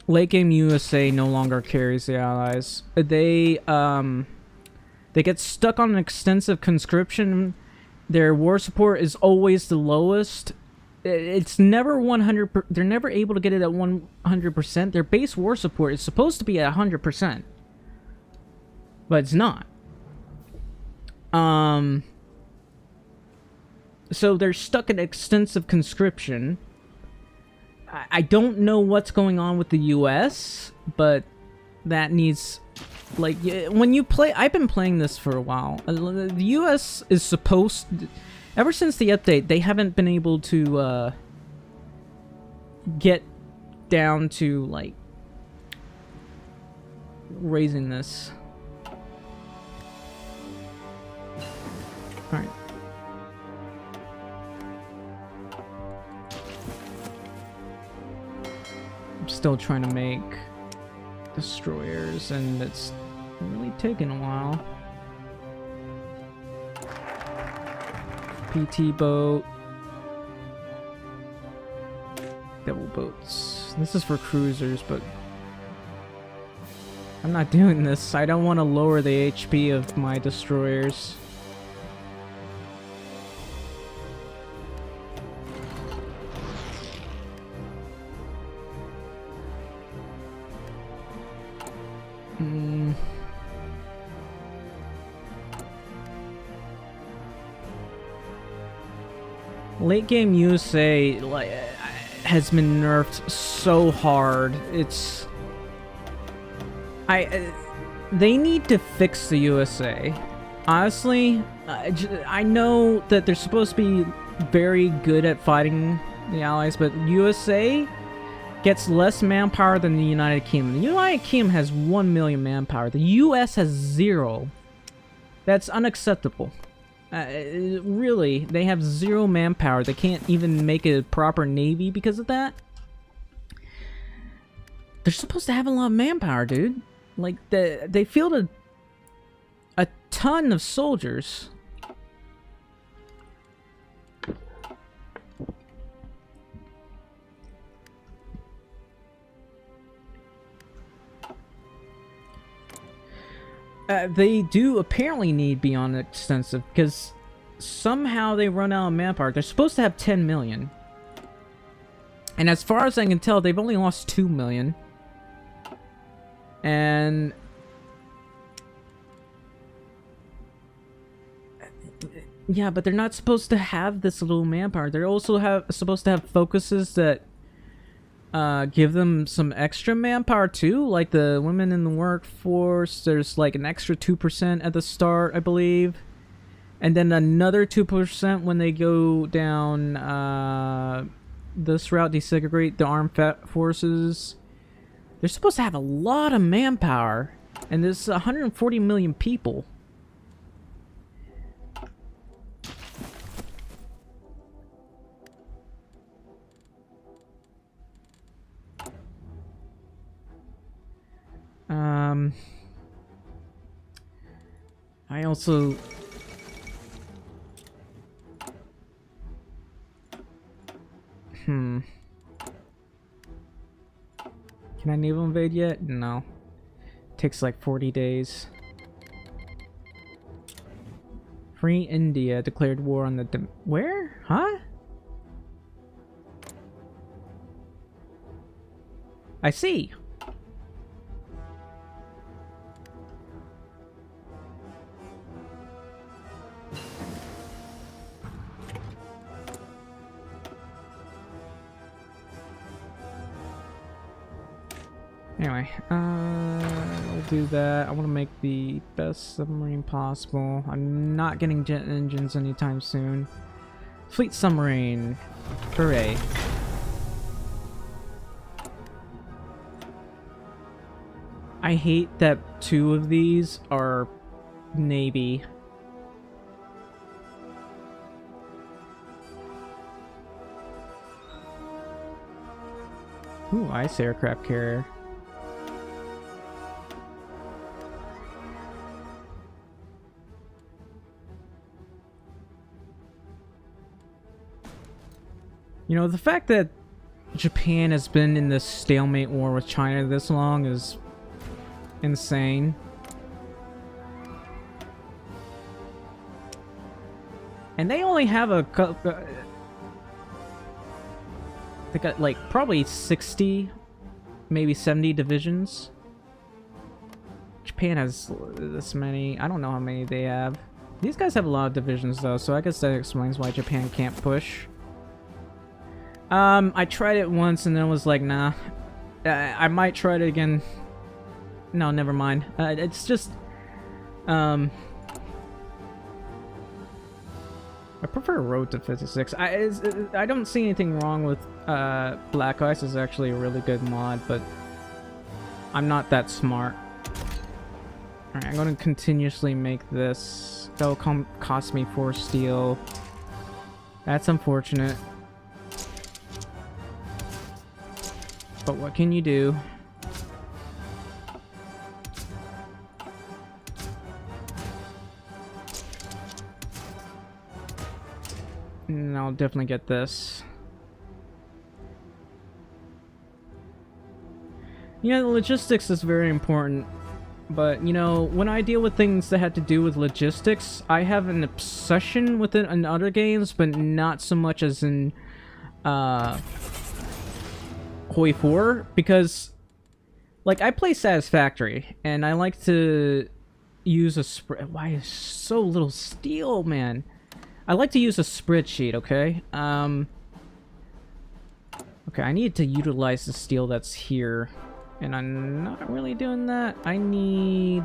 [SPEAKER 1] Late game USA no longer carries the Allies. They get stuck on an extensive conscription. Their war support is always the lowest. It's never 100%. They're never able to get it at 100%. Their base war support is supposed to be at 100%, but it's not. So they're stuck in extensive conscription. I don't know what's going on with the US, but that needs, like, when you play, I've been playing this for a while. The US is supposed, ever since the update, they haven't been able to get down to, like, raising this. Alright. I'm still trying to make destroyers, and it's really taking a while. PT boat. Devil boats. This is for cruisers, but I'm not doing this. I don't want to lower the HP of my destroyers. Late game USA, like, has been nerfed so hard. It's... they need to fix the USA. Honestly, I know that they're supposed to be very good at fighting the Allies, but USA gets less manpower than the United Kingdom. The United Kingdom has 1 million manpower. The US has 0. That's unacceptable. Really, they have 0 manpower. They can't even make a proper navy because of that. They're supposed to have a lot of manpower, dude. Like, they fielded a ton of soldiers. They do apparently need beyond extensive, because somehow they run out of manpower. They're supposed to have 10 million. And as far as I can tell, they've only lost 2 million. And... yeah, but they're not supposed to have this little manpower. They're also supposed to have focuses that give them some extra manpower too, like the women in the workforce. There's like an extra 2% at the start, I believe, and then another 2% when they go down this route, desegregate the armed forces. They're supposed to have a lot of manpower, and there's 140 million people. I also... Can I naval invade yet? No. Takes like 40 days. Free India declared war on the... Where? Huh? I see. Anyway, I'll do that. I want to make the best submarine possible. I'm not getting jet engines anytime soon. Fleet submarine. Hooray. I hate that 2 of these are Navy. Ooh, ice aircraft carrier. You know, the fact that Japan has been in this stalemate war with China this long is insane. And they only have a couple... they got like probably 60, maybe 70 divisions. Japan has this many. I don't know how many they have. These guys have a lot of divisions though, so I guess that explains why Japan can't push. I tried it once and then was like, nah. I might try it again. No, never mind. It's just, I prefer Road to 56. I don't see anything wrong with Black Ice. Is actually a really good mod, but I'm not that smart. Alright, I'm going to continuously make this. That'll cost me 4 steel. That's unfortunate. But what can you do? And I'll definitely get this. Yeah, the logistics is very important. But, you know, when I deal with things that have to do with logistics, I have an obsession with it in other games, but not so much as in Hoi 4, because, like, I play Satisfactory, and I like to use a spread. Why is so little steel, man? I like to use a spreadsheet, okay? Okay, I need to utilize the steel that's here, and I'm not really doing that. I need...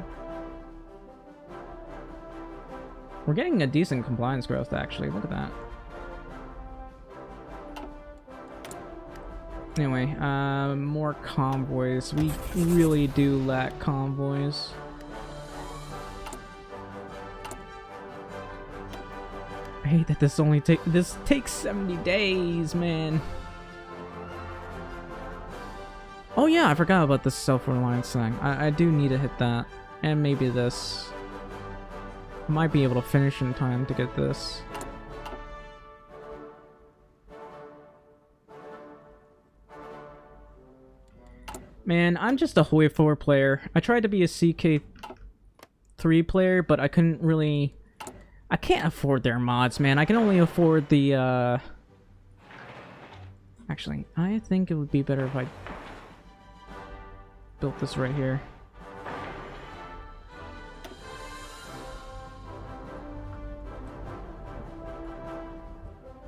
[SPEAKER 1] We're getting a decent compliance growth, actually. Look at that. Anyway, more convoys. We really do lack convoys. I hate that this takes 70 days, man. Oh yeah, I forgot about the self-reliance thing. I do need to hit that. And maybe this. Might be able to finish in time to get this. Man, I'm just a Hoi 4 player. I tried to be a CK3 player, but I couldn't really... I can't afford their mods, man. I can only afford the, Actually, I think it would be better if I built this right here.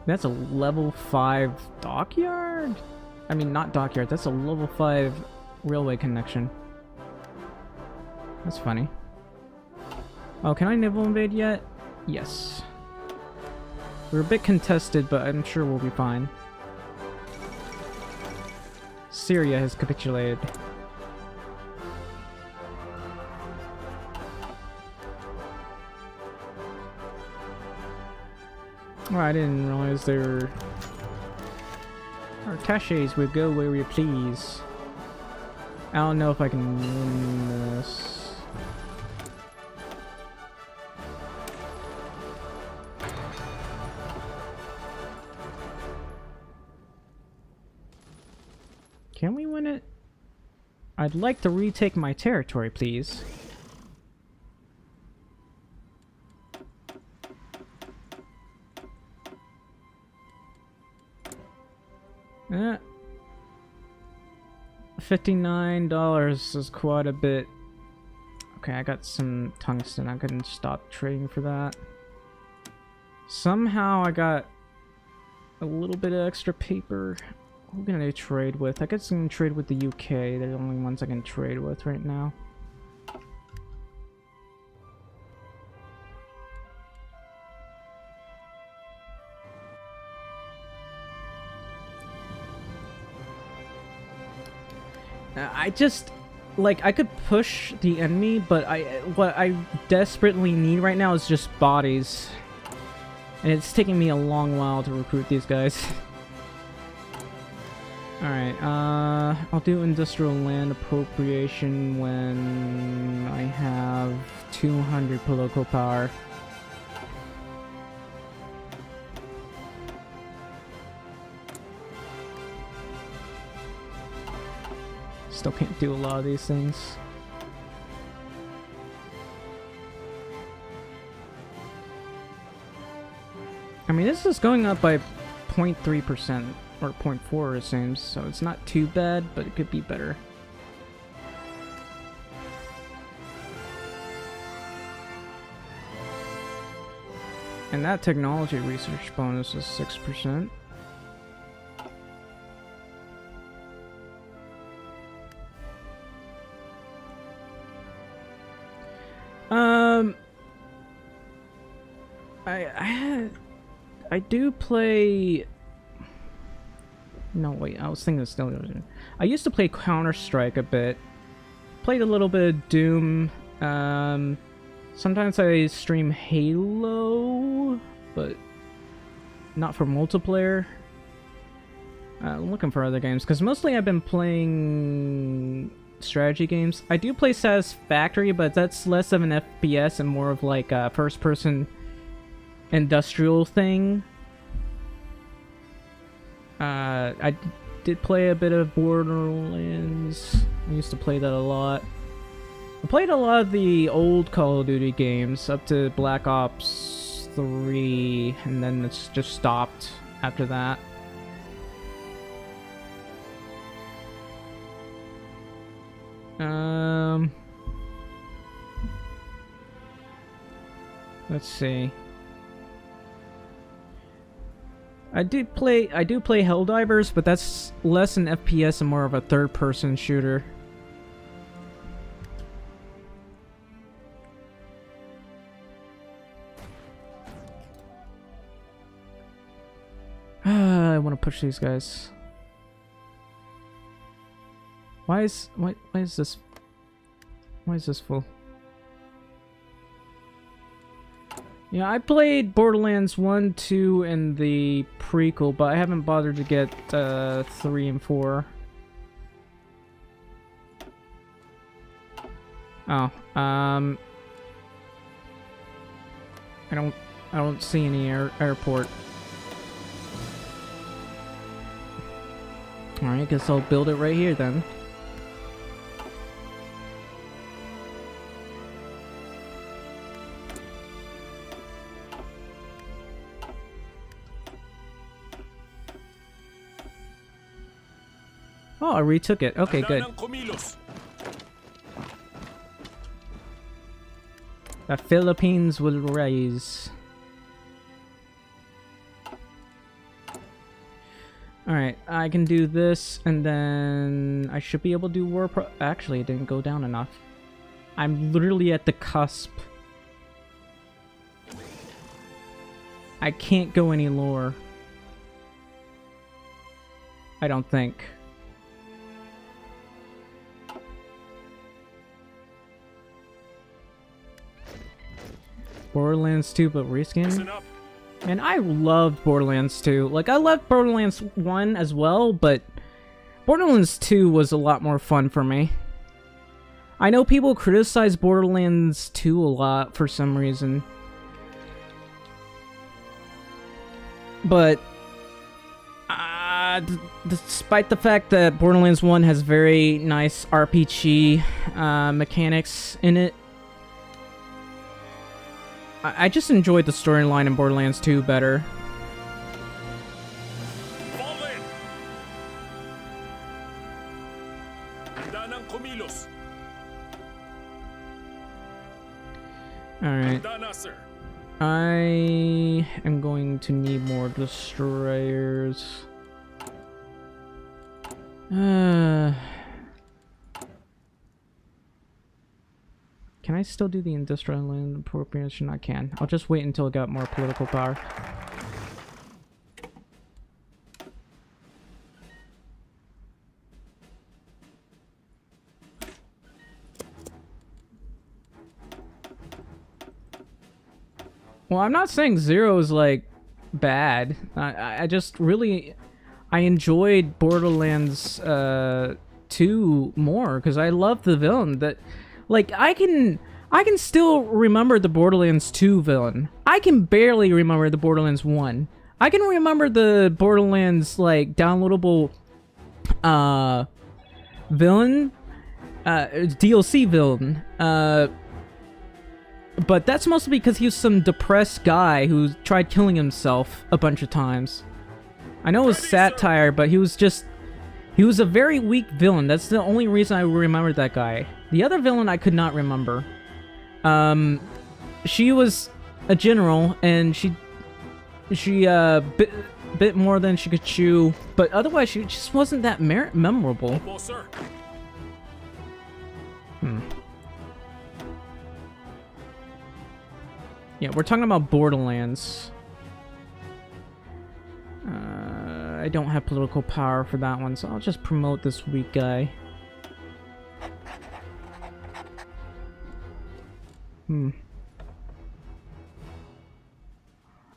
[SPEAKER 1] That's a level 5 dockyard? I mean, not dockyard. That's a level 5 railway connection. That's funny. Oh, can I naval invade yet? Yes. We're a bit contested, but I'm sure we'll be fine. Syria has capitulated. Oh, I didn't realize our attaches would go where we please. I don't know if I can win this. Can we win it? I'd like to retake my territory, please. $59 is quite a bit. Okay, I got some tungsten. I couldn't stop trading for that. Somehow I got a little bit of extra paper. Who can I trade with? I guess I can trade with the UK. They're the only ones I can trade with right now. I just, like, I could push the enemy, but what I desperately need right now is just bodies. And it's taking me a long while to recruit these guys. Alright, I'll do industrial land appropriation when I have 200 political power. Still can't do a lot of these things. I mean, this is going up by 0.3% or 0.4 it seems, so it's not too bad, but it could be better. And that technology research bonus is 6%. I do play. No, wait. I was thinking of still. I used to play Counter-Strike a bit. Played a little bit of Doom. Sometimes I stream Halo, but not for multiplayer. I'm looking for other games because mostly I've been playing strategy games. I do play Satisfactory, but that's less of an FPS and more of like a first-person industrial thing. I did play a bit of Borderlands. I used to play that a lot. I played a lot of the old Call of Duty games up to Black Ops 3, and then it's just stopped after that. Let's see. I do play Helldivers, but that's less an FPS and more of a third-person shooter. I want to push these guys. Why is this full? Yeah, I played Borderlands 1, 2, and the prequel, but I haven't bothered to get 3 and 4. Oh, I don't see any airport. Alright, guess I'll build it right here then. Oh, I retook it. Okay, good. The Philippines will rise. Alright, I can do this, and then I should be able to do war pro- Actually, it didn't go down enough. I'm literally at the cusp. I can't go any lower. I don't think. Borderlands 2, but reskin? And I loved Borderlands 2. Like, I loved Borderlands 1 as well, but Borderlands 2 was a lot more fun for me. I know people criticize Borderlands 2 a lot for some reason. But despite the fact that Borderlands 1 has very nice RPG mechanics in it, I just enjoyed the storyline in Borderlands 2 better. Alright.
[SPEAKER 2] Dana, sir.
[SPEAKER 1] I am going to need more destroyers. Can I still do the industrial land appropriation? I can. I'll just wait until I got more political power. Well, I'm not saying zero is like bad. I just really I enjoyed Borderlands 2 more because I love the villain. That like I can still remember the Borderlands 2 villain. I can barely remember the Borderlands 1. I can remember the Borderlands like downloadable villain DLC villain. But that's mostly because he was some depressed guy who tried killing himself a bunch of times. I know it was satire, but he was a very weak villain. That's the only reason I remembered that guy. The other villain I could not remember. She was a general, and she bit more than she could chew, but otherwise she just wasn't that memorable.
[SPEAKER 2] Oh, sir.
[SPEAKER 1] Yeah, we're talking about Borderlands. I don't have political power for that one, so I'll just promote this weak guy.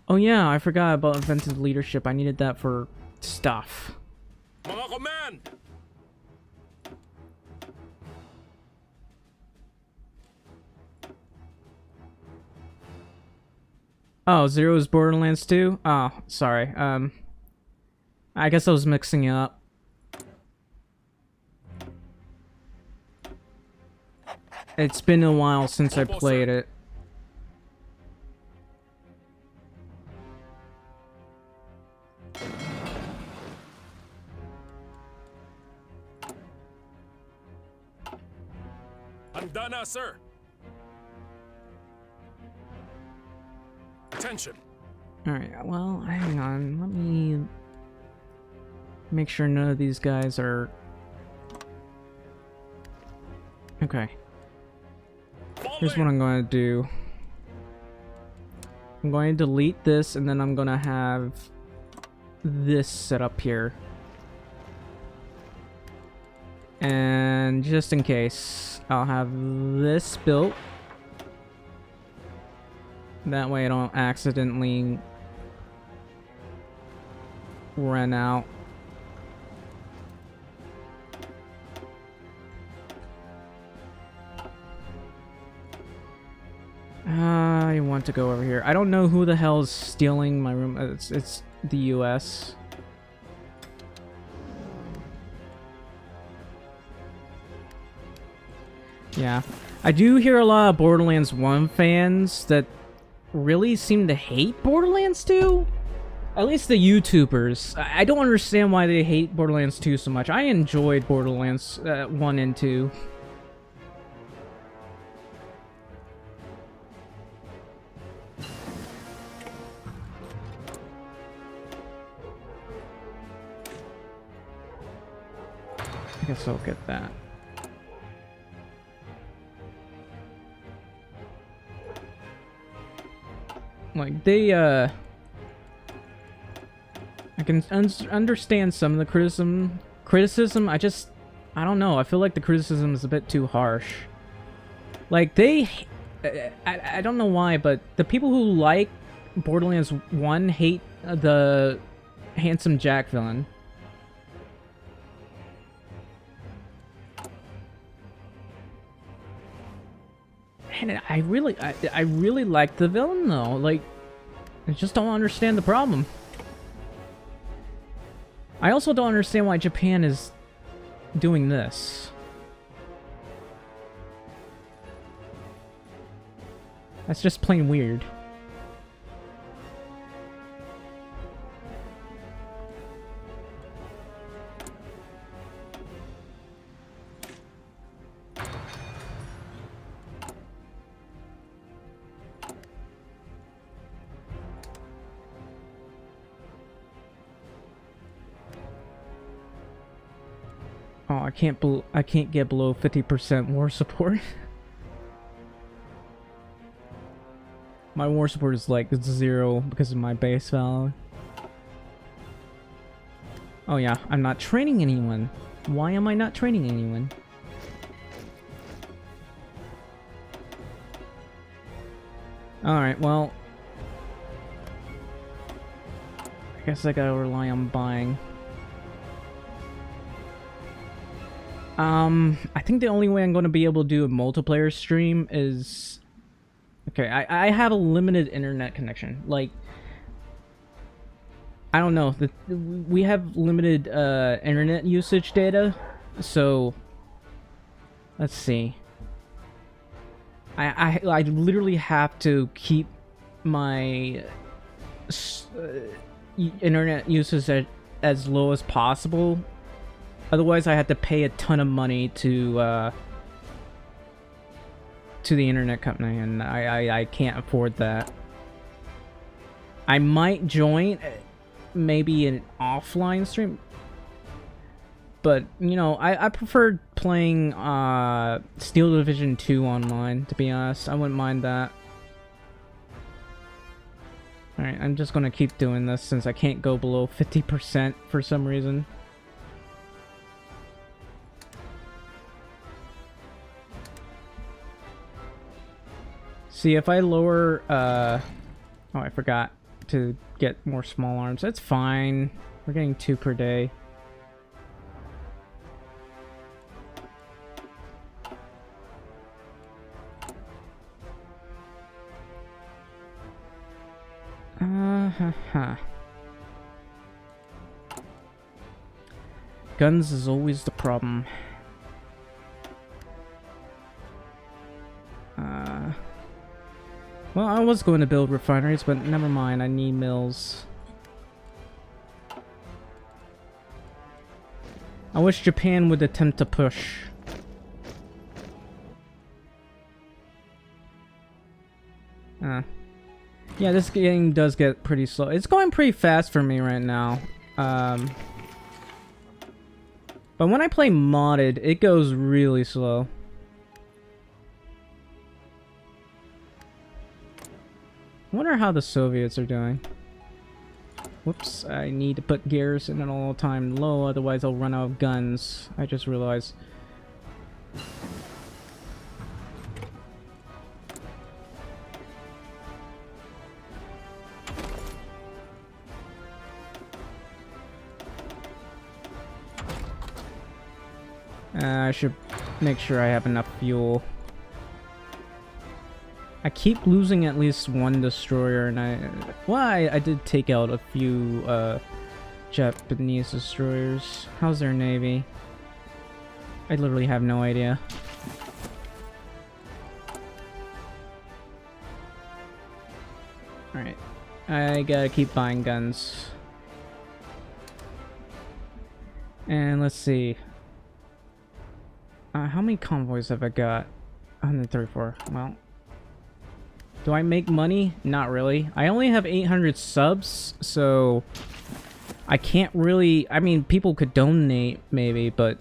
[SPEAKER 1] Oh yeah, I forgot about invented leadership. I needed that for stuff.
[SPEAKER 2] Mga command.
[SPEAKER 1] Oh, Zero is Borderlands 2? Oh, sorry. I guess I was mixing it up. It's been a while since I played it.
[SPEAKER 2] Dana, sir. Attention.
[SPEAKER 1] Alright, well, hang on. Let me make sure none of these guys are... Okay. Here's what I'm going to do. I'm going to delete this, and then I'm going to have this set up here. And just in case, I'll have this built. That way I don't accidentally run out. I want to go over here. I don't know who the hell is stealing my room. It's the US. Yeah. I do hear a lot of Borderlands 1 fans that really seem to hate Borderlands 2. At least the YouTubers. I don't understand why they hate Borderlands 2 so much. I enjoyed Borderlands 1 and 2. I guess I'll get that. Like, they, I can understand some of the criticism. I don't know. I feel like the criticism is a bit too harsh. Like, I don't know why, but the people who like Borderlands 1 hate the Handsome Jack villain. And I really like the villain though. Like, I just don't understand the problem. I also don't understand why Japan is doing this. That's just plain weird. I can't get below 50% war support. My war support is like 0 because of my base value. Oh yeah, I'm not training anyone. Why am I not training anyone? Alright, well, I guess I gotta rely on buying. I think the only way I'm gonna be able to do a multiplayer stream is... Okay, I have a limited internet connection. Like, I don't know. We have limited internet usage data, so let's see. I literally have to keep my internet usage as low as possible. Otherwise, I have to pay a ton of money to the internet company, and I can't afford that. I might join maybe an offline stream, but you know, I prefer playing Steel Division 2 online, to be honest. I wouldn't mind that. Alright, I'm just gonna keep doing this since I can't go below 50% for some reason. See, if I lower, oh, I forgot to get more small arms. That's fine. We're getting 2 per day. Guns is always the problem. Well, I was going to build refineries, but never mind. I need mills. I wish Japan would attempt to push. Yeah, this game does get pretty slow. It's going pretty fast for me right now. But when I play modded, it goes really slow. I wonder how the Soviets are doing. Whoops, I need to put garrison at all time low, otherwise I'll run out of guns. I just realized. I should make sure I have enough fuel. I keep losing at least one destroyer, and I did take out a few Japanese destroyers. How's their navy? I literally have no idea. Alright, I gotta keep buying guns. And let's see. How many convoys have I got? 134. Well, do I make money? Not really. I only have 800 subs, so I can't really... I mean, people could donate, maybe, but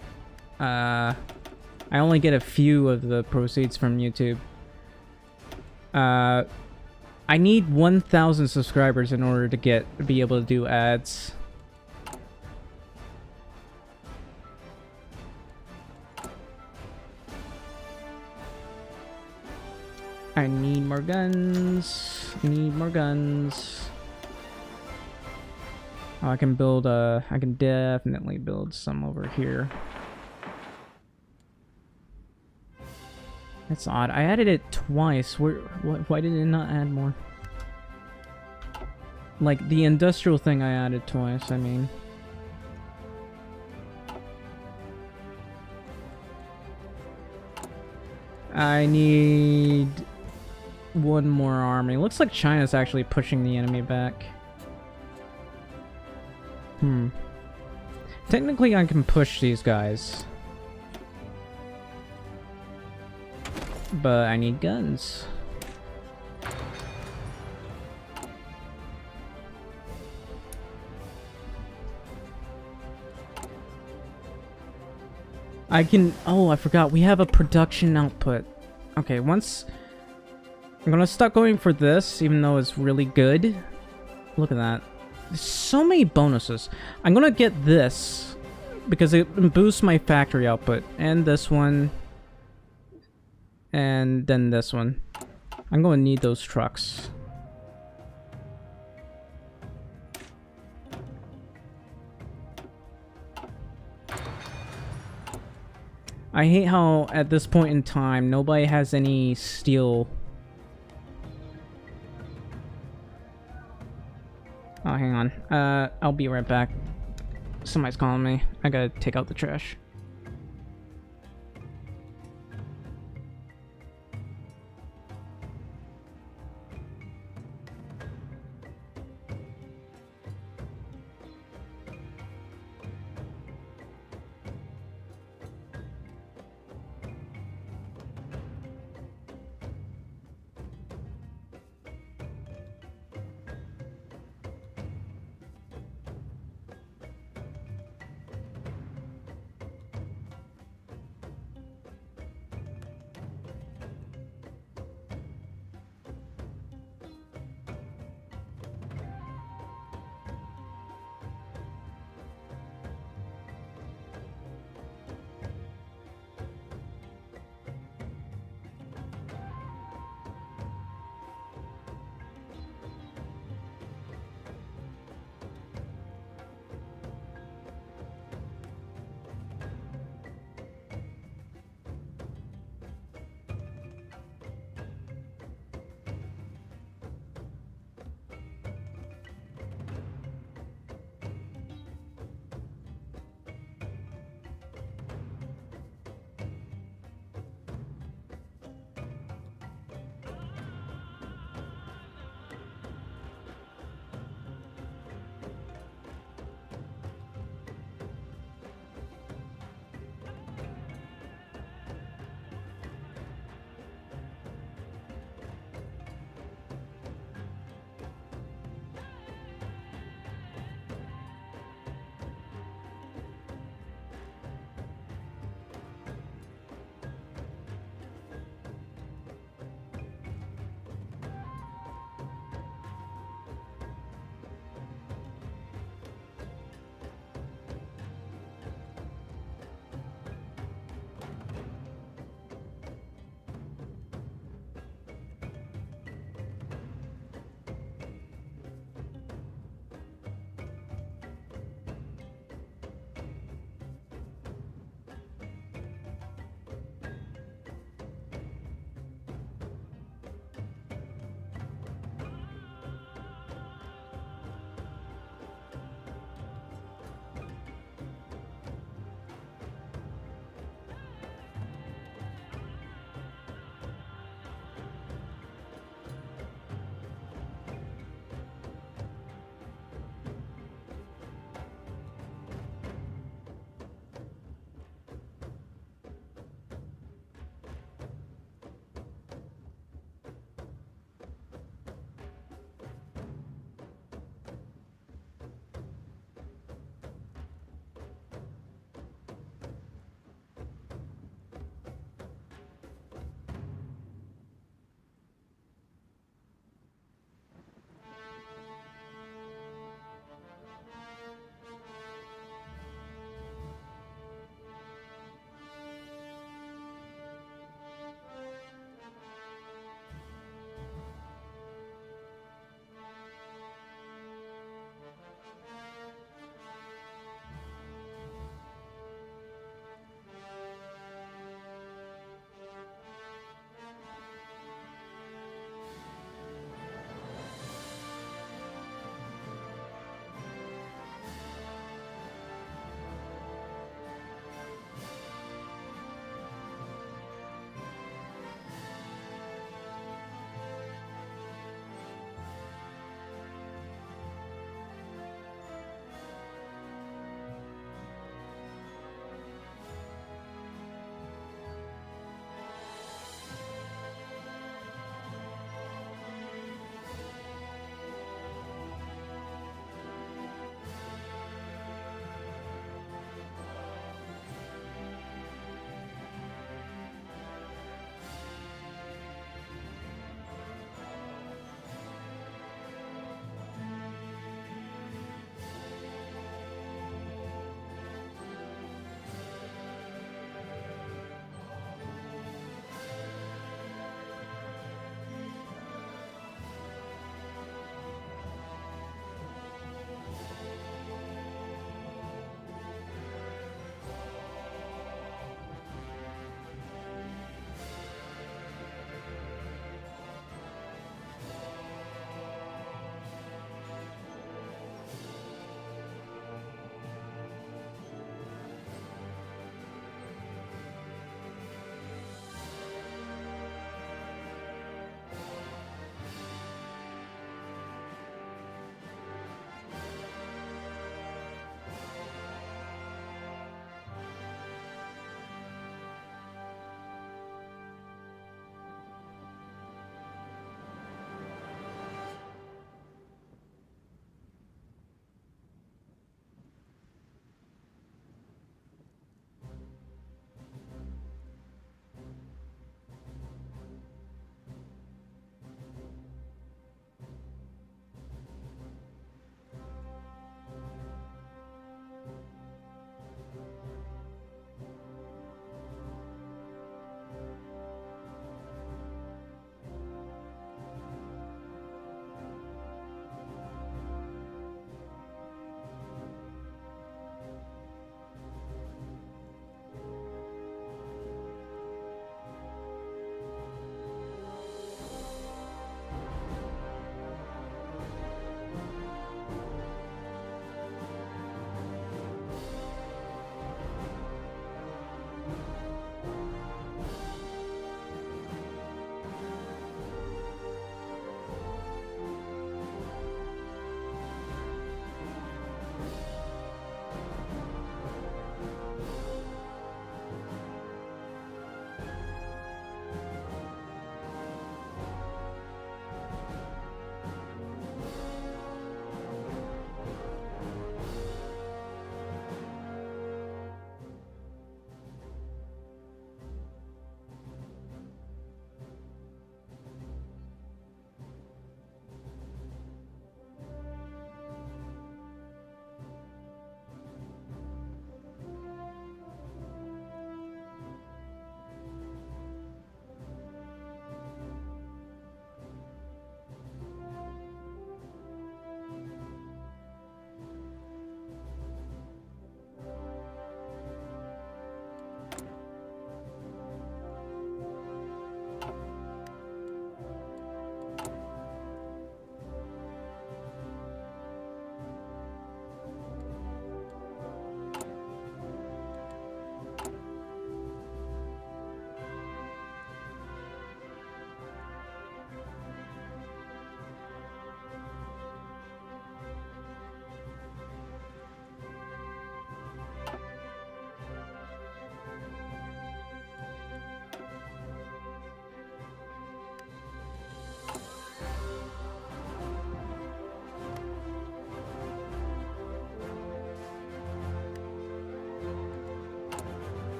[SPEAKER 1] I only get a few of the proceeds from YouTube. I need 1,000 subscribers in order to be able to do ads. I need more guns. I need more guns. Oh, I can build I can definitely build some over here. That's odd. I added it twice. Why did it not add more? Like the industrial thing I added twice, I mean. I need one more army. Looks like China's actually pushing the enemy back. Technically I can push these guys. But I need guns. I can... Oh, I forgot. We have a production output. Okay, once... I'm gonna stop going for this, even though it's really good. Look at that. There's so many bonuses. I'm gonna get this, because it boosts my factory output. And this one. And then this one. I'm gonna need those trucks. I hate how, at this point in time, nobody has any steel. Oh, hang on. I'll be right back. Somebody's calling me. I gotta take out the trash.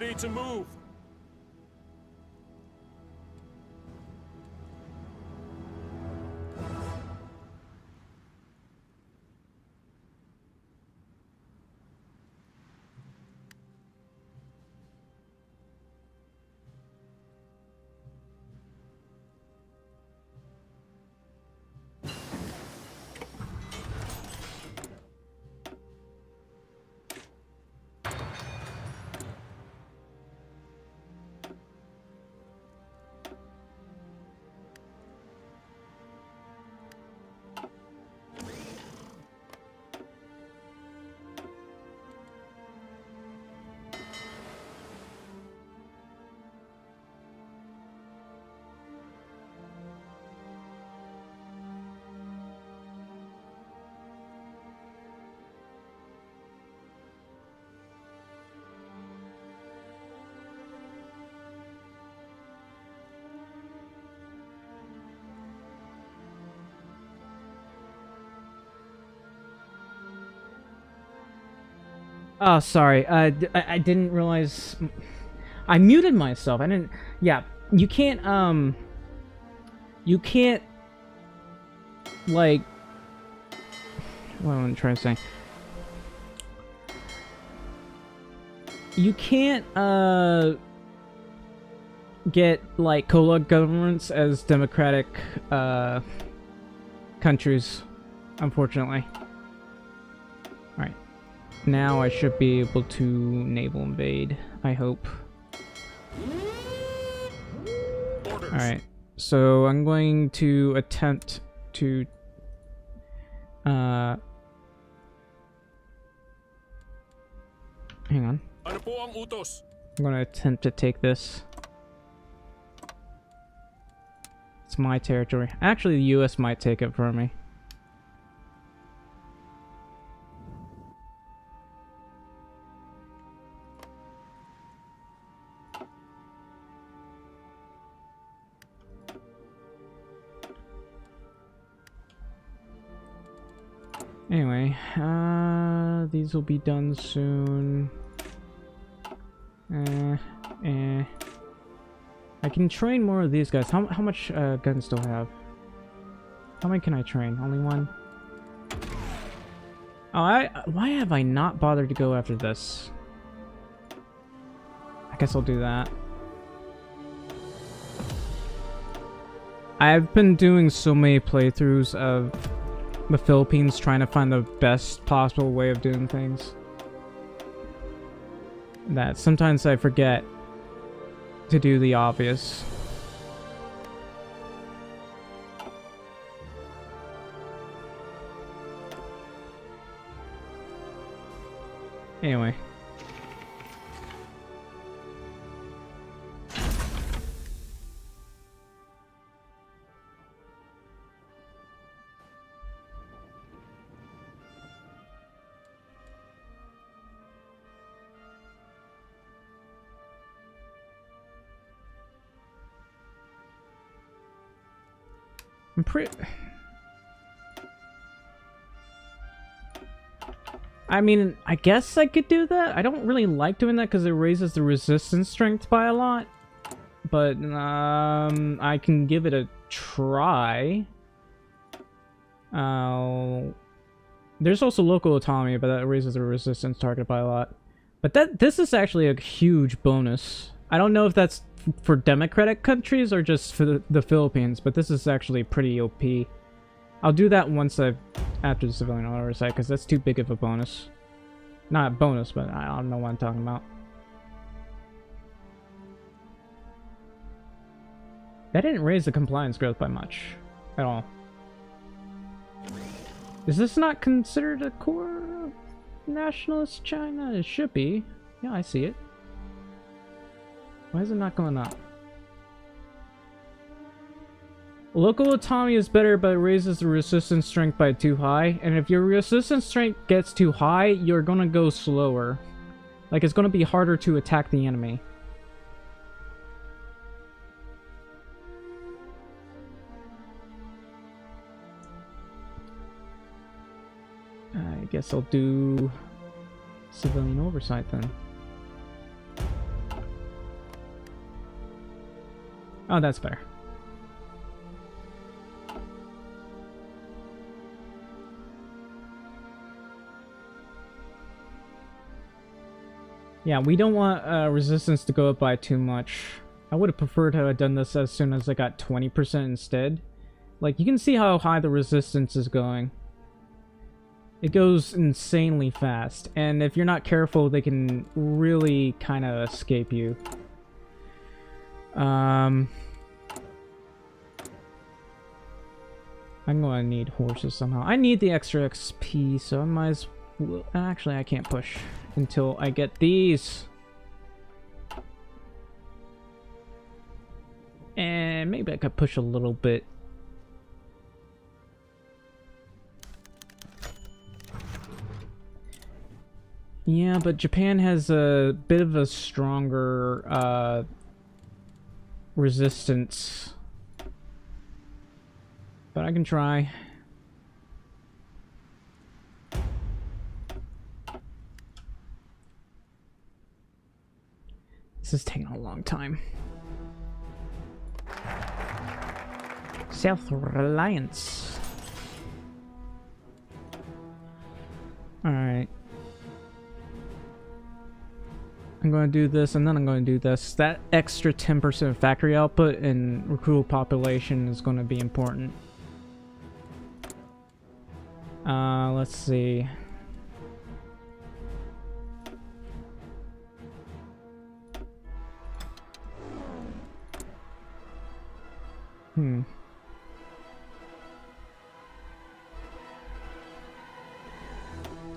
[SPEAKER 2] Ready to move.
[SPEAKER 1] Oh, sorry. I didn't realize. I muted myself. I didn't. Yeah, you can't. You can't. Like. What am I trying to say? You can't. Get like cola governments as democratic countries, unfortunately. All right. Now I should be able to naval invade, I hope. Alright, so I'm going to attempt to... hang on.
[SPEAKER 2] Ano po ang utos?
[SPEAKER 1] I'm going to attempt to take this. It's my territory. Actually, the US might take it for me. Anyway, these will be done soon. I can train more of these guys. How much guns do I have? How many can I train? Only one? Oh, why have I not bothered to go after this? I guess I'll do that. I've been doing so many playthroughs of the Philippines trying to find the best possible way of doing things that sometimes I forget to do the obvious. Anyway. I'm pretty... I mean, I guess I could do that. I don't really like doing that because it raises the resistance strength by a lot. But, I can give it a try. There's also local autonomy, but that raises the resistance target by a lot. But this is actually a huge bonus. I don't know if that's for democratic countries or just for the Philippines, but this is actually pretty OP. I'll do that once after the civilian oversight, because that's too big of a bonus. Not a bonus, but I don't know what I'm talking about. That didn't raise the compliance growth by much at all. Is this not considered a core of nationalist China? It should be. Yeah, I see it. Why is it not going up? Local autonomy is better, but it raises the resistance strength by too high. And if your resistance strength gets too high, you're gonna go slower. Like, it's gonna be harder to attack the enemy. I guess I'll do civilian oversight then. Oh, that's better. Yeah, we don't want resistance to go up by too much. I would have preferred to have done this as soon as I got 20% instead. Like, you can see how high the resistance is going. It goes insanely fast, and if you're not careful, they can really kind of escape you. I'm going to need horses somehow. I need the extra XP, so I might as well... Actually, I can't push until I get these. And maybe I could push a little bit. Yeah, but Japan has a bit of a stronger resistance. But I can try. This is taking a long time. Self-reliance. Alright. I'm going to do this, and then I'm going to do this. That extra 10% factory output and recruitable population is going to be important. Let's see.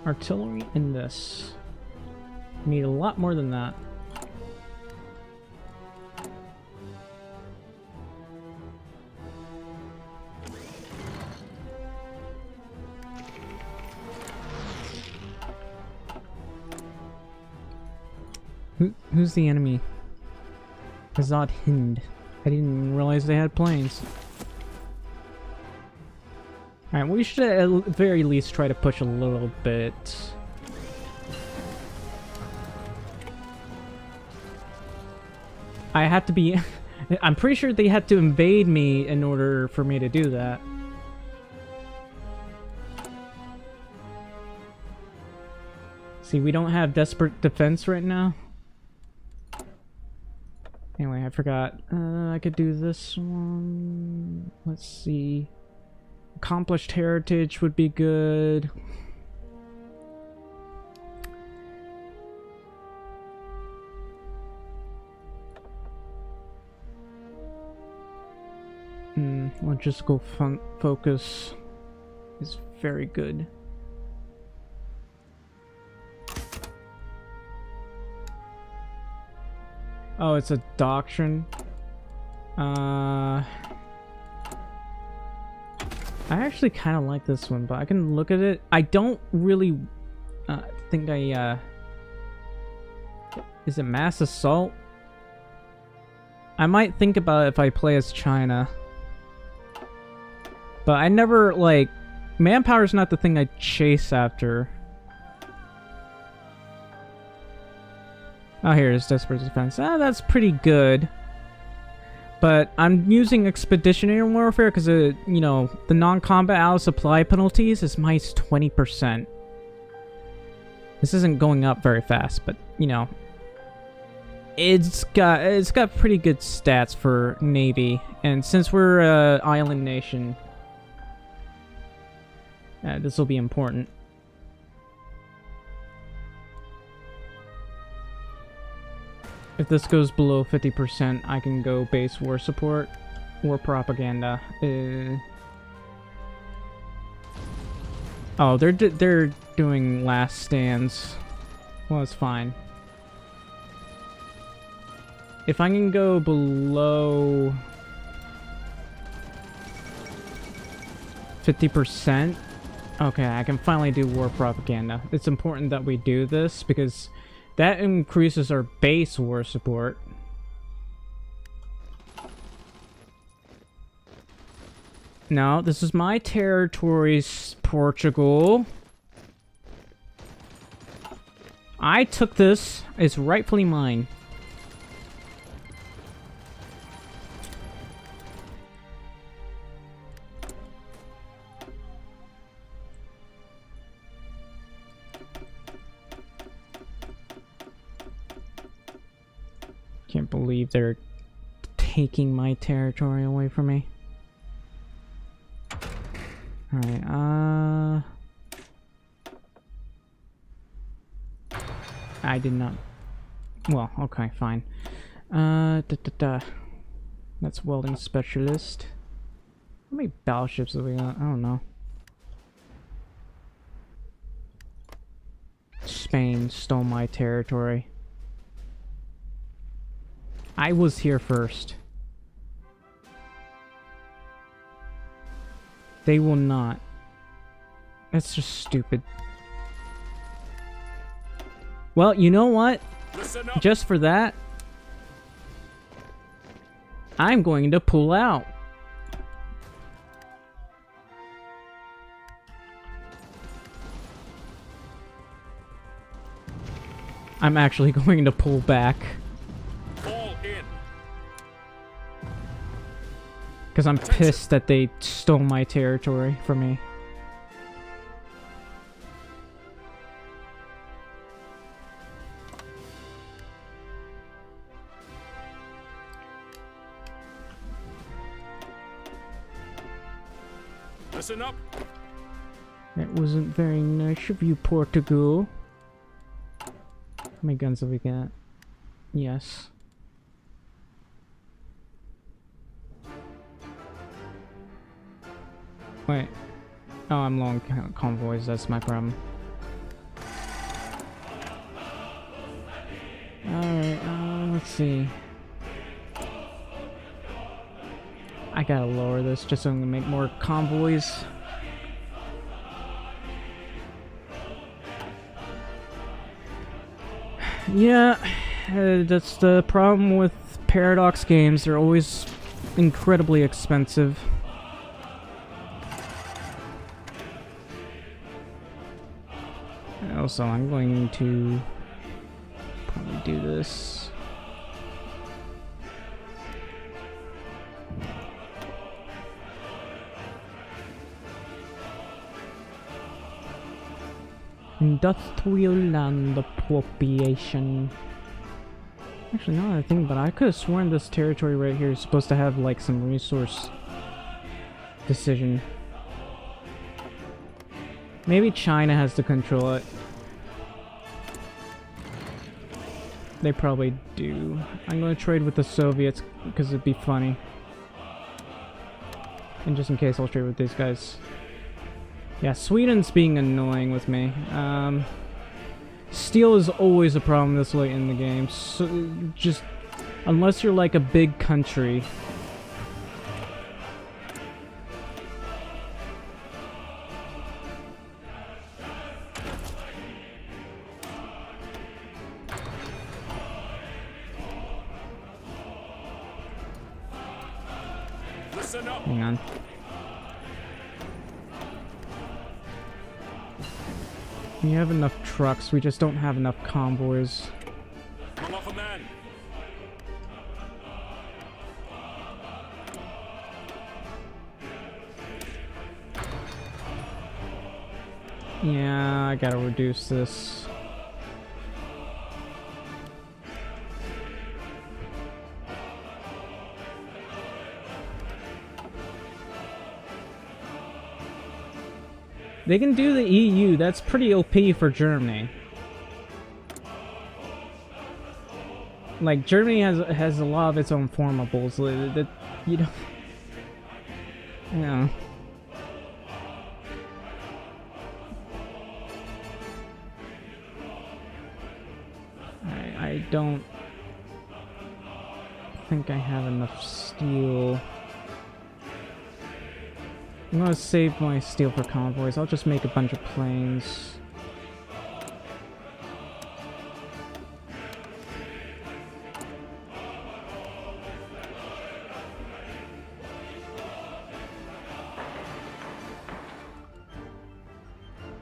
[SPEAKER 1] Artillery in this. Need a lot more than that. Who's the enemy? Azad Hind. I didn't even realize they had planes. Alright, we should at the very least try to push a little bit. I have to be... I'm pretty sure they had to invade me in order for me to do that. See, we don't have desperate defense right now. Anyway, I forgot. I could do this one. Let's see. Accomplished heritage would be good. Logistical focus is very good. Oh, it's a doctrine. I actually kind of like this one, but I can look at it. I don't really think I... Is it mass assault? I might think about it if I play as China. But I never, like... Manpower is not the thing I chase after. Oh, here's Desperate Defense. Ah, that's pretty good. But I'm using Expeditionary Warfare because, you know, the non-combat out of supply penalties is minus 20%. This isn't going up very fast, but, you know... It's got pretty good stats for Navy. And since we're an island nation... this will be important. If this goes below 50%, I can go base war support, war propaganda. Oh, they're doing last stands. Well, it's fine. If I can go below 50%, okay, I can finally do war propaganda. It's important that we do this because that increases our base war support. No, this is my territories, Portugal. I took this. It's rightfully mine. believe they're taking my territory away from me. Alright, I did not... Well, okay, fine. That's welding specialist. How many battleships have we got? I don't know. Spain stole my territory. I was here first. They will not. That's just stupid. Well, you know what? Just for that, I'm going to pull out. I'm actually going to pull back.
[SPEAKER 2] Fall in.
[SPEAKER 1] Because I'm pissed that they stole my territory from me.
[SPEAKER 2] Listen up.
[SPEAKER 1] That wasn't very nice of you, Portugal. How many guns have we got? Yes. Wait. Oh, I'm low on convoys. That's my problem. Alright, let's see. I gotta lower this just so I'm gonna make more convoys. Yeah, that's the problem with Paradox games. They're always incredibly expensive. Also, I'm going to probably do this. Industrial land appropriation. Actually, now that I think about it, I could have sworn this territory right here is supposed to have like some resource decision. Maybe China has to control it. They probably do. I'm gonna trade with the Soviets because it'd be funny. And just in case, I'll trade with these guys. Yeah, Sweden's being annoying with me. Steel is always a problem this late in the game. So just unless you're like a big country.
[SPEAKER 2] Listen up.
[SPEAKER 1] Hang on. We have enough trucks, we just don't have enough convoys.
[SPEAKER 2] Mga kaman.
[SPEAKER 1] Yeah, I gotta reduce this. They can do the EU, that's pretty OP for Germany. Like, Germany has a lot of its own formables that you don't... You know. I don't think I have enough steel. I'm gonna save my steel for convoys. I'll just make a bunch of planes.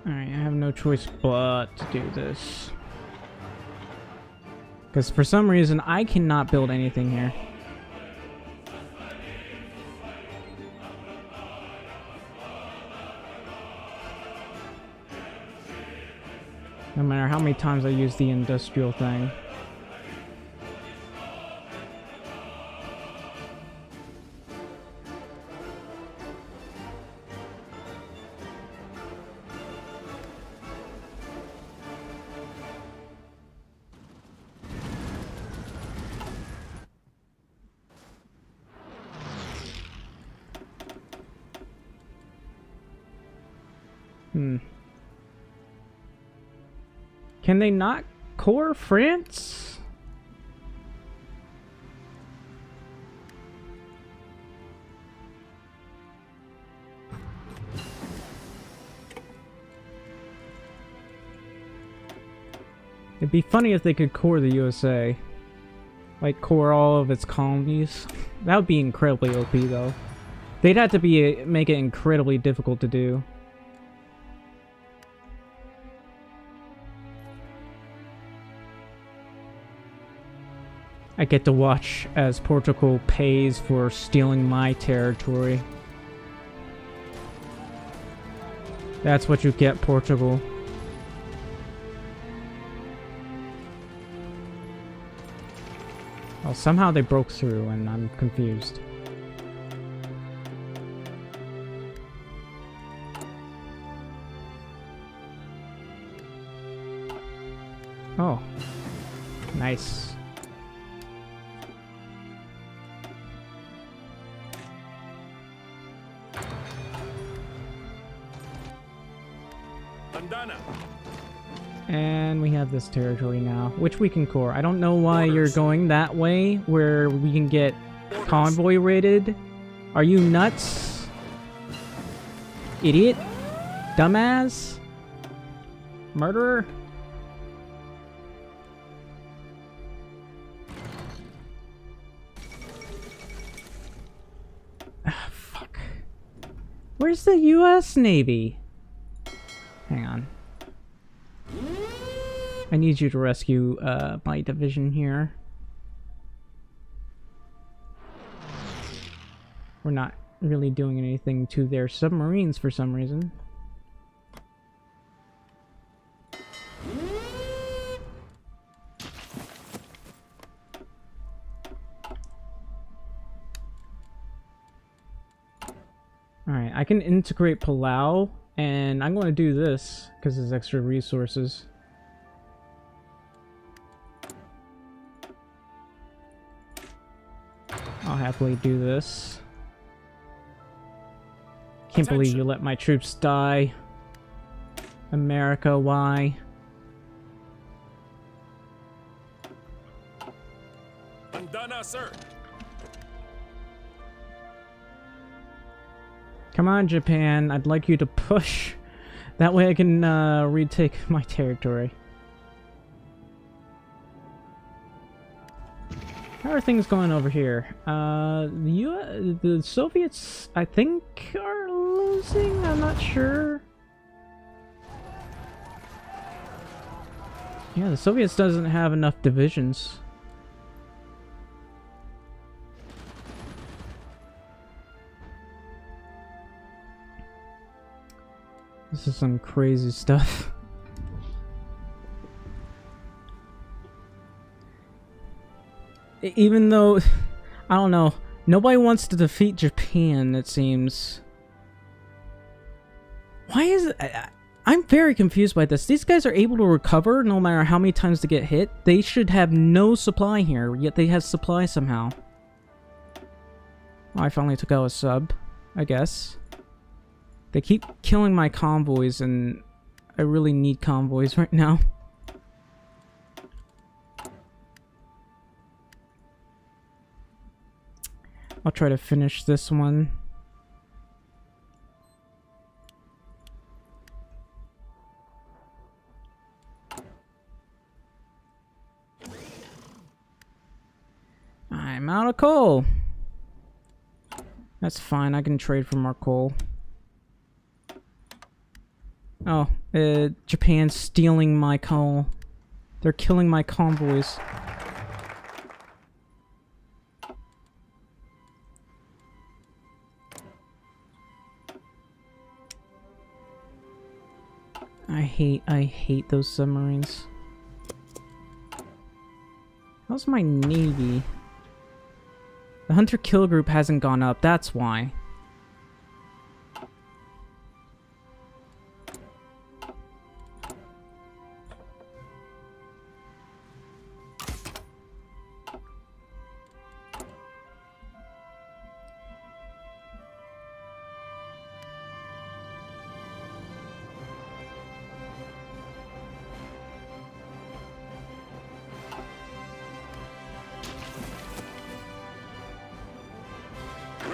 [SPEAKER 1] Alright, I have no choice but to do this. Because for some reason, I cannot build anything here. No matter how many times I use the industrial thing. Can they not core France? It'd be funny if they could core the USA. Like, core all of its colonies. That would be incredibly OP, though. They'd have to make it incredibly difficult to do. I get to watch as Portugal pays for stealing my territory. That's what you get, Portugal. Well, somehow they broke through, and I'm confused. Oh. Nice.
[SPEAKER 2] Bandana.
[SPEAKER 1] And we have this territory now, which we can core. I don't know why you're going that way, where we can get convoy raided. Are you nuts? Idiot? Dumbass? Murderer? Ah, fuck. Where's the US Navy? Hang on. I need you to rescue my division here. We're not really doing anything to their submarines for some reason. Alright, I can integrate Palau, and I'm going to do this because there's extra resources. I'll happily do this. Can't believe you let my troops die. America, why?
[SPEAKER 2] Bandana, sir.
[SPEAKER 1] Come on, Japan. I'd like you to push. That way I can retake my territory. How are things going over here? The Soviets, I think, are losing? I'm not sure. Yeah, the Soviets doesn't have enough divisions. This is some crazy stuff. Even though, I don't know, nobody wants to defeat Japan, it seems. Why is it? I'm very confused by this. These guys are able to recover no matter how many times they get hit. They should have no supply here, yet they have supply somehow. Oh, I finally took out a sub, I guess. They keep killing my convoys, and I really need convoys right now. I'll try to finish this one. I'm out of coal. That's fine, I can trade for more coal. Oh, Japan's stealing my coal. They're killing my convoys. I hate those submarines. How's my navy? The hunter kill group hasn't gone up, that's why.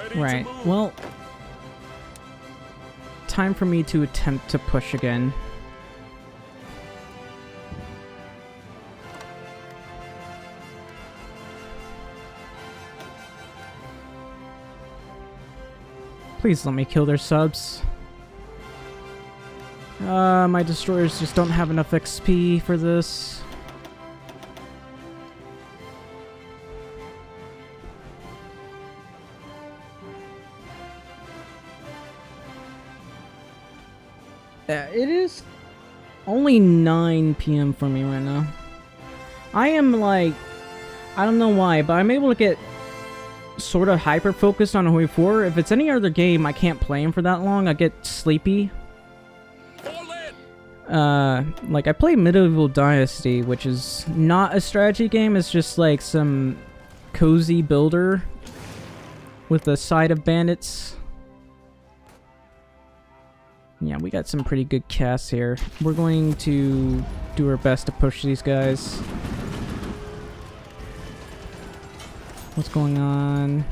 [SPEAKER 2] Ready
[SPEAKER 1] Right.
[SPEAKER 2] to move.
[SPEAKER 1] Well, time for me to attempt to push again. Please let me kill their subs. My destroyers just don't have enough XP for this. It is only 9 p.m. for me right now. I am like, I don't know why, but I'm able to get sort of hyper focused on Hoi 4. If it's any other game, I can't play him for that long. I get sleepy.
[SPEAKER 2] Fall in.
[SPEAKER 1] Like I play Medieval Dynasty, which is not a strategy game. It's just like some cozy builder with a side of bandits. Yeah, we got some pretty good casts here. We're going to do our best to push these guys. What's going on?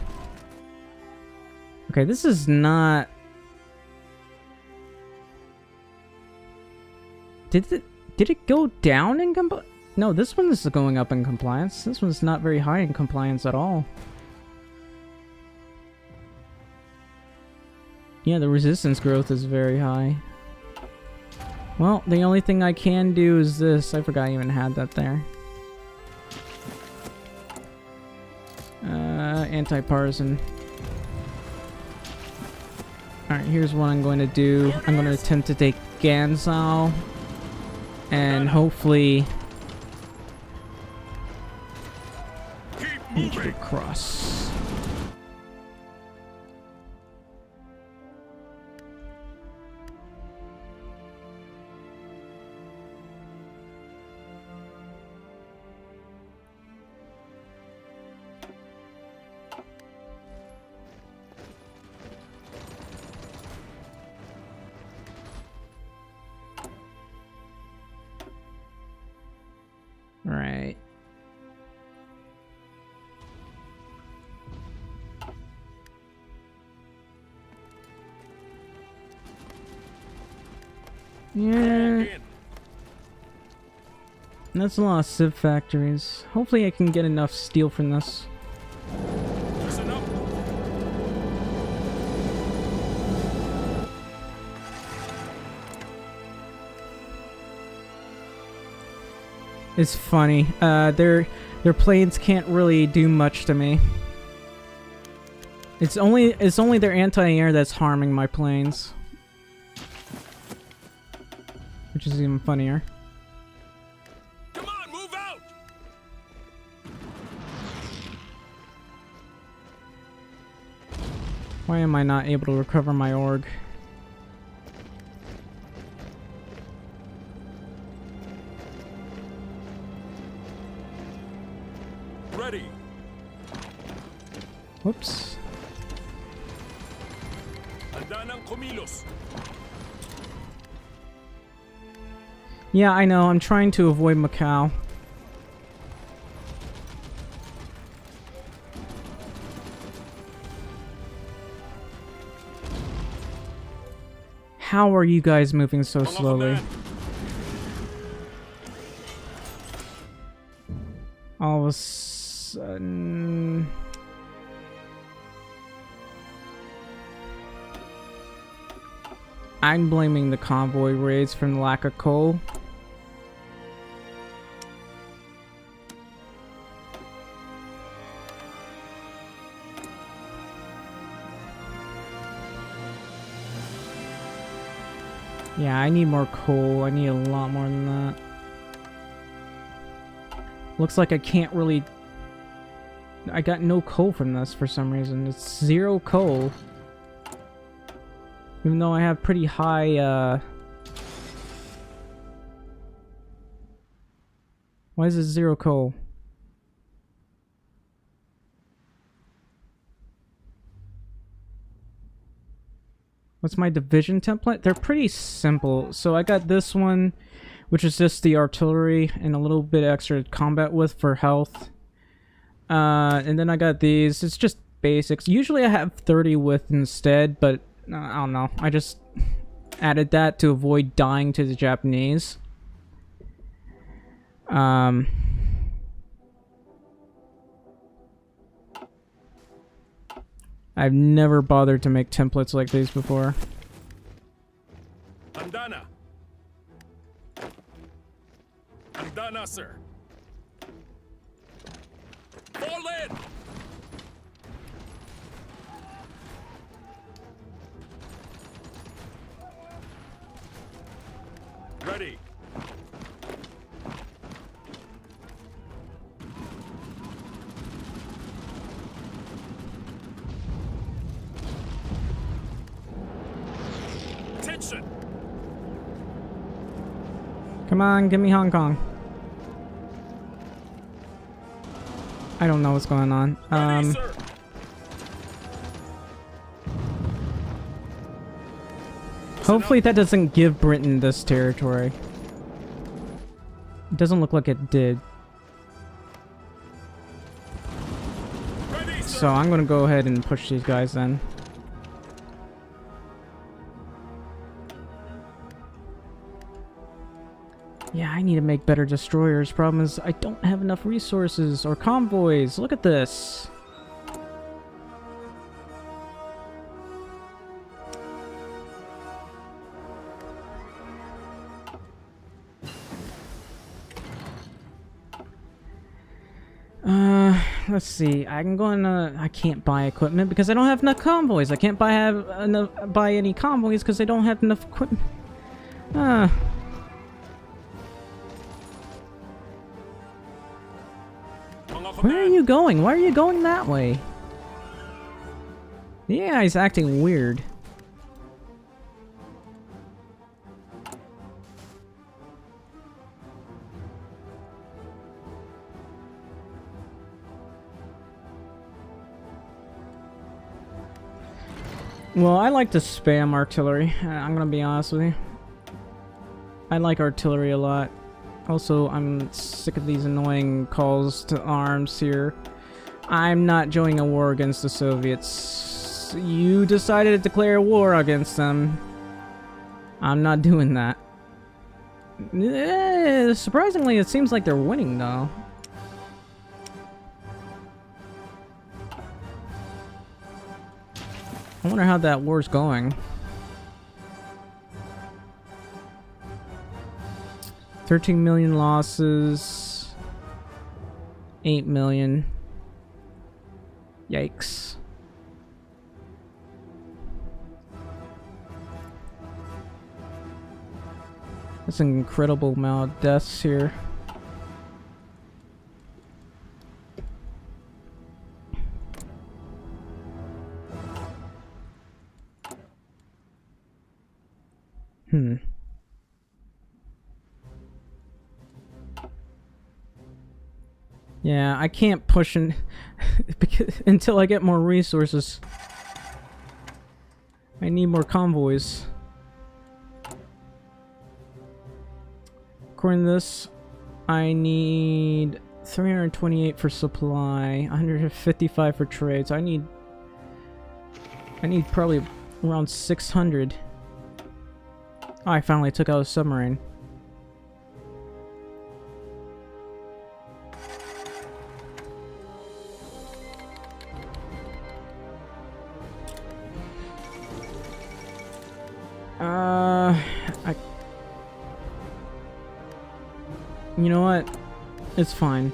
[SPEAKER 1] Okay, this is not... Did it go down in compliance? No, this one is going up in compliance. This one's not very high in compliance at all. Yeah, the resistance growth is very high. Well, the only thing I can do is this. I forgot I even had that there. Anti-partisan. Alright, here's what I'm going to do. I'm going to attempt to take Ganzhou. And hopefully...
[SPEAKER 2] Keep
[SPEAKER 1] make it
[SPEAKER 2] moving.
[SPEAKER 1] across. Right. Yeah,
[SPEAKER 2] In.
[SPEAKER 1] that's a lot of Civ factories. Hopefully I can get enough steel from this.
[SPEAKER 2] Listen up.
[SPEAKER 1] It's funny. Their planes can't really do much to me. It's only their anti-air that's harming my planes. Which is even funnier.
[SPEAKER 2] Come on, move out.
[SPEAKER 1] Why am I not able to recover my org?
[SPEAKER 2] Ready.
[SPEAKER 1] Whoops.
[SPEAKER 2] Handa ng kumilos.
[SPEAKER 1] Yeah, I know. I'm trying to avoid Macau. How are you guys moving so
[SPEAKER 2] Mga
[SPEAKER 1] slowly?
[SPEAKER 2] command.
[SPEAKER 1] All of a sudden... I'm blaming the convoy raids from the lack of coal. Yeah, I need more coal. I need a lot more than that. Looks like I can't really... I got no coal from this for some reason. It's 0 coal. Even though I have pretty high, Why is it 0 coal? What's my division template? They're pretty simple. So I got this one, which is just the artillery and a little bit extra combat width for health. And then I got these. It's just basics. Usually I have 30 width instead, but I don't know. I just added that to avoid dying to the Japanese. I've never bothered to make templates like these before.
[SPEAKER 2] Andana. Andana, sir. Fall in. Ready. Attention.
[SPEAKER 1] Come on, give me Hong Kong. I don't know what's going on.
[SPEAKER 2] Ready, sir.
[SPEAKER 1] Hopefully that doesn't give Britain this territory. It doesn't look like it did.
[SPEAKER 2] Ready, sir.
[SPEAKER 1] So I'm gonna go ahead and push these guys in. Yeah, I need to make better destroyers. Problem is, I don't have enough resources or convoys. Look at this. Let's see. I can go in. I can't buy equipment because I don't have enough convoys. I can't buy any convoys because I don't have enough equipment. Where are you going? Why are you going that way? Yeah, he's acting weird. Well, I like to spam artillery. I'm gonna be honest with you. I like artillery a lot. Also, I'm sick of these annoying calls to arms here. I'm not joining a war against the Soviets. You decided to declare war against them. I'm not doing that. Surprisingly, it seems like they're winning, though. I wonder how that war's going. 13 million losses. 8 million. Yikes. That's an incredible amount of deaths here. Yeah, I can't push until I get more resources. I need more convoys. According to this, I need 328 for supply, 155 for trade. So I need probably around 600. Oh, I finally took out a submarine. You know what? It's fine.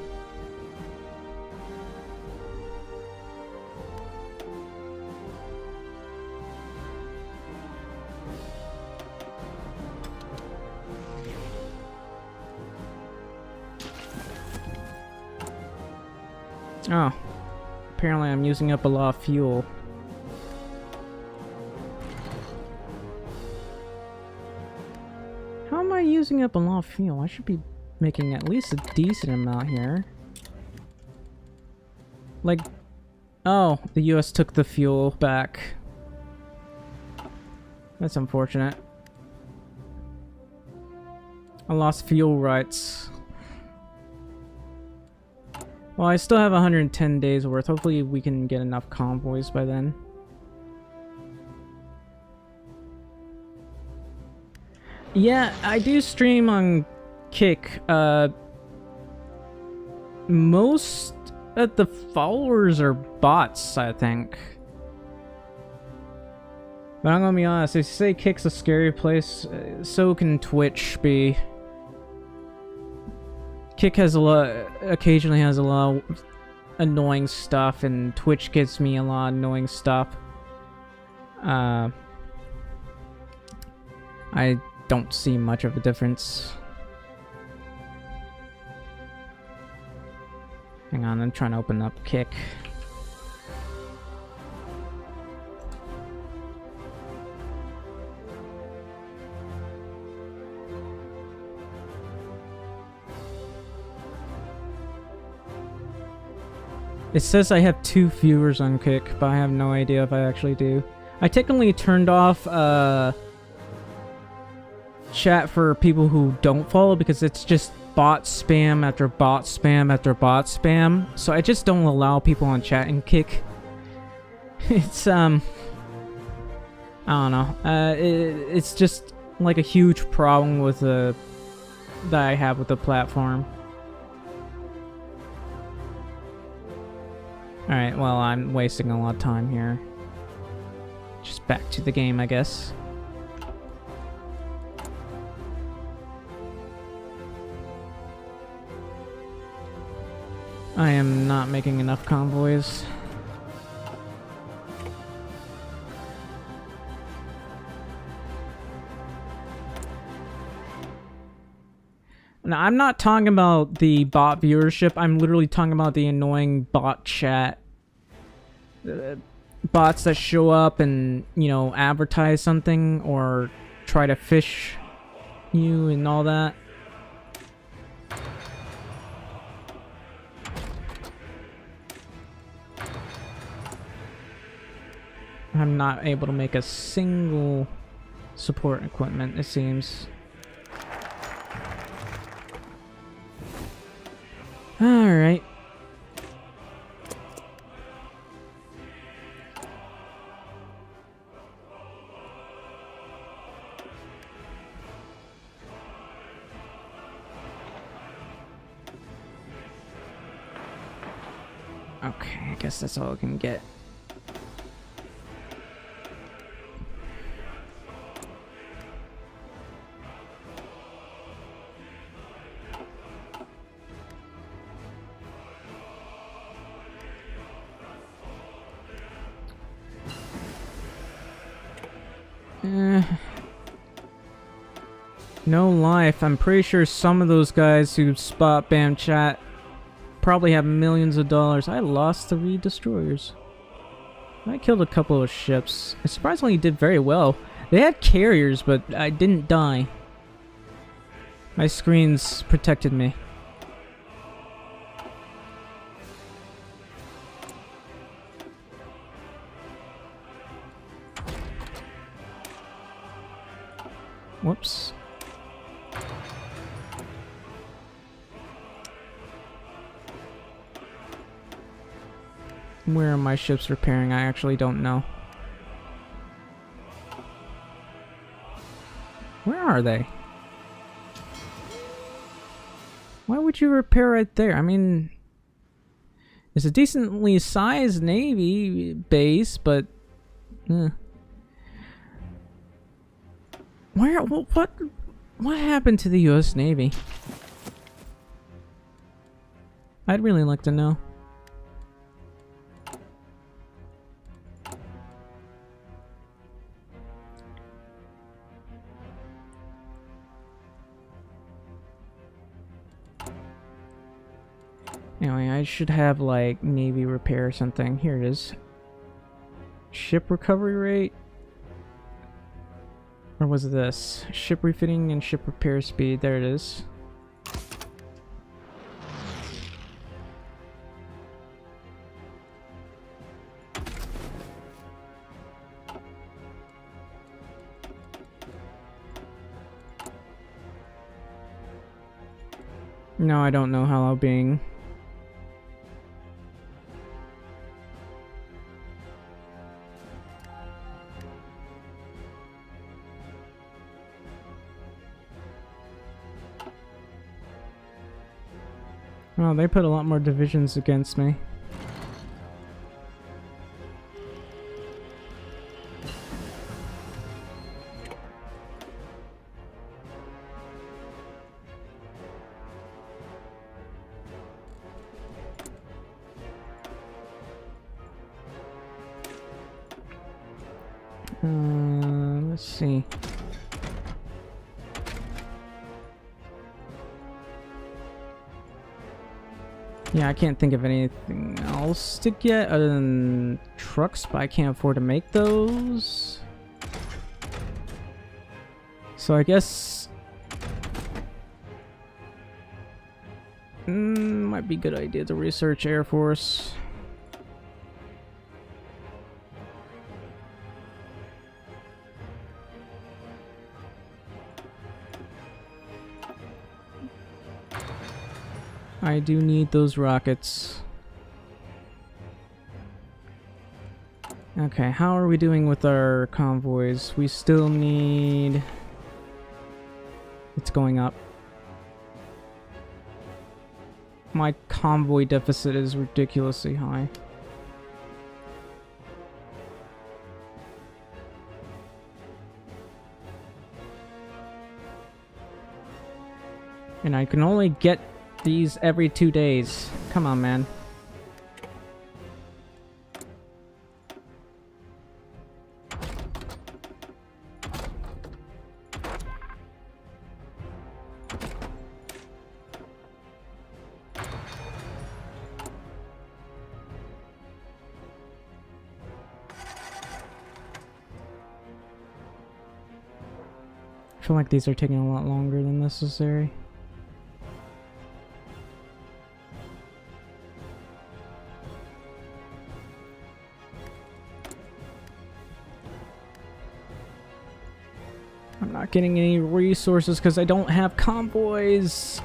[SPEAKER 1] Oh. Apparently I'm using up a lot of fuel. How am I using up a lot of fuel? I should be making at least a decent amount here. Like, oh, the US took the fuel back. That's unfortunate. I lost fuel rights. Well, I still have 110 days worth. Hopefully we can get enough convoys by then. Yeah, I do stream on Kick. Most of the followers are bots, I think. But I'm gonna be honest, they say Kick's a scary place, so can Twitch be. Kick has occasionally has a lot of annoying stuff, and Twitch gives me a lot of annoying stuff. I don't see much of a difference. Hang on, I'm trying to open up Kick. It says I have 2 viewers on Kick, but I have no idea if I actually do. I technically turned off chat for people who don't follow because it's just bot spam after bot spam after bot spam. So I just don't allow people on chat in Kick. It's I don't know. It's just like a huge problem with that I have with the platform. Alright, well, I'm wasting a lot of time here. Just back to the game, I guess. I am not making enough convoys. Now, I'm not talking about the bot viewership. I'm literally talking about the annoying bot chat. Bots that show up and, you know, advertise something or try to fish you and all that. I'm not able to make a single support equipment, it seems. Alright. Okay, I guess that's all I can get. No life. I'm pretty sure some of those guys who spot bam chat probably have millions of dollars. I lost 3 destroyers. I killed a couple of ships. I surprisingly did very well. They had carriers, but I didn't die. My screens protected me. Whoops. Where are my ships repairing? I actually don't know. Where are they? Why would you repair right there? I mean, it's a decently sized Navy base, but... What happened to the US Navy? I'd really like to know. Anyway, I should have like Navy repair or something. Here it is. Ship recovery rate? Or was it this? Ship refitting and ship repair speed. There it is. No, I don't know how being. Oh, they put a lot more divisions against me. Let's see. Yeah, I can't think of anything else to get other than trucks, but I can't afford to make those. So I guess might be a good idea to research Air Force. I do need those rockets. Okay, how are we doing with our convoys? We still need... It's going up. My convoy deficit is ridiculously high. And I can only get these every 2 days. Come on, man. I feel like these are taking a lot longer than necessary. I'm not getting any resources because I don't have convoys.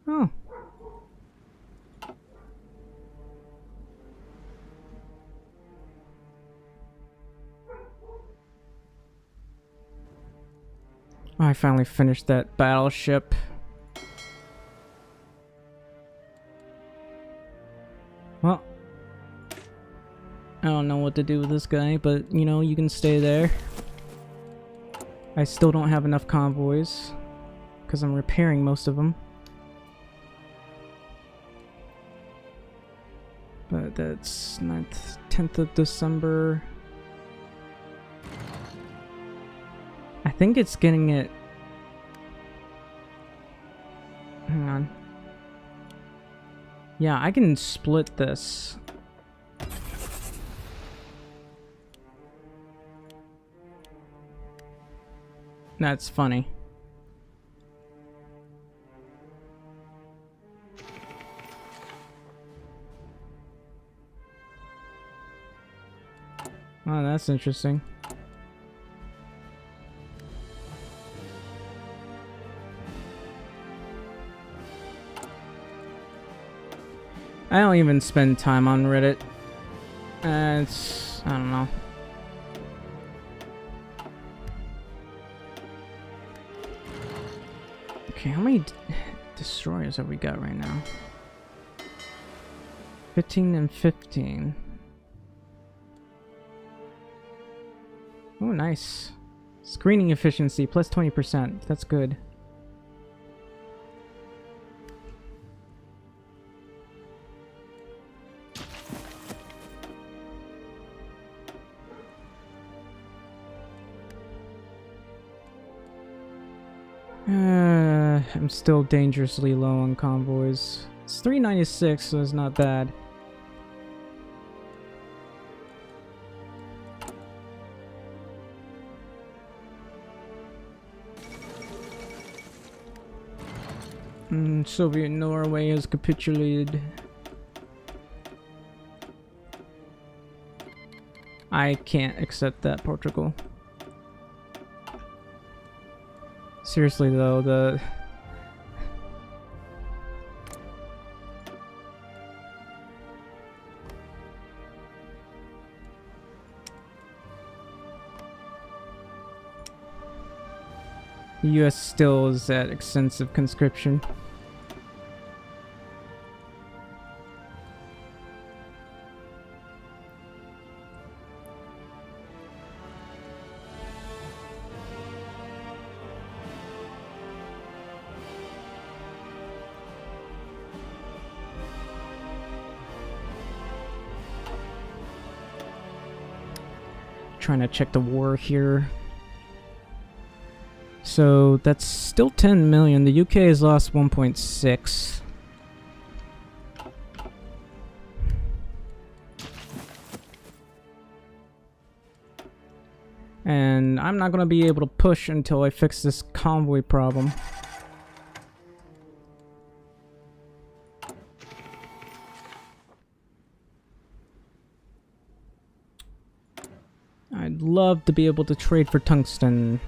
[SPEAKER 1] Oh. I finally finished that battleship. Well, I don't know what to do with this guy, but you know, you can stay there. I still don't have enough convoys because I'm repairing most of them. But that's 9th, 10th of December. I think it's getting it. Hang on. Yeah, I can split this. That's funny. Oh, that's interesting. I don't even spend time on Reddit. It's... I don't know. Okay, how many destroyers have we got right now? 15 and 15. Oh, nice. Screening efficiency, plus 20%. That's good. I'm still dangerously low on convoys. It's 396, so it's not bad. Soviet Norway has capitulated. I can't accept that, Portugal. Seriously though, the... The US still is at extensive conscription. Trying to check the war here. So that's still 10 million. The UK has lost 1.6. And I'm not going to be able to push until I fix this convoy problem. I'd love to be able to trade for tungsten.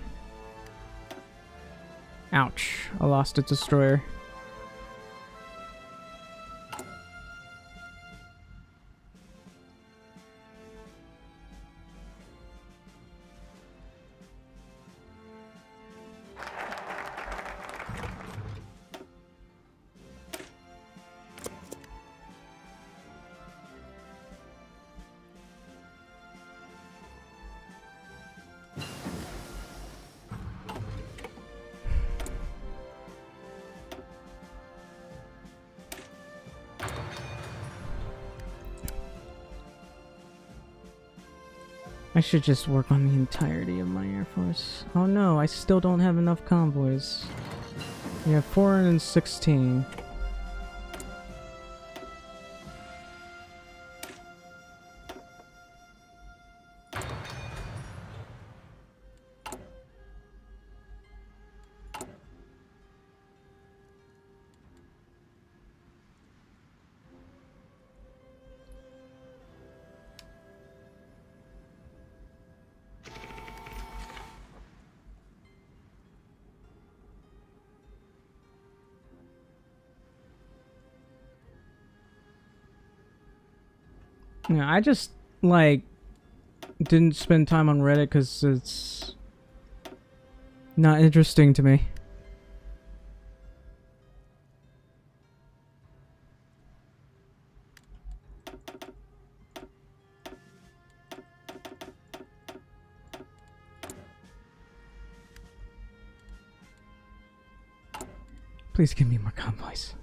[SPEAKER 1] Ouch, I lost a destroyer. I should just work on the entirety of my Air Force. Oh no, I still don't have enough convoys. We have 416. Yeah, I just, like, didn't spend time on Reddit because it's not interesting to me. Please give me more convoys.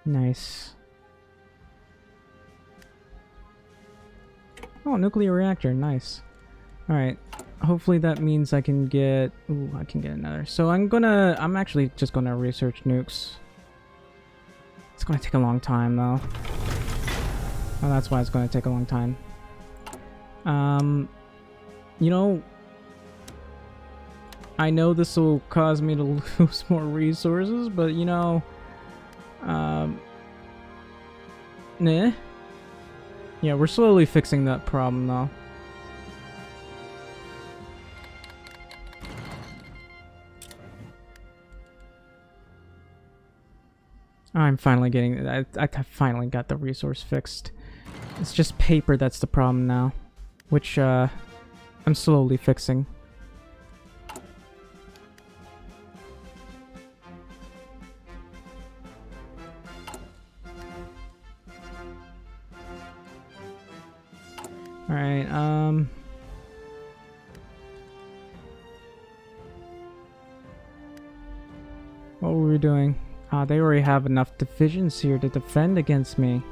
[SPEAKER 1] Nice. Oh, nuclear reactor, nice. Alright, hopefully that means I can get... Ooh, I can get another. So I'm actually just gonna research nukes. It's gonna take a long time, though. Oh, that's why it's gonna take a long time. You know... I know this will cause me to lose more resources, but you know... Nah. Yeah, we're slowly fixing that problem though. I'm finally getting I finally got the resource fixed. It's just paper that's the problem now, which I'm slowly fixing. Alright, what were we doing? Ah, they already have enough divisions here to defend against me.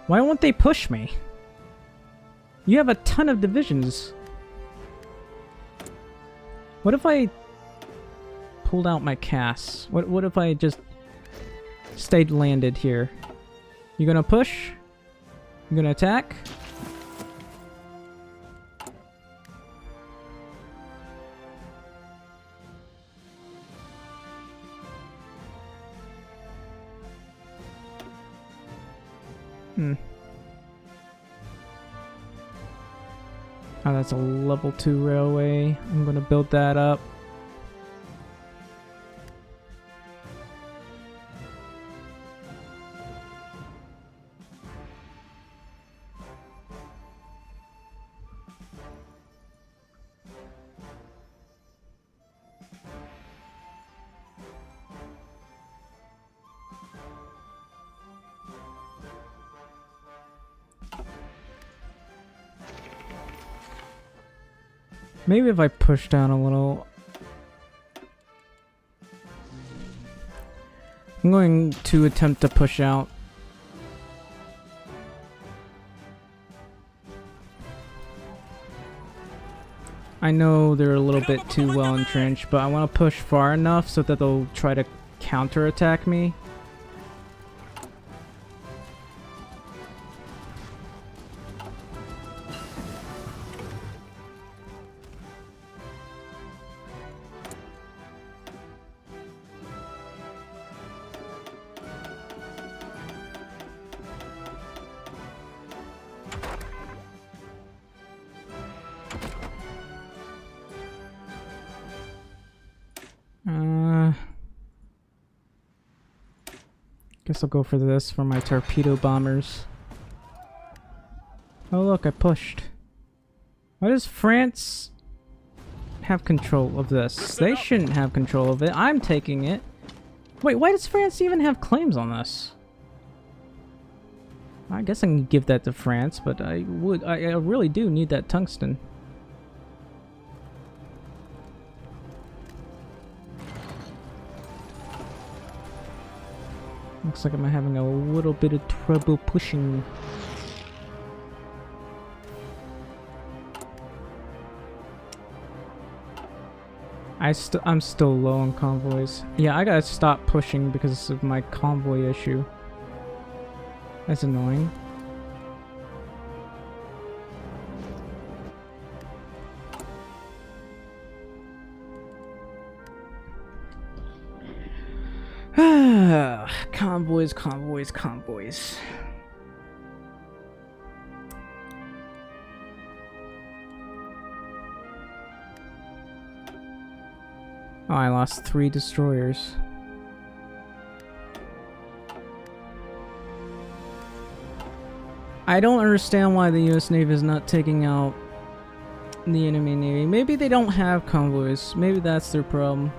[SPEAKER 1] Why won't they push me? You have a ton of divisions. What if I pulled out my casts? What if I just stayed landed here? You gonna push? You gonna attack? Oh, that's a level 2 railway. I'm gonna build that up. Maybe if I push down a little. I'm going to attempt to push out. I know they're a little bit too well entrenched, but I want to push far enough so that they'll try to counterattack me. Guess I'll go for this for my torpedo bombers. Oh look, I pushed. Why does France have control of this? They shouldn't have control of it. I'm taking it. Wait, why does France even have claims on this? I guess I can give that to France, but I really do need that tungsten. Looks like I'm having a little bit of trouble pushing. I'm still low on convoys. Yeah, I gotta stop pushing because of my convoy issue. That's annoying. Convoys, convoys, convoys. Oh, I lost 3 destroyers. I don't understand why the US Navy is not taking out the enemy Navy. Maybe they don't have convoys. Maybe that's their problem.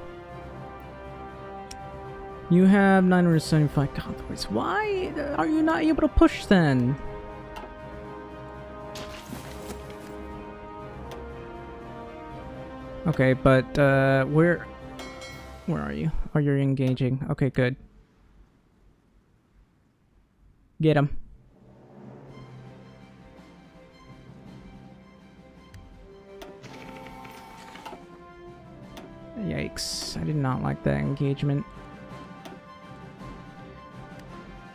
[SPEAKER 1] You have 975 convoys. Why are you not able to push then? Okay, but where are you? Oh, you're engaging. Okay, good. Get him. Yikes, I did not like that engagement.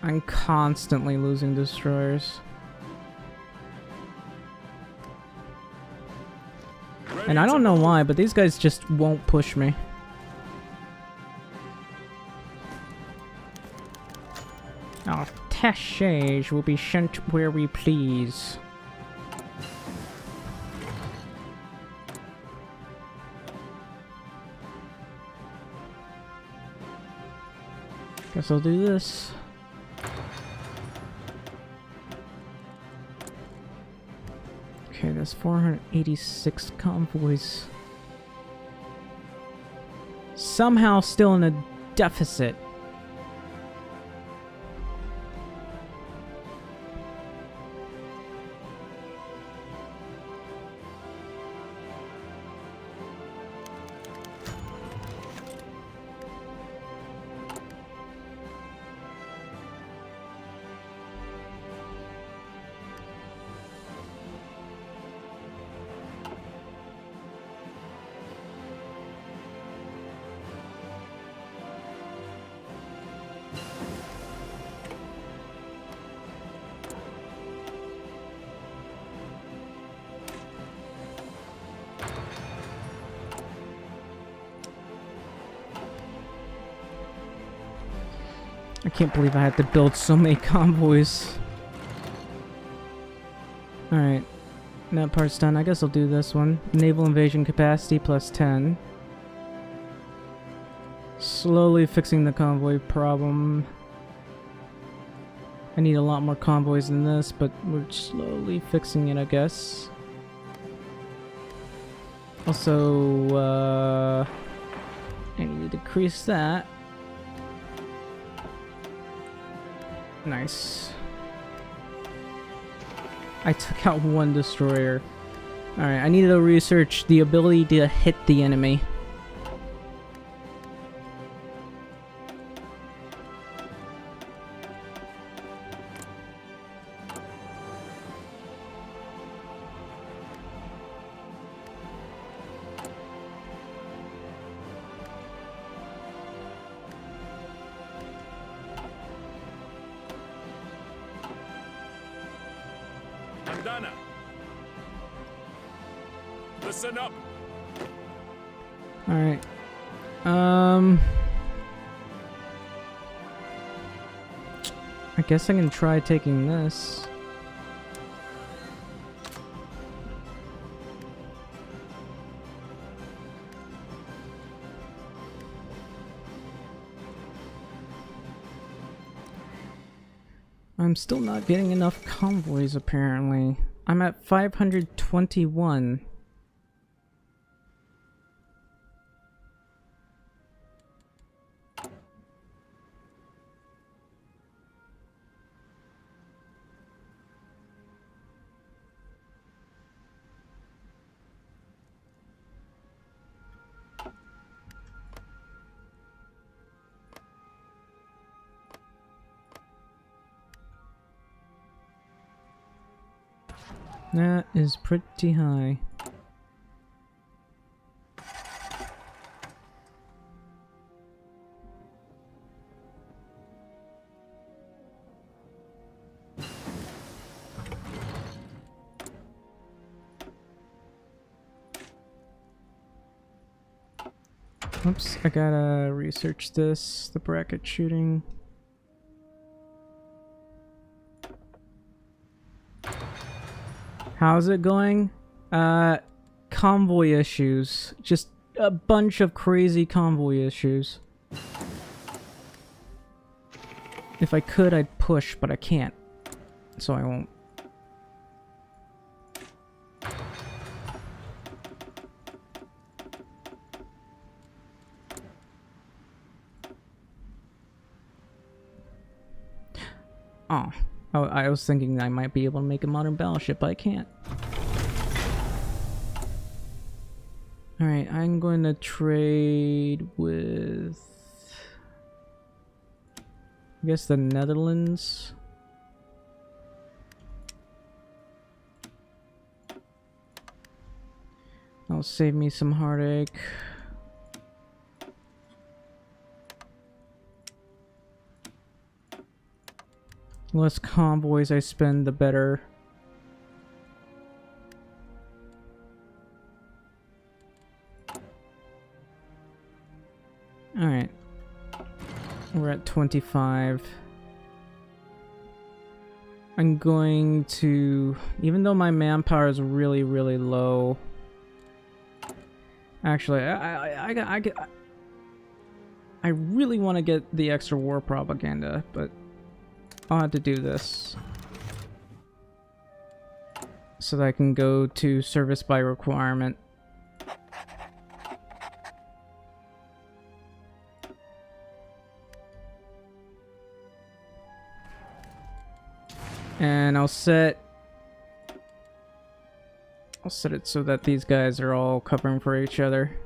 [SPEAKER 1] I'm constantly losing destroyers. And I don't know why, but these guys just won't push me. Our attaches will be sent where we please. Guess I'll do this. Okay, that's 486 convoys. Somehow still in a deficit. I can't believe I had to build so many convoys. Alright, that part's done. I guess I'll do this one. Naval invasion capacity plus 10. Slowly fixing the convoy problem. I need a lot more convoys than this, but we're slowly fixing it, I guess. Also, I need to decrease that. Nice. I took out 1 destroyer. Alright, I need to research the ability to hit the enemy.
[SPEAKER 2] Andana. Listen up.
[SPEAKER 1] Alright. I guess I can try taking this. I'm still not getting enough convoys, apparently. I'm at 521. That is pretty high. Oops, I gotta research this, the bracket shooting. How's it going? Convoy issues. Just a bunch of crazy convoy issues. If I could, I'd push, but I can't. So I won't. Oh. I was thinking I might be able to make a modern battleship, but I can't. Alright, I'm going to trade with... I guess the Netherlands. That'll save me some heartache. The less convoys I spend, the better. Alright. We're at 25. I'm going to... Even though my manpower is really, really low... Actually, I really want to get the extra war propaganda, but... I'll have to do this so that I can go to service by requirement. And I'll set it so that these guys are all covering for each other.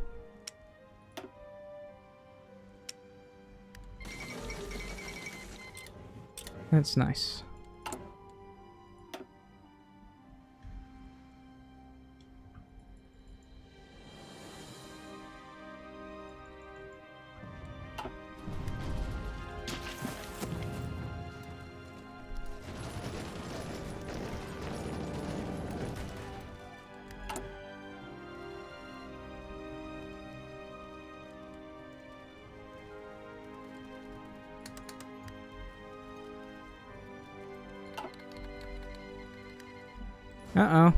[SPEAKER 1] That's nice. Uh-oh.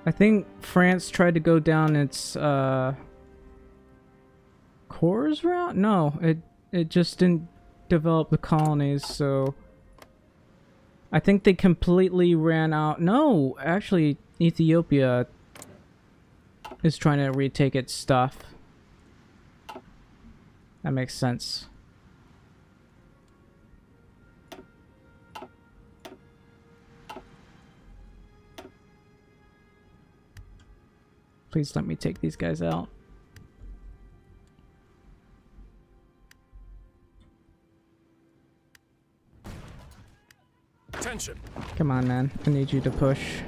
[SPEAKER 1] I think France tried to go down its cores route? No, it just didn't develop the colonies, so I think they completely ran out. No, actually Ethiopia is trying to retake its stuff. That makes sense. Please let me take these guys out.
[SPEAKER 2] Attention.
[SPEAKER 1] Come on, man. I need you to push.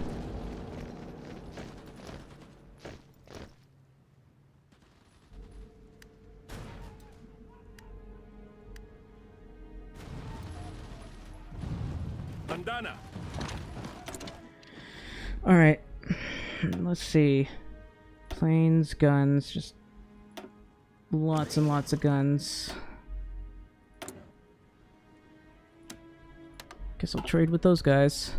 [SPEAKER 2] Andana.
[SPEAKER 1] Alright. Let's see. Planes, guns, just lots and lots of guns. Guess I'll trade with those guys.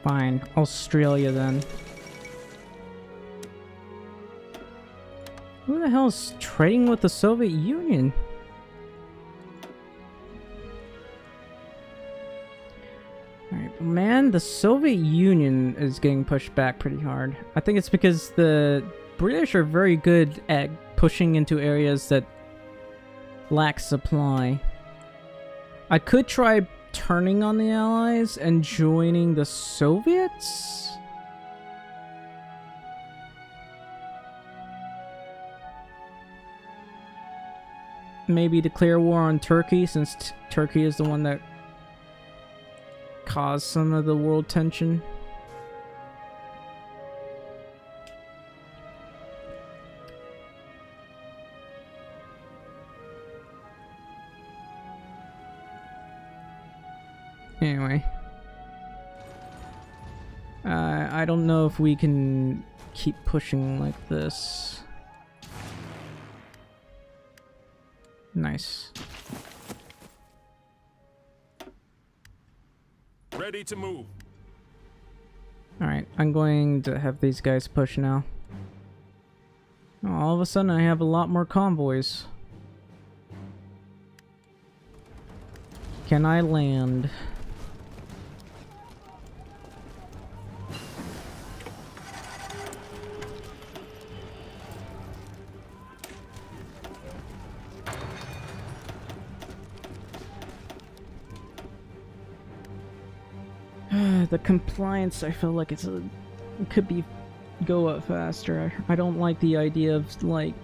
[SPEAKER 1] Fine. Australia then. Who the hell's trading with the Soviet Union? Alright, man, the Soviet Union is getting pushed back pretty hard. I think it's because the British are very good at pushing into areas that lack supply. I could try turning on the Allies and joining the Soviets? Maybe declare war on Turkey, since Turkey is the one that caused some of the world tension. Anyway. I don't know if we can keep pushing like this. Nice.
[SPEAKER 2] Ready to move.
[SPEAKER 1] Alright, I'm going to have these guys push now. All of a sudden I have a lot more convoys. Can I land? The compliance, I feel like it could be go up faster. I don't like the idea of like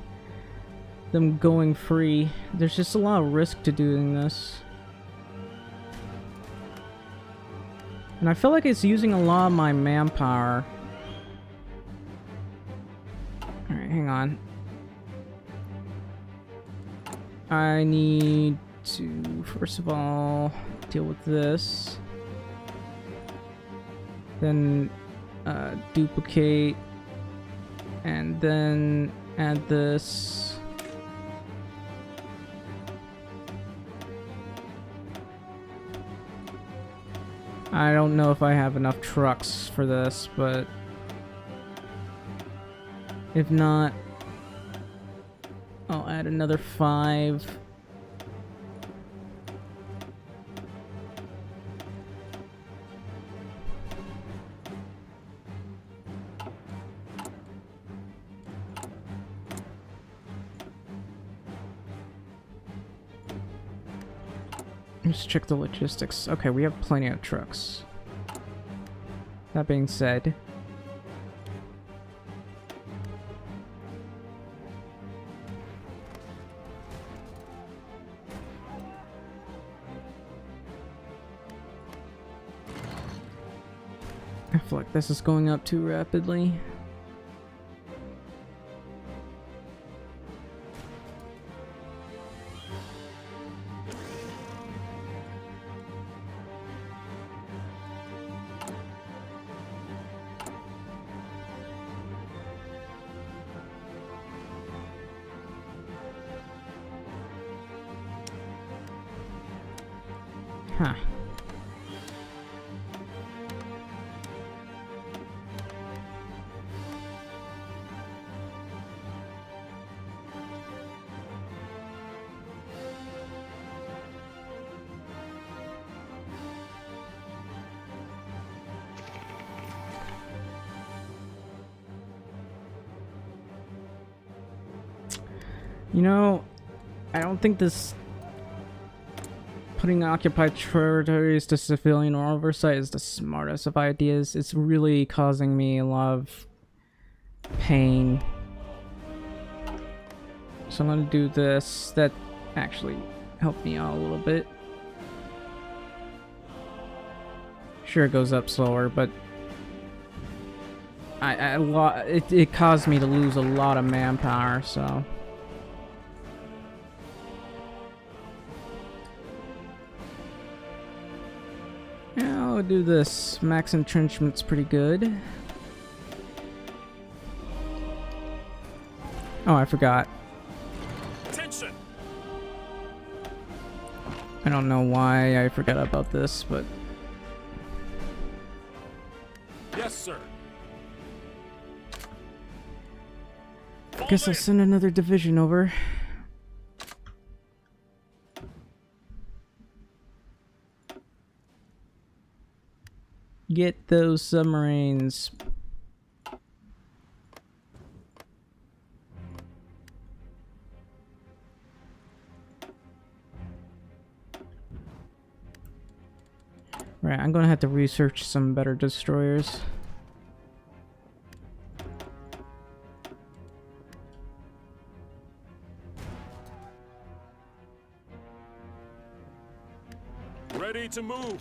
[SPEAKER 1] them going free. There's just a lot of risk to doing this. And I feel like it's using a lot of my manpower. Alright, hang on. I need to, first of all, deal with this. Then duplicate. And then add this. I don't know if I have enough trucks for this, but if not, I'll add another 5. Let's check the logistics. Okay, we have plenty of trucks. That being said, I feel like this is going up too rapidly. Huh. You know, I don't think this putting occupied territories to civilian oversight is the smartest of ideas. It's really causing me a lot of pain. So I'm gonna do this. That actually helped me out a little bit. Sure, it goes up slower, but it caused me to lose a lot of manpower, so. Yeah, I'll do this. Max entrenchment's pretty good. Oh, I forgot.
[SPEAKER 2] Attention.
[SPEAKER 1] I don't know why I forgot about this, but
[SPEAKER 2] Yes, sir.
[SPEAKER 1] I guess I'll send another division over. Get those submarines. Right, I'm gonna have to research some better destroyers.
[SPEAKER 2] Ready to move.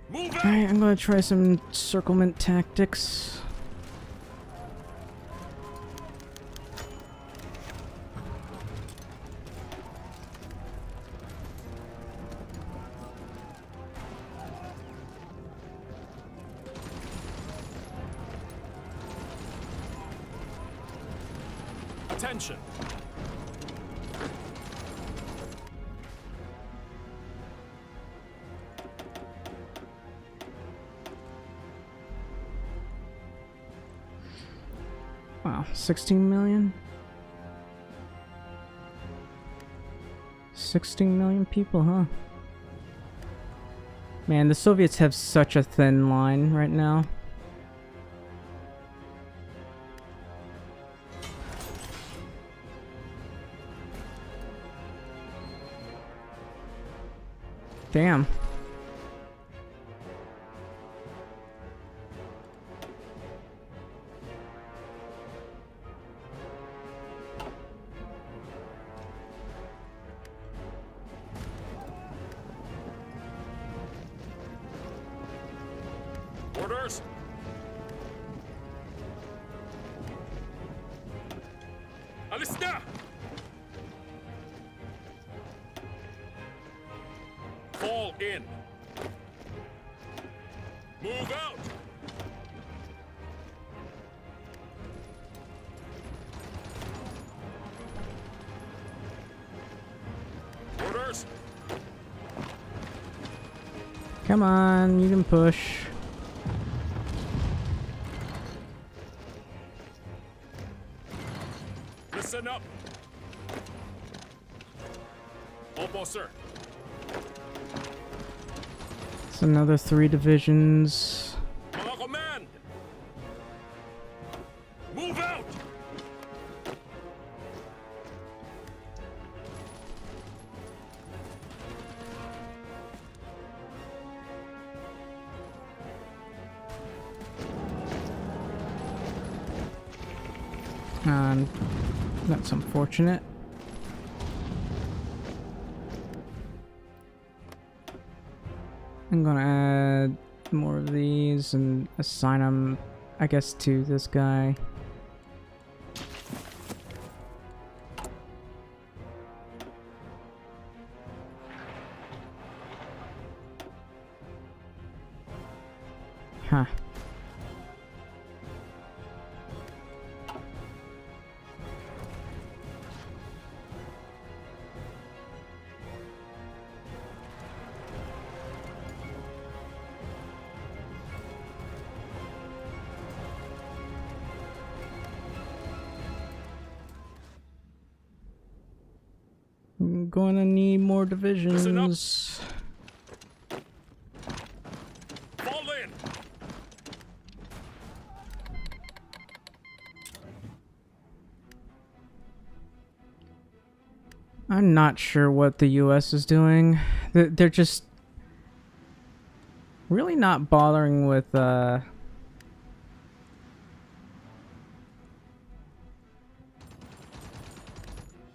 [SPEAKER 2] Move out.
[SPEAKER 1] Alright, I'm gonna try some circlement tactics.
[SPEAKER 2] Attention.
[SPEAKER 1] Wow, 16 million? 16 million people, huh? Man, the Soviets have such a thin line right now. Damn.
[SPEAKER 2] Orders. Alista. Fall in. Move out. Orders.
[SPEAKER 1] Come on, you can push.
[SPEAKER 2] Listen up. Opo, sir.
[SPEAKER 1] It's another 3 divisions.
[SPEAKER 2] Mga command. Move out.
[SPEAKER 1] That's unfortunate. I'm gonna add more of these and assign them, I guess, to this guy. Huh. I'm gonna need more divisions.
[SPEAKER 2] Fall in.
[SPEAKER 1] I'm not sure what the US is doing. They're just really not bothering with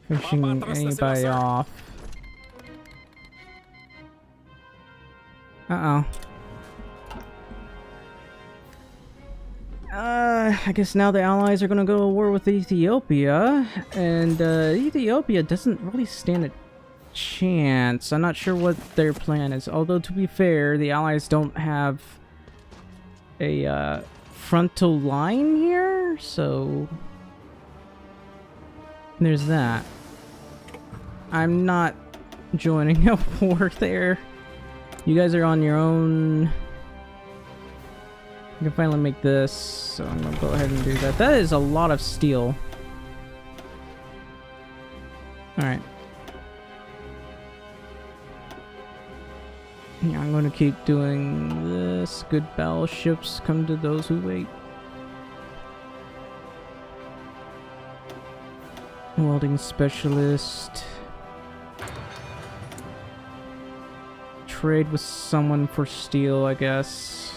[SPEAKER 1] finishing anybody off. Uh-oh. I guess now the Allies are gonna go to war with Ethiopia, and Ethiopia doesn't really stand a chance. I'm not sure what their plan is, although to be fair, the Allies don't have a frontal line here, so there's that. I'm not joining a war there. You guys are on your own. I can finally make this, so I'm gonna go ahead and do that. That is a lot of steel. Alright. Yeah, I'm gonna keep doing this. Good battleships come to those who wait. Welding specialist. Trade with someone for steel, I guess.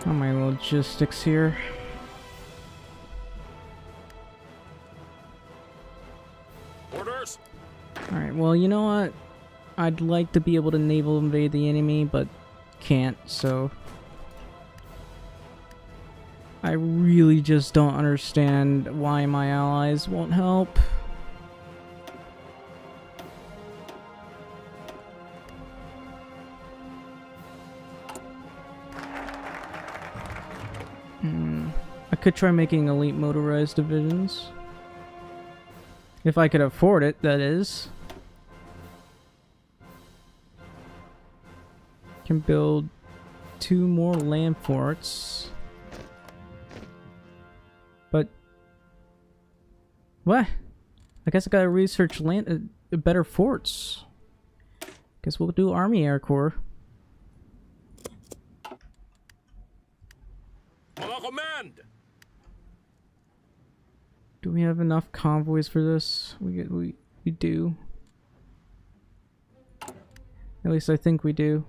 [SPEAKER 1] Oh, my logistics here.
[SPEAKER 2] Orders.
[SPEAKER 1] Alright, well, you know what? I'd like to be able to naval invade the enemy, but can't, so... I really just don't understand why my allies won't help. I could try making elite motorized divisions. If I could afford it, that is. Can build 2 more land forts. But... what? I guess I gotta research land better forts. Guess we'll do Army Air Corps.
[SPEAKER 2] Command.
[SPEAKER 1] Do we have enough convoys for this? We do. At least I think we do.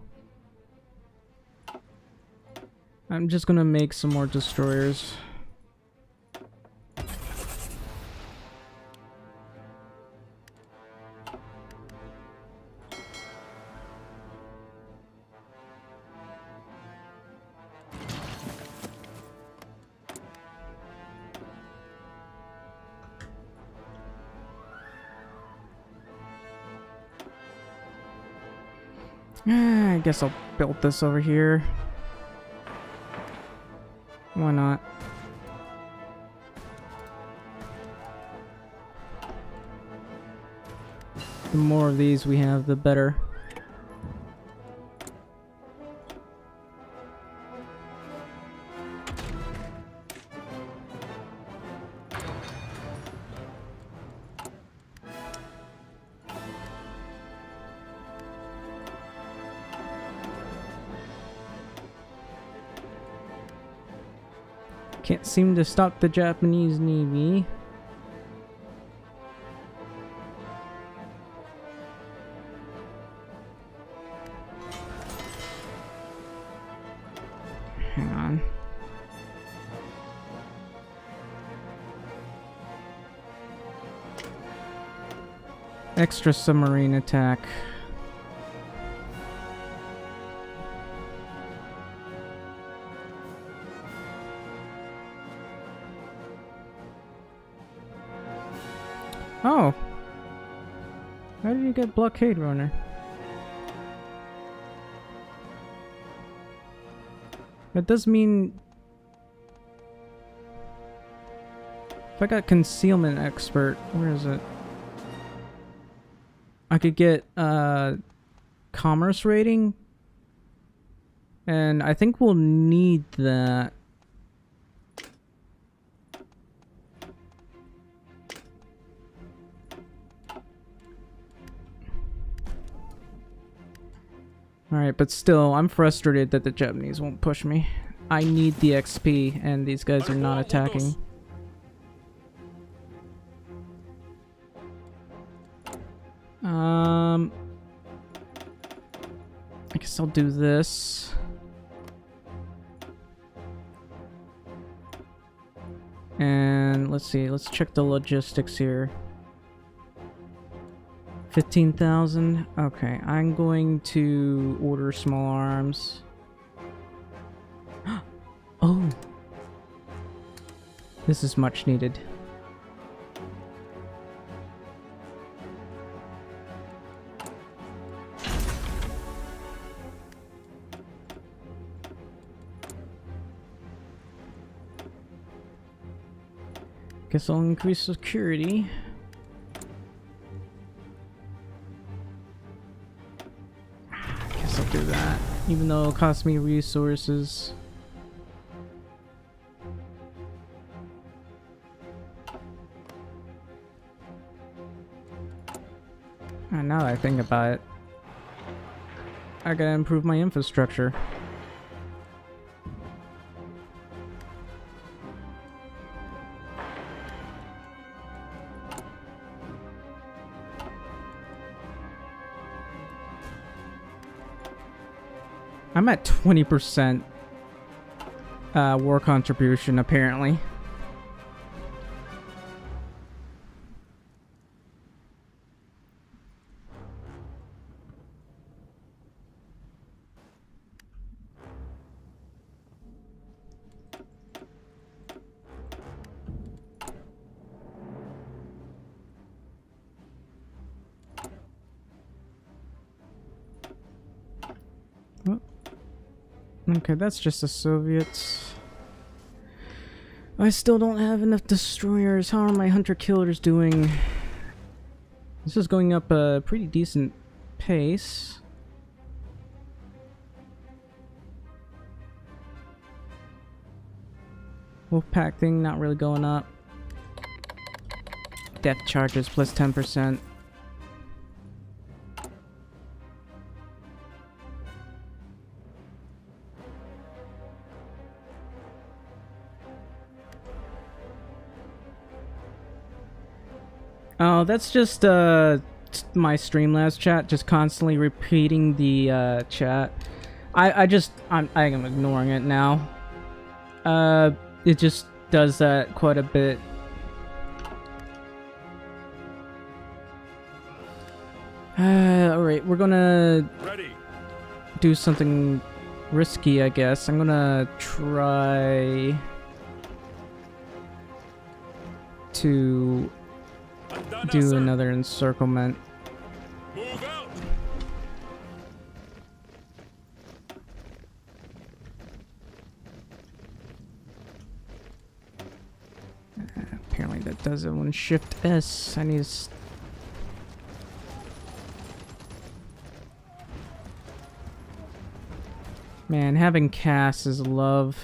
[SPEAKER 1] I'm just gonna make some more destroyers. I guess I'll build this over here. Why not? The more of these we have, the better. Can't seem to stop the Japanese Navy. Hang on. Extra submarine attack. Oh. How did you get blockade runner? That does mean if I got concealment expert, where is it? I could get commerce rating, and I think we'll need that. Alright, but still, I'm frustrated that the Japanese won't push me. I need the XP, and these guys are not attacking. I guess I'll do this. And let's see, let's check the logistics here. 15,000. Okay, I'm going to order small arms. Oh, this is much needed. Guess I'll increase security. Guess I'll do that, even though it'll cost me resources. And now that I think about it, I gotta improve my infrastructure. I'm at 20% war contribution, apparently. Okay, that's just the Soviets. I still don't have enough destroyers. How are my hunter-killers doing? This is going up a pretty decent pace. Wolfpack thing not really going up. Death charges plus 10%. Oh, that's just my Streamlabs chat, just constantly repeating the chat. I am ignoring it now. It just does that quite a bit. Alright, we're gonna do something risky, I guess. I'm gonna try to do another encirclement.
[SPEAKER 2] Move out.
[SPEAKER 1] Apparently that does it when Shift S. I need to man, having Cass is love.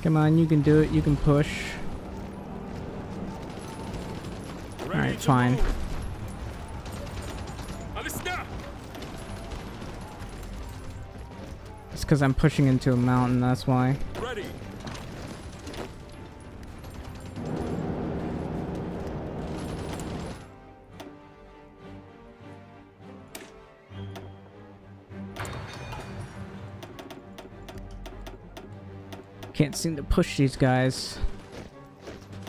[SPEAKER 1] Come on, you can do it. You can push. Alright, fine. It's because I'm pushing into a mountain, that's why.
[SPEAKER 2] Ready.
[SPEAKER 1] Can't seem to push these guys.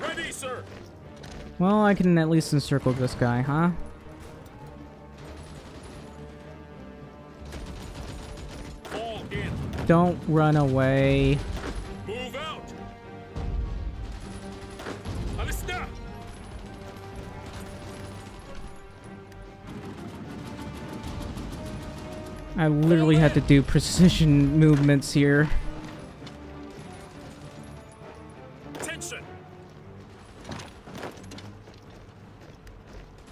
[SPEAKER 2] Ready, sir.
[SPEAKER 1] Well, I can at least encircle this guy, huh?
[SPEAKER 2] Fall in.
[SPEAKER 1] Don't run away.
[SPEAKER 2] Move out. Alista.
[SPEAKER 1] I literally had to do precision movements here.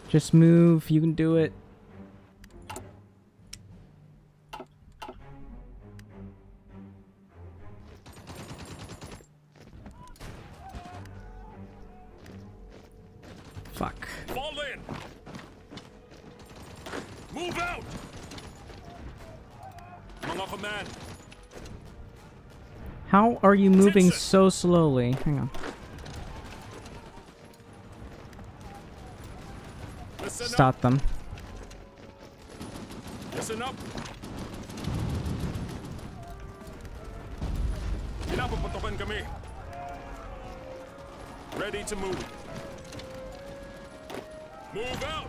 [SPEAKER 1] Just move, you can do it. Fuck.
[SPEAKER 2] Fall in. Move out. Mga command.
[SPEAKER 1] How are you moving
[SPEAKER 2] Attention.
[SPEAKER 1] so slowly? Hang on.
[SPEAKER 2] Listen up.
[SPEAKER 1] Stop them.
[SPEAKER 2] Listen up. Pinapaputukan kami. Ready to move. Move out.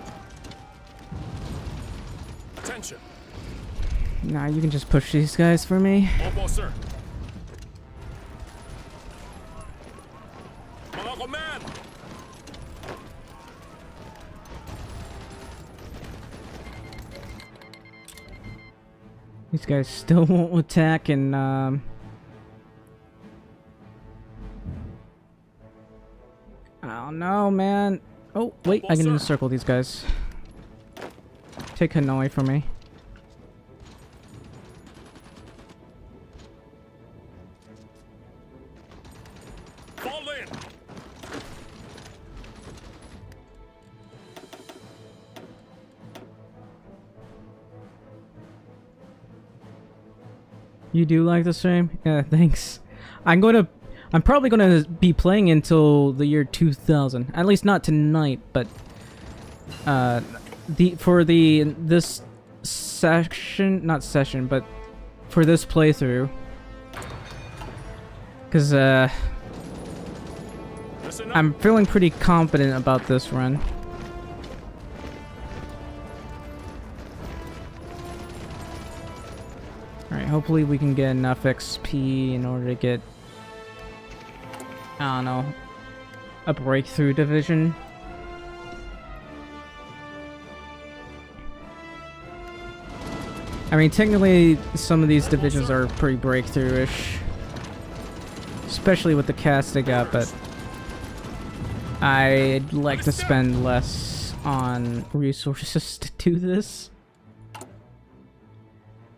[SPEAKER 2] Attention.
[SPEAKER 1] Nah, you can just push these guys for me.
[SPEAKER 2] Opo, sir. Mga command.
[SPEAKER 1] These guys still won't attack, and I don't know, man. Oh, wait, I can
[SPEAKER 2] Sir.
[SPEAKER 1] encircle these guys. Take Hanoi for me.
[SPEAKER 2] Fall in.
[SPEAKER 1] You do like the stream? Yeah, thanks. I'm probably gonna be playing until the year 2000. At least not tonight, but this section, not session, but for this playthrough, because
[SPEAKER 2] Listen up.
[SPEAKER 1] I'm feeling pretty confident about this run. Alright, hopefully we can get enough XP in order to get, I don't know, a breakthrough division. I mean, technically, some of these divisions are pretty breakthrough-ish. Especially with the cast I got, but I'd like to spend less on resources to do this.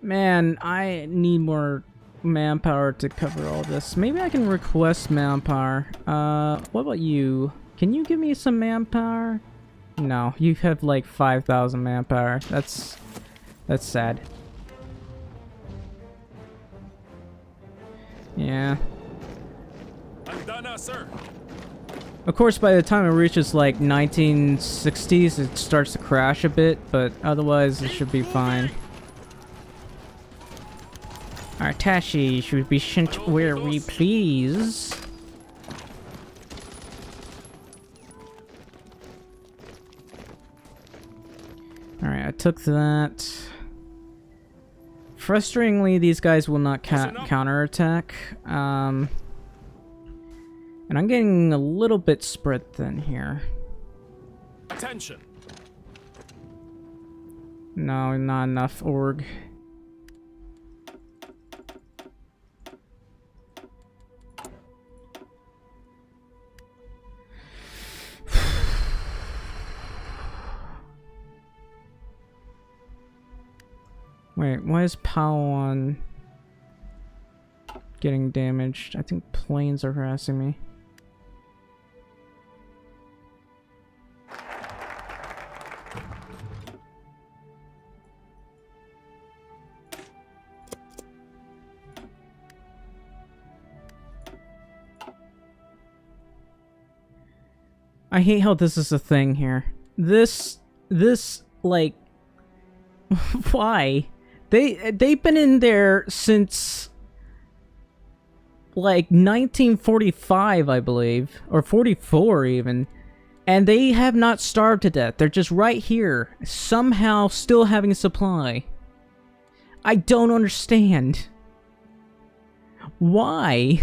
[SPEAKER 1] Man, I need more manpower to cover all this. Maybe I can request manpower. What about you? Can you give me some manpower? No, you have like 5,000 manpower. That's sad. Yeah.
[SPEAKER 2] Handa na, sir.
[SPEAKER 1] Of course, by the time it reaches like 1960s, it starts to crash a bit, but otherwise it should be fine. Our Tashi should be sent where we please. Alright, I took that. Frustratingly, these guys will not counterattack. And I'm getting a little bit spread thin here.
[SPEAKER 2] Attention.
[SPEAKER 1] No, not enough org. Wait, why is Palawan getting damaged? I think planes are harassing me. I hate how this is a thing here. This, like, why? They've been in there since like 1945, I believe, or 44 even, and they have not starved to death. They're just right here, somehow still having a supply. I don't understand. Why?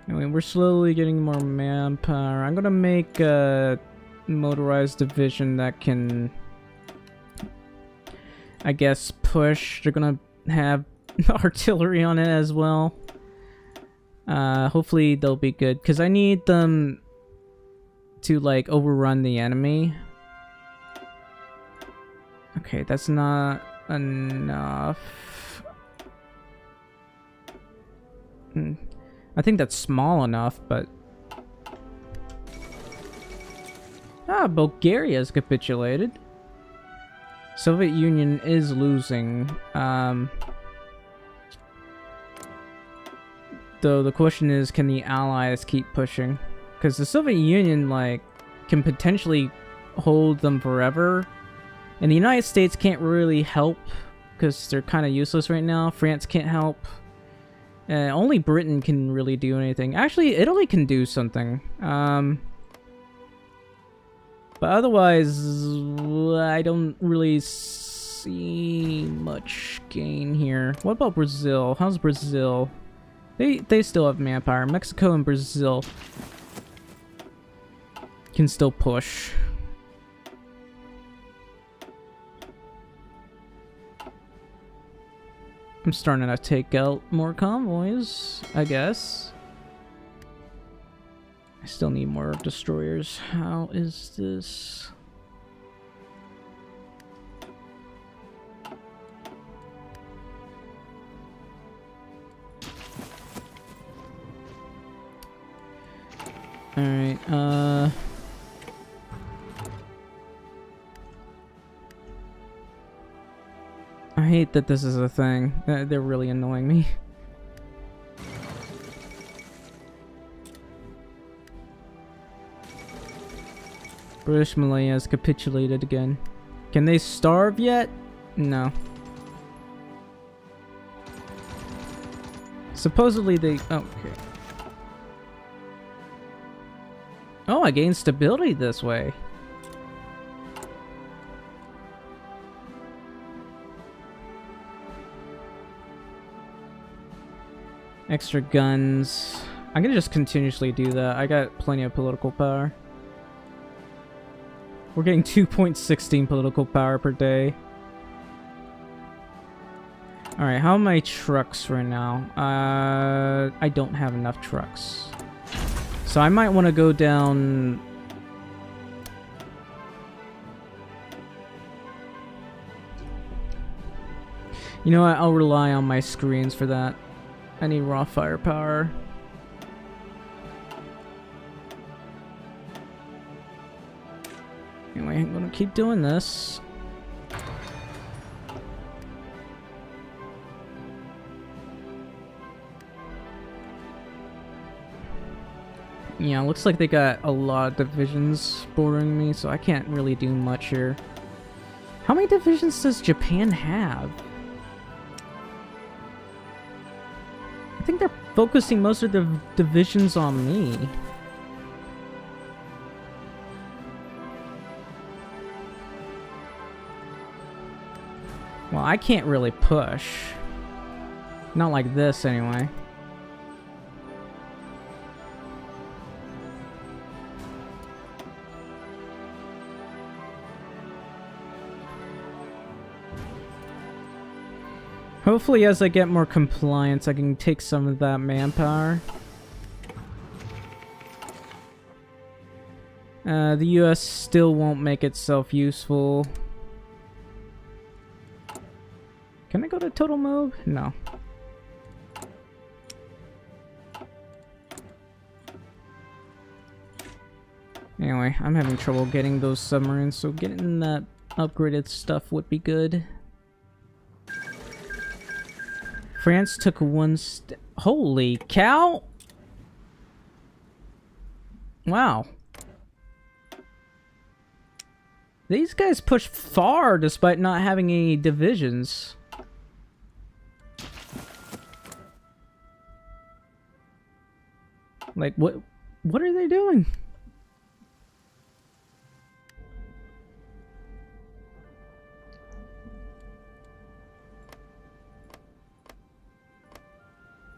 [SPEAKER 1] Anyway, we're slowly getting more manpower. I'm gonna make a motorized division that can, I guess, push. They're gonna have artillery on it as well. Hopefully they'll be good, because I need them to, like, overrun the enemy. Okay, that's not enough. I think that's small enough, but... Ah, Bulgaria's capitulated. Soviet Union is losing. Though the question is, can the Allies keep pushing? Because the Soviet Union, like, can potentially hold them forever. And the United States can't really help, because they're kind of useless right now. France can't help. Only Britain can really do anything. Actually, Italy can do something. But otherwise, I don't really see much gain here. What about Brazil? How's Brazil? They still have manpower. Mexico and Brazil can still push. I'm starting to take out more convoys, I guess. I still need more destroyers. How is this? Alright, I hate that this is a thing. They're really annoying me. British Malaya has capitulated again. Can they starve yet? No. Supposedly they... Oh, okay. Oh, I gained stability this way. Extra guns. I'm gonna just continuously do that. I got plenty of political power. We're getting 2.16 political power per day. Alright, how are my trucks right now? I don't have enough trucks. So I might want to go down... You know what? I'll rely on my screens for that. I need raw firepower. Anyway, I'm gonna keep doing this. Yeah, looks like they got a lot of divisions bordering me, so I can't really do much here. How many divisions does Japan have? I think they're focusing most of the divisions on me. Well, I can't really push. Not like this, anyway. Hopefully, as I get more compliance, I can take some of that manpower. The US still won't make itself useful. Can I go to total move? No. Anyway, I'm having trouble getting those submarines, so getting that upgraded stuff would be good. France took one holy cow! Wow. These guys push far despite not having any divisions. Like, what are they doing?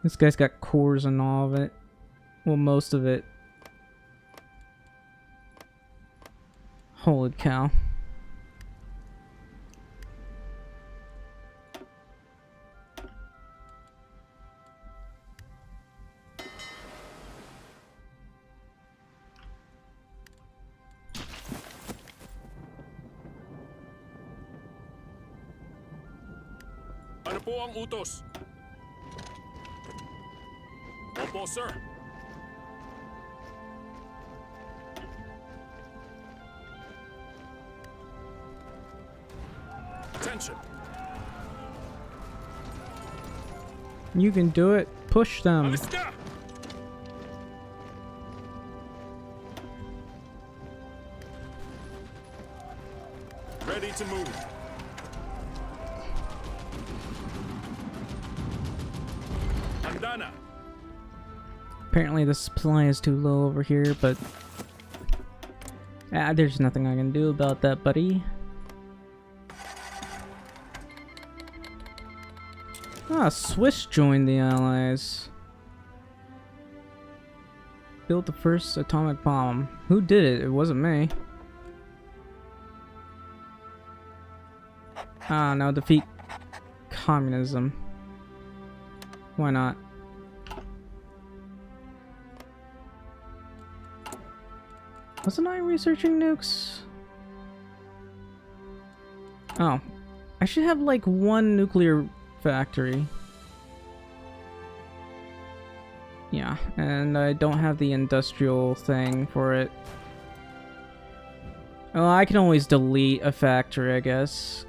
[SPEAKER 1] This guy's got cores and all of it. Well, most of it. Holy cow.
[SPEAKER 2] Ano po ang utos? Opo, sir. Attention.
[SPEAKER 1] You can do it. Push them.
[SPEAKER 2] Aliska! Ready to move. Andana.
[SPEAKER 1] Apparently the supply is too low over here, but there's nothing I can do about that, buddy. Ah, Swiss joined the Allies. Built the first atomic bomb. Who did it? It wasn't me. Ah, now defeat communism. Why not? Wasn't I researching nukes? Oh. I should have like one nuclear factory. Yeah, and I don't have the industrial thing for it. Oh, I can always delete a factory, I guess.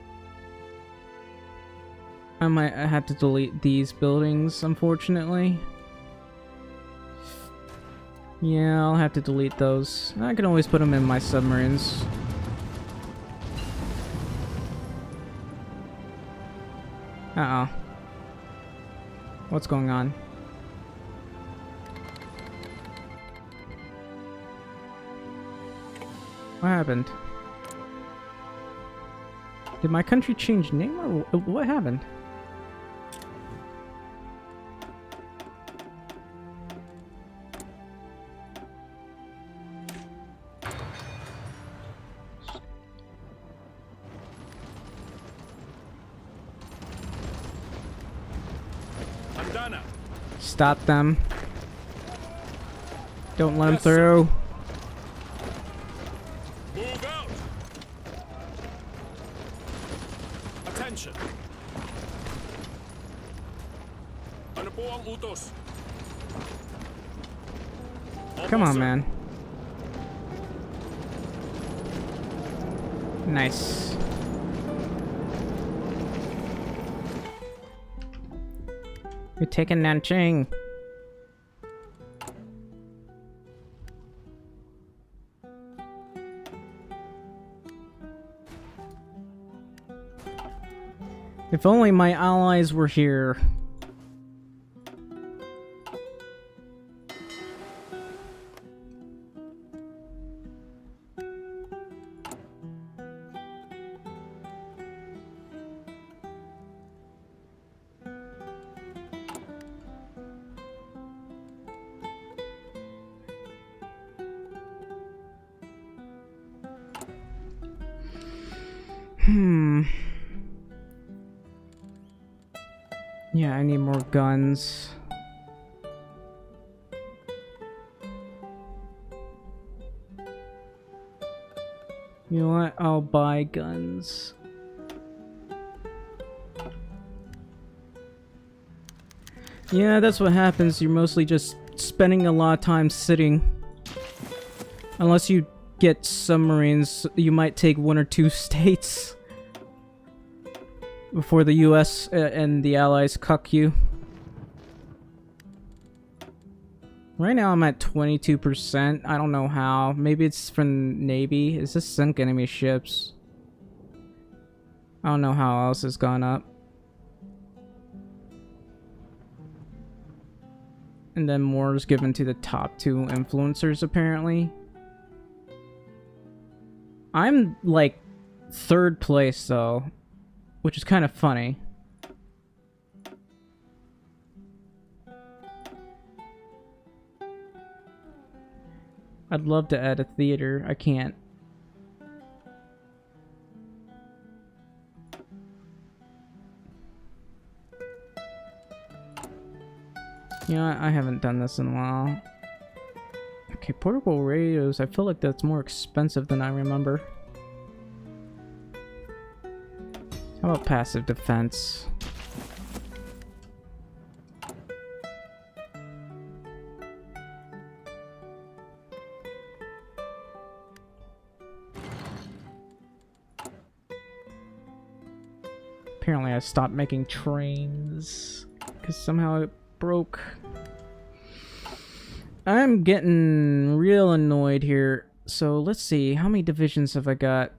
[SPEAKER 1] I might have to delete these buildings, unfortunately. Yeah, I'll have to delete those. I can always put them in my submarines. Uh-oh. What's going on? What happened? Did my country change name or what happened?
[SPEAKER 2] Andana.
[SPEAKER 1] Stop them. Don't let them
[SPEAKER 2] Yes, sir.
[SPEAKER 1] through.
[SPEAKER 2] Move out. Attention. Ano po ang utos? Opo,
[SPEAKER 1] Come on,
[SPEAKER 2] sir.
[SPEAKER 1] man. Nice. You're taking Nanching. If only my allies were here. Yeah, I need more guns. You know what? I'll buy guns. Yeah, that's what happens. You're mostly just spending a lot of time sitting. Unless you get submarines, you might take one or two states before the US and the Allies cuck you. Right now I'm at 22%. I don't know how. Maybe it's from Navy. Is this sunk enemy ships? I don't know how else has gone up. And then more is given to the top two influencers, apparently. I'm like 3rd place though, which is kind of funny. I'd love to add a theater. I can't. You know, I haven't done this in a while. Okay, portable radios. I feel like that's more expensive than I remember. How about passive defense? Apparently I stopped making trains because somehow it broke. I'm getting real annoyed here. So let's see, how many divisions have I got?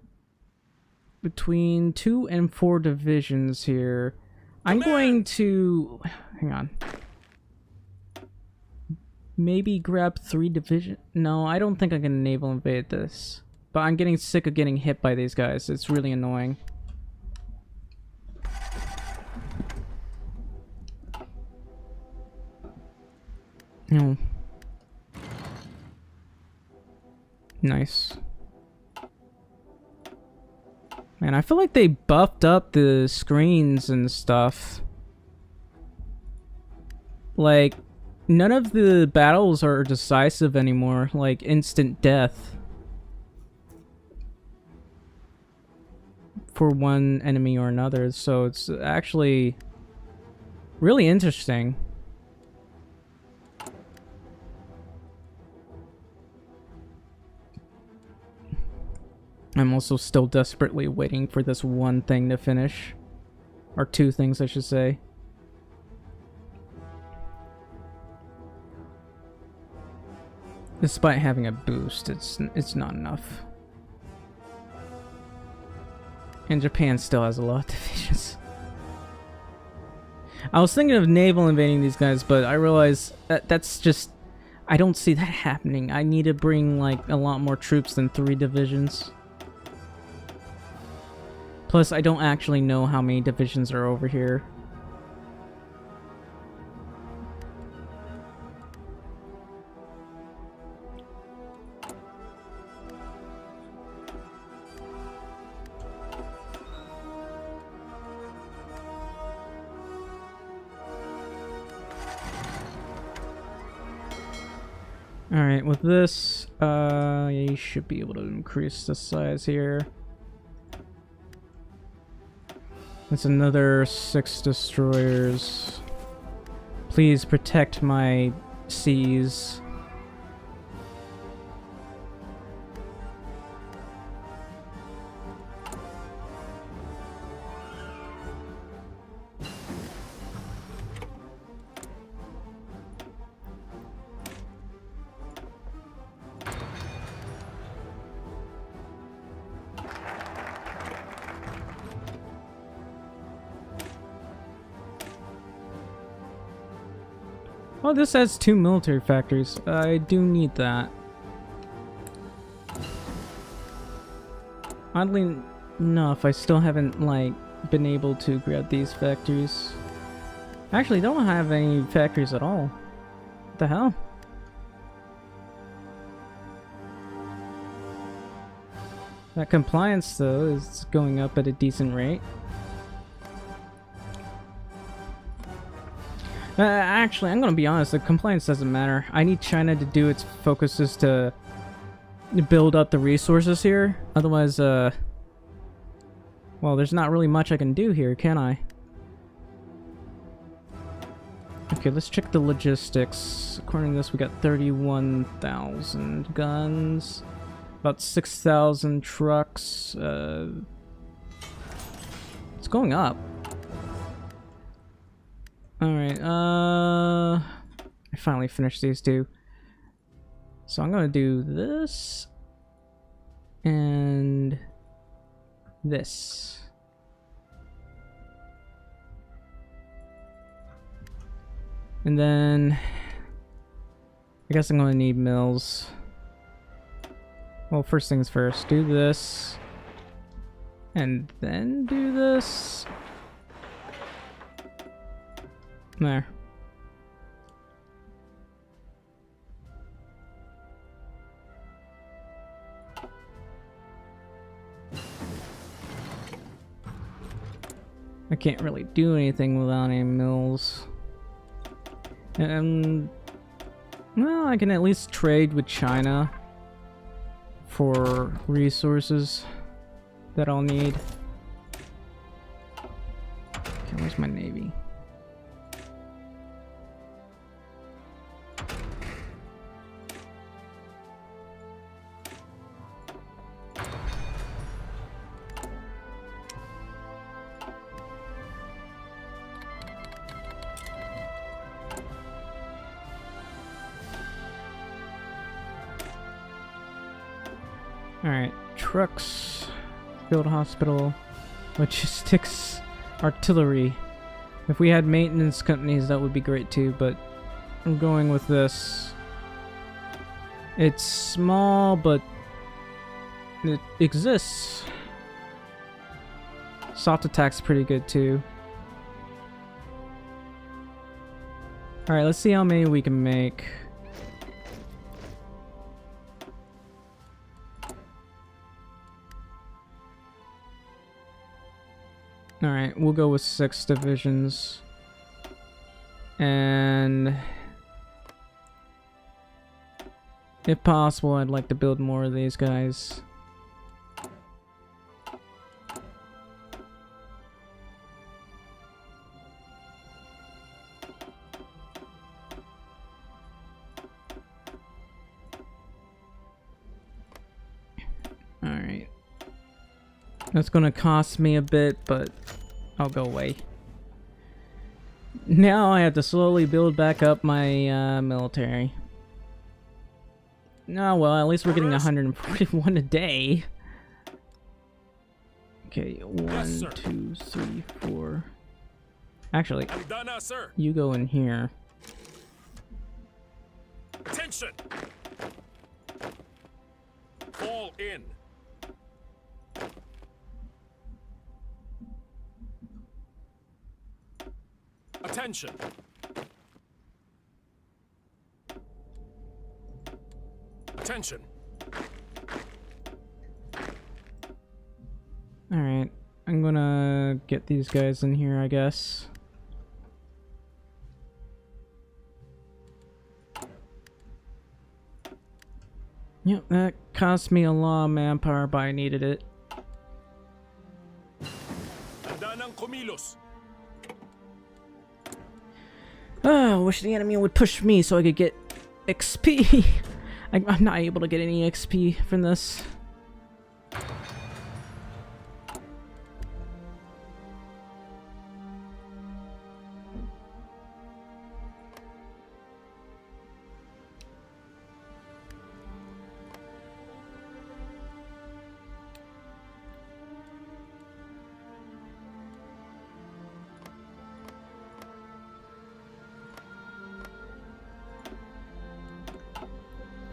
[SPEAKER 1] Between 2 and 4 divisions here. I'm going to... hang on. Maybe grab 3 divisions? No, I don't think I can naval invade this. But I'm getting sick of getting hit by these guys. It's really annoying. No. Nice. Man, I feel like they buffed up the screens and stuff. Like, none of the battles are decisive anymore, like instant death for one enemy or another, so it's actually really interesting. I'm also still desperately waiting for this one thing to finish. Or 2 things, I should say. Despite having a boost, it's not enough. And Japan still has a lot of divisions. I was thinking of naval invading these guys, but I realized that's just... I don't see that happening. I need to bring, like, a lot more troops than 3 divisions. Plus, I don't actually know how many divisions are over here. Alright, with this, you should be able to increase the size here. That's another 6 destroyers. Please protect my seas. Oh, this has 2 military factories. I do need that. Oddly enough, I still haven't, like, been able to grab these factories. Actually, don't have any factories at all. What the hell? That compliance, though, is going up at a decent rate. Actually, I'm gonna be honest, the compliance doesn't matter. I need China to do its focuses to build up the resources here. Otherwise, well, there's not really much I can do here, can I? Okay, let's check the logistics. According to this, we got 31,000 guns, about 6,000 trucks. It's going up. Alright, I finally finished these 2. So I'm gonna do this and this. And then I guess I'm gonna need mills. Well, first things first, do this and then do this. There. I can't really do anything without any mills. And well, I can at least trade with China for resources that I'll need. Okay, where's my navy? Alright, trucks, field hospital, logistics, artillery. If we had maintenance companies, that would be great too, but I'm going with this. It's small, but it exists. Soft attack's pretty good too. Alright, let's see how many we can make. Alright, we'll go with 6 divisions. And if possible, I'd like to build more of these guys. Alright. That's gonna cost me a bit, but I'll go away. Now I have to slowly build back up my military. Oh well, at least we're getting 141 a day. Okay, 1, 2, 3, 4. Actually,
[SPEAKER 2] sir.
[SPEAKER 1] you go in here.
[SPEAKER 2] Attention! Fall in. Attention! Attention!
[SPEAKER 1] Alright, I'm gonna get these guys in here, I guess. Yep, that cost me a lot of manpower, but I needed it. I wish the enemy would push me so I could get XP. I'm not able to get any XP from this.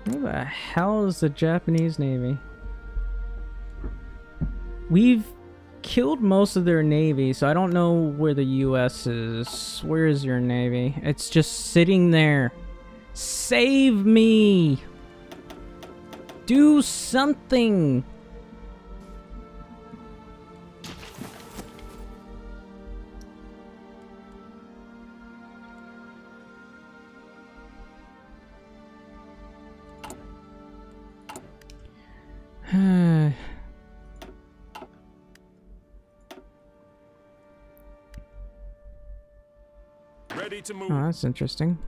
[SPEAKER 1] Who the hell is the Japanese Navy? We've killed most of their Navy, so I don't know where the US is. Where is your Navy? It's just sitting there. Save me! Do something!
[SPEAKER 2] Ready to move.
[SPEAKER 1] Oh, that's interesting.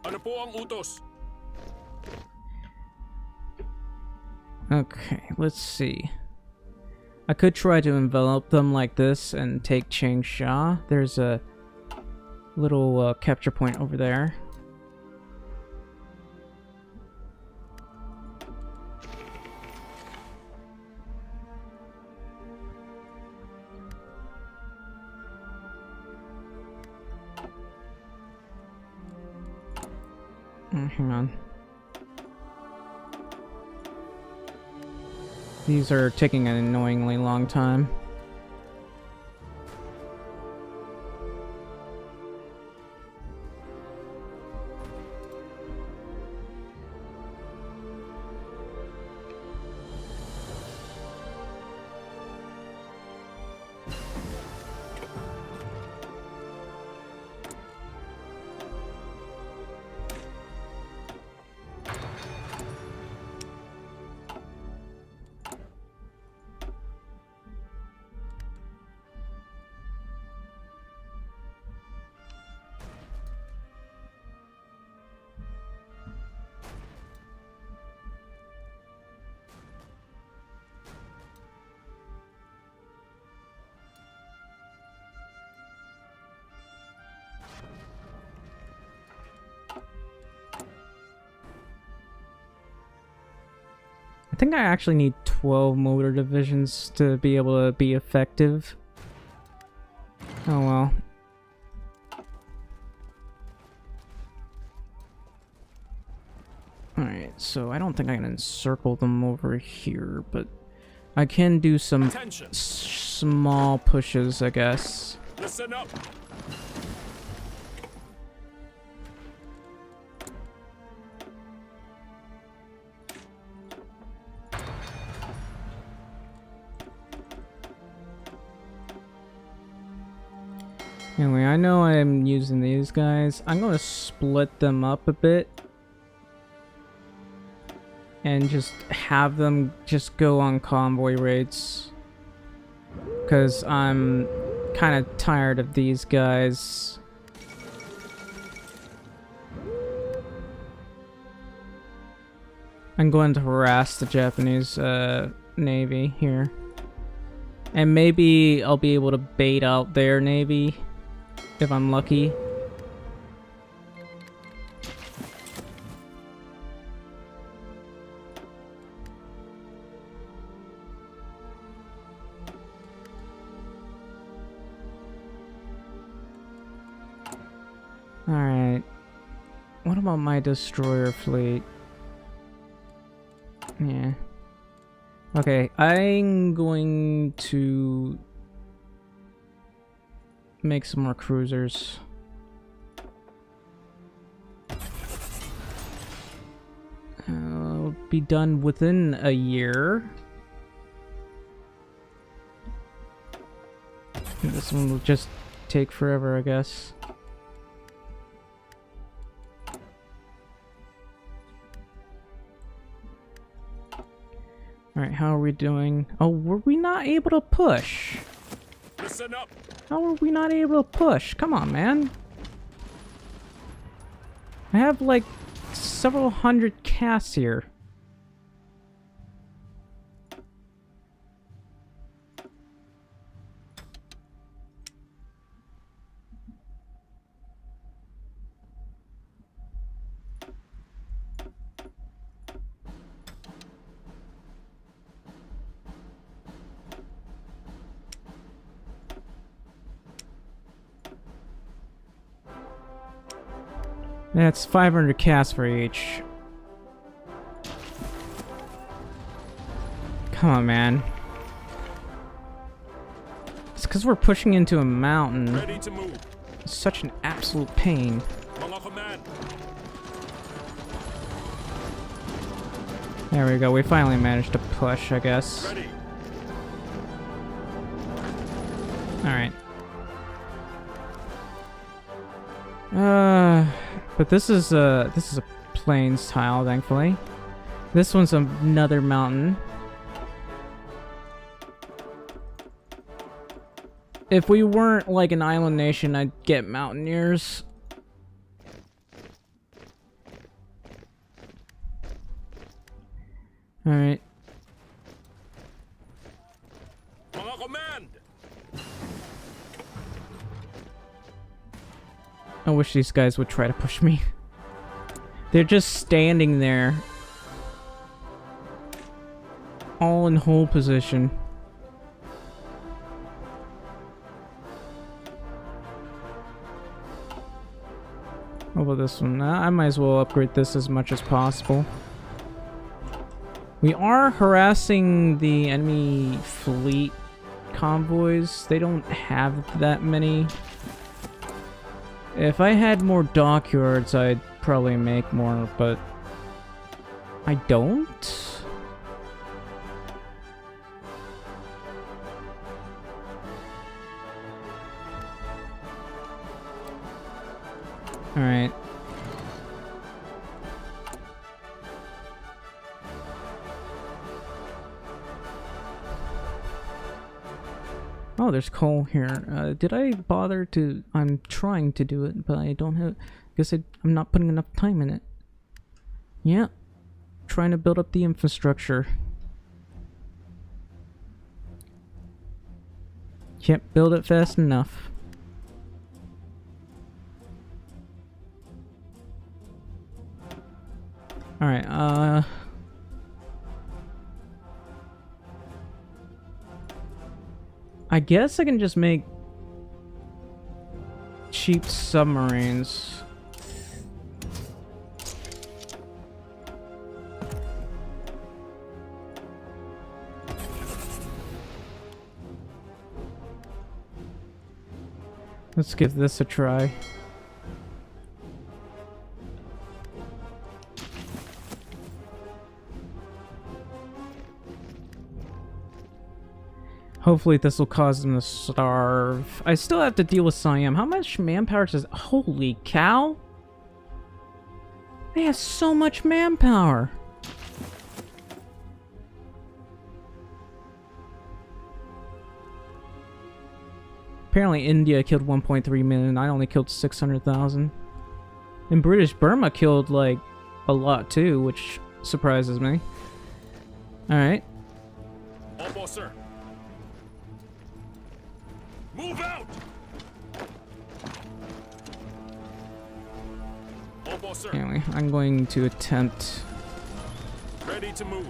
[SPEAKER 2] Ano po ang utos?
[SPEAKER 1] Okay, let's see. I could try to envelop them like this and take Changsha. There's a little capture point over there. Hang on. These are taking an annoyingly long time. I think I actually need 12 motor divisions to be able to be effective. Oh well. Alright, so I don't think I can encircle them over here, but I can do some small pushes, I guess.
[SPEAKER 2] Listen up.
[SPEAKER 1] Anyway, I know I'm using these guys. I'm gonna split them up a bit and just have them just go on convoy raids, because I'm kind of tired of these guys. I'm going to harass the Japanese Navy here, and maybe I'll be able to bait out their Navy if I'm lucky. Alright. What about my destroyer fleet? Yeah. Okay, I'm going to make some more cruisers. I'll be done within a year. This one will just take forever, I guess. Alright, how are we doing? Oh, were we not able to push?
[SPEAKER 2] Listen up.
[SPEAKER 1] How were we not able to push? Come on, man. I have like several hundred casts here. That's 500 casts for each. Come on, man. It's because we're pushing into a mountain.
[SPEAKER 2] Ready to move.
[SPEAKER 1] It's such an absolute pain.
[SPEAKER 2] Mga command.
[SPEAKER 1] There we go. We finally managed to push, I guess.
[SPEAKER 2] Ready.
[SPEAKER 1] Alright. But this is a plains tile, thankfully. This one's another mountain. If we weren't like an island nation, I'd get mountaineers. Alright.
[SPEAKER 2] Mga command.
[SPEAKER 1] I wish these guys would try to push me. They're just standing there. All in hold position. What about this one? I might as well upgrade this as much as possible. We are harassing the enemy fleet convoys. They don't have that many. If I had more dockyards, I'd probably make more, but I don't. All right. Oh, there's coal here. Did I bother to... I'm trying to do it, but I don't have... Guess I'm not putting enough time in it. Yeah. Trying to build up the infrastructure. Can't build it fast enough. Alright, I guess I can just make cheap submarines. Let's give this a try. Hopefully this will cause them to starve. I still have to deal with Siam. How much manpower does... Holy cow! They have so much manpower! Apparently India killed 1.3 million. I only killed 600,000. And British Burma killed, like, a lot too, which surprises me. Alright.
[SPEAKER 2] All sir. Move out! All sir.
[SPEAKER 1] Anyway, I'm going to attempt...
[SPEAKER 2] Ready to move.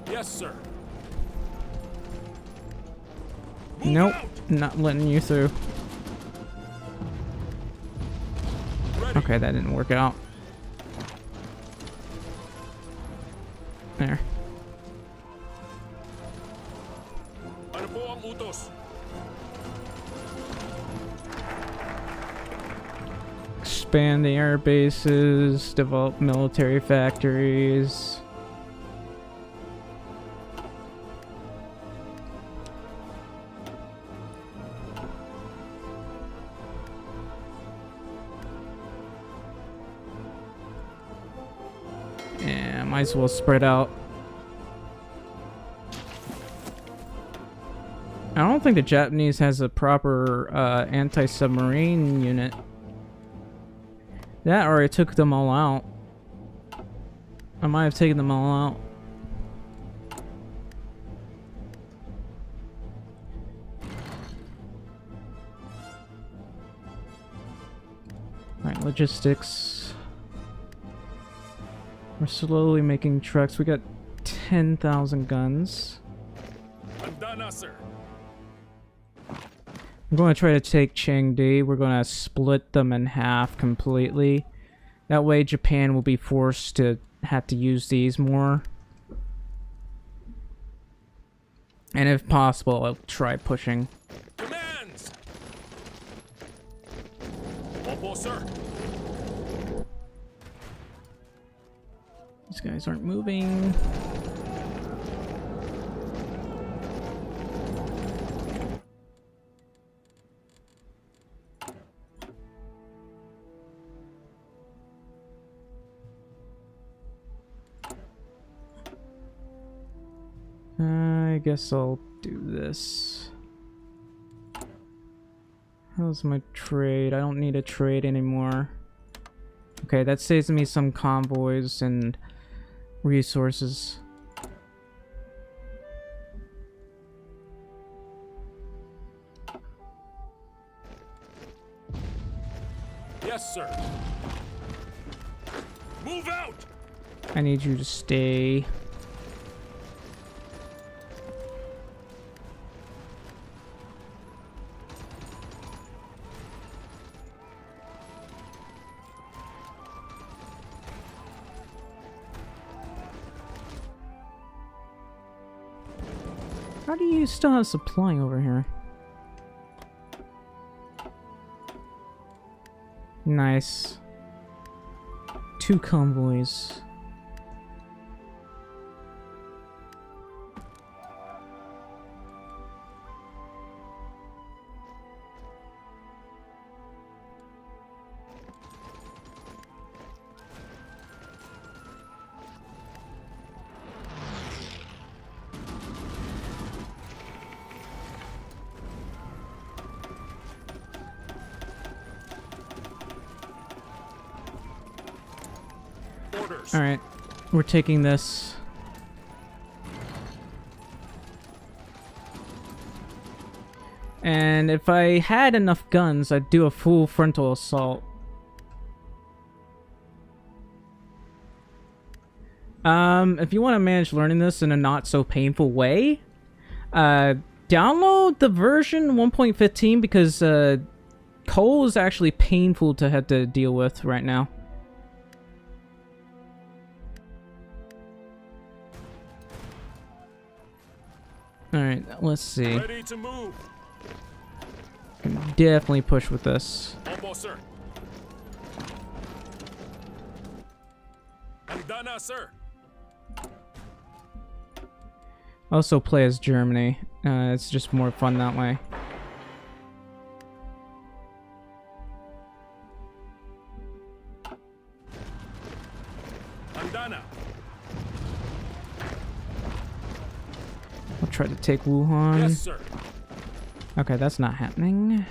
[SPEAKER 2] Yes, sir. Move
[SPEAKER 1] Nope,
[SPEAKER 2] out!
[SPEAKER 1] not letting you through.
[SPEAKER 2] Ready.
[SPEAKER 1] Okay, that didn't work out. There.
[SPEAKER 2] Ano po ang utos?
[SPEAKER 1] Expand the air bases, develop military factories. Yeah, might as well spread out. I don't think the Japanese has a proper anti-submarine unit. That or I took them all out. I might have taken them all out. Alright, logistics. We're slowly making trucks. We got 10,000 guns.
[SPEAKER 2] Andana, sir.
[SPEAKER 1] I'm going to try to take Chengdu. We're going to split them in half completely. That way Japan will be forced to have to use these more. And if possible, I'll try pushing.
[SPEAKER 2] Commands! All sir.
[SPEAKER 1] These guys aren't moving. I guess I'll do this. How's my trade? I don't need a trade anymore. Okay, that saves me some convoys and resources.
[SPEAKER 2] Yes, sir. Move out!
[SPEAKER 1] I need you to stay. How do you still have supply over here? Nice. 2 convoys.
[SPEAKER 2] Orders.
[SPEAKER 1] Alright, we're taking this. And if I had enough guns, I'd do a full frontal assault. If you want to manage learning this in a not so painful way, download the version 1.15 because coal is actually painful to have to deal with right now. Alright, let's see.
[SPEAKER 2] Ready to move.
[SPEAKER 1] Can definitely push with this.
[SPEAKER 2] Opo, sir. Andana, sir.
[SPEAKER 1] Also play as Germany. It's just more fun that way.
[SPEAKER 2] Andana.
[SPEAKER 1] I'll try to take Wuhan.
[SPEAKER 2] Yes, sir.
[SPEAKER 1] Okay, that's not happening.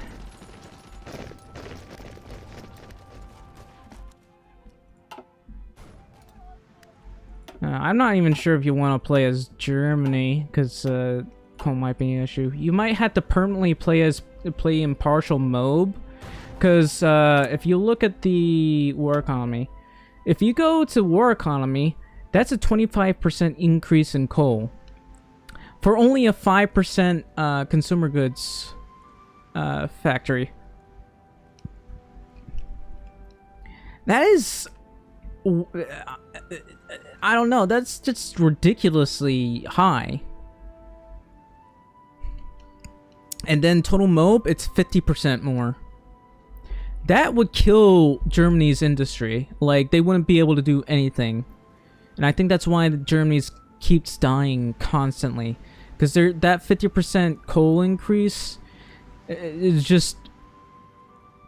[SPEAKER 1] I'm not even sure if you want to play as Germany, because coal might be an issue. You might have to permanently play in partial MOB, because if you look at the war economy, if you go to war economy, that's a 25% increase in coal for only a 5% consumer goods factory. That is, I don't know, that's just ridiculously high. And then total MOB, it's 50% more. That would kill Germany's industry. Like, they wouldn't be able to do anything. And I think that's why Germany's keeps dying constantly. Because that 50% coal increase, it just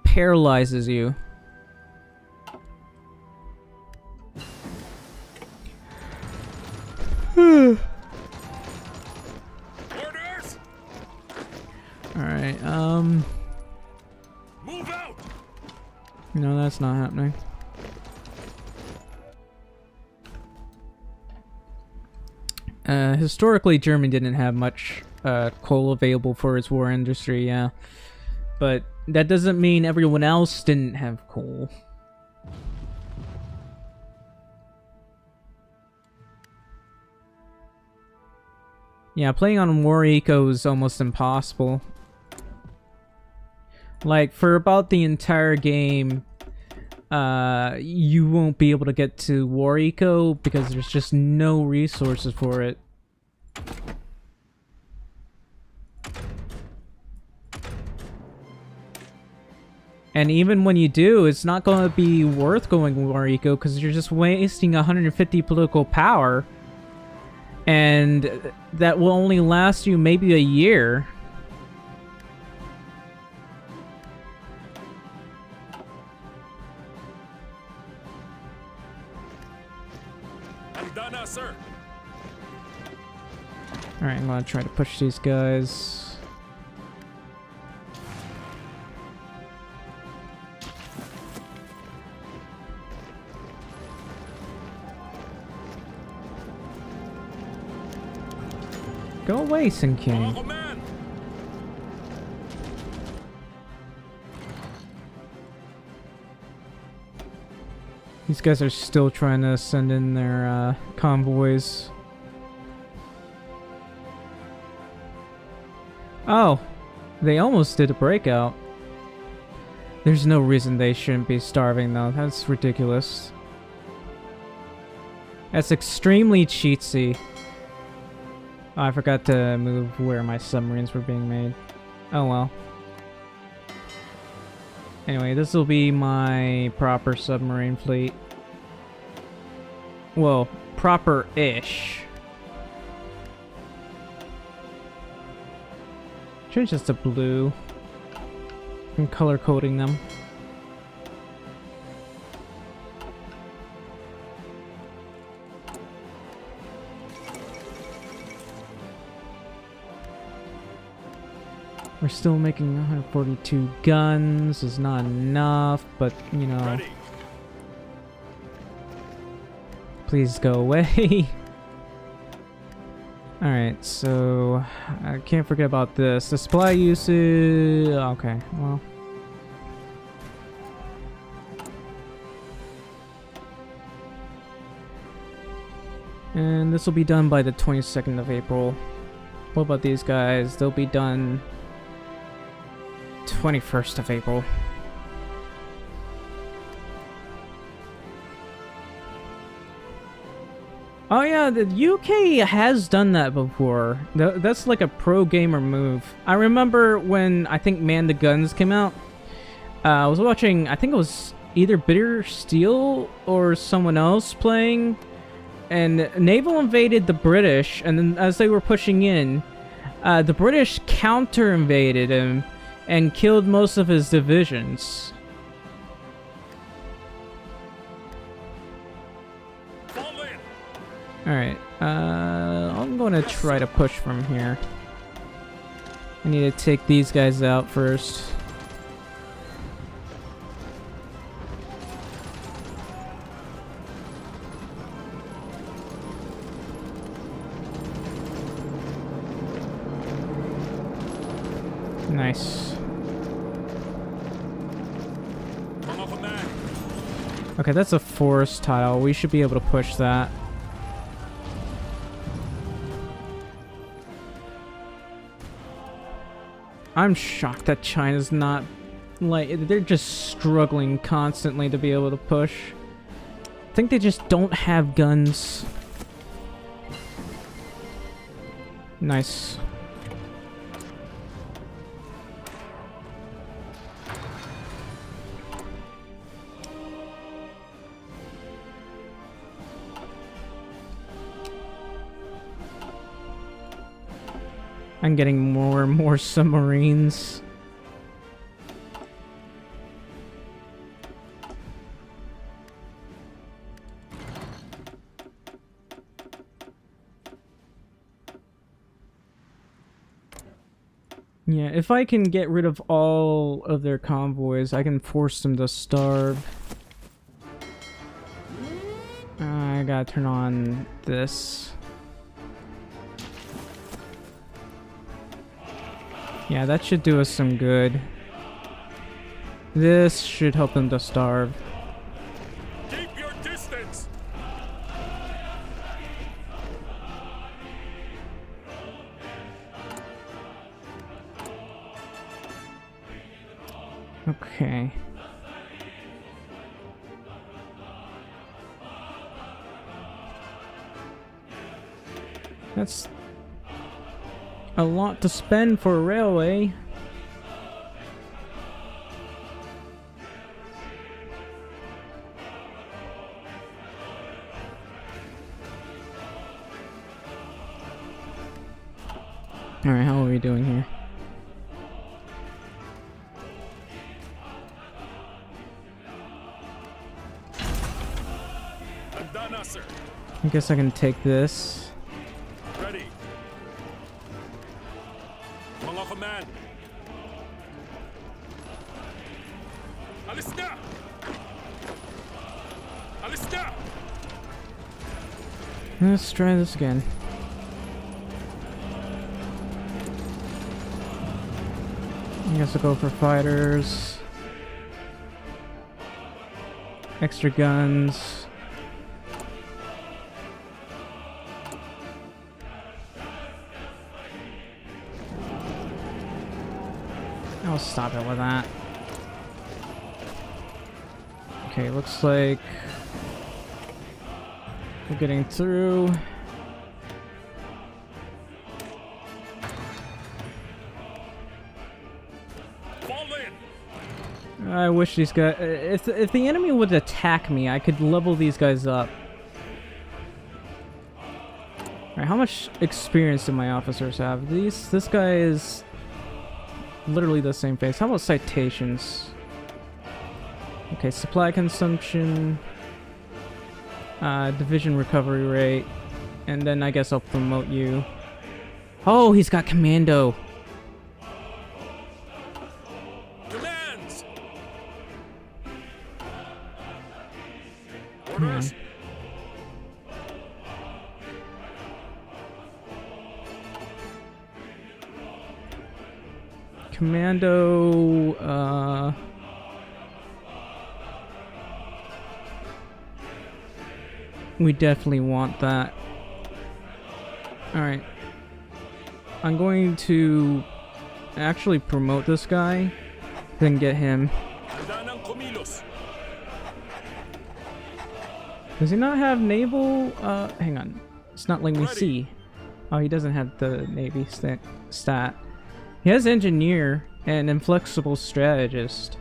[SPEAKER 1] paralyzes you.
[SPEAKER 2] Orders.
[SPEAKER 1] Alright,
[SPEAKER 2] Move out.
[SPEAKER 1] no, that's not happening. Historically, Germany didn't have much coal available for its war industry, yeah. But that doesn't mean everyone else didn't have coal. Yeah, playing on War Eco is almost impossible. Like, for about the entire game, you won't be able to get to War Eco because there's just no resources for it. And even when you do, it's not going to be worth going War Eco because you're just wasting 150 political power. And that will only last you maybe a year.
[SPEAKER 2] Andana, sir.
[SPEAKER 1] Alright, I'm gonna try to push these guys. Go away, Sin King.
[SPEAKER 2] Oh, man.
[SPEAKER 1] These guys are still trying to send in their convoys. Oh, they almost did a breakout. There's no reason they shouldn't be starving though. That's ridiculous. That's extremely cheatsy. Oh, I forgot to move where my submarines were being made. Oh well. Anyway, this will be my proper submarine fleet. Well, proper-ish. Change this to blue. I'm color coding them. We're still making 142 guns. Is not enough, but you know.
[SPEAKER 2] Ready.
[SPEAKER 1] Please go away. Alright, so I can't forget about this. The supply usage. Okay, well. And this will be done by the 22nd of April. What about these guys? They'll be done 21st of April. Oh yeah, the UK has done that before. That's like a pro gamer move. I remember when I think Man the Guns came out. I was watching, I think it was either Bitter Steel or someone else playing, and Naval invaded the British, and then as they were pushing in, the British counter-invaded him and killed most of his divisions. Alright, I'm going to try to push from here. I need to take these guys out first. Nice. Okay, that's a forest tile. We should be able to push that. I'm shocked that China's not, like, they're just struggling constantly to be able to push. I think they just don't have guns. Nice. I'm getting more and more submarines. Yeah, if I can get rid of all of their convoys, I can force them to starve. I gotta turn on this. Yeah, that should do us some good. This should help them to starve.
[SPEAKER 2] Keep your distance.
[SPEAKER 1] Okay. That's a lot to spend for a railway. Alright, how are we doing here?
[SPEAKER 2] Andana, sir.
[SPEAKER 1] I guess I can take this.
[SPEAKER 2] Ready. Mga command. Alis na! Alis na!
[SPEAKER 1] Let's try this again. I guess I'll go for fighters. Extra guns. I'll stop it with that. Okay, looks like we're getting through.
[SPEAKER 2] Fall in!
[SPEAKER 1] I wish these guys... If the enemy would attack me, I could level these guys up. Alright, how much experience do my officers have? This guy is literally the same face. How about citations? Okay, supply consumption, division recovery rate, and then I guess I'll promote you. Oh, he's got commando.
[SPEAKER 2] Commands! Orders!
[SPEAKER 1] Commando, we definitely want that. Alright. I'm going to actually promote this guy, then get him.
[SPEAKER 2] Handa ng kumilos.
[SPEAKER 1] Does he not have naval? Hang on. It's not letting me
[SPEAKER 2] Ready.
[SPEAKER 1] see. Oh, he doesn't have the navy stat. He has engineer and inflexible strategist,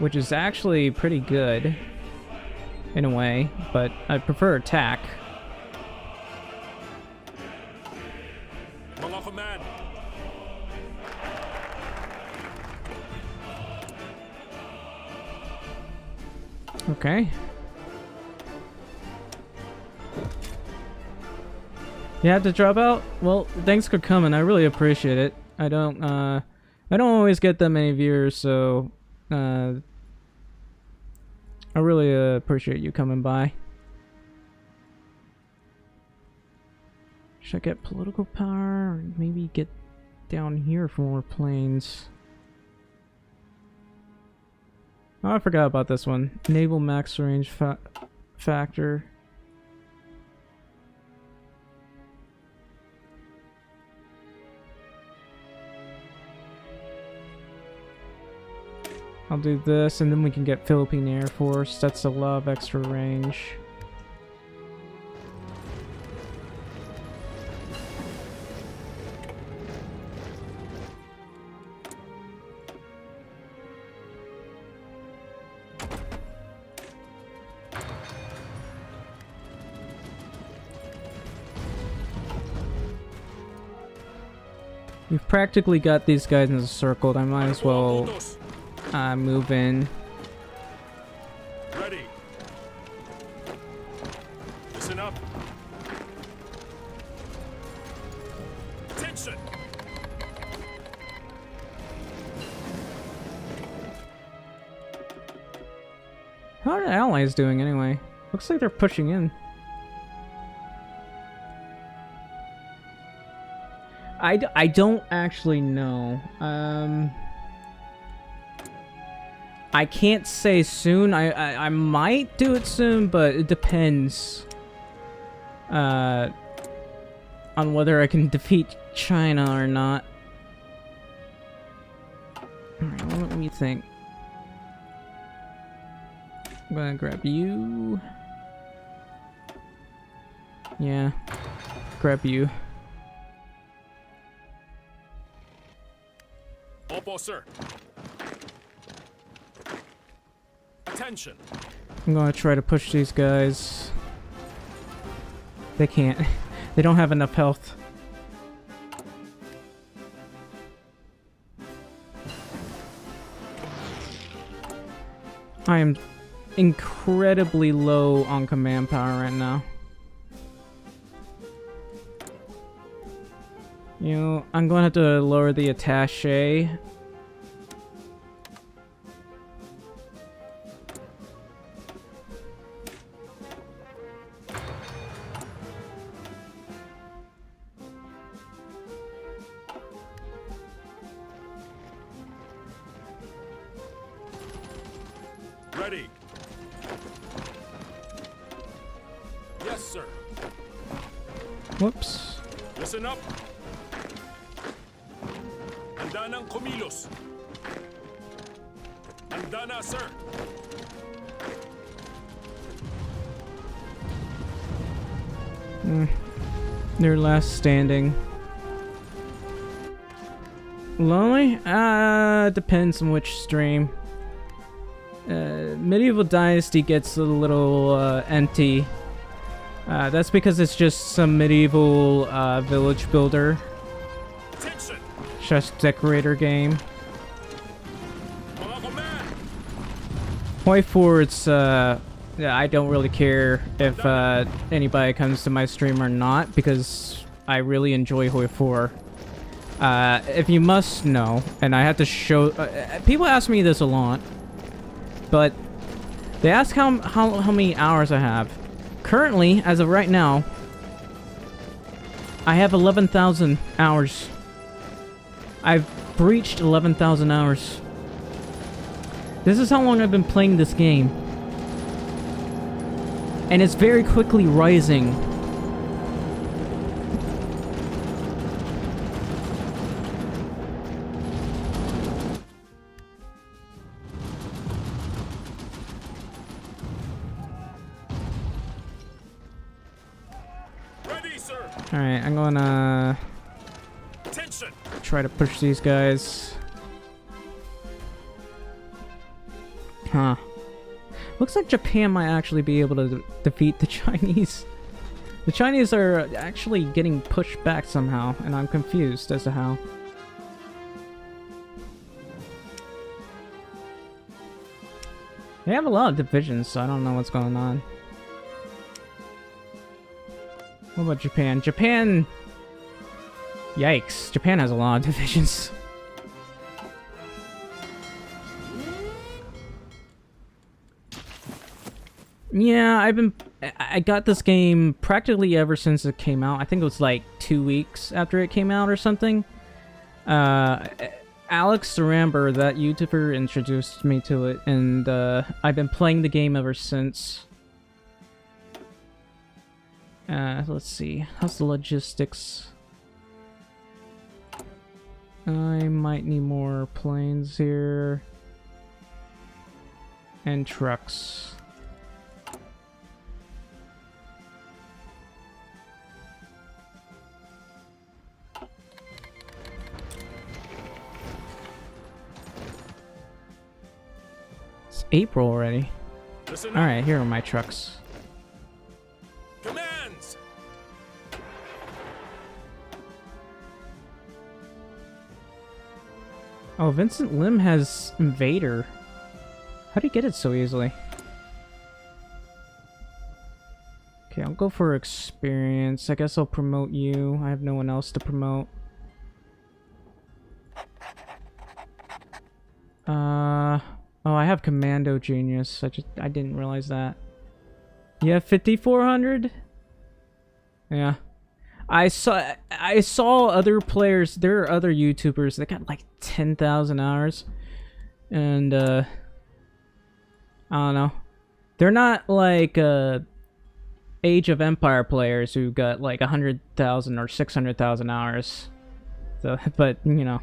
[SPEAKER 1] which is actually pretty good in a way, but I prefer attack.
[SPEAKER 2] Mga command.
[SPEAKER 1] Okay. You had to drop out? Well, thanks for coming. I really appreciate it. I don't always get that many viewers, so I really appreciate you coming by. Should I get political power, or maybe get down here for more planes? Oh, I forgot about this one. Naval max range factor. I'll do this, and then we can get Philippine Air Force. That's a lot of extra range. We've practically got these guys encircled. I might as well move in.
[SPEAKER 2] Ready. Listen up. Attention.
[SPEAKER 1] How are the allies doing anyway? Looks like they're pushing in. I don't actually know. I can't say soon. I might do it soon, but it depends on whether I can defeat China or not. Alright, well, let me think. I'm gonna grab you. Yeah, grab you.
[SPEAKER 2] Opo, sir. Attention.
[SPEAKER 1] I'm gonna try to push these guys. They can't. They don't have enough health. I am incredibly low on command power right now. You know, I'm gonna have to lower the attaché.
[SPEAKER 2] Ready. Yes, sir.
[SPEAKER 1] Whoops.
[SPEAKER 2] Listen up. Handa ng kumilos. Handa na, sir.
[SPEAKER 1] They're last standing. Lonely? Depends on which stream. Medieval Dynasty gets a little empty. That's because it's just some medieval village builder,
[SPEAKER 2] Attention.
[SPEAKER 1] chest decorator game.
[SPEAKER 2] Mga command.
[SPEAKER 1] Point four, it's yeah, I don't really care if anybody comes to my stream or not, because I really enjoy Hoi 4. If you must know, and I have to show, people ask me this a lot, but they ask how many hours I have. Currently, as of right now, I have 11,000 hours. I've breached 11,000 hours. This is how long I've been playing this game. And it's very quickly rising.
[SPEAKER 2] sir.
[SPEAKER 1] Alright, I'm gonna
[SPEAKER 2] Attention.
[SPEAKER 1] try to push these guys. Huh. Looks like Japan might actually be able to defeat the Chinese. The Chinese are actually getting pushed back somehow, and I'm confused as to how. They have a lot of divisions, so I don't know what's going on. What about Japan? Japan... Yikes. Japan has a lot of divisions. Yeah, I got this game practically ever since it came out. I think it was like 2 weeks after it came out or something. Alex Saramber, that YouTuber, introduced me to it, and I've been playing the game ever since. Let's see. How's the logistics? I might need more planes here. And trucks. It's April already. Alright, here are my trucks.
[SPEAKER 2] Commands.
[SPEAKER 1] Oh, Vincent Lim has Invader. How do you get it so easily? Okay, I'll go for experience. I guess I'll promote you. I have no one else to promote. Oh, I have Commando Genius. I didn't realize that. You have 5,400? Yeah. I saw other players, there are other YouTubers that got like 10,000 hours. And I don't know. They're not like Age of Empire players who got like 100,000 or 600,000 hours. So, but you know.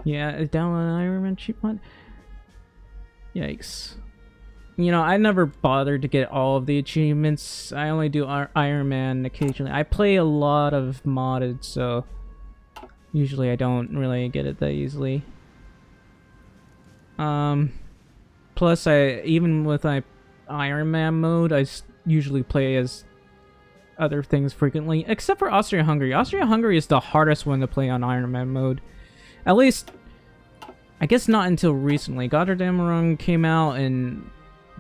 [SPEAKER 1] Yeah, down on Iron Man cheap one. Yikes. You know, I never bothered to get all of the achievements. I only do Iron Man occasionally. I play a lot of modded, so usually I don't really get it that easily. Plus, even with my Iron Man mode, I usually play as other things frequently, except for Austria-Hungary. Austria-Hungary is the hardest one to play on Iron Man mode. At least, I guess not until recently. Gotterdammerung came out and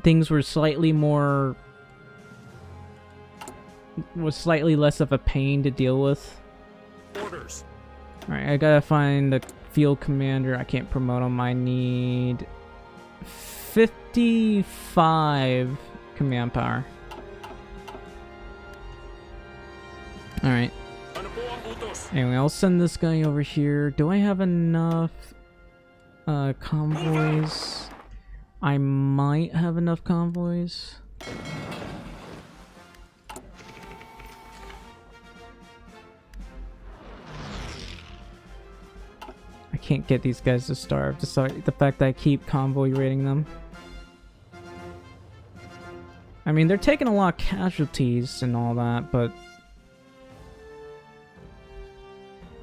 [SPEAKER 1] things were slightly more... was slightly less of a pain to deal with.
[SPEAKER 2] Orders.
[SPEAKER 1] Alright, I gotta find the field commander. I can't promote him. I need 55 command power. Alright. Anyway, I'll send this guy over here. Do I have enough convoys? I might have enough convoys. I can't get these guys to starve, despite the fact that I keep convoy raiding them. I mean, they're taking a lot of casualties and all that, but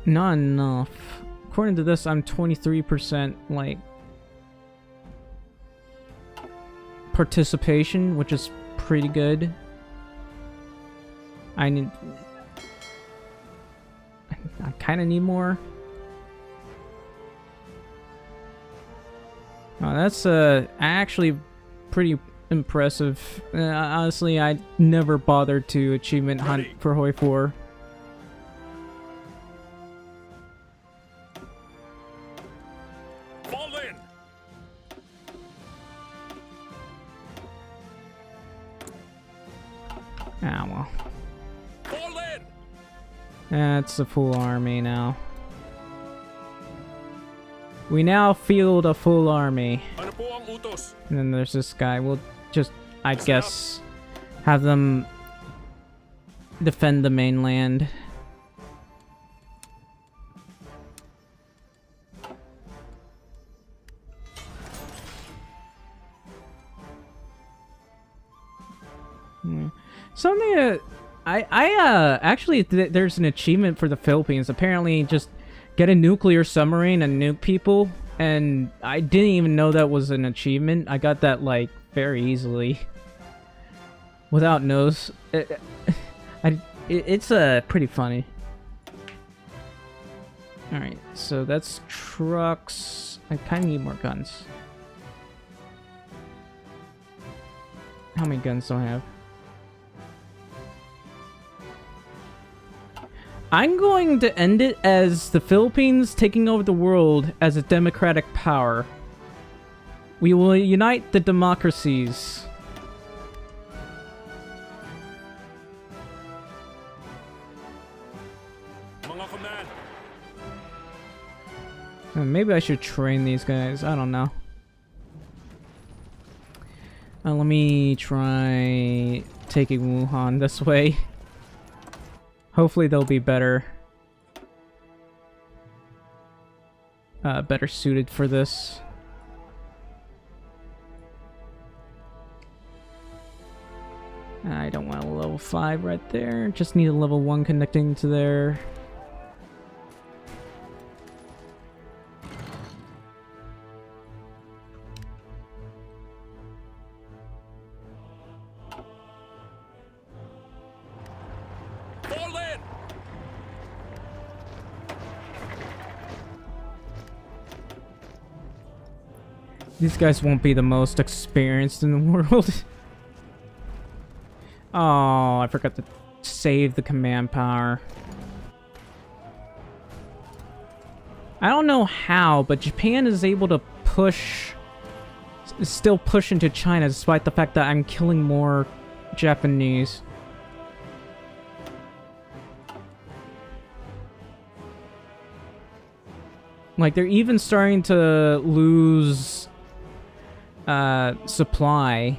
[SPEAKER 1] not enough. According to this, I'm 23% like participation, which is pretty good. I kind of need more. Oh, that's actually pretty impressive. Honestly, I never bothered to achievement hunt for Hoi 4.
[SPEAKER 2] Fall in.
[SPEAKER 1] Ah, well.
[SPEAKER 2] Fall in.
[SPEAKER 1] That's a full army now. We now field a full army.
[SPEAKER 2] Ano po ang utos?
[SPEAKER 1] And then there's this guy. We'll just, I guess, have them defend the mainland. Something that actually there's an achievement for the Philippines. Apparently, just get a nuclear submarine and nuke people, and I didn't even know that was an achievement. I got that like very easily, without nose. It's pretty funny. All right, so that's trucks. I kind of need more guns. How many guns do I have? I'm going to end it as the Philippines taking over the world as a democratic power. We will unite the democracies.
[SPEAKER 2] Mga command.
[SPEAKER 1] Maybe I should train these guys. I don't know. Let me try taking Wuhan this way. Hopefully they'll be better. Better suited for this. I don't want a level 5 right there. Just need a level 1 connecting to there.
[SPEAKER 2] Fall in.
[SPEAKER 1] These guys won't be the most experienced in the world. Oh, I forgot to save the command power. I don't know how, but Japan is able to still push into China despite the fact that I'm killing more Japanese. Like, they're even starting to lose supply.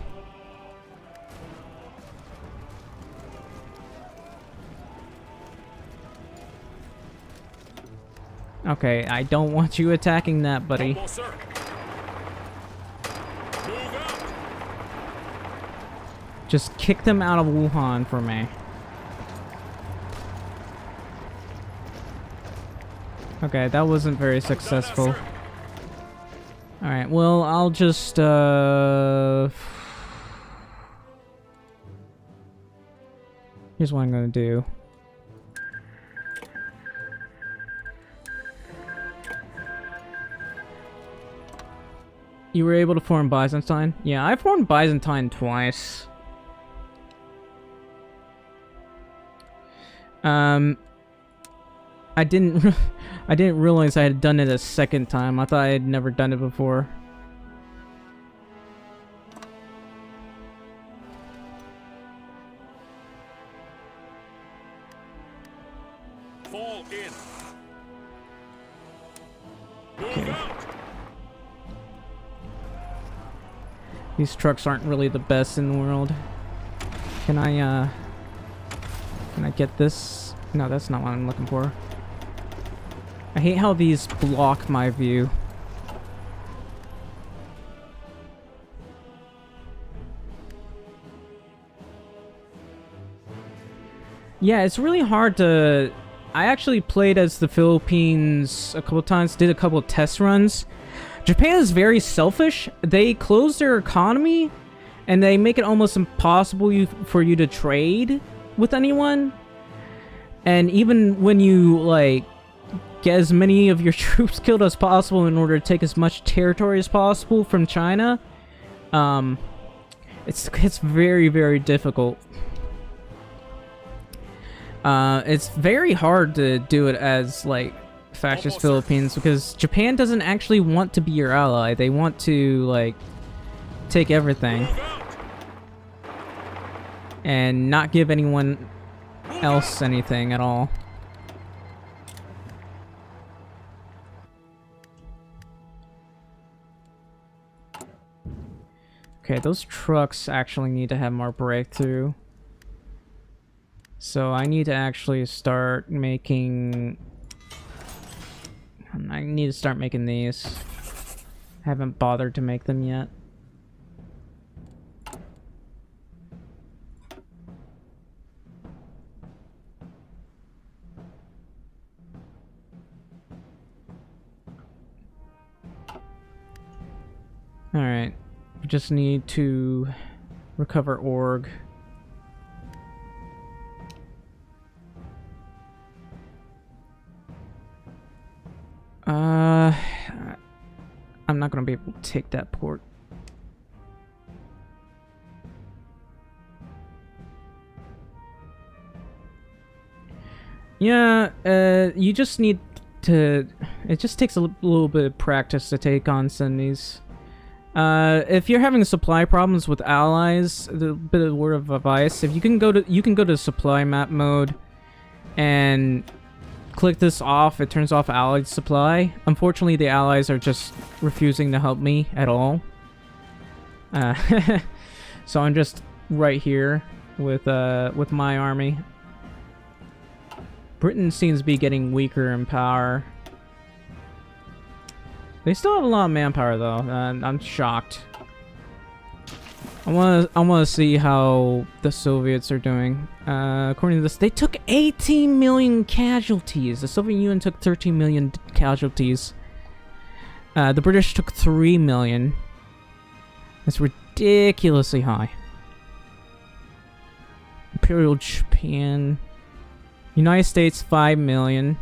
[SPEAKER 1] Okay, I don't want you attacking that, buddy.
[SPEAKER 2] Almost, sir. Move out.
[SPEAKER 1] Just kick them out of Wuhan for me. Okay, that wasn't very successful.
[SPEAKER 2] Sir.
[SPEAKER 1] Alright, well, I'll just, here's what I'm gonna do. You were able to form Byzantine? Yeah, I formed Byzantine twice. I didn't I didn't realize I had done it a second time. I thought I had never done it before.
[SPEAKER 2] Fall in. Move out.
[SPEAKER 1] These trucks aren't really the best in the world. Can I get this? No, that's not what I'm looking for. I hate how these block my view. Yeah, it's really hard to... I actually played as the Philippines a couple times, did a couple of test runs. Japan is very selfish. They close their economy, and they make it almost impossible for you to trade with anyone. And even when you, like, get as many of your troops killed as possible in order to take as much territory as possible from China, it's very, very difficult. It's very hard to do it as, like, fascist Philippines, because Japan doesn't actually want to be your ally. They want to, like, take everything and not give anyone else anything at all. Okay, those trucks actually need to have more breakthrough. So I need to actually start making... I need to start making these. Haven't bothered to make them yet. Alright. We just need to recover org. I'm not gonna be able to take that port. Yeah, you just need to... It just takes a little bit of practice to take on some of these. If you're having supply problems with allies, a bit of word of advice, if you can go to supply map mode and click this off, it turns off allied supply. Unfortunately, the allies are just refusing to help me at all. So I'm just right here with my army. Britain seems to be getting weaker in power. They still have a lot of manpower though. I'm shocked. I wanna see how the Soviets are doing. According to this, they took 18 million casualties. The Soviet Union took 13 million casualties. The British took 3 million. That's ridiculously high. Imperial Japan. United States 5 million.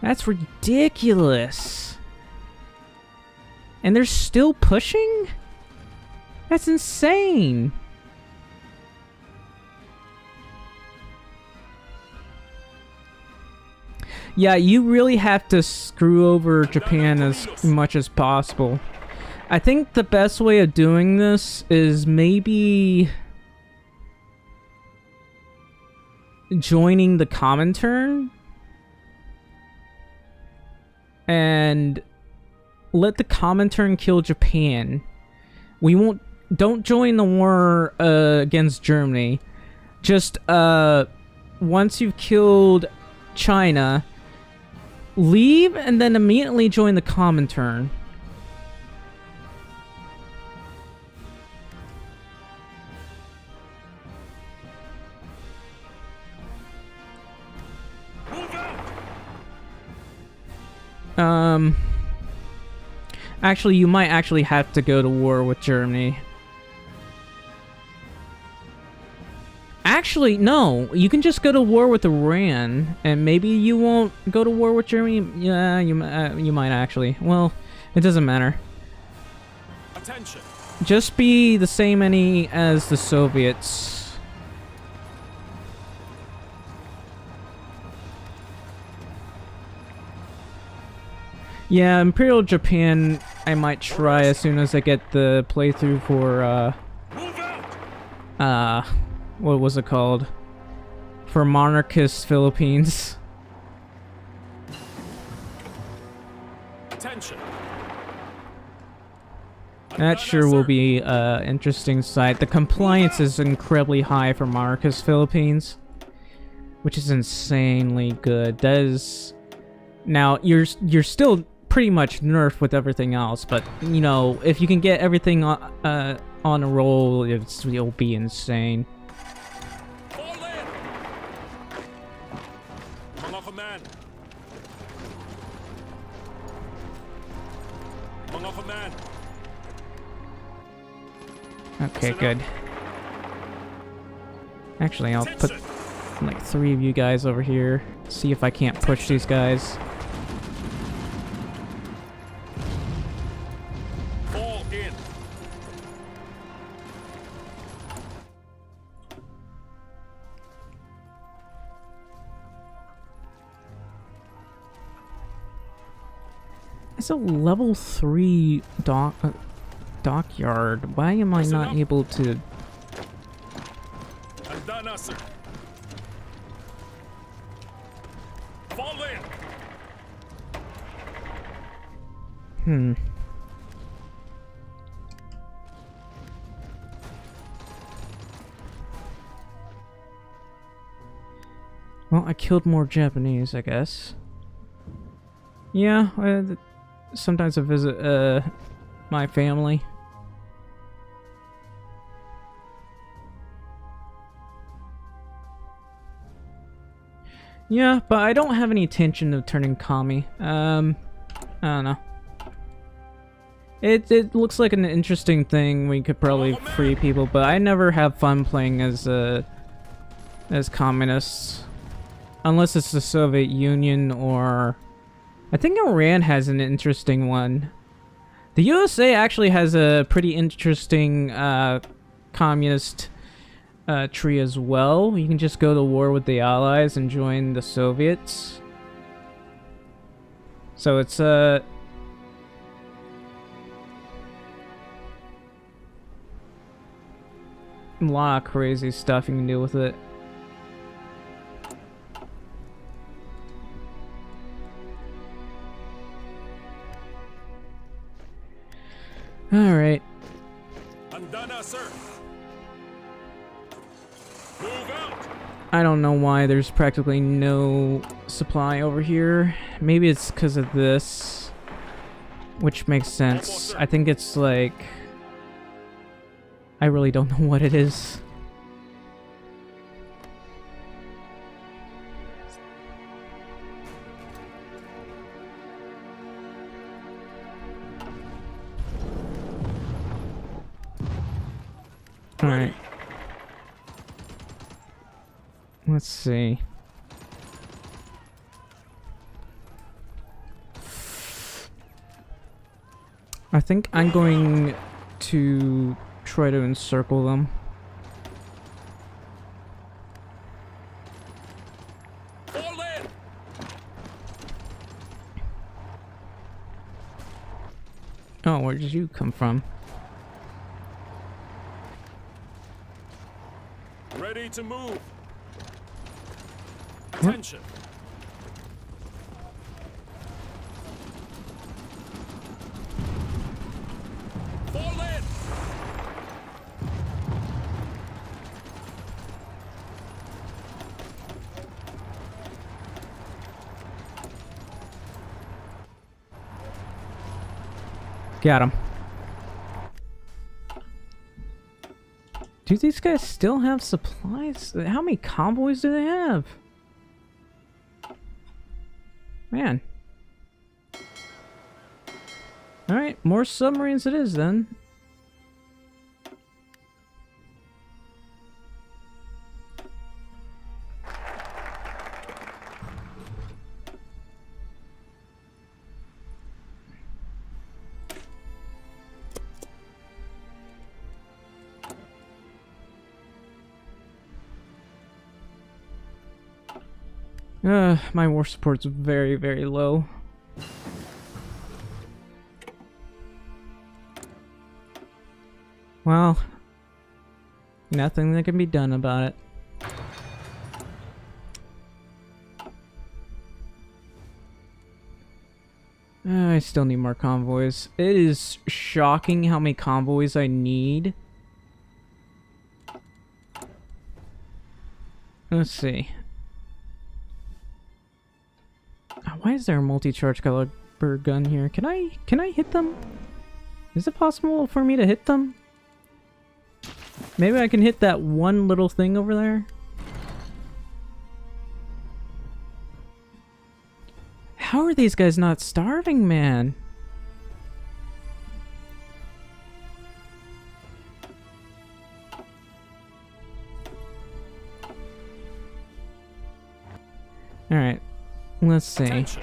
[SPEAKER 1] That's ridiculous. And they're still pushing? That's insane. Yeah, you really have to screw over Japan as much as possible. I think the best way of doing this is maybe joining the Comintern and let the Comintern kill Japan. Don't join the war against Germany. Just once you've killed China, leave and then immediately join the Comintern. Actually, you might actually have to go to war with Germany. Actually, no. You can just go to war with Iran, and maybe you won't go to war with Germany. Yeah, you might actually. Well, it doesn't matter.
[SPEAKER 2] Attention.
[SPEAKER 1] Just be the same enemy as the Soviets. Yeah, Imperial Japan, I might try as soon as I get the playthrough for, what was it called? For Monarchist Philippines.
[SPEAKER 2] Attention.
[SPEAKER 1] That sure will be an interesting sight. The compliance is incredibly high for Monarchist Philippines, which is insanely good. That is... Now, you're still pretty much nerfed with everything else, but you know, if you can get everything on a roll, it'll be insane.
[SPEAKER 2] Fall in. Come off a man. Come off a man.
[SPEAKER 1] Okay, good. Actually, I'll put like 3 of you guys over here. See if I can't push these guys. It's a level 3 dockyard. Why am I not able to...
[SPEAKER 2] Fall
[SPEAKER 1] Hmm.
[SPEAKER 2] in.
[SPEAKER 1] Well, I killed more Japanese, I guess. Yeah, sometimes I visit my family. Yeah, but I don't have any intention of turning commie. I don't know. It looks like an interesting thing. We could probably free people, but I never have fun playing as communists, unless it's the Soviet Union or I think Iran has an interesting one. The USA actually has a pretty interesting communist tree as well. You can just go to war with the Allies and join the Soviets. So it's a lot of crazy stuff you can do with it. Alright.
[SPEAKER 2] Andana, sir. Move out.
[SPEAKER 1] I don't know why there's practically no supply over here. Maybe it's because of this, which makes sense. I think it's like... I really don't know what it is. Alright. Let's see. I think I'm going to try to encircle them.
[SPEAKER 2] Fall in.
[SPEAKER 1] Oh, where did you come from?
[SPEAKER 2] Ready to move. Attention. Fall in.
[SPEAKER 1] Got him. Do these guys still have supplies? How many convoys do they have? Man. Alright, more submarines it is then. My war support's very, very low. Well, nothing that can be done about it. I still need more convoys. It is shocking how many convoys I need. Let's see. Why is there a multi-charge caliber gun here? Can I hit them? Is it possible for me to hit them? Maybe I can hit that one little thing over there? How are these guys not starving, man? Alright. Let's see.
[SPEAKER 2] Attention.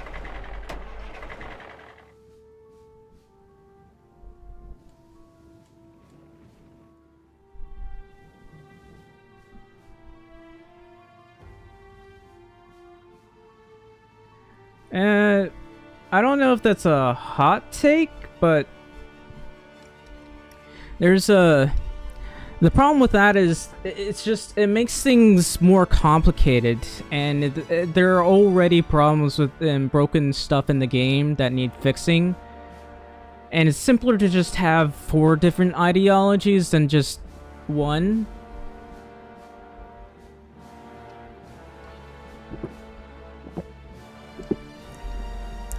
[SPEAKER 1] I don't know if that's a hot take, but there's a... The problem with that is it makes things more complicated, and there are already problems with broken stuff in the game that need fixing. And it's simpler to just have 4 different ideologies than just one.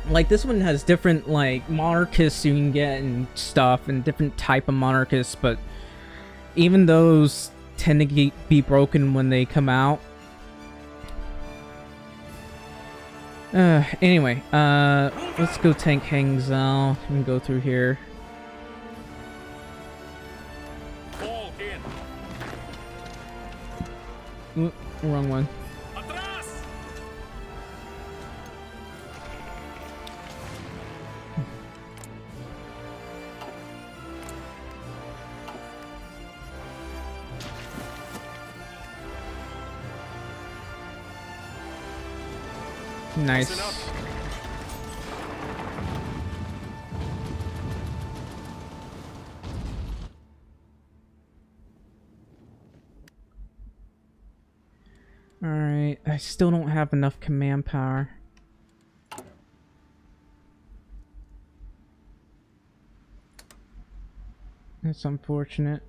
[SPEAKER 1] Like, this one has different, like, monarchists you can get and stuff, and different type of monarchists, but even those tend to be broken when they come out. Anyway, let's go tank Hangzhou and go through here. Oop, wrong one.
[SPEAKER 2] Atrás!
[SPEAKER 1] Nice.
[SPEAKER 2] Listen up.
[SPEAKER 1] Alright, I still don't have enough command power. That's unfortunate.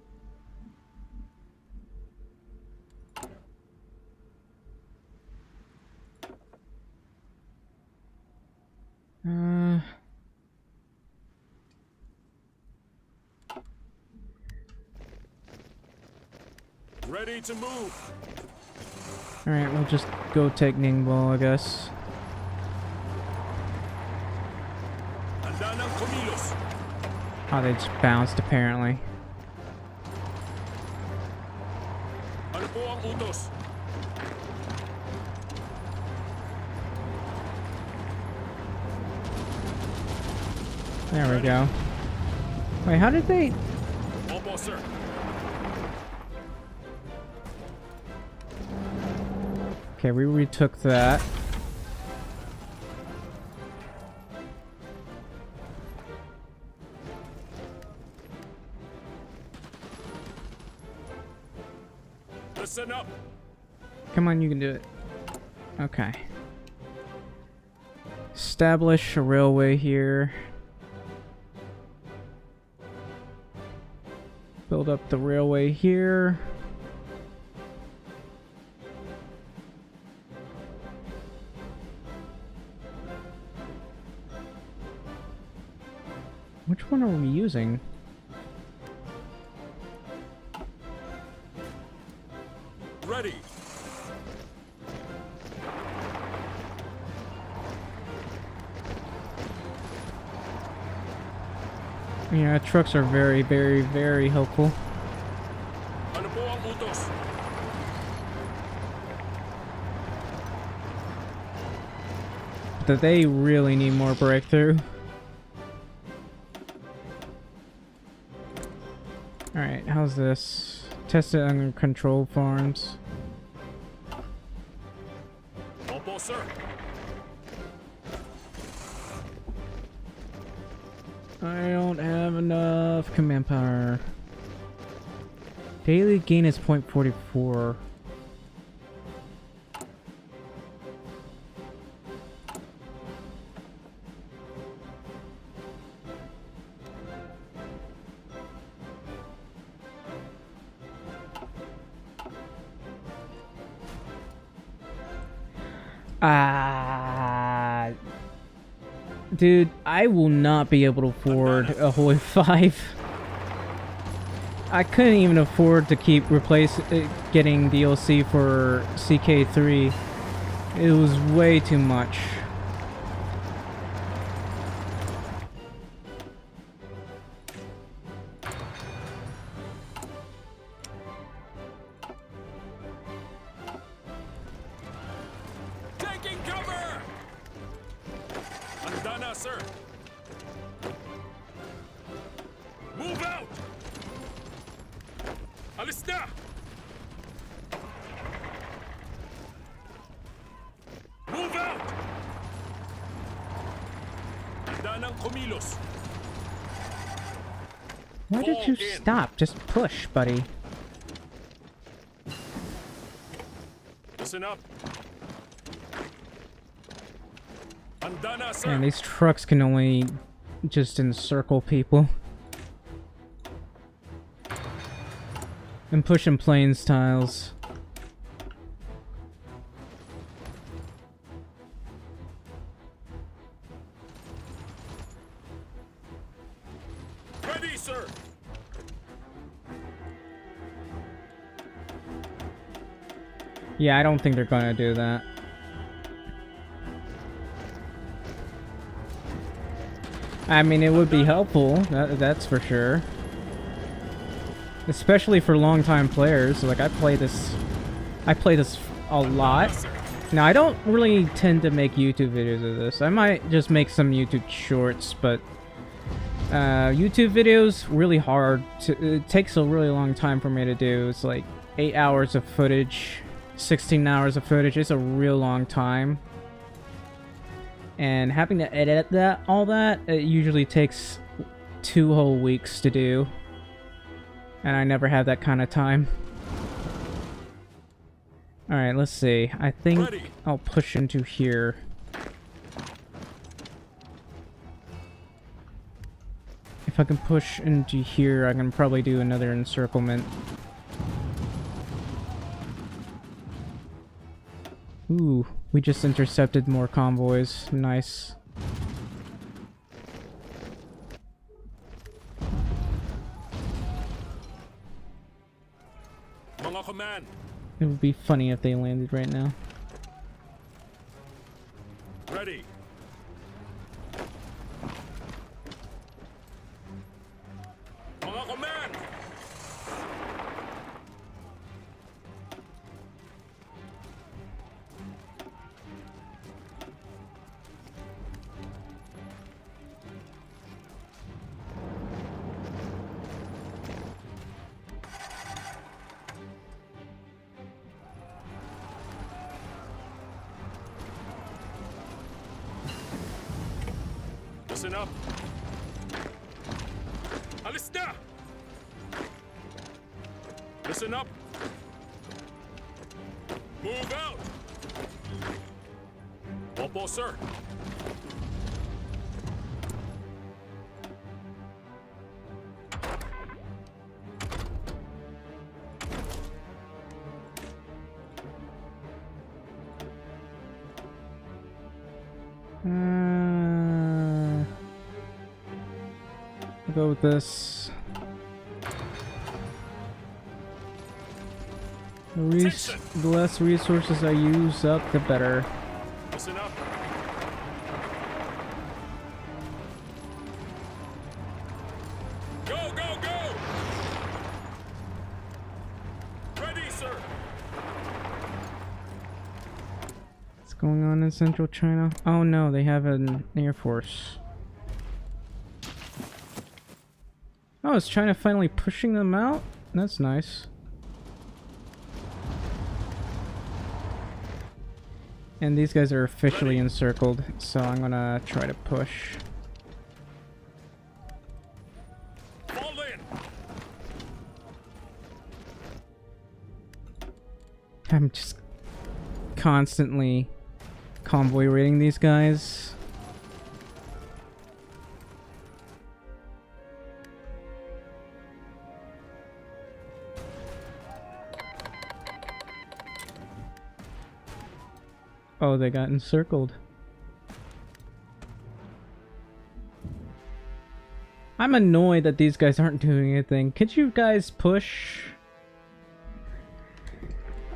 [SPEAKER 2] Ready to move.
[SPEAKER 1] Alright, we'll just go take Ningbo, I guess.
[SPEAKER 2] Handa ng kumilos.
[SPEAKER 1] Oh, they just bounced, apparently.
[SPEAKER 2] Ano po ang utos?
[SPEAKER 1] There we go. Wait, how did they...
[SPEAKER 2] Opo, sir.
[SPEAKER 1] Okay, we retook that.
[SPEAKER 2] Listen up.
[SPEAKER 1] Come on, you can do it. Okay. Establish a railway here. Build up the railway here. Which one are we using?
[SPEAKER 2] Ready.
[SPEAKER 1] Yeah, trucks are very, very, very helpful.
[SPEAKER 2] Ano po ang utos?
[SPEAKER 1] But they really need more breakthrough. Alright, how's this? Test it on controlled farms.
[SPEAKER 2] Opo, sir.
[SPEAKER 1] I don't have enough command power. Daily gain is 0.44. Dude, I will not be able to afford a Holy 5. I couldn't even afford to keep getting DLC for CK3. It was way too much.
[SPEAKER 2] Taking cover! Handa na, sir. Move out! Alis na! Move out! Handa ng kumilos.
[SPEAKER 1] Why did you
[SPEAKER 2] Fall in.
[SPEAKER 1] stop? Just push, buddy.
[SPEAKER 2] Listen up. Handa na, sir.
[SPEAKER 1] Man, these trucks can only just encircle people. And push in planes tiles.
[SPEAKER 2] Ready, sir.
[SPEAKER 1] Yeah, I don't think they're gonna do that. I mean, it would be helpful, that's for sure. Especially for longtime players. Like, I play this I play this a lot. Now, I don't really tend to make YouTube videos of this. I might just make some YouTube shorts, but YouTube videos, really hard. It takes a really long time for me to do. It's like 8 hours of footage, 16 hours of footage. It's a real long time. And having to edit all that, it usually takes 2 whole weeks to do. And I never have that kind of time. Alright, let's see. I think I'll push into here. If I can push into here, I can probably do another encirclement. Ooh, we just intercepted more convoys. Nice.
[SPEAKER 2] Mga command.
[SPEAKER 1] It would be funny if they landed right now.
[SPEAKER 2] Ready. Mga command. Listen up. Alis na! Listen up. Move out. Opo, sir.
[SPEAKER 1] I'll go with this. The less resources I use up, the better.
[SPEAKER 2] Listen up. Go, go, go! Ready, sir.
[SPEAKER 1] What's going on in central China? Oh no, they have an air force. Oh, is China finally pushing them out? That's nice. And these guys are officially encircled, so I'm gonna try to push.
[SPEAKER 2] Fall in.
[SPEAKER 1] I'm just constantly convoy raiding these guys. Oh, they got encircled. I'm annoyed that these guys aren't doing anything. Could you guys push?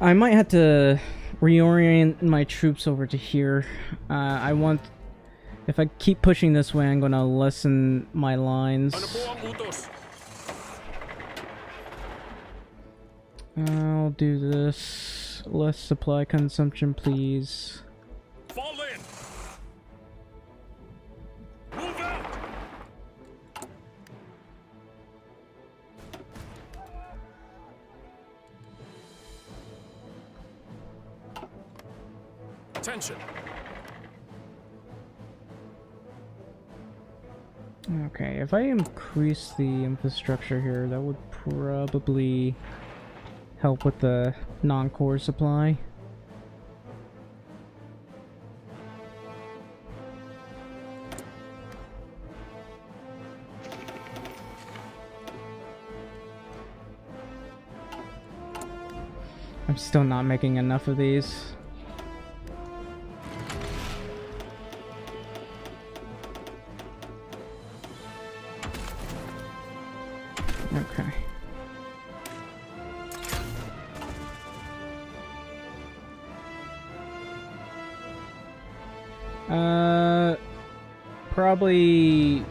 [SPEAKER 1] I might have to reorient my troops over to here. If I keep pushing this way, I'm gonna lessen my lines.
[SPEAKER 2] Ano po ang utos?
[SPEAKER 1] I'll do this. Less supply consumption, please.
[SPEAKER 2] Fall in. Move out. Attention.
[SPEAKER 1] Okay, if I increase the infrastructure here, that would probably help with the non-core supply. I'm still not making enough of these. Okay. Probably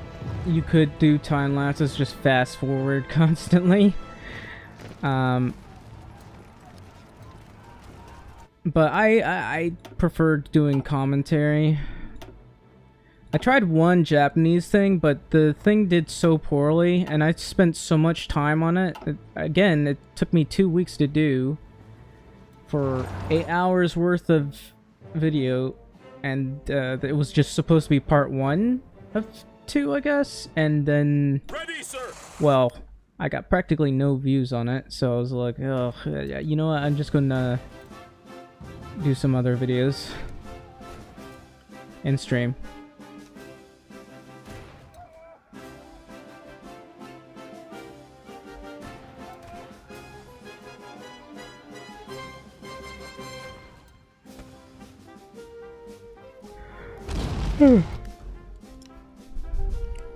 [SPEAKER 1] you could do time lapses, just fast forward constantly. But I prefer doing commentary. I tried one Japanese thing, but the thing did so poorly, and I spent so much time on it. Again, it took me 2 weeks to do for 8 hours worth of video, and it was just supposed to be part 1 of 2, I guess, and then,
[SPEAKER 2] Ready, sir.
[SPEAKER 1] well, I got practically no views on it, so I was like, oh, you know what, I'm just gonna do some other videos and stream.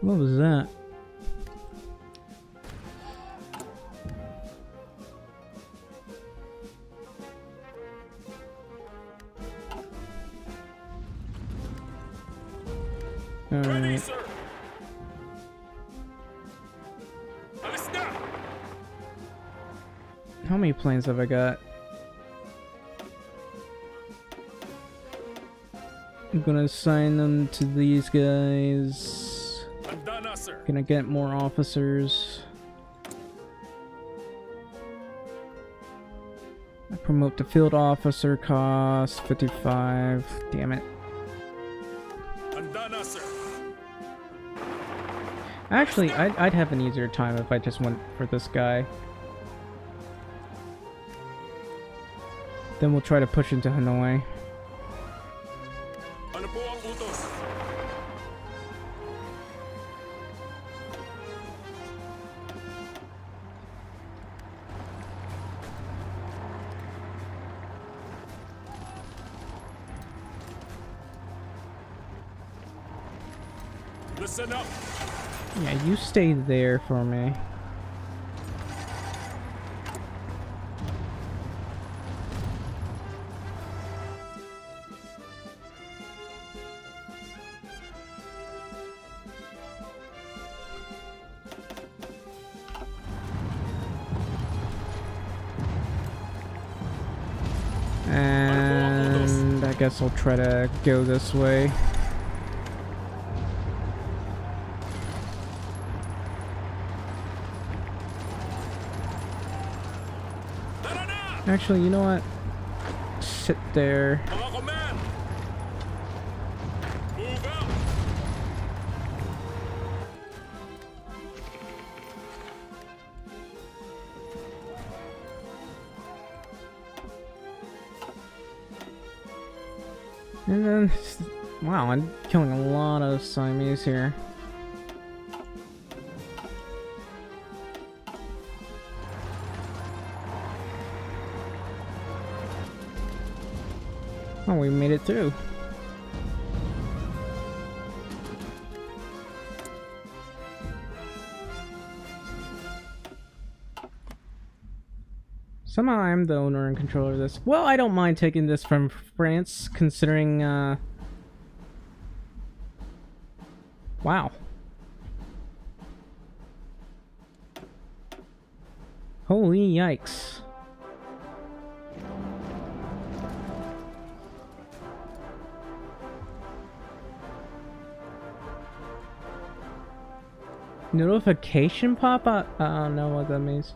[SPEAKER 1] What was that?
[SPEAKER 2] Ready,
[SPEAKER 1] Alright.
[SPEAKER 2] sir. Alis na.
[SPEAKER 1] How many planes have I got? I'm gonna assign them to these guys.
[SPEAKER 2] Handa na, sir.
[SPEAKER 1] Gonna get more officers. I promote to field officer, cost 55. Damn it.
[SPEAKER 2] Handa na, sir.
[SPEAKER 1] Actually, I'd have an easier time if I just went for this guy. Then we'll try to push into Hanoi.
[SPEAKER 2] Ano po ang utos? Listen up.
[SPEAKER 1] Yeah, you stay there for me. And I guess I'll try to go this way.
[SPEAKER 2] Tara na!
[SPEAKER 1] Actually, you know what? Sit there.
[SPEAKER 2] Mga command! Move out!
[SPEAKER 1] And then, wow, I'm killing a lot of Siamese here. Oh, we made it through. Somehow I'm the owner and controller of this. Well, I don't mind taking this from France, considering, wow. Holy yikes. Notification pop up? I don't know what that means.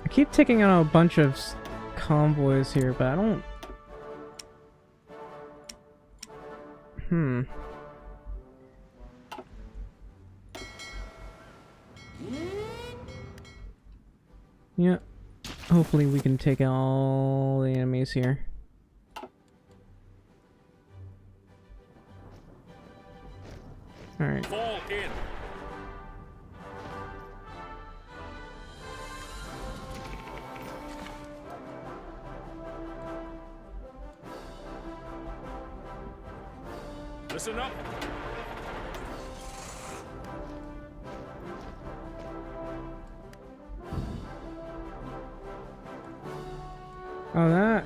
[SPEAKER 1] I keep taking out a bunch of convoys here, but I don't... Yeah. Hopefully we can take out all the enemies here. Alright.
[SPEAKER 2] Fall in. Listen up.
[SPEAKER 1] Oh, that,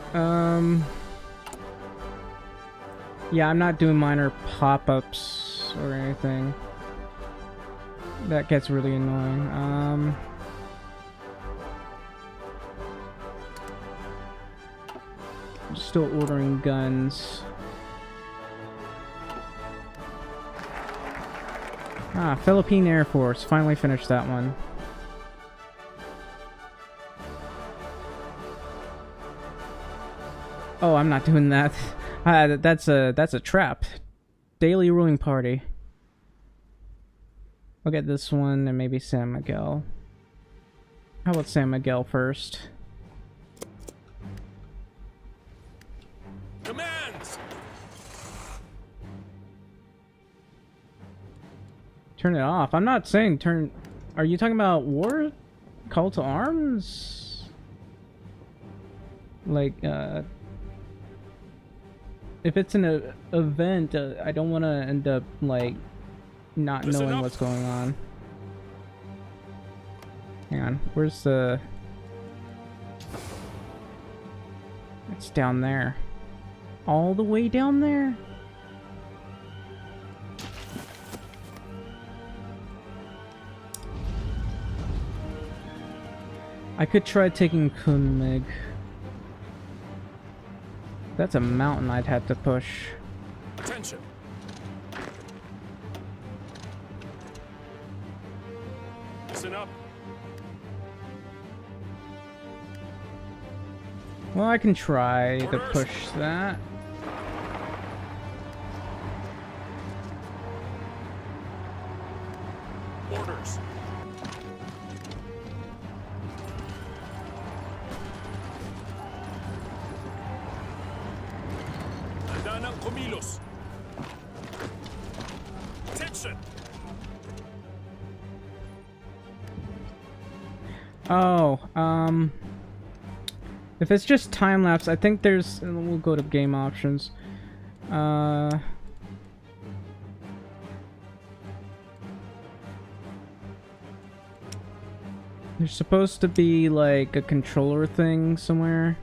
[SPEAKER 1] yeah, I'm not doing minor pop-ups or anything. That gets really annoying. Still ordering guns. Ah, Philippine Air Force. Finally finished that one. Oh, I'm not doing that. That's a trap. Daily ruling party. I'll get this one and maybe San Miguel. How about San Miguel first?
[SPEAKER 2] Commands!
[SPEAKER 1] Turn it off. I'm not saying turn... Are you talking about war? Call to arms? Like, if it's an event, I don't want to end up, like, not
[SPEAKER 2] Listen
[SPEAKER 1] knowing
[SPEAKER 2] up.
[SPEAKER 1] what's going on. Hang on. Where's the... It's down there. All the way down there? I could try taking Kunmig. That's a mountain I'd have to push.
[SPEAKER 2] Attention! Listen up.
[SPEAKER 1] Well, I can try to
[SPEAKER 2] Orders.
[SPEAKER 1] push that.
[SPEAKER 2] Orders. Handa ng kumilos. Attention!
[SPEAKER 1] Oh, if it's just time lapse, I think there's. We'll go to game options. There's supposed to be like a controller thing somewhere.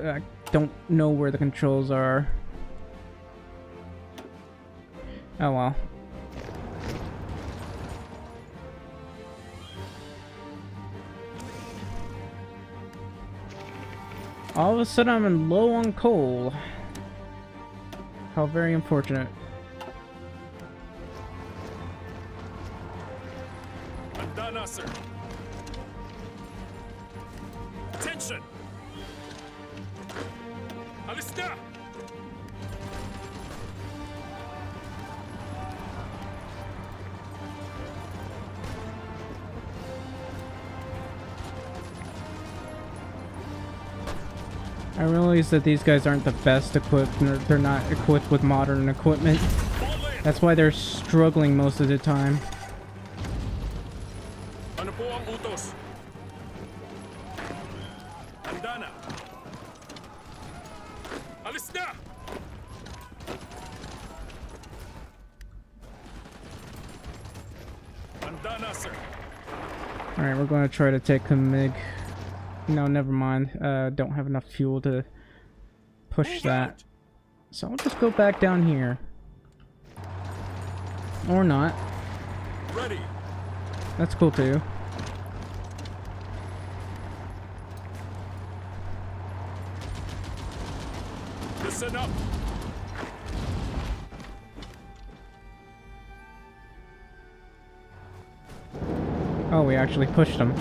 [SPEAKER 1] I don't know where the controls are. Oh well. All of a sudden I'm in low on coal. How very unfortunate.
[SPEAKER 2] Handa na, sir. Attention! Alis na!
[SPEAKER 1] I realize that these guys aren't the best equipped, and they're not equipped with modern equipment.
[SPEAKER 2] Fall in!
[SPEAKER 1] That's why they're struggling most of the time.
[SPEAKER 2] Ano po ang utos? Handa na! Alis na! Handa na, sir.
[SPEAKER 1] Alright, we're going to try to take Kamig. No, never mind. Don't have enough fuel to push
[SPEAKER 2] Move
[SPEAKER 1] that.
[SPEAKER 2] out.
[SPEAKER 1] So I'll just go back down here. Or not.
[SPEAKER 2] Ready.
[SPEAKER 1] That's cool too.
[SPEAKER 2] Listen up.
[SPEAKER 1] Oh, we actually pushed them. I'm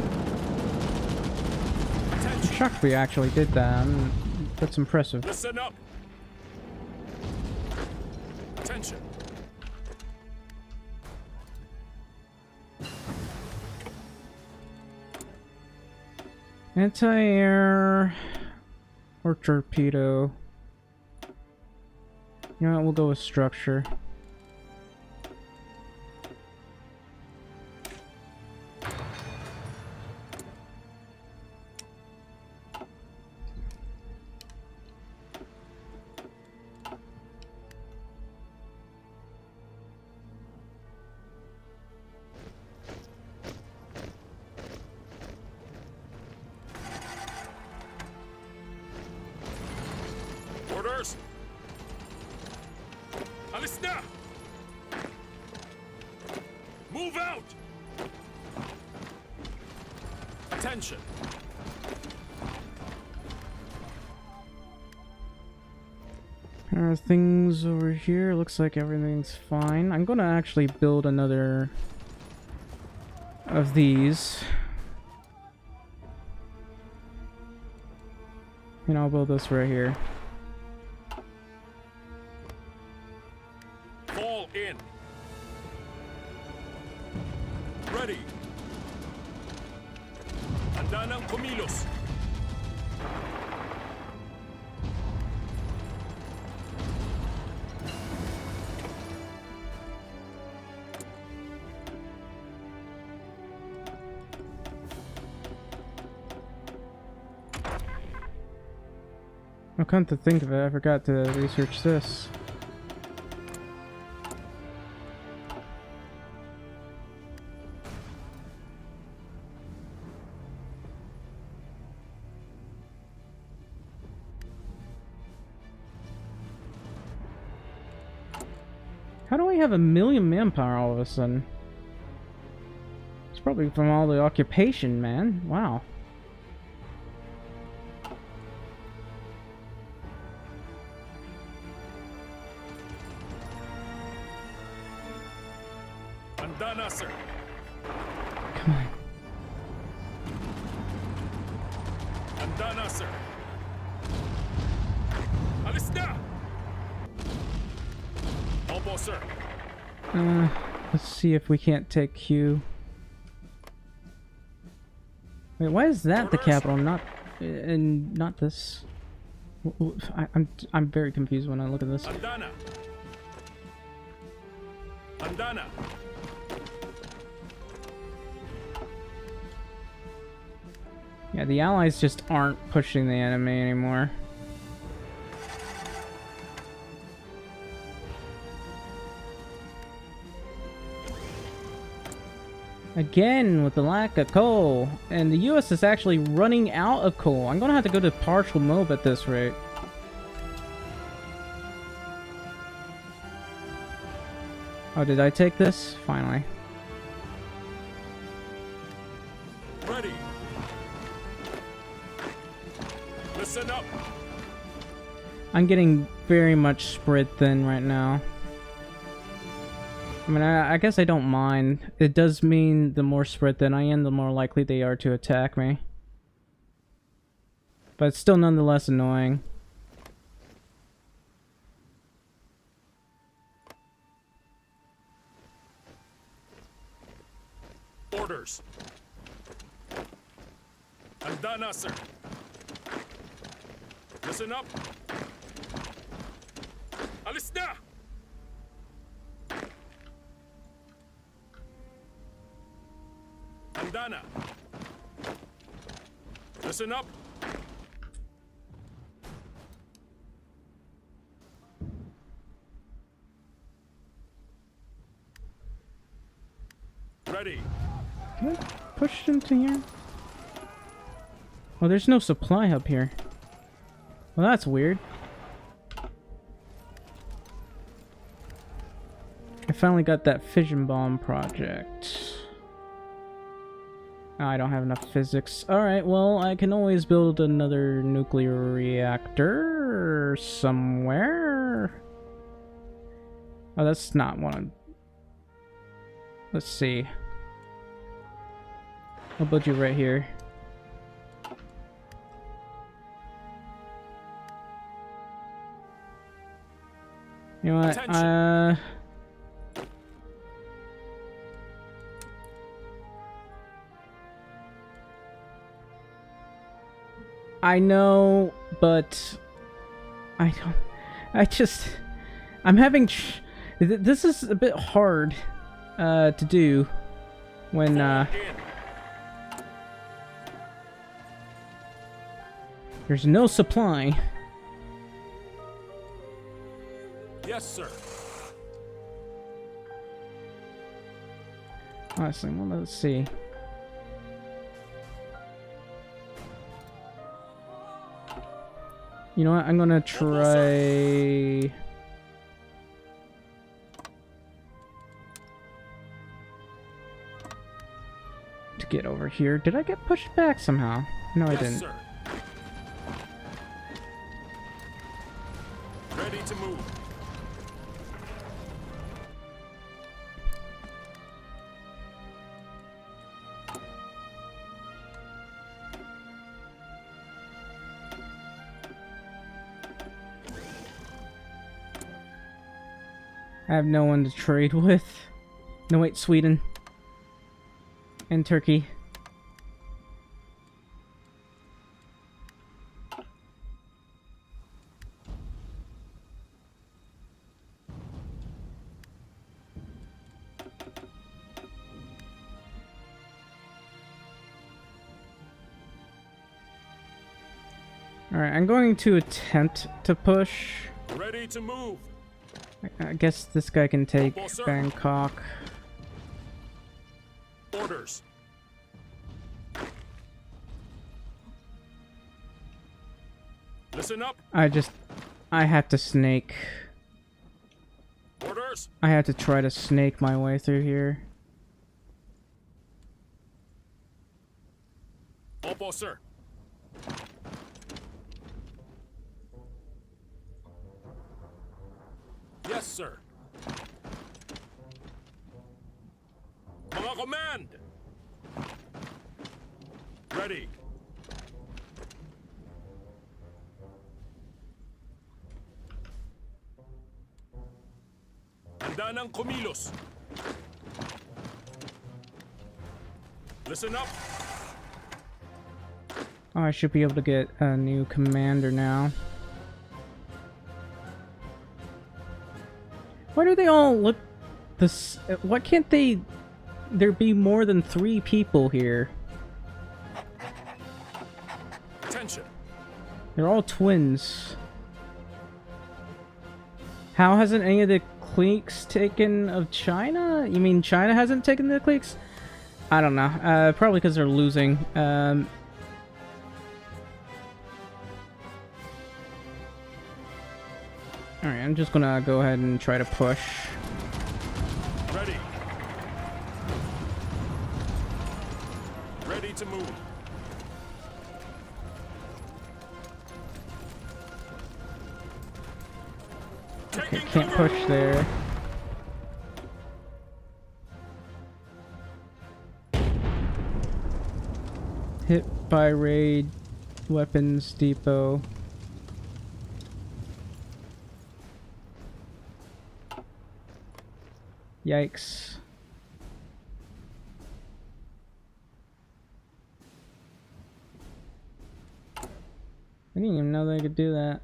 [SPEAKER 2] Attention.
[SPEAKER 1] shocked we actually did that. That's impressive.
[SPEAKER 2] Listen up. Attention.
[SPEAKER 1] Anti-air or torpedo. You know what, we'll go with structure.
[SPEAKER 2] Move out! Attention!
[SPEAKER 1] Things over here. Looks like everything's fine. I'm gonna actually build another of these. And I'll build this right here.
[SPEAKER 2] Fall in. Ready. Handa ng kumilos.
[SPEAKER 1] I'll come to think of it, I forgot to research this. How do I have 1,000,000 manpower all of a sudden? It's probably from all the occupation, man. Wow.
[SPEAKER 2] Handa na, sir.
[SPEAKER 1] Come on.
[SPEAKER 2] Handa na, sir. Alis na! Opo, sir.
[SPEAKER 1] Let's see if we can't take Q. Wait, why is that the capital, not and not this? I'm very confused when I look at this.
[SPEAKER 2] Handa na. Handa na.
[SPEAKER 1] Yeah, the allies just aren't pushing the enemy anymore. Again, with the lack of coal. And the US is actually running out of coal. I'm gonna have to go to partial mode at this rate. Oh, did I take this? Finally.
[SPEAKER 2] Ready. Listen up.
[SPEAKER 1] I'm getting very much spread thin right now. I mean, I guess I don't mind. It does mean the more spread thin I am, the more likely they are to attack me. But it's still nonetheless annoying.
[SPEAKER 2] Orders. Handa na, sir. Listen up. Alis na! Handa na. Listen up. Ready.
[SPEAKER 1] Can I push into here? Oh, there's no supply hub here. Well, that's weird. I finally got that fission bomb project. Oh, I don't have enough physics. Alright, well, I can always build another nuclear reactor somewhere. Oh, that's not one I'm... Let's see. I'll build you right here. You know what? I know, but I'm having this is a bit hard to do when there's no supply.
[SPEAKER 2] Yes, sir.
[SPEAKER 1] Honestly, well, let's see. You know what? I'm gonna try. get over here. Did I get pushed back somehow? No, I
[SPEAKER 2] Yes,
[SPEAKER 1] didn't.
[SPEAKER 2] sir. Ready to move.
[SPEAKER 1] I have no one to trade with. No, wait, Sweden. And Turkey. Alright, I'm going to attempt to push.
[SPEAKER 2] Ready to move.
[SPEAKER 1] I guess this guy can take
[SPEAKER 2] Well, sir.
[SPEAKER 1] Bangkok.
[SPEAKER 2] Orders. Listen up.
[SPEAKER 1] I have to snake.
[SPEAKER 2] Orders.
[SPEAKER 1] I have to try to snake my way through here.
[SPEAKER 2] Opo, sir. Yes, sir. Mga command. Ready. Handa ng kumilos. Listen up.
[SPEAKER 1] Oh, I should be able to get a new commander now. Why do they all look this? Why can't there be more than 3 people here?
[SPEAKER 2] Attention.
[SPEAKER 1] They're all twins. How hasn't any of the cliques taken of China? You mean China hasn't taken the cliques? I don't know. Probably because they're losing. Alright, I'm just gonna go ahead and try to push.
[SPEAKER 2] Ready. Ready to move. Taking
[SPEAKER 1] Can't
[SPEAKER 2] cover.
[SPEAKER 1] push there. Hit by raid weapons depot. Yikes. I didn't even know they could do that.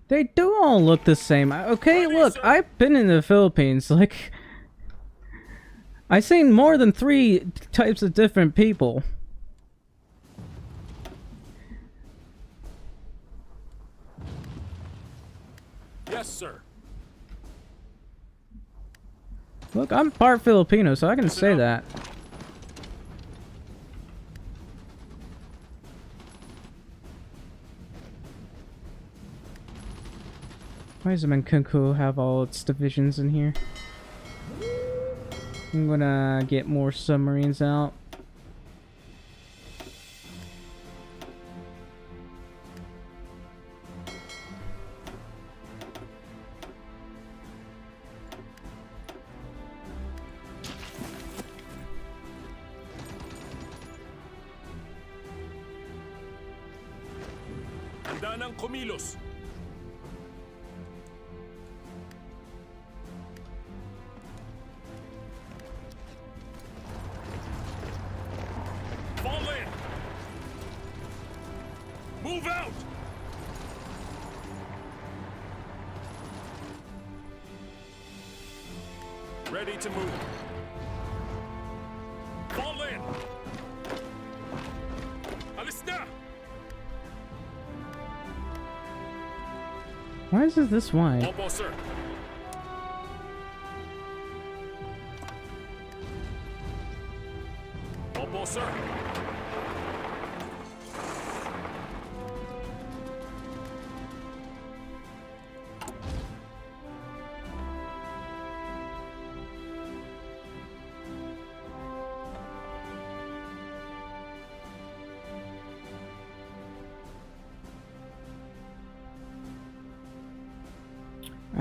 [SPEAKER 1] They do all look the same. Okay,
[SPEAKER 2] Ready,
[SPEAKER 1] look,
[SPEAKER 2] sir.
[SPEAKER 1] I've been in the Philippines. Like, I've seen more than 3 types of different people.
[SPEAKER 2] Yes, sir.
[SPEAKER 1] Look, I'm part Filipino, so I can
[SPEAKER 2] Listen
[SPEAKER 1] say
[SPEAKER 2] up.
[SPEAKER 1] that. Why does Mankunku have all its divisions in here? I'm gonna get more submarines out.
[SPEAKER 2] Handa ng kumilos. Fall in. Move out. Ready to move. Fall in. Alis na.
[SPEAKER 1] Why is it this wide?
[SPEAKER 2] Opo, sir. Opo, sir.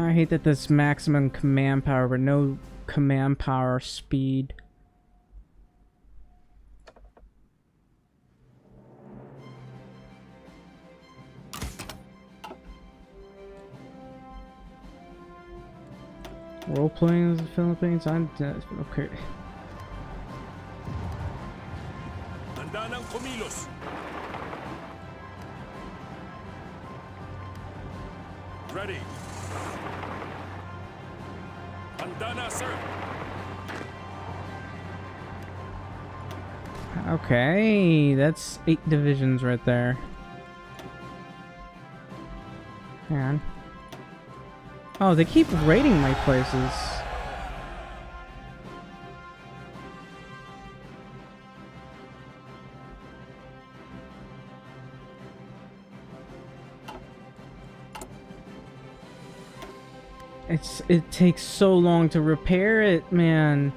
[SPEAKER 1] I hate that this maximum command power, but no command power speed. Role playing in the Philippines. I'm okay.
[SPEAKER 2] Handa ng kumilos. Ready. Handa na, sir.
[SPEAKER 1] Okay, that's 8 divisions right there. Hang on. Oh, they keep raiding my places. It takes so long to repair it, man.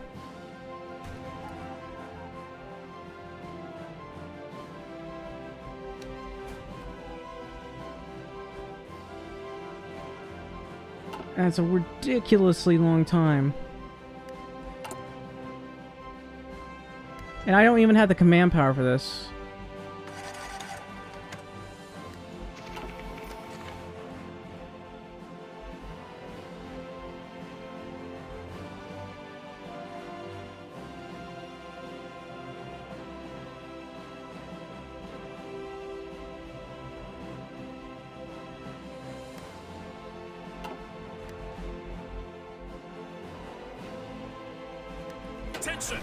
[SPEAKER 1] That's a ridiculously long time. And I don't even have the command power for this.
[SPEAKER 2] Attention.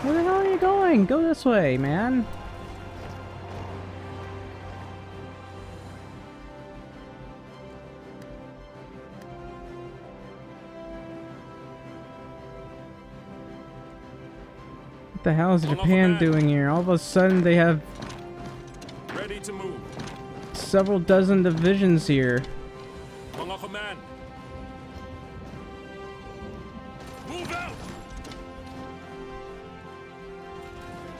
[SPEAKER 1] Where the hell are you going? Go this way, man. What the hell is Japan doing here? All of a sudden they have
[SPEAKER 2] Ready to move.
[SPEAKER 1] several dozen divisions here.
[SPEAKER 2] Mga command. Move out.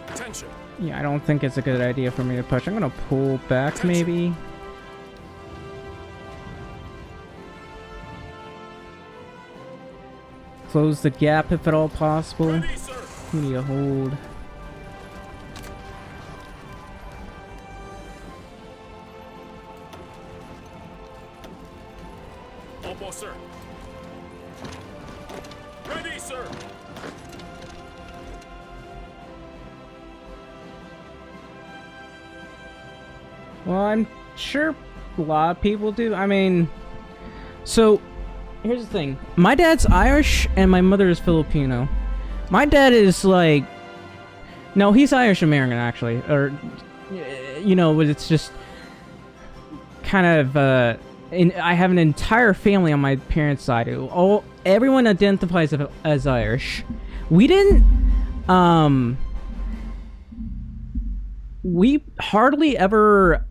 [SPEAKER 2] Attention.
[SPEAKER 1] Yeah, I don't think it's a good idea for me to push. I'm gonna pull back, maybe. Close the gap if at all possible.
[SPEAKER 2] Ready, sir.
[SPEAKER 1] We need to hold.
[SPEAKER 2] Opo, sir. Ready, sir.
[SPEAKER 1] Well, I'm sure a lot of people do. I mean, so here's the thing. My dad's Irish and my mother is Filipino. My dad is like, no, he's Irish American actually, or you know, it's just kind of. I have an entire family on my parents' side who everyone identifies as Irish. We didn't. We hardly ever,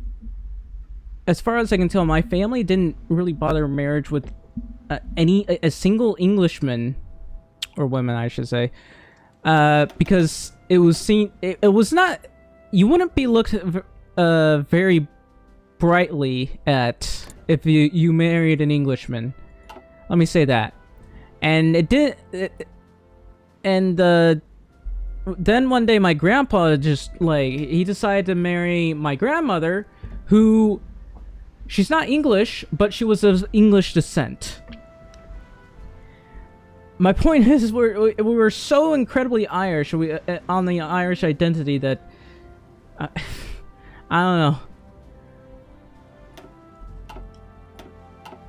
[SPEAKER 1] as far as I can tell, my family didn't really bother marriage with a single Englishman, or women, I should say, because it was seen. It was not. You wouldn't be looked very brightly at if you married an Englishman. Let me say that. And it did. Then one day my grandpa just he decided to marry my grandmother, who she's not English, but she was of English descent. My point is, we were so incredibly Irish, on the Irish identity that I don't know.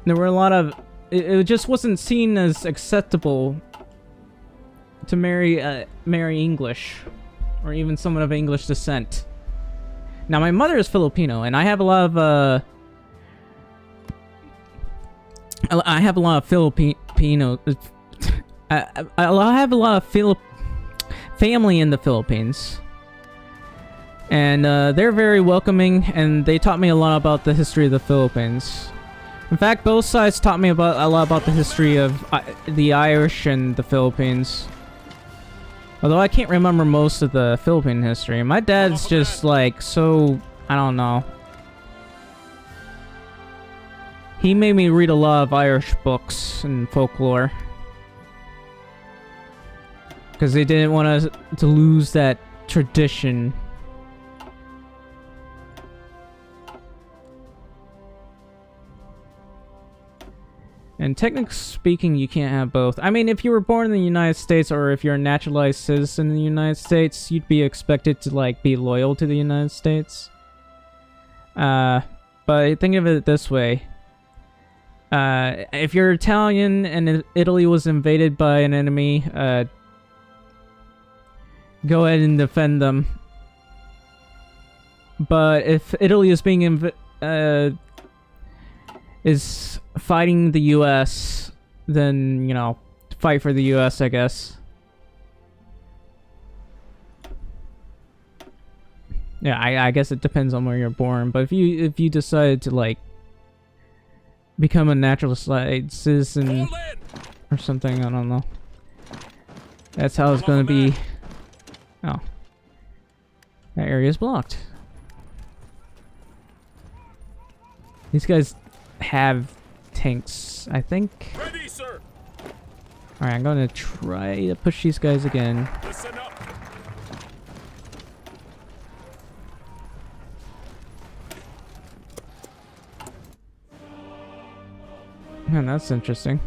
[SPEAKER 1] There were a lot of it just wasn't seen as acceptable to marry English, or even someone of English descent. Now my mother is Filipino, and I have a lot of Filipino. I have a lot of family in the Philippines, and they're very welcoming, and they taught me a lot about the history of the Philippines. In fact, both sides taught me a lot about the history of the Irish and the Philippines. Although I can't remember most of the Philippine history. My dad's just so, I don't know. He made me read a lot of Irish books and folklore. Because they didn't want us to lose that tradition. And technically speaking, you can't have both. I mean, if you were born in the United States or if you're a naturalized citizen in the United States, you'd be expected to, like, be loyal to the United States. But think of it this way. If you're Italian and Italy was invaded by an enemy, go ahead and defend them. But if Italy is being is fighting the US, then, you know, fight for the US, I guess. Yeah, I guess it depends on where you're born, but if you decide to, like, become a naturalized citizen or something, I don't know. That's how it's gonna be. Oh. That area is blocked. These guys have tanks, I think.
[SPEAKER 2] Ready, sir.
[SPEAKER 1] Alright, I'm gonna try to push these guys again.
[SPEAKER 2] Listen up.
[SPEAKER 1] Man, that's interesting.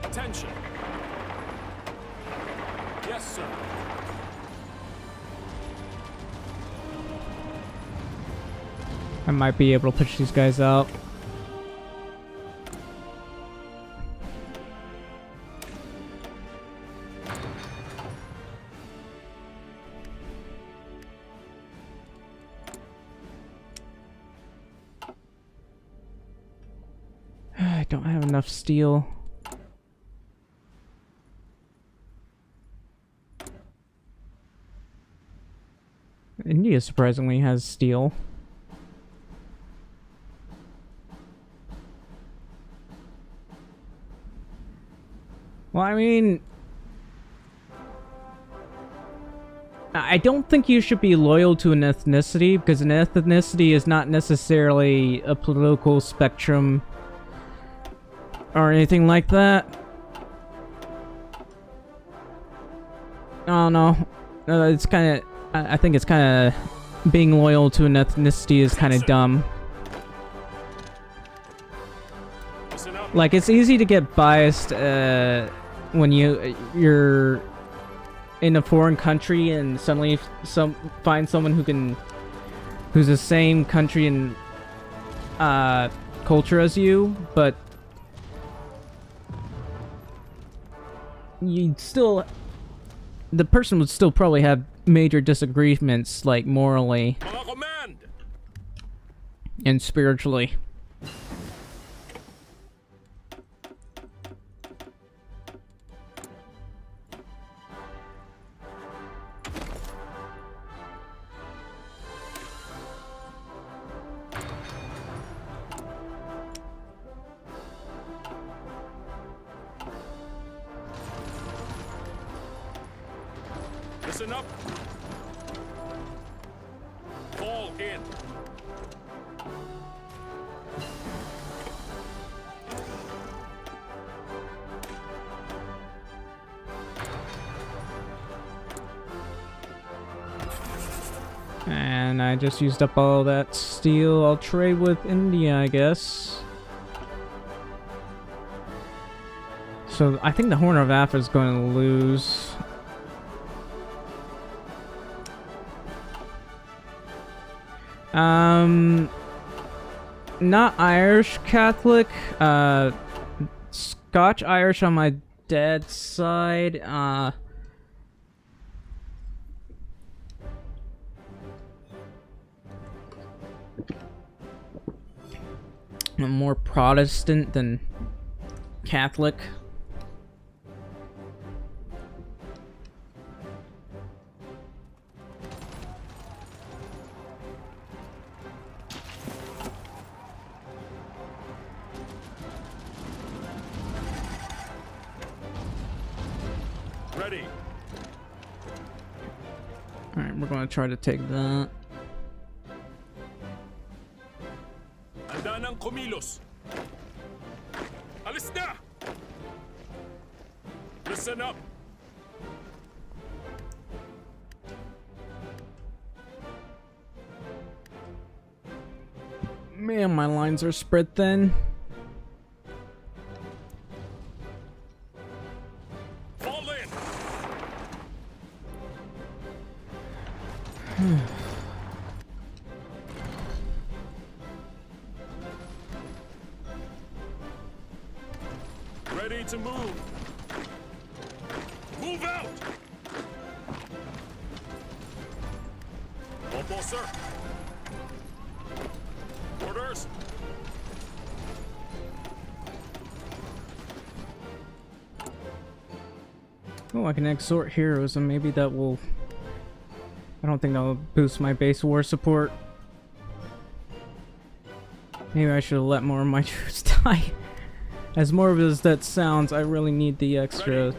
[SPEAKER 2] Attention. Yes, sir.
[SPEAKER 1] I might be able to push these guys out. I don't have enough steel. India surprisingly has steel. Well, I mean, I don't think you should be loyal to an ethnicity, because an ethnicity is not necessarily a political spectrum or anything like that. I don't know. It's kind of... I think it's kind of... Being loyal to an ethnicity is kind of dumb. Like, it's easy to get biased when you're in a foreign country and suddenly find someone who's the same country and culture as you, but the person would still probably have major disagreements, like morally and spiritually.
[SPEAKER 2] Listen up. Fall in.
[SPEAKER 1] And I just used up all that steel. I'll trade with India, I guess. So I think the Horn of Africa is going to lose. Not Irish Catholic, Scotch Irish on my dad's side, I'm more Protestant than Catholic.
[SPEAKER 2] Ready.
[SPEAKER 1] Alright, we're gonna try to take that.
[SPEAKER 2] Handa ng kumilos. Alis na! Listen up.
[SPEAKER 1] Man, my lines are spread thin.
[SPEAKER 2] Fall in. Ready to move. Move out. Opo, sir. Orders.
[SPEAKER 1] Oh, I can exhort heroes, and maybe that will... I don't think that will boost my base war support. Maybe I should have let more of my troops die. As morbid as that sounds, I really need the extra...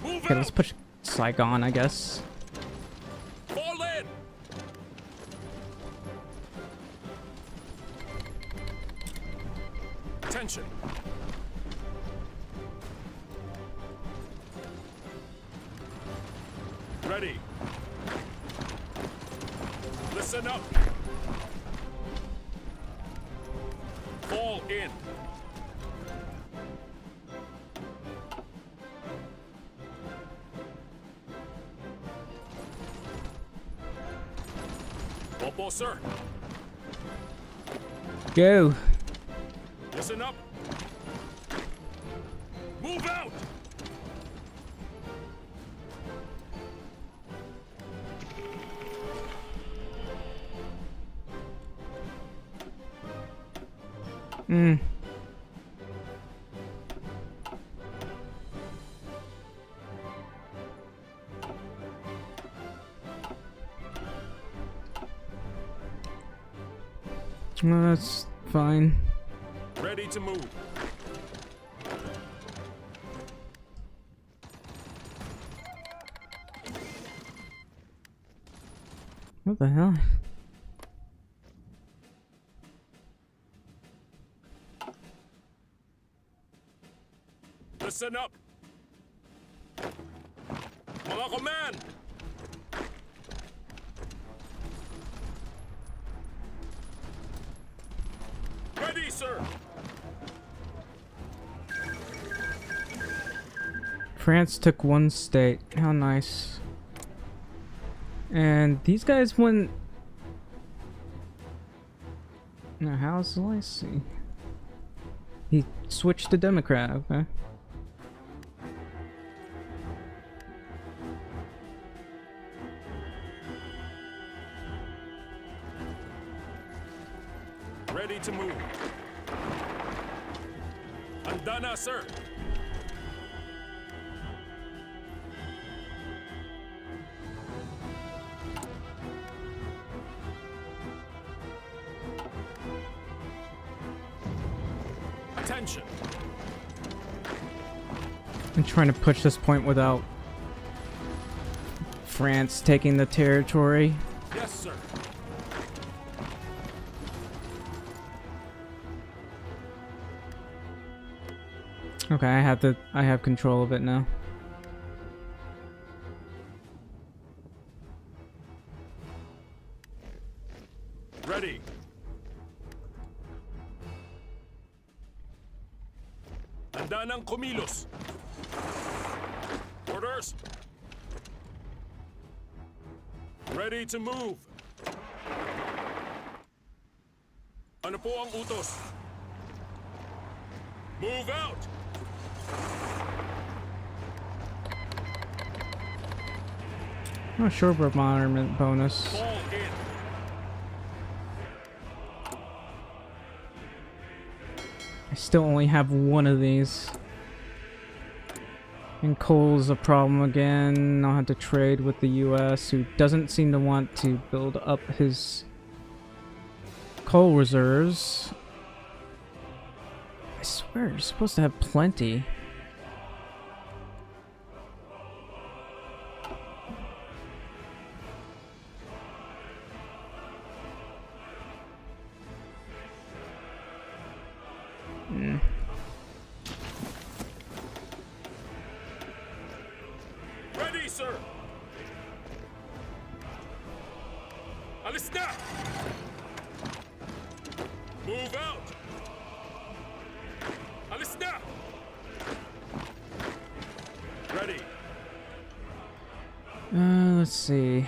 [SPEAKER 2] Move
[SPEAKER 1] Okay,
[SPEAKER 2] out.
[SPEAKER 1] let's push Saigon, I guess.
[SPEAKER 2] Fall in. Attention. Ready. Listen up. Fall in. Opo, sir.
[SPEAKER 1] Go!
[SPEAKER 2] Listen up. Move out.
[SPEAKER 1] Hmm. Well, that's fine.
[SPEAKER 2] Ready to move.
[SPEAKER 1] What the hell?
[SPEAKER 2] Listen up. Mga command. Ready, sir.
[SPEAKER 1] France took one state. How nice. And these guys went... Now, how's Lacy? He switched to Democrat, okay.
[SPEAKER 2] Ready to move. Handa na, sir. Attention.
[SPEAKER 1] I'm trying to push this point without France taking the territory.
[SPEAKER 2] Yes, sir.
[SPEAKER 1] Okay, I have control of it now.
[SPEAKER 2] Ready. Handa ng kumilos. Orders. Ready to move. Ano po ang utos? Move out.
[SPEAKER 1] Oh, sure, bombardment bonus.
[SPEAKER 2] Fall in.
[SPEAKER 1] I still only have one of these. And coal's a problem again. I'll have to trade with the US, who doesn't seem to want to build up his coal reserves. I swear, you're supposed to have plenty.
[SPEAKER 2] sir. Alis na! Move out! Alis na! Ready.
[SPEAKER 1] Let's see.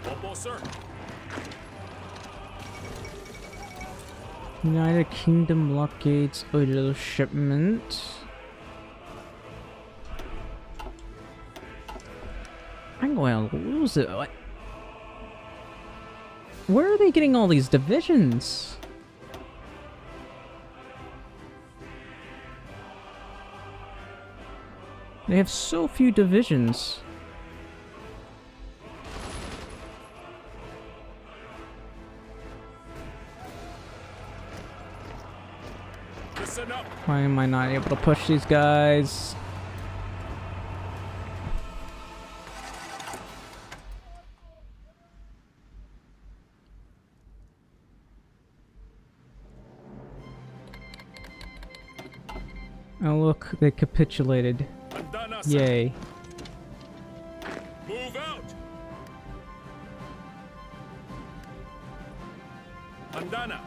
[SPEAKER 2] Opo, sir.
[SPEAKER 1] United Kingdom blockades oil shipment. I'm going to lose it. What? Where are they getting all these divisions? They have so few divisions.
[SPEAKER 2] Listen up.
[SPEAKER 1] Why am I not able to push these guys? Oh look, they capitulated.
[SPEAKER 2] Andana, sir.
[SPEAKER 1] Yay.
[SPEAKER 2] Move out. Andana.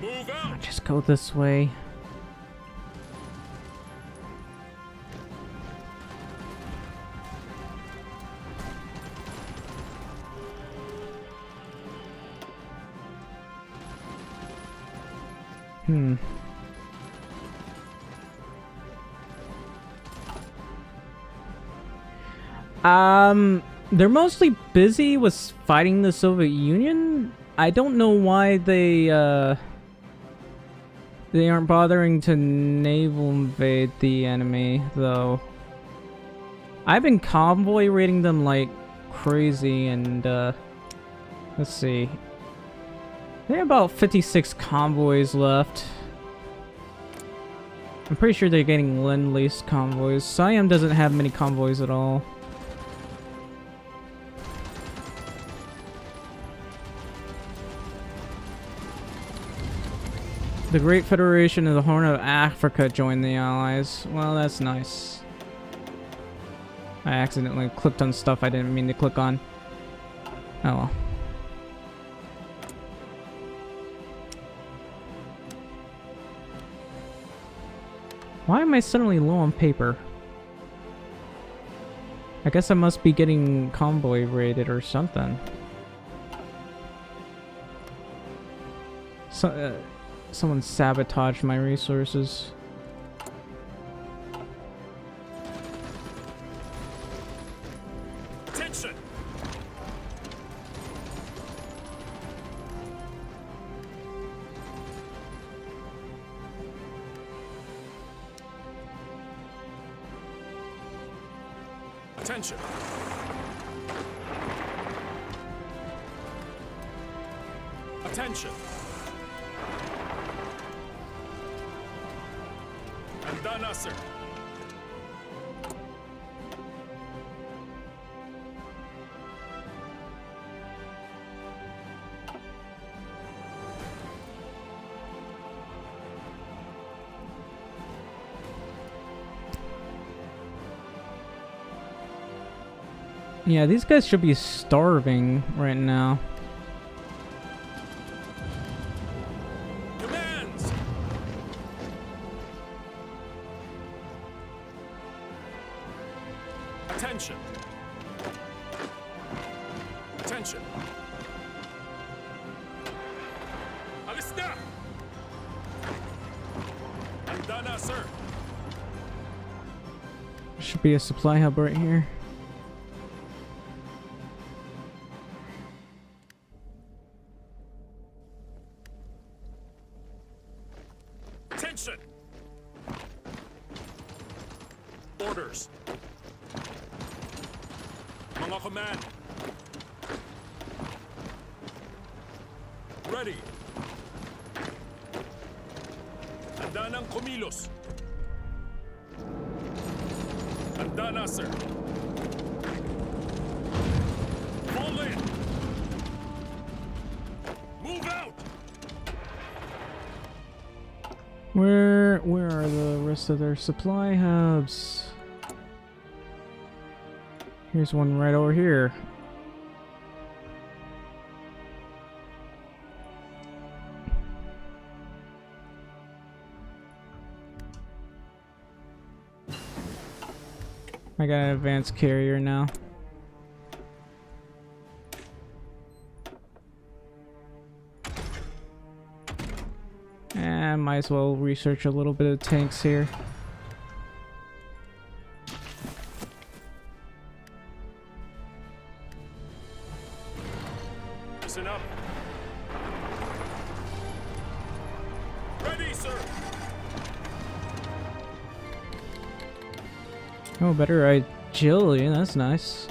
[SPEAKER 2] Move out.
[SPEAKER 1] Just go this way. They're mostly busy with fighting the Soviet Union. I don't know why they aren't bothering to naval invade the enemy, though. I've been convoy raiding them like crazy, and let's see. They have about 56 convoys left. I'm pretty sure they're getting Lend-Lease convoys. Siam doesn't have many convoys at all. The Great Federation of the Horn of Africa joined the Allies. Well, that's nice. I accidentally clicked on stuff I didn't mean to click on. Oh well. Why am I suddenly low on paper? I guess I must be getting convoy raided or something. Someone sabotaged my resources.
[SPEAKER 2] Attention. Attention. Attention. Andana, sir.
[SPEAKER 1] Yeah, these guys should be starving right now.
[SPEAKER 2] Demands. Attention. Attention. Alista. Andana, sir.
[SPEAKER 1] Should be a supply hub right here.
[SPEAKER 2] Attention. Orders. Mga command. Ready. Handa ng kumilos. Handa na, sir. Fall in. Move out.
[SPEAKER 1] Where are the rest of their supply hubs? Here's one right over here. I got an advanced carrier now. And might as well research a little bit of tanks here.
[SPEAKER 2] Listen up. Ready, sir.
[SPEAKER 1] Oh, better agility, that's nice.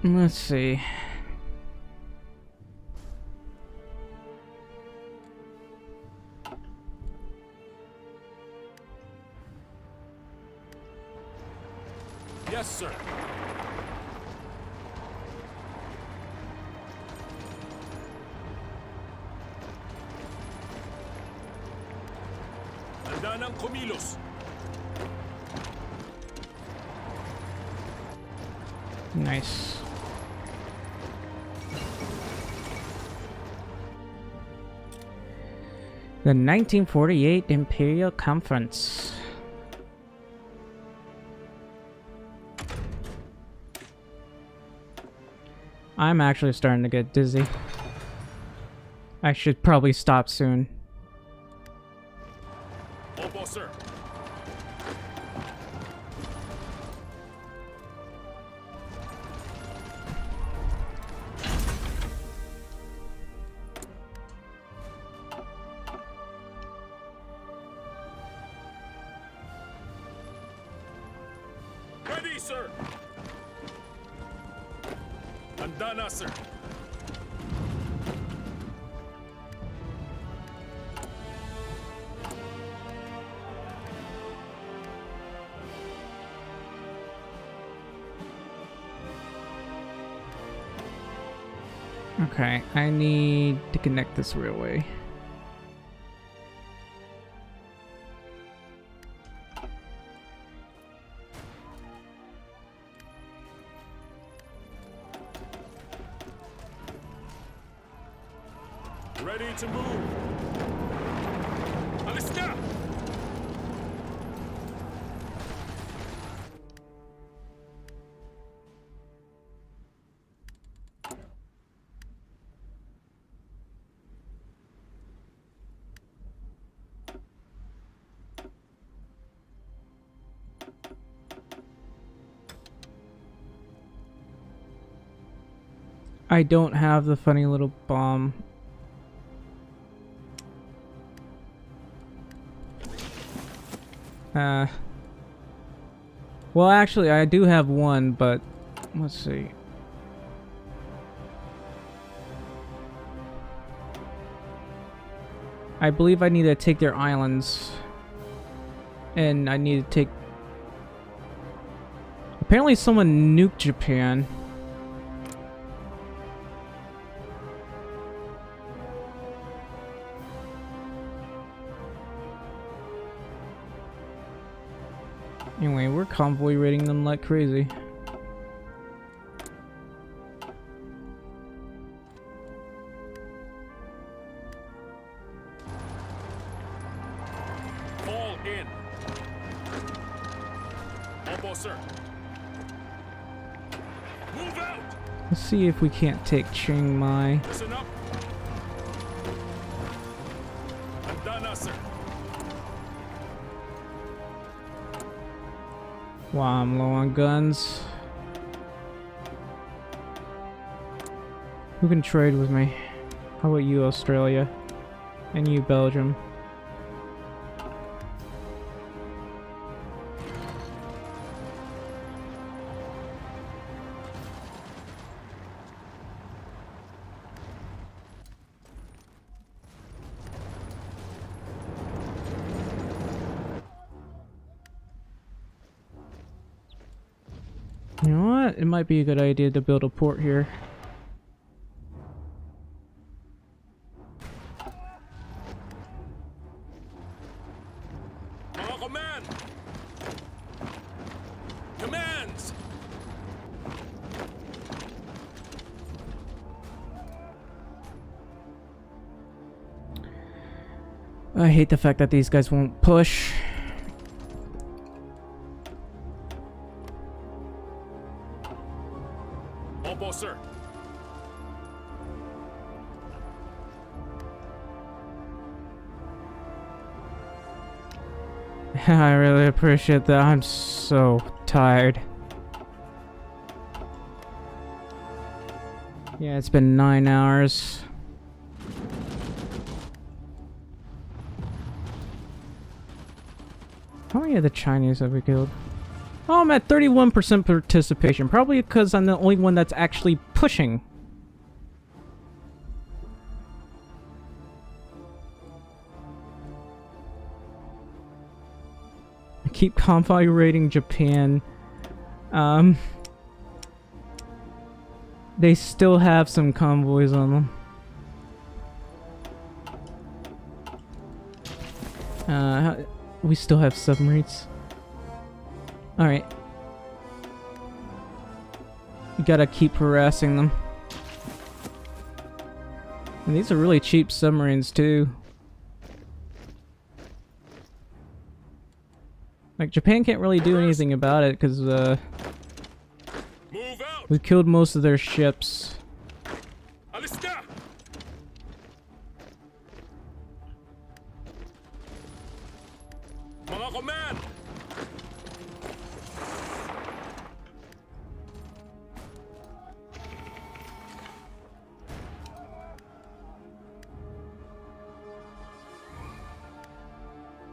[SPEAKER 1] Let's see.
[SPEAKER 2] Yes, sir. Handa ng kumilos.
[SPEAKER 1] Nice. The 1948 Imperial Conference. I'm actually starting to get dizzy. I should probably stop soon.
[SPEAKER 2] Opo, sir. Ready, sir. Handa na, sir.
[SPEAKER 1] Okay, I need to connect this railway.
[SPEAKER 2] Ready to move. Alis na!
[SPEAKER 1] I don't have the funny little bomb. Well, actually, I do have one, but let's see. I believe I need to take their islands. And I need to take... Apparently someone nuked Japan. Anyway, we're convoy raiding them like crazy.
[SPEAKER 2] Fall in. Opo, sir. Move out!
[SPEAKER 1] Let's see if we can't take Chiang Mai.
[SPEAKER 2] Listen up. Handa na, sir.
[SPEAKER 1] Wow, I'm low on guns. Who can trade with me? How about you, Australia? And you, Belgium? You know what? It might be a good idea to build a port here.
[SPEAKER 2] Mga command! Commands!
[SPEAKER 1] I hate the fact that these guys won't push.
[SPEAKER 2] Opo, sir.
[SPEAKER 1] I really appreciate that. I'm so tired. Yeah, it's been 9 hours. How many of the Chinese have we killed? Oh, I'm at 31% participation. Probably because I'm the only one that's actually pushing. I keep convoy raiding Japan. They still have some convoys on them. We still have submarines. Alright. You gotta keep harassing them. And these are really cheap submarines too. Like, Japan can't really do anything about it because
[SPEAKER 2] Move out!
[SPEAKER 1] we killed most of their ships.
[SPEAKER 2] Alista! Mga command!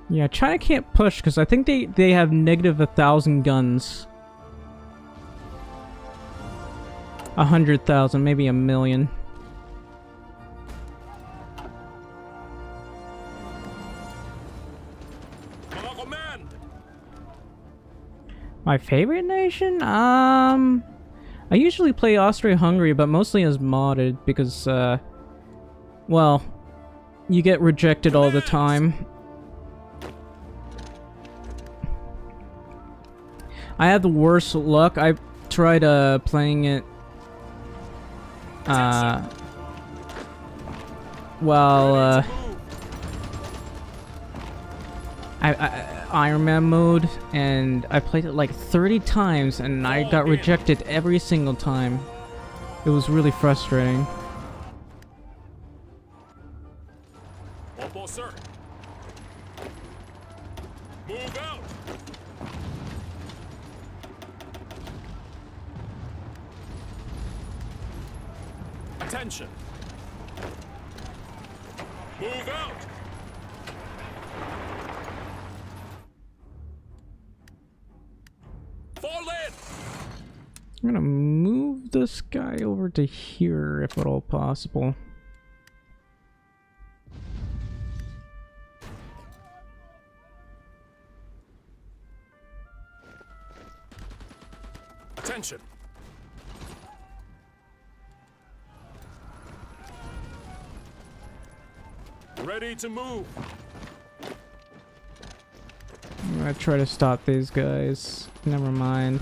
[SPEAKER 1] Yeah, China can't push because I think they have negative 1,000 guns. 100,000, maybe 1,000,000.
[SPEAKER 2] Mga command!
[SPEAKER 1] My favorite nation? I usually play Austria-Hungary, but mostly as modded because, well, you get rejected all the time. I have the worst luck. I tried playing it while Iron Man mode, and I played it like 30 times and I got rejected every single time. It was really frustrating.
[SPEAKER 2] Opo, sir. Move out! Attention! Move out! Fall in!
[SPEAKER 1] I'm gonna move this guy over to here if at all possible.
[SPEAKER 2] Attention! Ready to move!
[SPEAKER 1] I'm gonna try to stop these guys. Never mind.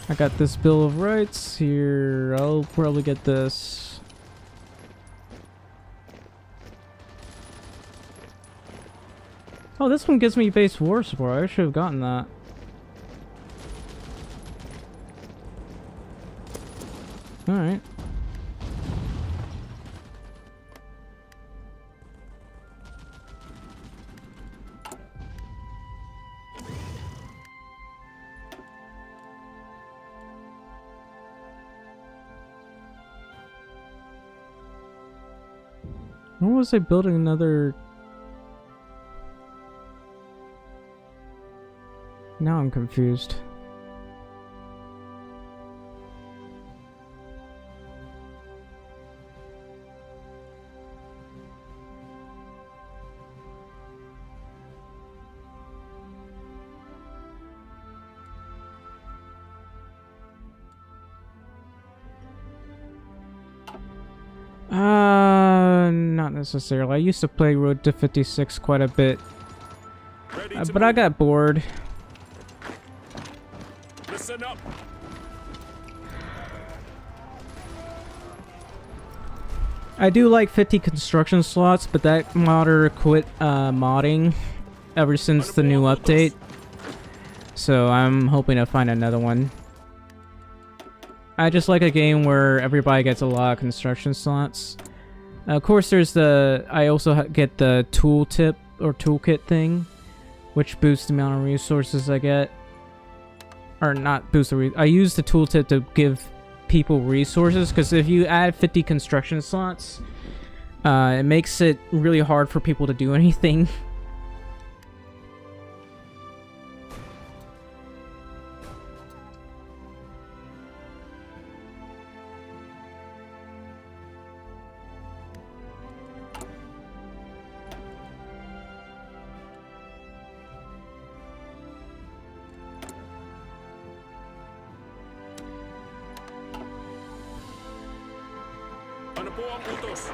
[SPEAKER 1] I got this Bill of Rights here. I'll probably get this. Oh, this one gives me base war support. I should have gotten that. Alright. When was I building another? Now I'm confused. not necessarily. I used to play Road to 56 quite a bit,
[SPEAKER 2] Ready
[SPEAKER 1] but
[SPEAKER 2] to
[SPEAKER 1] I
[SPEAKER 2] move.
[SPEAKER 1] got bored.
[SPEAKER 2] Listen up.
[SPEAKER 1] I do like 50 construction slots, but that modder quit modding ever since the new update. So I'm hoping to find another one. I just like a game where everybody gets a lot of construction slots. Of course, there's the... I also get the tooltip or toolkit thing, which boosts the amount of resources I get. Or not boost the... I use the tooltip to give people resources, because if you add 50 construction slots, it makes it really hard for people to do anything.
[SPEAKER 2] Ano po ang utos?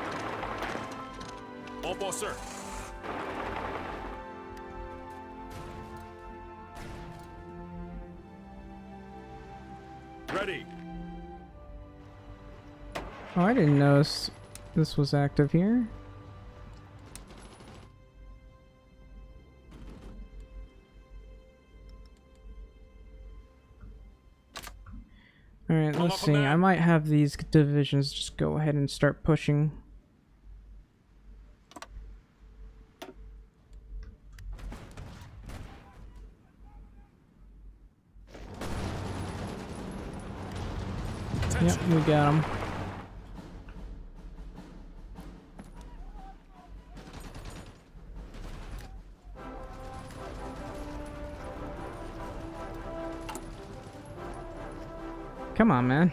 [SPEAKER 2] Opo, sir. Ready.
[SPEAKER 1] Oh, I didn't notice this was active here. Alright, let's see. I might have these divisions just go ahead and start pushing. Yep, we got them. Come on, man.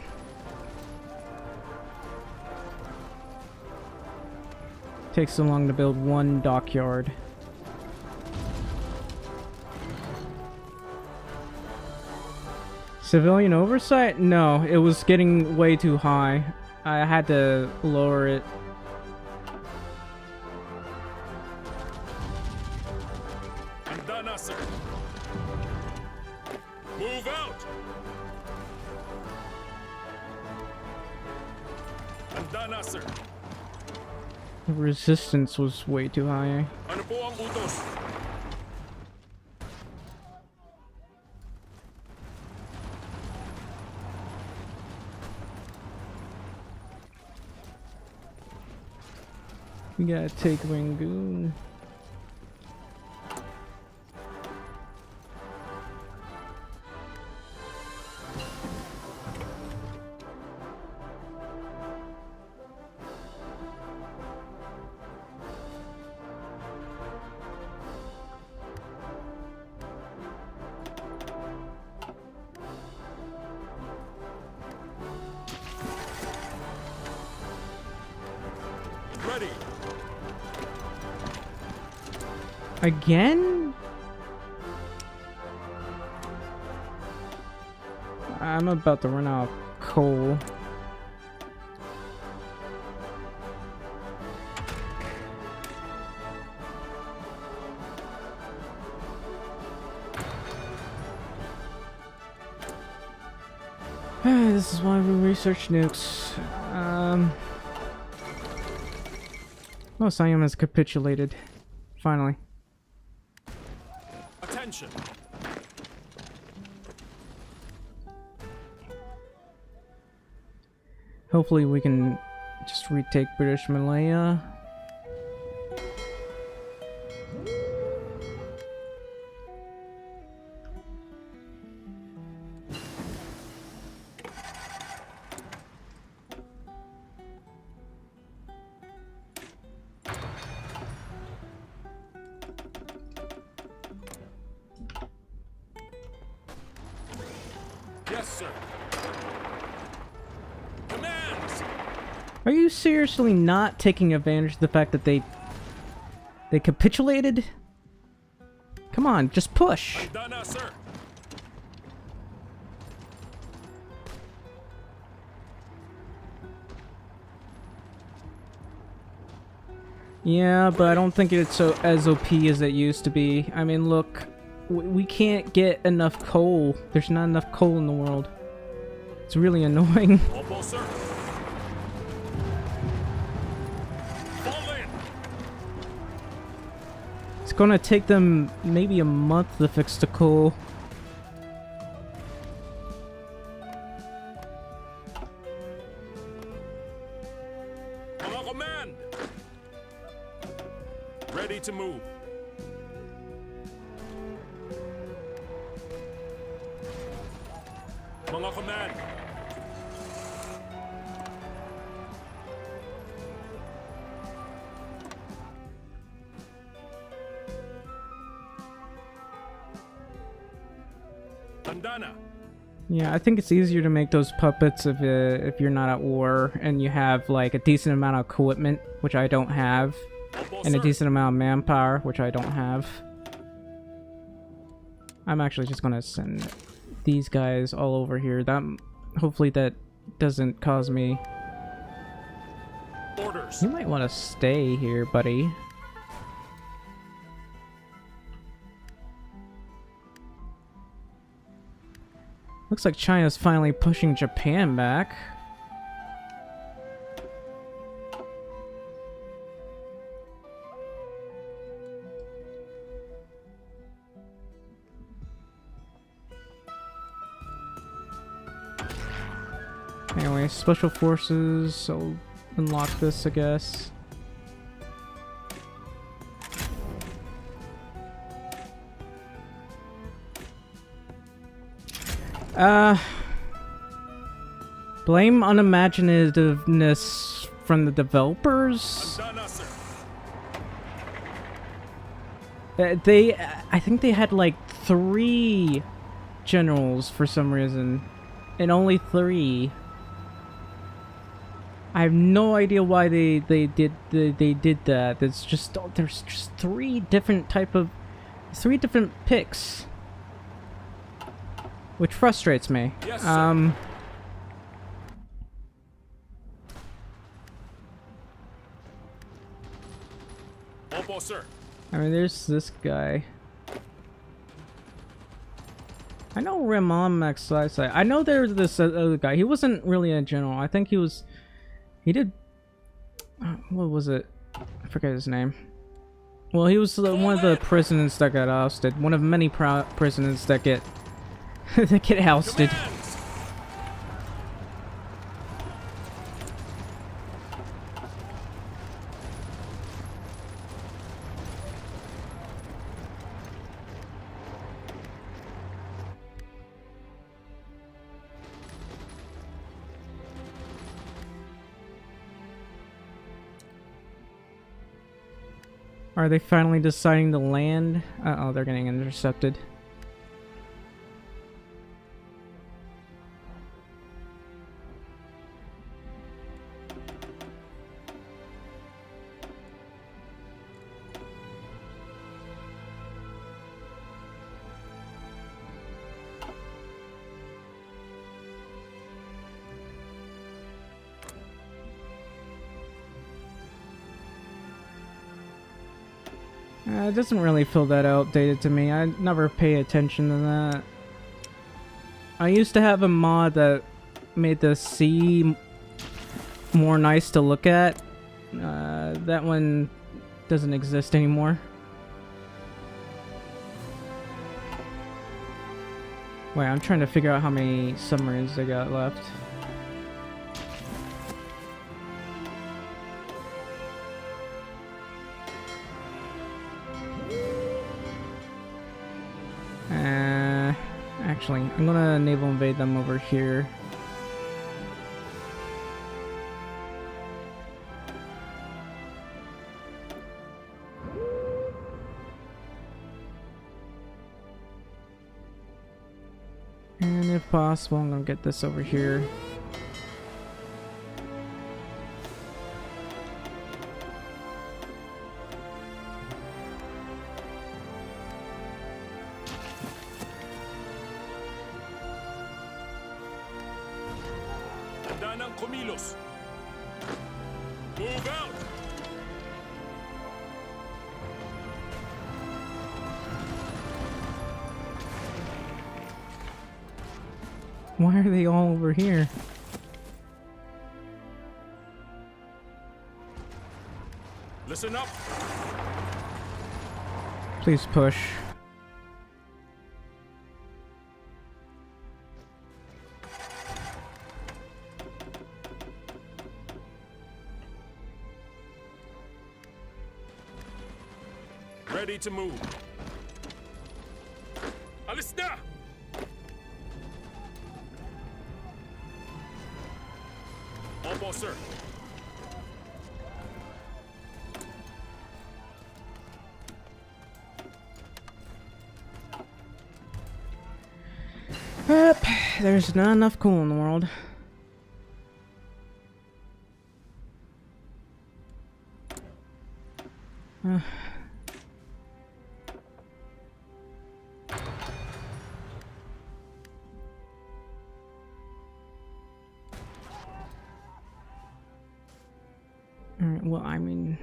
[SPEAKER 1] Takes so long to build one dockyard. Civilian oversight? No, it was getting way too high. I had to lower it.
[SPEAKER 2] Handa na, sir. Move out. Handa na, sir.
[SPEAKER 1] The resistance was way too high.
[SPEAKER 2] Ano po ang utos?
[SPEAKER 1] We gotta take Rangoon.
[SPEAKER 2] Ready.
[SPEAKER 1] Again? I'm about to run out of coal. This is why we research nukes. Oh, Siam has capitulated. Finally.
[SPEAKER 2] Attention.
[SPEAKER 1] Hopefully we can just retake British Malaya.
[SPEAKER 2] Yes, sir. Commands.
[SPEAKER 1] Are you seriously not taking advantage of the fact that they capitulated? Come on, just push.
[SPEAKER 2] Handa na, sir.
[SPEAKER 1] Yeah, but I don't think it's so as OP as it used to be. I mean, look, we can't get enough coal. There's not enough coal in the world. It's really annoying.
[SPEAKER 2] Almost, sir. Fall in.
[SPEAKER 1] It's gonna take them maybe a month to fix the coal.
[SPEAKER 2] Mga command. Ready to move. Mga command. Tandana.
[SPEAKER 1] Yeah, I think it's easier to make those puppets if you're not at war and you have like a decent amount of equipment, which I don't have, and a decent amount of manpower, which I don't have. I'm actually just gonna send these guys all over here. That hopefully that doesn't cause me.
[SPEAKER 2] Orders.
[SPEAKER 1] You might want to stay here, buddy. Looks like China's finally pushing Japan back. Anyway, special forces, I'll unlock this, I guess. Blame unimaginativeness from the developers.
[SPEAKER 2] Tandana, sir.
[SPEAKER 1] I think they had like 3 generals for some reason, and only 3. I have no idea why they did that. There's just 3 different picks, which frustrates me.
[SPEAKER 2] Yes, sir. Opo, sir.
[SPEAKER 1] I mean, there's this guy. I know Ramon Maxai. I know there's this other guy. He wasn't really a general. I think he was. He did. What was it? I forget his name. Well, he was one of the presidents that got ousted. One of many presidents that get that get ousted.
[SPEAKER 2] Commands.
[SPEAKER 1] Are they finally deciding to land? Uh-oh, they're getting intercepted. It doesn't really feel that outdated to me. I never pay attention to that. I used to have a mod that made the sea more nice to look at. That one doesn't exist anymore. Wait, I'm trying to figure out how many submarines they got left. Actually, I'm gonna naval invade them over here. And if possible, I'm gonna get this over here.
[SPEAKER 2] Tanda ng kumilos. Move out.
[SPEAKER 1] Why are they all over here?
[SPEAKER 2] Listen up.
[SPEAKER 1] Please push.
[SPEAKER 2] Ready to move. Alisna! Opo, sir.
[SPEAKER 1] Yep, there's not enough coal in the world. Alright, well, I mean...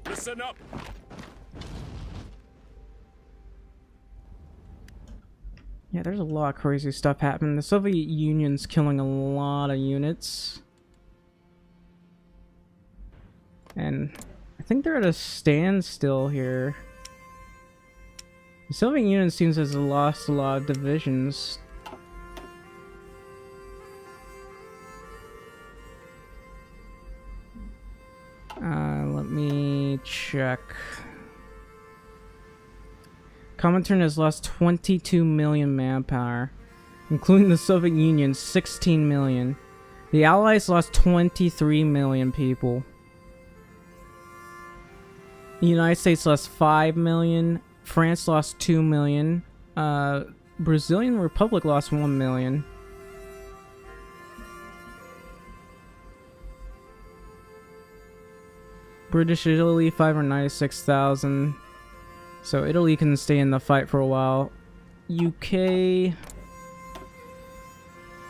[SPEAKER 2] Listen up.
[SPEAKER 1] Yeah, there's a lot of crazy stuff happening. The Soviet Union's killing a lot of units. And I think they're at a standstill here. The Soviet Union seems to have lost a lot of divisions. Let me check. Comintern has lost 22 million manpower, including the Soviet Union, 16 million. The Allies lost 23 million people. The United States lost 5 million. France lost 2 million. Brazilian Republic lost 1 million. British Italy, 596,000. So Italy can stay in the fight for a while. UK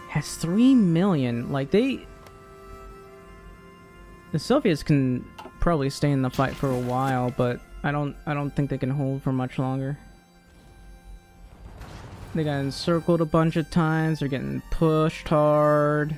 [SPEAKER 1] has 3 million. Like the Soviets can probably stay in the fight for a while, but I don't think they can hold for much longer. They got encircled a bunch of times. They're getting pushed hard.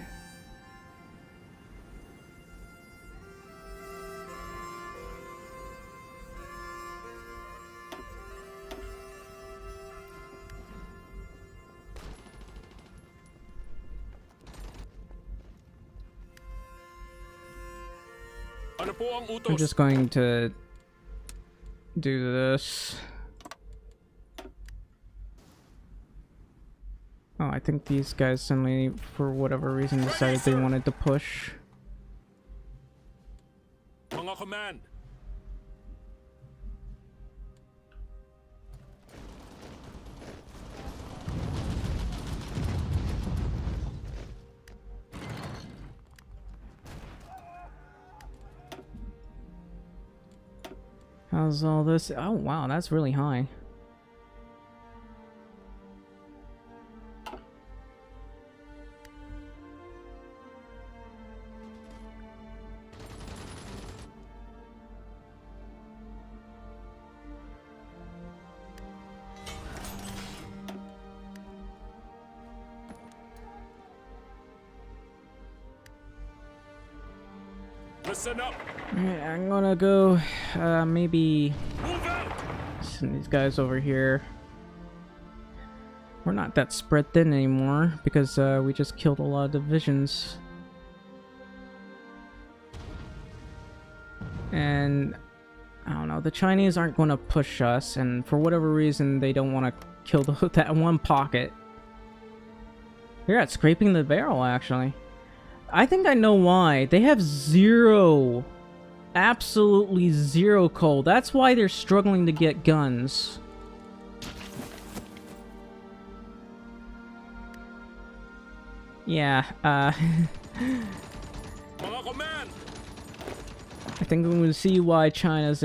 [SPEAKER 2] Ano po ang
[SPEAKER 1] I'm
[SPEAKER 2] utos?
[SPEAKER 1] just going to do this. Oh, I think these guys suddenly, for whatever reason, decided they wanted to push.
[SPEAKER 2] Mga command.
[SPEAKER 1] How's all this? Oh, wow, that's really high.
[SPEAKER 2] Listen up.
[SPEAKER 1] Alright, I'm gonna go, maybe
[SPEAKER 2] Move out.
[SPEAKER 1] send these guys over here. We're not that spread thin anymore because we just killed a lot of divisions. And I don't know, the Chinese aren't going to push us, and for whatever reason they don't want to kill that one pocket. They're at scraping the barrel, actually. I think I know why. They have zero, absolutely zero coal. That's why they're struggling to get guns. Yeah,
[SPEAKER 2] Mga command.
[SPEAKER 1] I think we will see why China's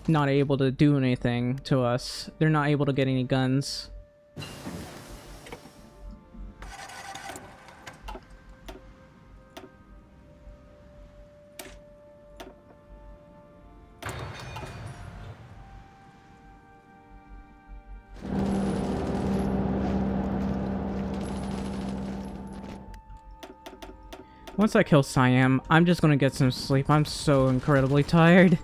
[SPEAKER 1] not able to do anything to us. They're not able to get any guns. Once I kill Siam, I'm just gonna get some sleep. I'm so incredibly tired.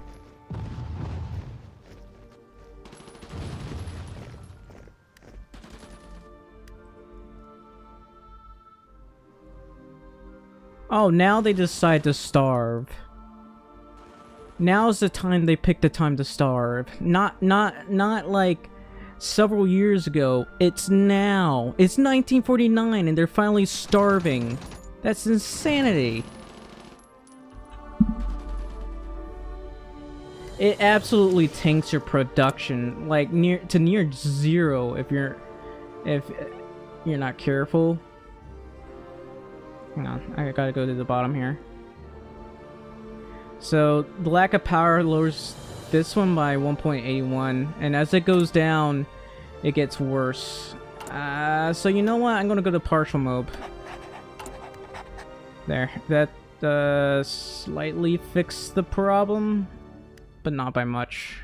[SPEAKER 1] Oh, now they decide to starve. Now's the time they pick the time to starve. Not like several years ago. It's now. It's 1949 and they're finally starving. That's insanity. It absolutely tanks your production, like near zero if you're not careful. Hang on, I gotta go to the bottom here. So the lack of power lowers this one by 1.81, and as it goes down, it gets worse. So you know what? I'm gonna go to partial mode. There, that slightly fixed the problem, but not by much.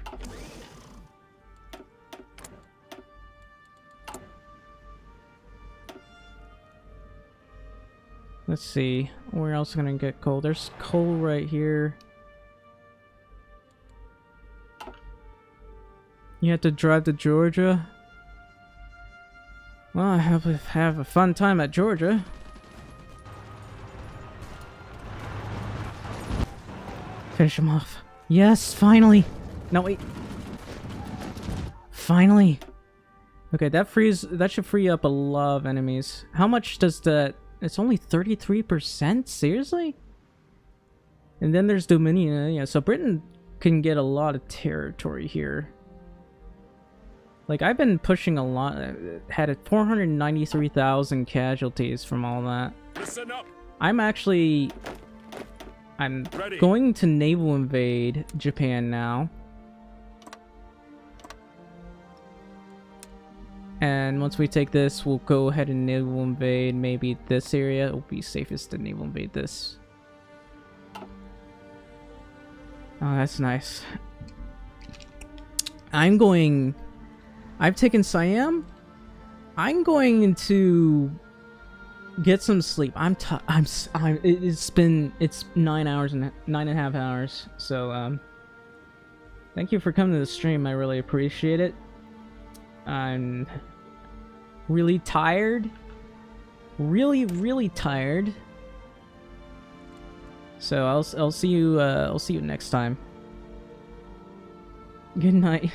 [SPEAKER 1] Let's see, where else am I gonna get coal? There's coal right here. You have to drive to Georgia? Well, I have a fun time at Georgia. Finish him off. Yes, finally! No, wait. Finally! Okay, that should free up a lot of enemies. How much does that... It's only 33%? Seriously? And then there's Dominion. Yeah, so Britain can get a lot of territory here. Like, I've been pushing a lot. Had 493,000 casualties from all that.
[SPEAKER 2] Listen up.
[SPEAKER 1] I'm
[SPEAKER 2] Ready.
[SPEAKER 1] going to naval invade Japan now. And once we take this, we'll go ahead and naval invade maybe this area. It will be safest to naval invade this. Oh, that's nice. I've taken Siam. I'm going to get some sleep. It's 9 hours and 9.5 hours. So, thank you for coming to the stream. I really appreciate it. I'm really tired. Really tired. So I'll see you next time. Good night.